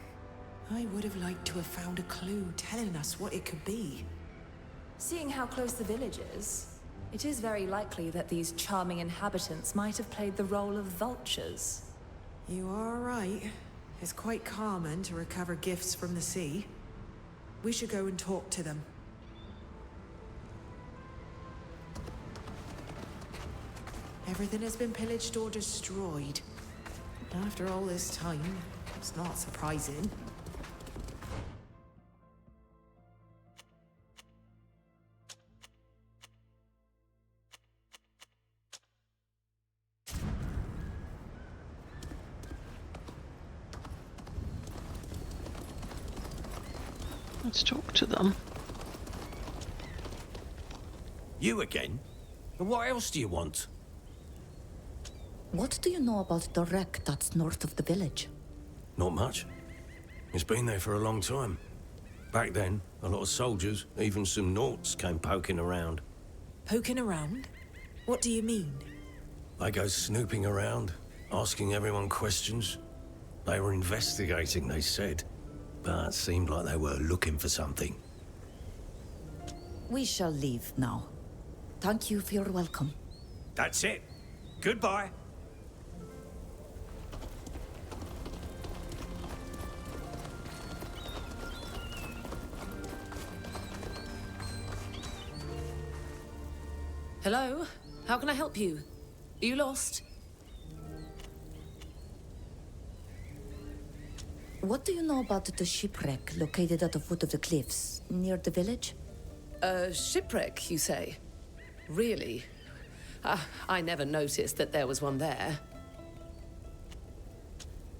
I would have liked to have found a clue telling us what it could be. Seeing how close the village is, it is very likely that these charming inhabitants might have played the role of vultures. You are right. It's quite common to recover gifts from the sea. We should go and talk to them. Everything has been pillaged or destroyed. After all this time, it's not surprising. Let's talk to them. You again? And what else do you want? What do you know about the wreck that's north of the village? Not much. It's been there for a long time. Back then, a lot of soldiers, even some Nauts, came poking around. Poking around? What do you mean? They go snooping around, asking everyone questions. They were investigating, they said. But it seemed like they were looking for something. We shall leave now. Thank you for your welcome. That's it. Goodbye. Hello? How can I help you? Are you lost? What do you know about the shipwreck located at the foot of the cliffs, near the village? A shipwreck, you say? Really? I never noticed that there was one there.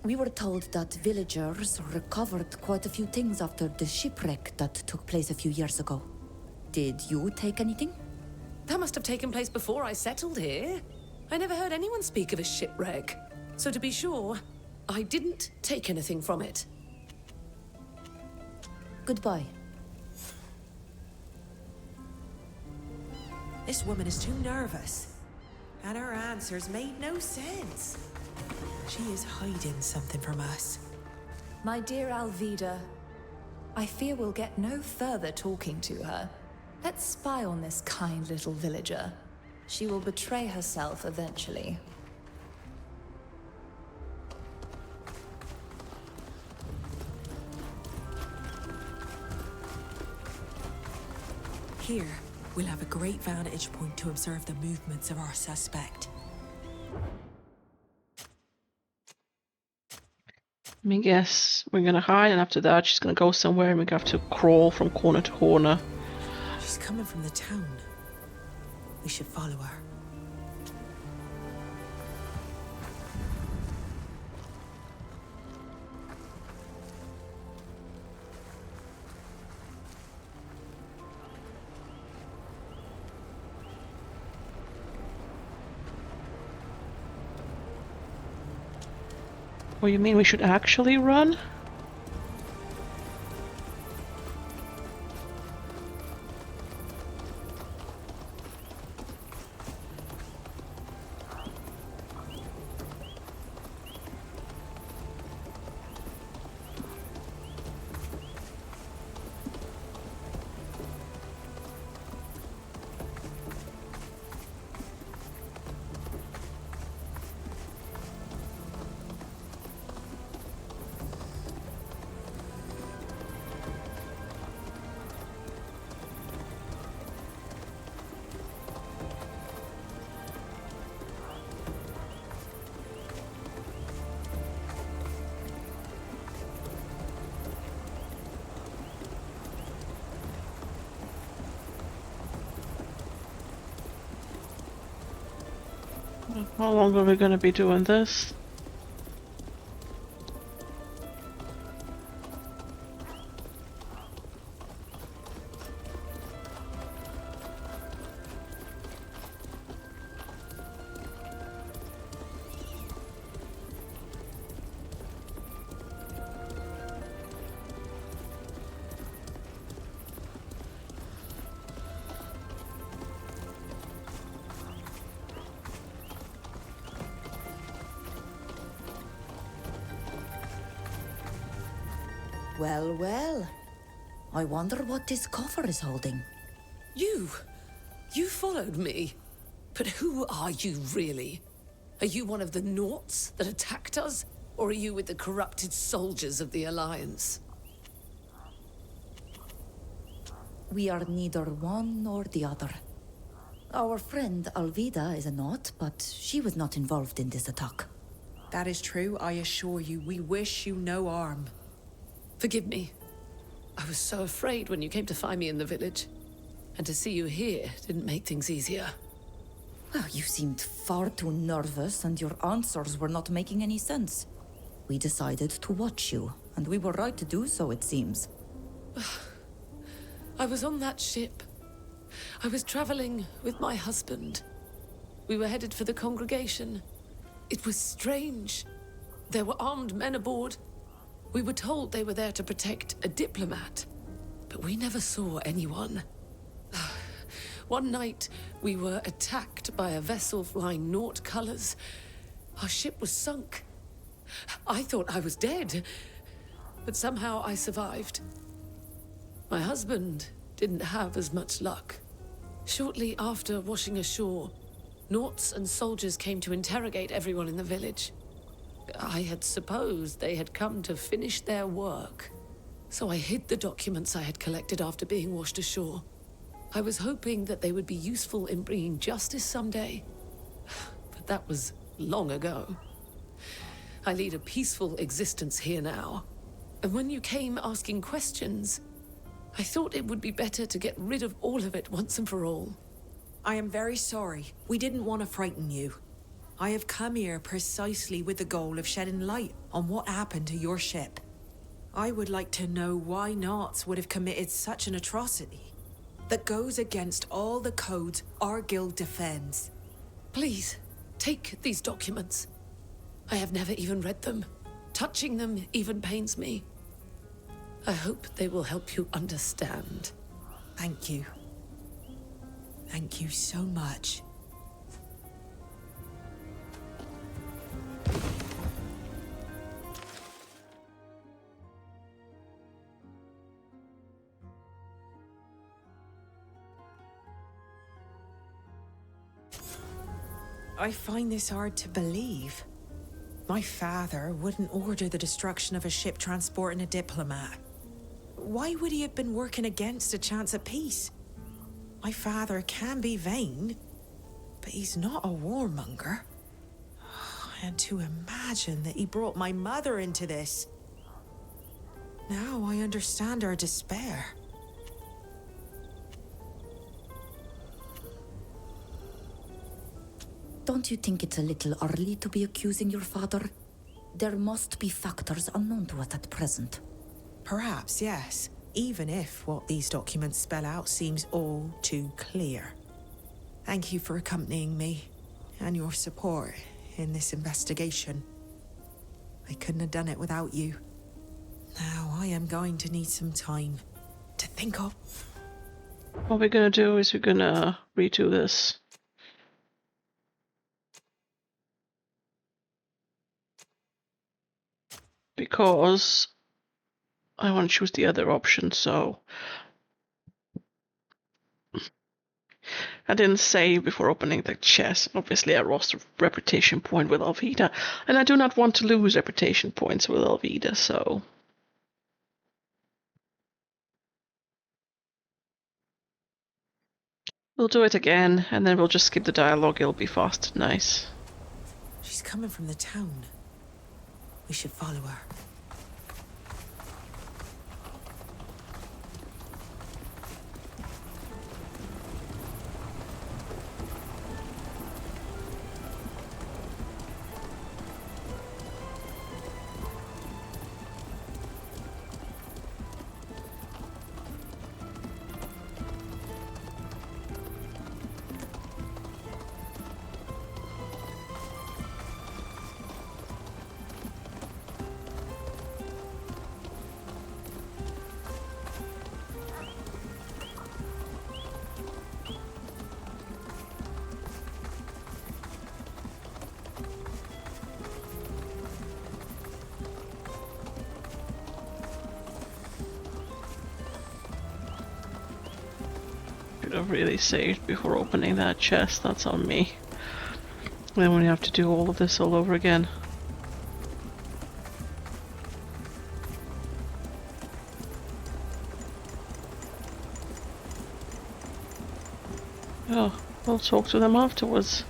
We were told that villagers recovered quite a few things after the shipwreck that took place a few years ago. Did you take anything? That must have taken place before I settled here. I never heard anyone speak of a shipwreck. So to be sure, I didn't take anything from it. Goodbye. This woman is too nervous. And her answers made no sense. She is hiding something from us. My dear Alvida, I fear we'll get no further talking to her. Let's spy on this kind little villager. She will betray herself eventually. here, we'll have a great vantage point to observe the movements of our suspect. Let me guess. We're gonna hide, and after that, she's gonna go somewhere, and we're gonna have to crawl from corner to corner. She's coming from the town. We should follow her. What do you mean we should actually run? How long are we gonna be doing this? Well, well. I wonder what this coffer is holding. You followed me. But who are you really? Are you one of the Naughts that attacked us? Or are you with the corrupted soldiers of the Alliance? We are neither one nor the other. Our friend Alvida is a Naut, but she was not involved in this attack. That is true, I assure you. We wish you no harm. Forgive me. I was so afraid when you came to find me in the village. And to see you here didn't make things easier. Well, you seemed far too nervous, and your answers were not making any sense. We decided to watch you, and we were right to do so, it seems. I was on that ship. I was traveling with my husband. We were headed for the congregation. It was strange. There were armed men aboard. We were told they were there to protect a diplomat, but we never saw anyone. One night, we were attacked by a vessel flying Naught colors. Our ship was sunk. I thought I was dead, but somehow I survived. My husband didn't have as much luck. Shortly after washing ashore, Naughts and soldiers came to interrogate everyone in the village. I had supposed they had come to finish their work, so I hid the documents I had collected after being washed ashore. I was hoping that they would be useful in bringing justice someday, but that was long ago. I lead a peaceful existence here now, and when you came asking questions, I thought it would be better to get rid of all of it once and for all. I am very sorry. We didn't want to frighten you. I have come here precisely with the goal of shedding light on what happened to your ship. I would like to know why Naughts would have committed such an atrocity that goes against all the codes our guild defends. Please, take these documents. I have never even read them. Touching them even pains me. I hope they will help you understand. Thank you. Thank you so much. I find this hard to believe. My father wouldn't order the destruction of a ship transporting a diplomat. Why would he have been working against a chance at peace? My father can be vain, but he's not a warmonger. And to imagine that he brought my mother into this. Now I understand her despair. Don't you think it's a little early to be accusing your father? There must be factors unknown to us at present. Perhaps, yes. Even if what these documents spell out seems all too clear. Thank you for accompanying me and your support in this investigation. I couldn't have done it without you. Now I am going to need some time to think of. What we're gonna do is we're gonna redo this. Because I want to choose the other option, so I didn't save before opening the chest. Obviously I lost a reputation point with Alvida, and I do not want to lose reputation points with Alvida, so we'll do it again, and then we'll just skip the dialogue. It'll be fast and nice. She's coming from the town. We should follow her. Should have really saved before opening that chest. That's on me. Then we have to do all of this all over again. Oh, we'll talk to them afterwards.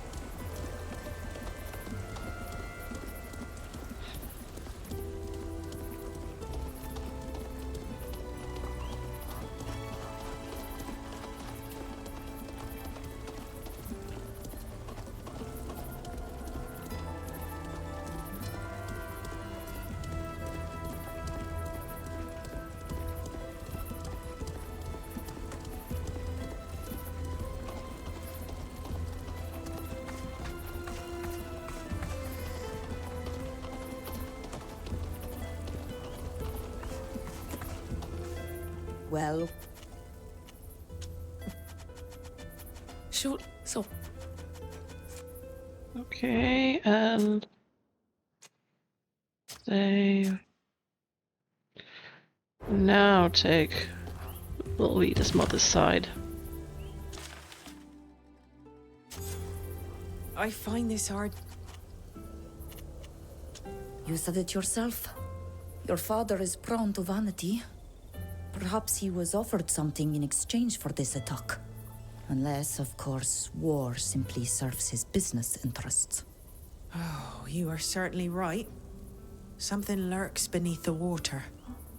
Well, Shoot, so Okay, and they now take Lolita's mother's side. I find this hard. you said it yourself. Your father is prone to vanity. Perhaps he was offered something in exchange for this attack. Unless, of course, war simply serves his business interests. Oh, you are certainly right. Something lurks beneath the water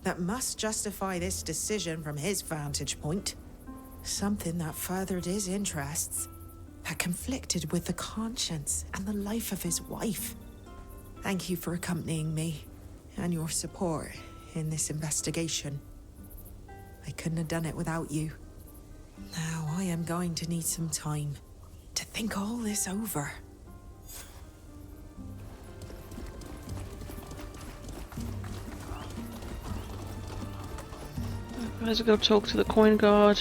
that must justify this decision from his vantage point. Something that furthered his interests, that conflicted with the conscience and the life of his wife. Thank you for accompanying me and your support in this investigation. I couldn't have done it without you. Now I am going to need some time to think all this over. Let's go talk to the coin guard.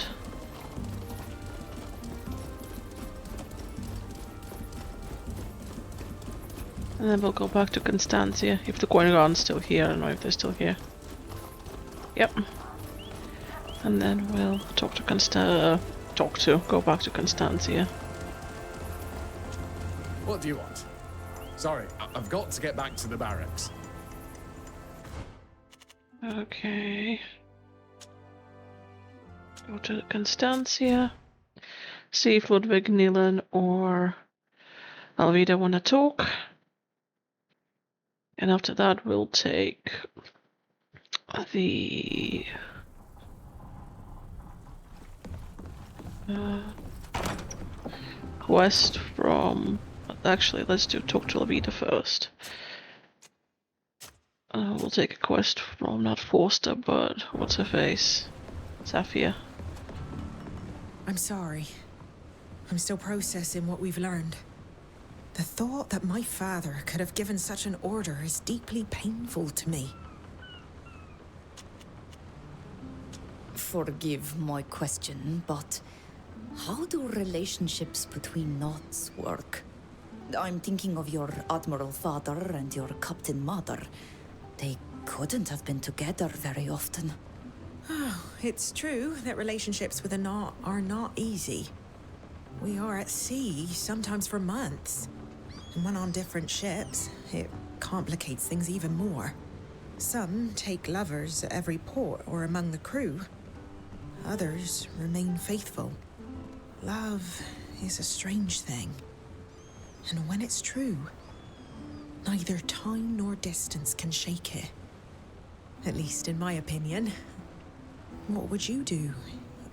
And then we'll go back to Constantia, if the coin guard's still here. I don't know if they're still here. Yep. And then we'll talk to go back to Constantia. What do you want? Sorry, I've got to get back to the barracks. Okay. Go to Constantia. See if Ludwig, Nilan, or Alvida want to talk. And after that, we'll take the quest from... Actually, let's talk to Alvida first. We'll take a quest from not Forster, but what's her face? Safia. I'm sorry. I'm still processing what we've learned. The thought that my father could have given such an order is deeply painful to me. Forgive my question, but how do relationships between knots work? I'm thinking of your Admiral father and your Captain mother. They couldn't have been together very often. Oh, it's true that relationships with a knot are not easy. We are at sea, sometimes for months. And when on different ships, it complicates things even more. Some take lovers at every port or among the crew. Others remain faithful. Love is a strange thing. And when it's true, neither time nor distance can shake it. At least in my opinion. What would you do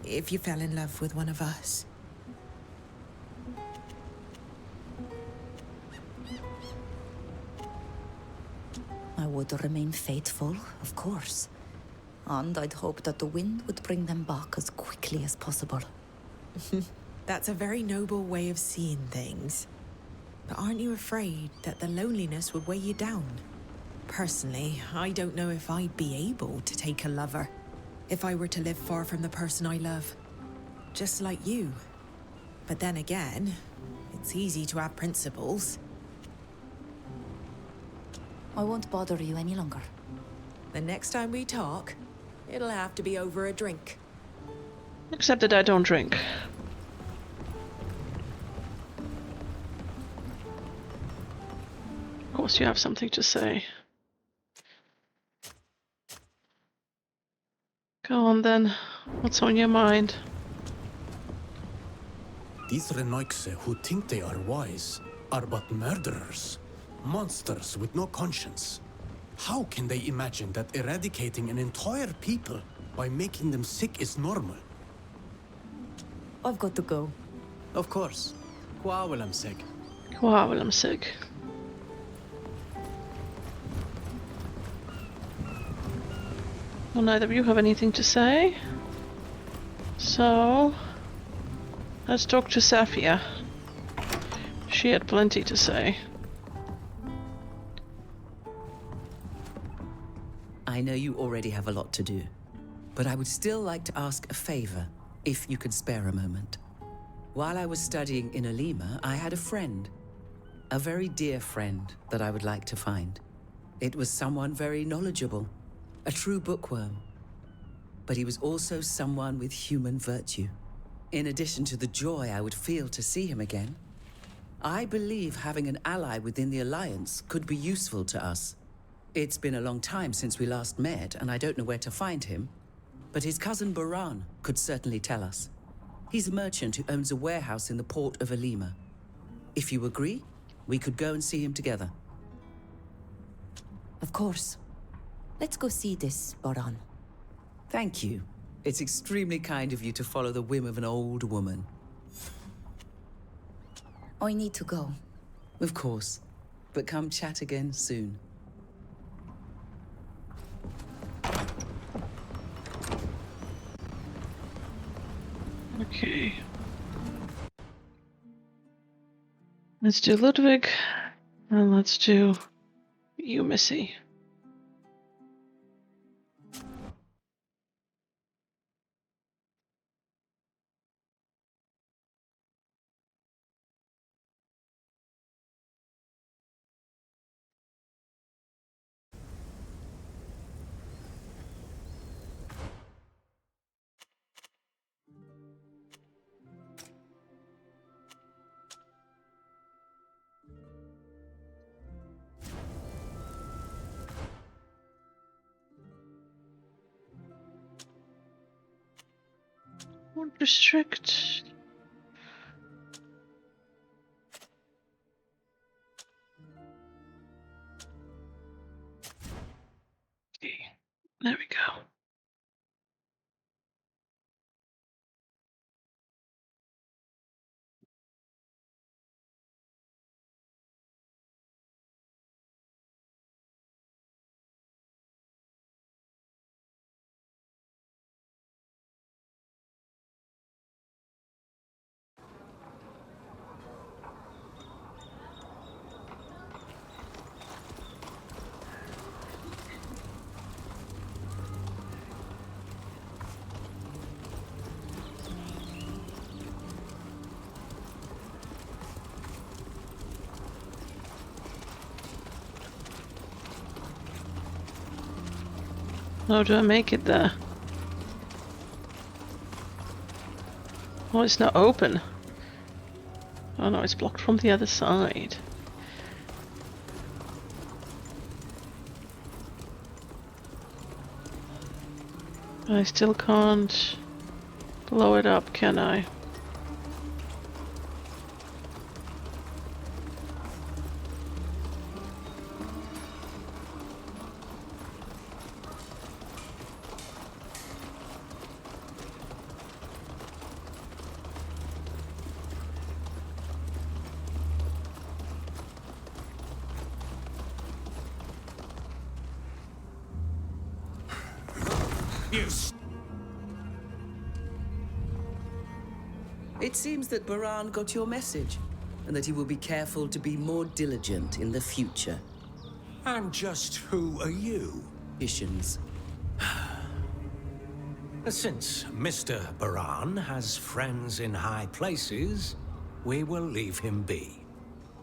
if you fell in love with one of us? I would remain faithful, of course. And I'd hope that the wind would bring them back as quickly as possible. That's a very noble way of seeing things. But aren't you afraid that the loneliness would weigh you down? Personally, I don't know if I'd be able to take a lover if I were to live far from the person I love. Just like you. But then again, it's easy to have principles. I won't bother you any longer. The next time we talk, it'll have to be over a drink. Except that I don't drink. Of course you have something to say. Go on then. What's on your mind? These Renoixe who think they are wise are but murderers. Monsters with no conscience. How can they imagine that eradicating an entire people by making them sick is normal? I've got to go. Of course. Quawalamseg. Quawalamseg. Well, neither of you have anything to say. So, let's talk to Safia. She had plenty to say. I know you already have a lot to do, but I would still like to ask a favor, if you could spare a moment. While I was studying in Alima, I had a friend. A very dear friend that I would like to find. It was someone very knowledgeable. A true bookworm. But he was also someone with human virtue. In addition to the joy I would feel to see him again, I believe having an ally within the Alliance could be useful to us. It's been a long time since we last met, and I don't know where to find him. But his cousin Baran could certainly tell us. He's a merchant who owns a warehouse in the port of Alima. If you agree, we could go and see him together. Of course. Let's go see this Baran. Thank you. It's extremely kind of you to follow the whim of an old woman. I need to go. Of course. But come chat again soon. Okay. Let's do Ludwig, and let's do you, Missy. Won't restrict. There we go. How do I make it there? Oh, it's not open. Oh no, it's blocked from the other side. I still can't blow it up, can I? It seems that Baran got your message, and that he will be careful to be more diligent in the future. And just who are you? Missions. Since Mr. Baran has friends in high places, we will leave him be.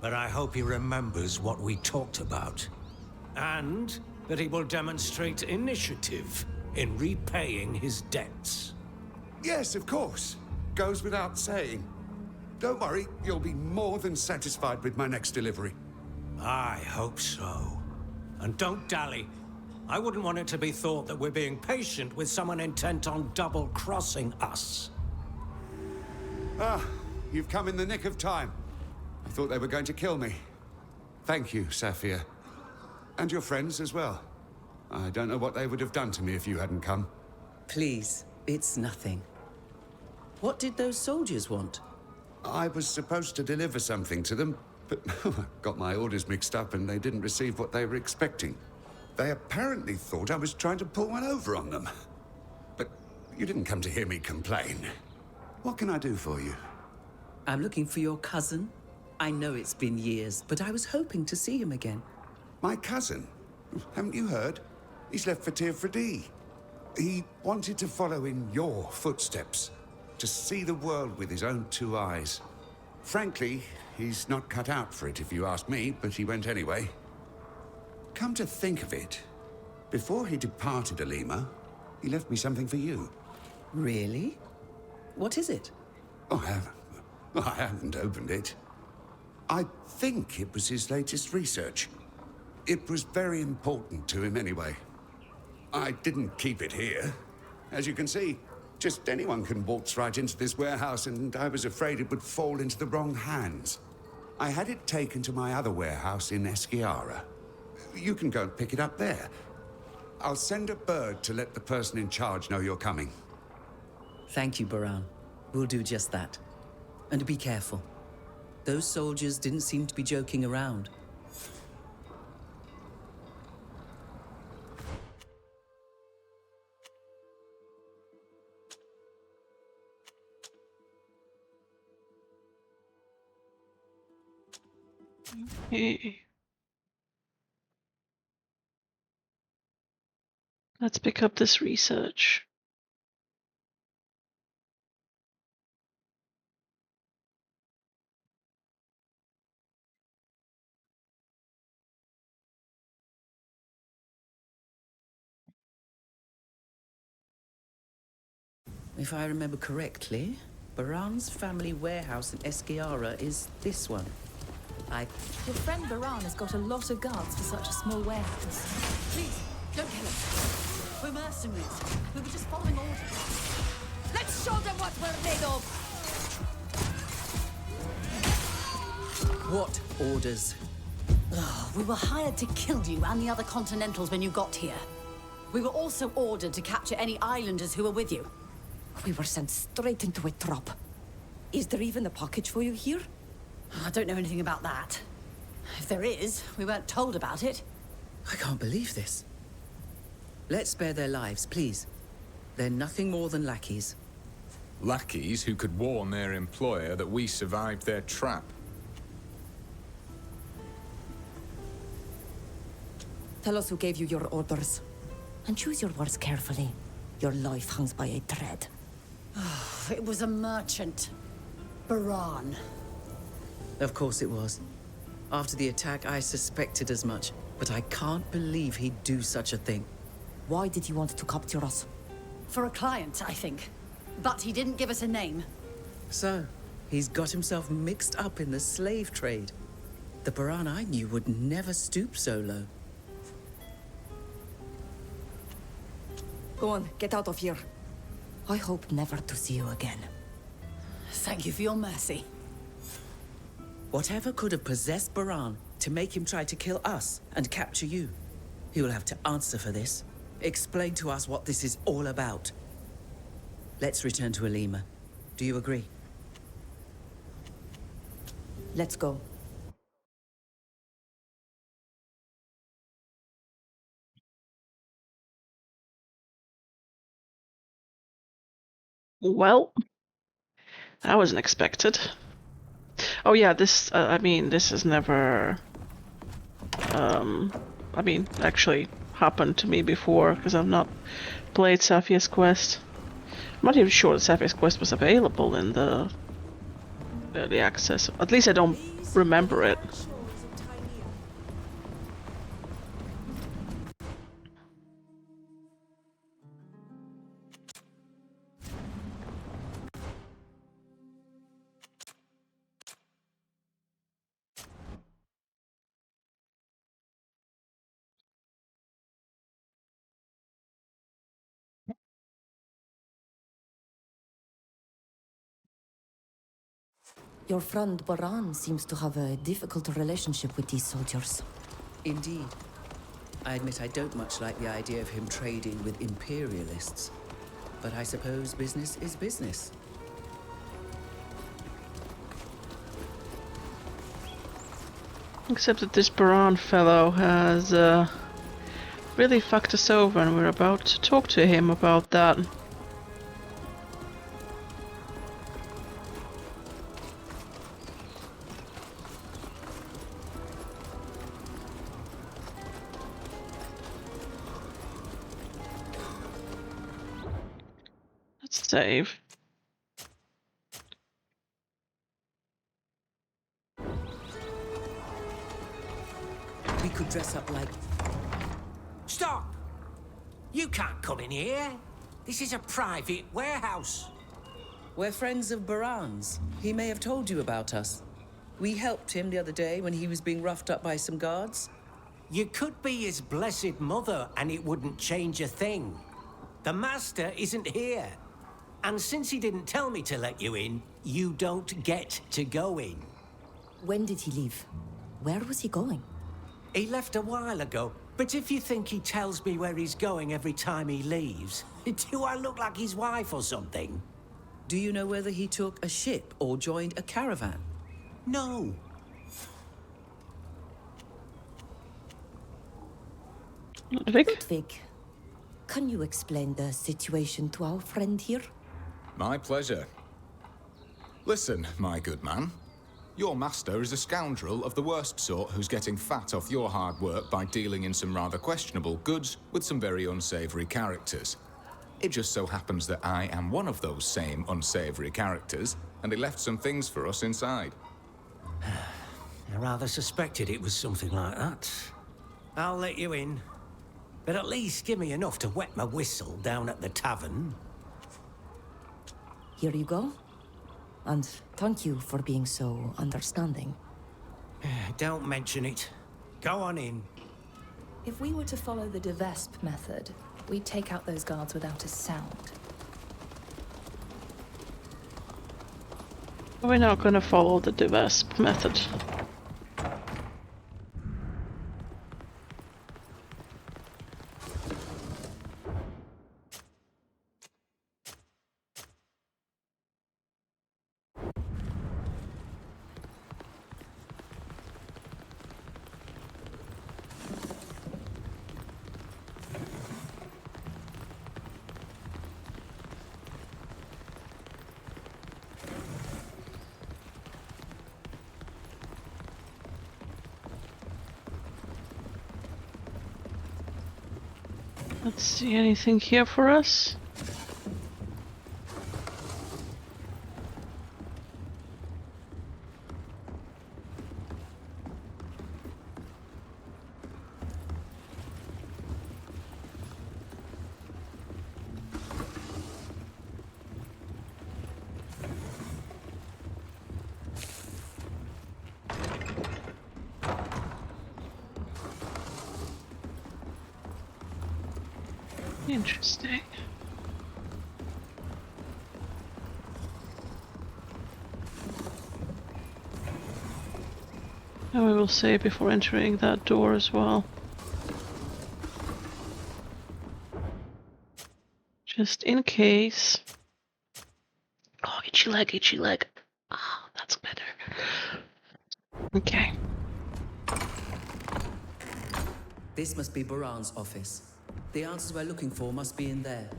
But I hope he remembers what we talked about. And that he will demonstrate initiative in repaying his debts. Yes, of course. Goes without saying. Don't worry, you'll be more than satisfied with my next delivery. I hope so. And don't dally. I wouldn't want it to be thought that we're being patient with someone intent on double-crossing us. Ah, you've come in the nick of time. I thought they were going to kill me. Thank you, Saphir. And your friends as well. I don't know what they would have done to me if you hadn't come. Please, it's nothing. What did those soldiers want? I was supposed to deliver something to them, but got my orders mixed up and they didn't receive what they were expecting. They apparently thought I was trying to pull one over on them. But you didn't come to hear me complain. What can I do for you? I'm looking for your cousin. I know it's been years, but I was hoping to see him again. My cousin? Haven't you heard? He's left for Teofredi. He wanted to follow in your footsteps. To see the world with his own two eyes. Frankly, he's not cut out for it if you ask me, but he went anyway. Come to think of it, before he departed Alima, he left me something for you. Really? What is it? Oh, I haven't opened it. I think it was his latest research. It was very important to him anyway. I didn't keep it here. As you can see, just anyone can waltz right into this warehouse, and I was afraid it would fall into the wrong hands. I had it taken to my other warehouse in Esquiara. You can go and pick it up there. I'll send a bird to let the person in charge know you're coming. Thank you, Baran. We'll do just that. And be careful. Those soldiers didn't seem to be joking around. Hey. Let's pick up this research. If I remember correctly, Baran's family warehouse in Esquiara is this one. Your friend Baran has got a lot of guards for such a small warehouse. Please, don't kill us. We're mercenaries. We were just following orders. Let's show them what we're made of! What orders? We were hired to kill you and the other Continentals when you got here. We were also ordered to capture any islanders who were with you. We were sent straight into a trap. Is there even a package for you here? I don't know anything about that. If there is, we weren't told about it. I can't believe this. Let's spare their lives, please. They're nothing more than lackeys. Lackeys who could warn their employer that we survived their trap. Tell us who gave you your orders. And choose your words carefully. Your life hangs by a thread. It was a merchant. Baran. Of course it was. After the attack, I suspected as much. But I can't believe he'd do such a thing. Why did he want to capture us? For a client, I think. But he didn't give us a name. So, he's got himself mixed up in the slave trade. The Baran I knew would never stoop so low. Go on, get out of here. I hope never to see you again. Thank you for your mercy. Whatever could have possessed Baran to make him try to kill us and capture you? He will have to answer for this. Explain to us what this is all about. Let's return to Alima. Do you agree? Let's go. Well, that wasn't expected. Oh yeah, this, I mean, this has never, I mean, actually happened to me before, because I've not played Sapphia's Quest. I'm not even sure that Sapphia's Quest was available in the early access. At least I don't remember it. Your friend Baran seems to have a difficult relationship with these soldiers. Indeed. I admit I don't much like the idea of him trading with imperialists. But I suppose business is business. Except that this Baran fellow has really fucked us over, and we're about to talk to him about that. Let's save. We could dress up like... Stop! You can't come in here. This is a private warehouse. We're friends of Baran's. He may have told you about us. We helped him the other day when he was being roughed up by some guards. You could be his blessed mother and it wouldn't change a thing. The master isn't here. And since he didn't tell me to let you in, you don't get to go in. When did he leave? Where was he going? He left a while ago, but if you think he tells me where he's going every time he leaves, do I look like his wife or something? Do you know whether he took a ship or joined a caravan? No. Ludwig, can you explain the situation to our friend here? My pleasure. Listen, my good man. Your master is a scoundrel of the worst sort who's getting fat off your hard work by dealing in some rather questionable goods with some very unsavory characters. It just so happens that I am one of those same unsavory characters, and he left some things for us inside. I rather suspected it was something like that. I'll let you in. But at least give me enough to wet my whistle down at the tavern. Here you go. And thank you for being so understanding. Don't mention it. Go on in. If we were to follow the Devesp method, we'd take out those guards without a sound. We're not gonna follow the Devesp method. Let's see, anything here for us? Interesting. And we will save before entering that door as well. Just in case. Oh, itchy leg, itchy leg. Ah, oh, that's better. Okay. This must be Baran's office. The answers we're looking for must be in there.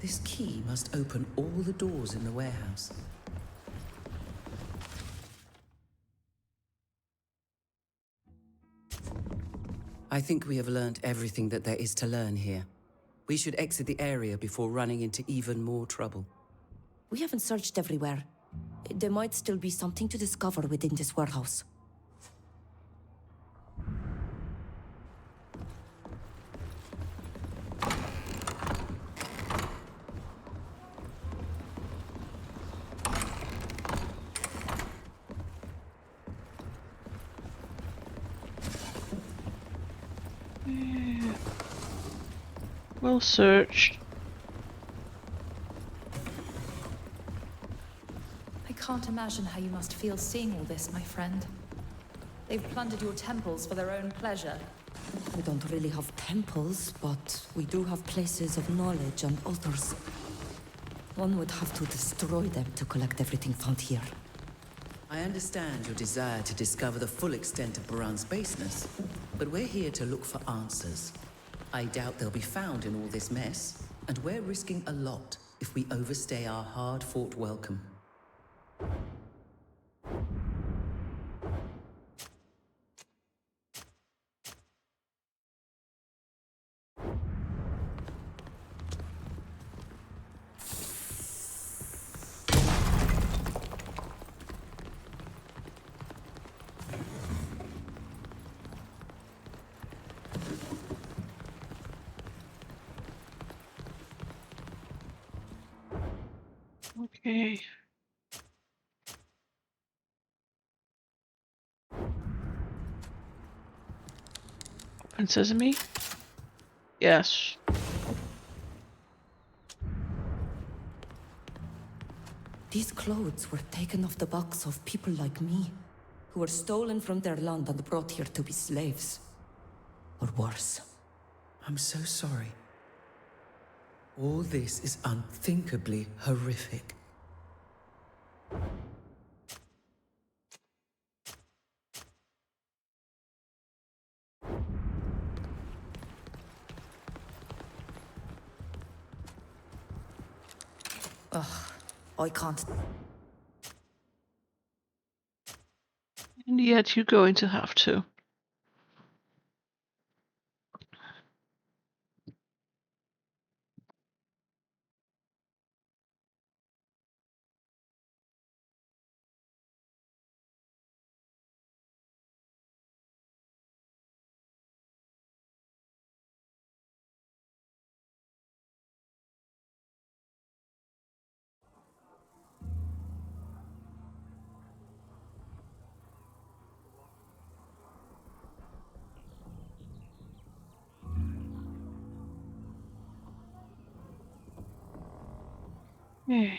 This key must open all the doors in the warehouse. I think we have learned everything that there is to learn here. We should exit the area before running into even more trouble. We haven't searched everywhere. There might still be something to discover within this warehouse. We'll search. I can't imagine how you must feel seeing all this, my friend. They've plundered your temples for their own pleasure. We don't really have temples, but we do have places of knowledge and altars. One would have to destroy them to collect everything found here. I understand your desire to discover the full extent of Baran's baseness, but we're here to look for answers. I doubt they'll be found in all this mess, and we're risking a lot if we overstay our hard-fought welcome. Okay. Open sesame? Yes. These clothes were taken off the backs of people like me, who were stolen from their land and brought here to be slaves. Or worse. I'm so sorry. All this is unthinkably horrific. Ugh, I can't. And yet you're going to have to. Yeah.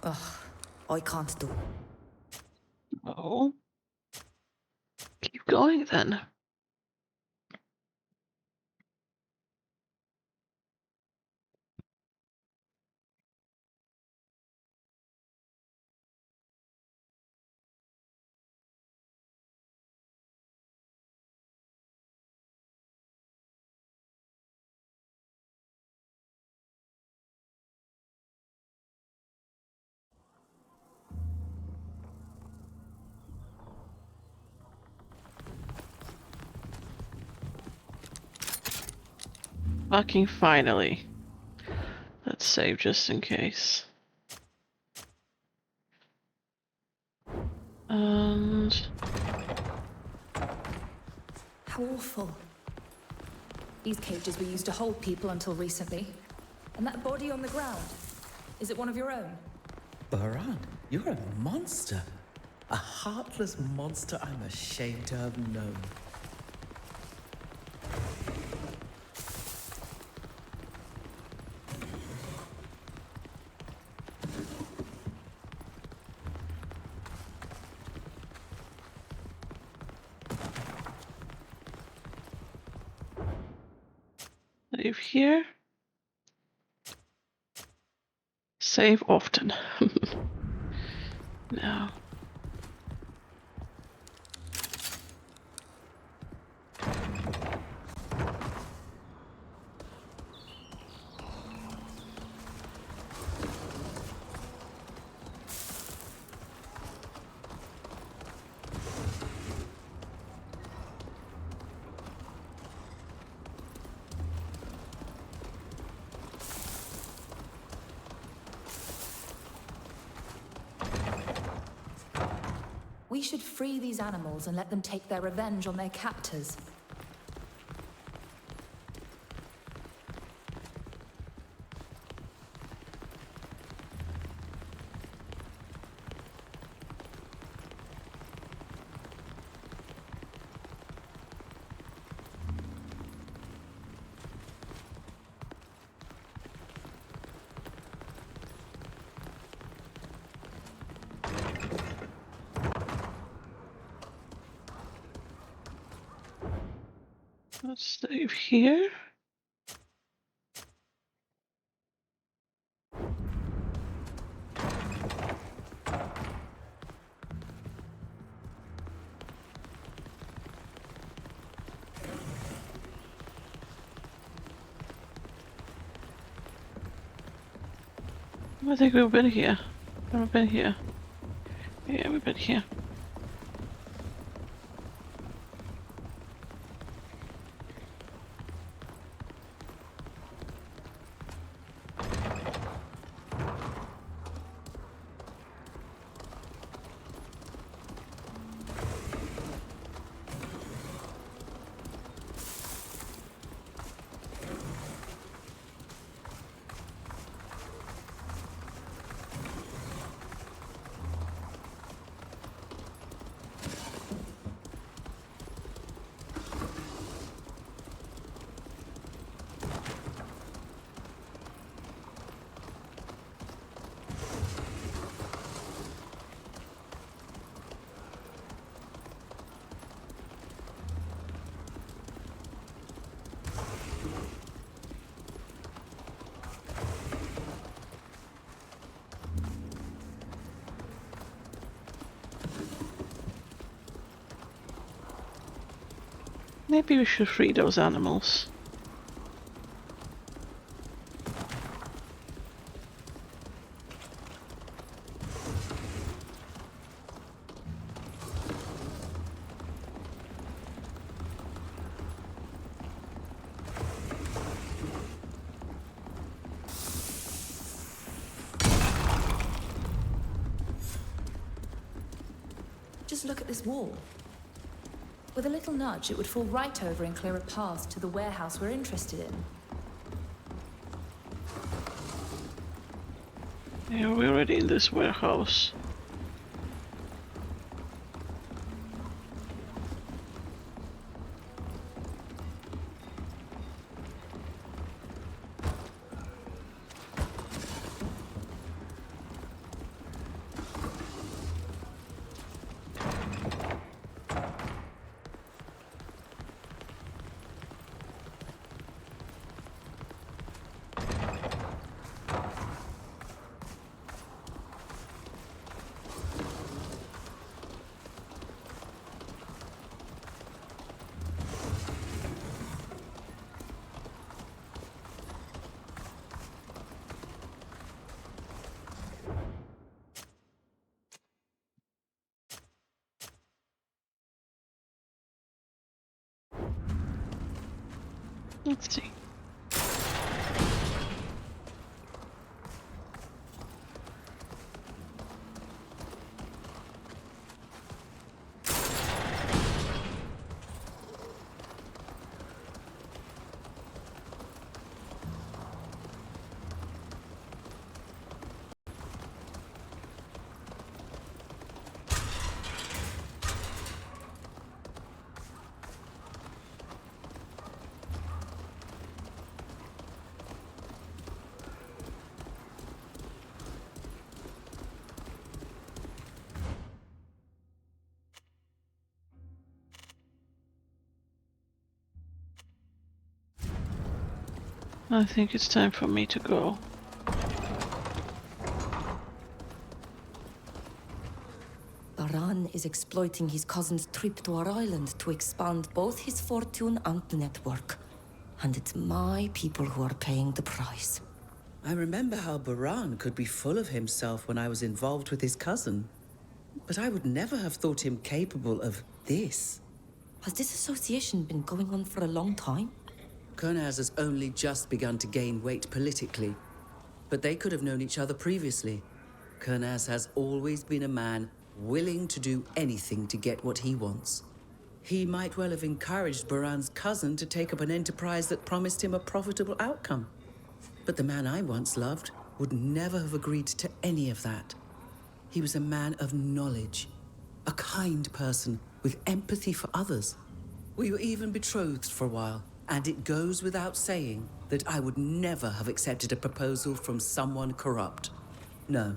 Ugh, I can't do. Oh. Keep going then. Fucking finally. Let's save just in case. And... How awful. These cages were used to hold people until recently. And that body on the ground, is it one of your own? Baran, you're a monster. A heartless monster I'm ashamed to have known. Save here. Save often. Now. We should free these animals and let them take their revenge on their captors. Let's save here. I think we've been here. We've been here. Yeah, we've been here. Maybe we should free those animals. Just look at this wall. With a little nudge, it would fall right over and clear a path to the warehouse we're interested in. Yeah, we're already in this warehouse. Let's see. I think it's time for me to go. Baran is exploiting his cousin's trip to our island to expand both his fortune and network. And it's my people who are paying the price. I remember how Baran could be full of himself when I was involved with his cousin. But I would never have thought him capable of this. Has this association been going on for a long time? Kurnaz has only just begun to gain weight politically. But they could have known each other previously. Kurnaz has always been a man willing to do anything to get what he wants. He might well have encouraged Baran's cousin to take up an enterprise that promised him a profitable outcome. But the man I once loved would never have agreed to any of that. He was a man of knowledge, a kind person with empathy for others. We were even betrothed for a while, and it goes without saying that I would never have accepted a proposal from someone corrupt. No.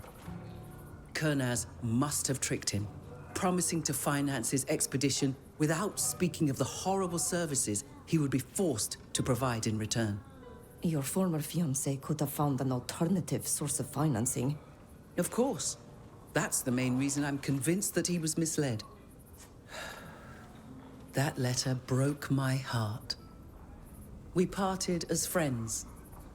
Kurnaz must have tricked him, promising to finance his expedition without speaking of the horrible services he would be forced to provide in return. Your former fiancé could have found an alternative source of financing. Of course. That's the main reason I'm convinced that he was misled. That letter broke my heart. We parted as friends,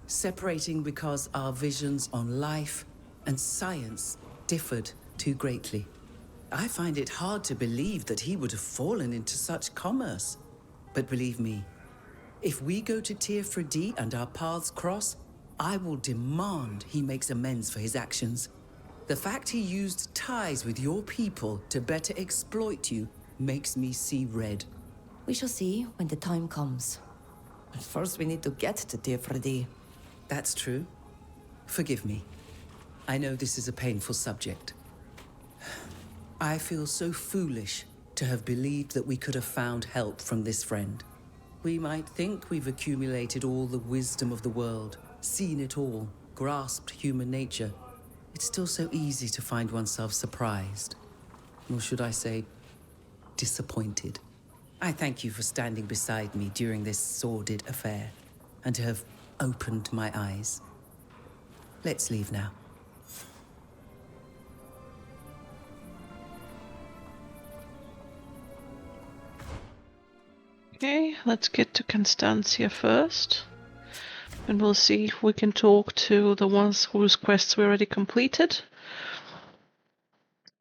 separating because our visions on life and science differed too greatly. I find it hard to believe that he would have fallen into such commerce. But believe me, if we go to Tir Fredi and our paths cross, I will demand he makes amends for his actions. The fact he used ties with your people to better exploit you makes me see red. We shall see when the time comes. But first we need to get to Tir Fredi. That's true. Forgive me. I know this is a painful subject. I feel so foolish to have believed that we could have found help from this friend. We might think we've accumulated all the wisdom of the world, seen it all, grasped human nature. It's still so easy to find oneself surprised. Or should I say, disappointed. I thank you for standing beside me during this sordid affair, and to have opened my eyes. Let's leave now. Okay, let's get to Constancia first. And we'll see if we can talk to the ones whose quests we already completed.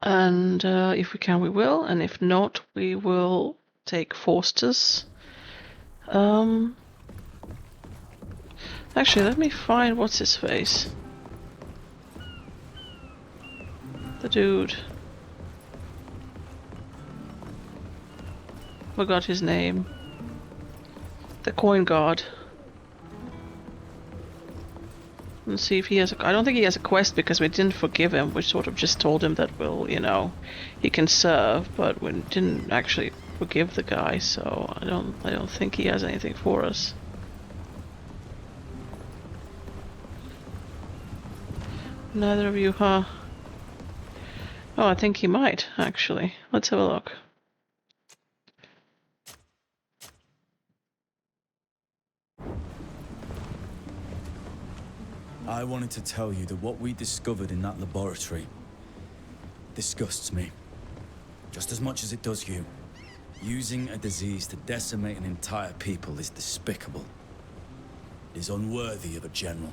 And if we can, we will. And if not, we will take Forster's. Actually, let me find what's his face. The dude. Forgot his name. The coin guard. And see if he has I don't think he has a quest because we didn't forgive him. We sort of just told him that he can serve, but we didn't actually forgive the guy, so I don't think he has anything for us. Neither of you, huh? Oh, I think he might, actually. Let's have a look. I wanted to tell you that what we discovered in that laboratory disgusts me. Just as much as it does you. Using a disease to decimate an entire people is despicable. It is unworthy of a general,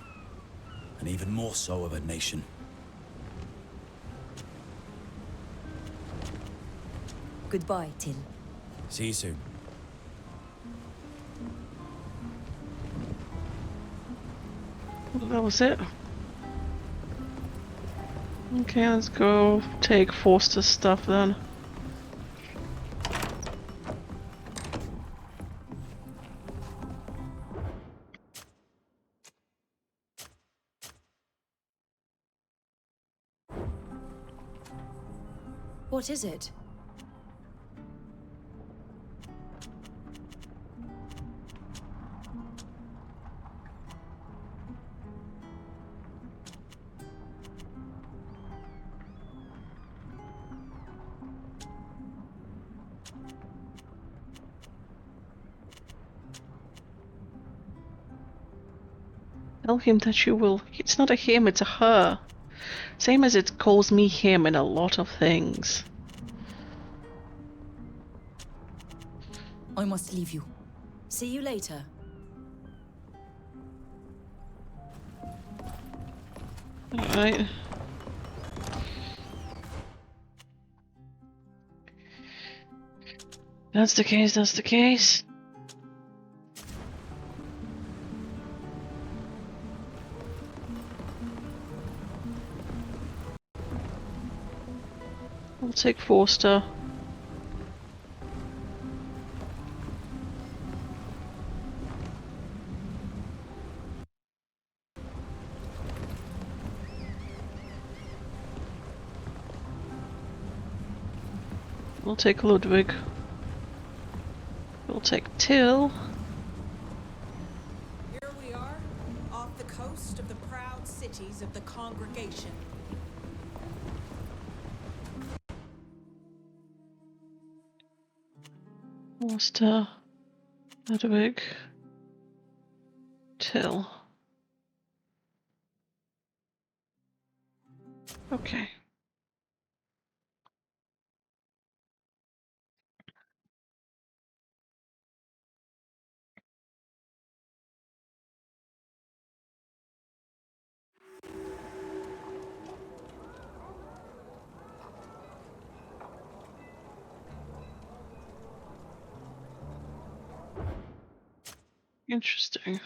and even more so of a nation. Goodbye, Till. See you soon. That was it. Okay, let's go take Forster's stuff then. What is it? Tell him that you will. It's not a him, it's a her. Same as it calls me him in a lot of things. I must leave you. See you later. Alright. That's the case, that's the case. I'll take Forster. We'll take Ludwig. We'll take Till. Here we are, off the coast of the proud cities of the Congregation. Forster. Ludwig. Till. Okay. Interesting.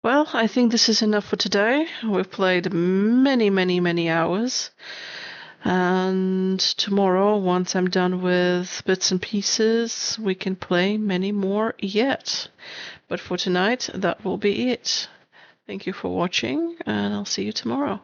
Well, I think this is enough for today. We've played many hours. And tomorrow, once I'm done with bits and pieces, we can play many more yet. But for tonight, that will be it. Thank you for watching, and I'll see you tomorrow.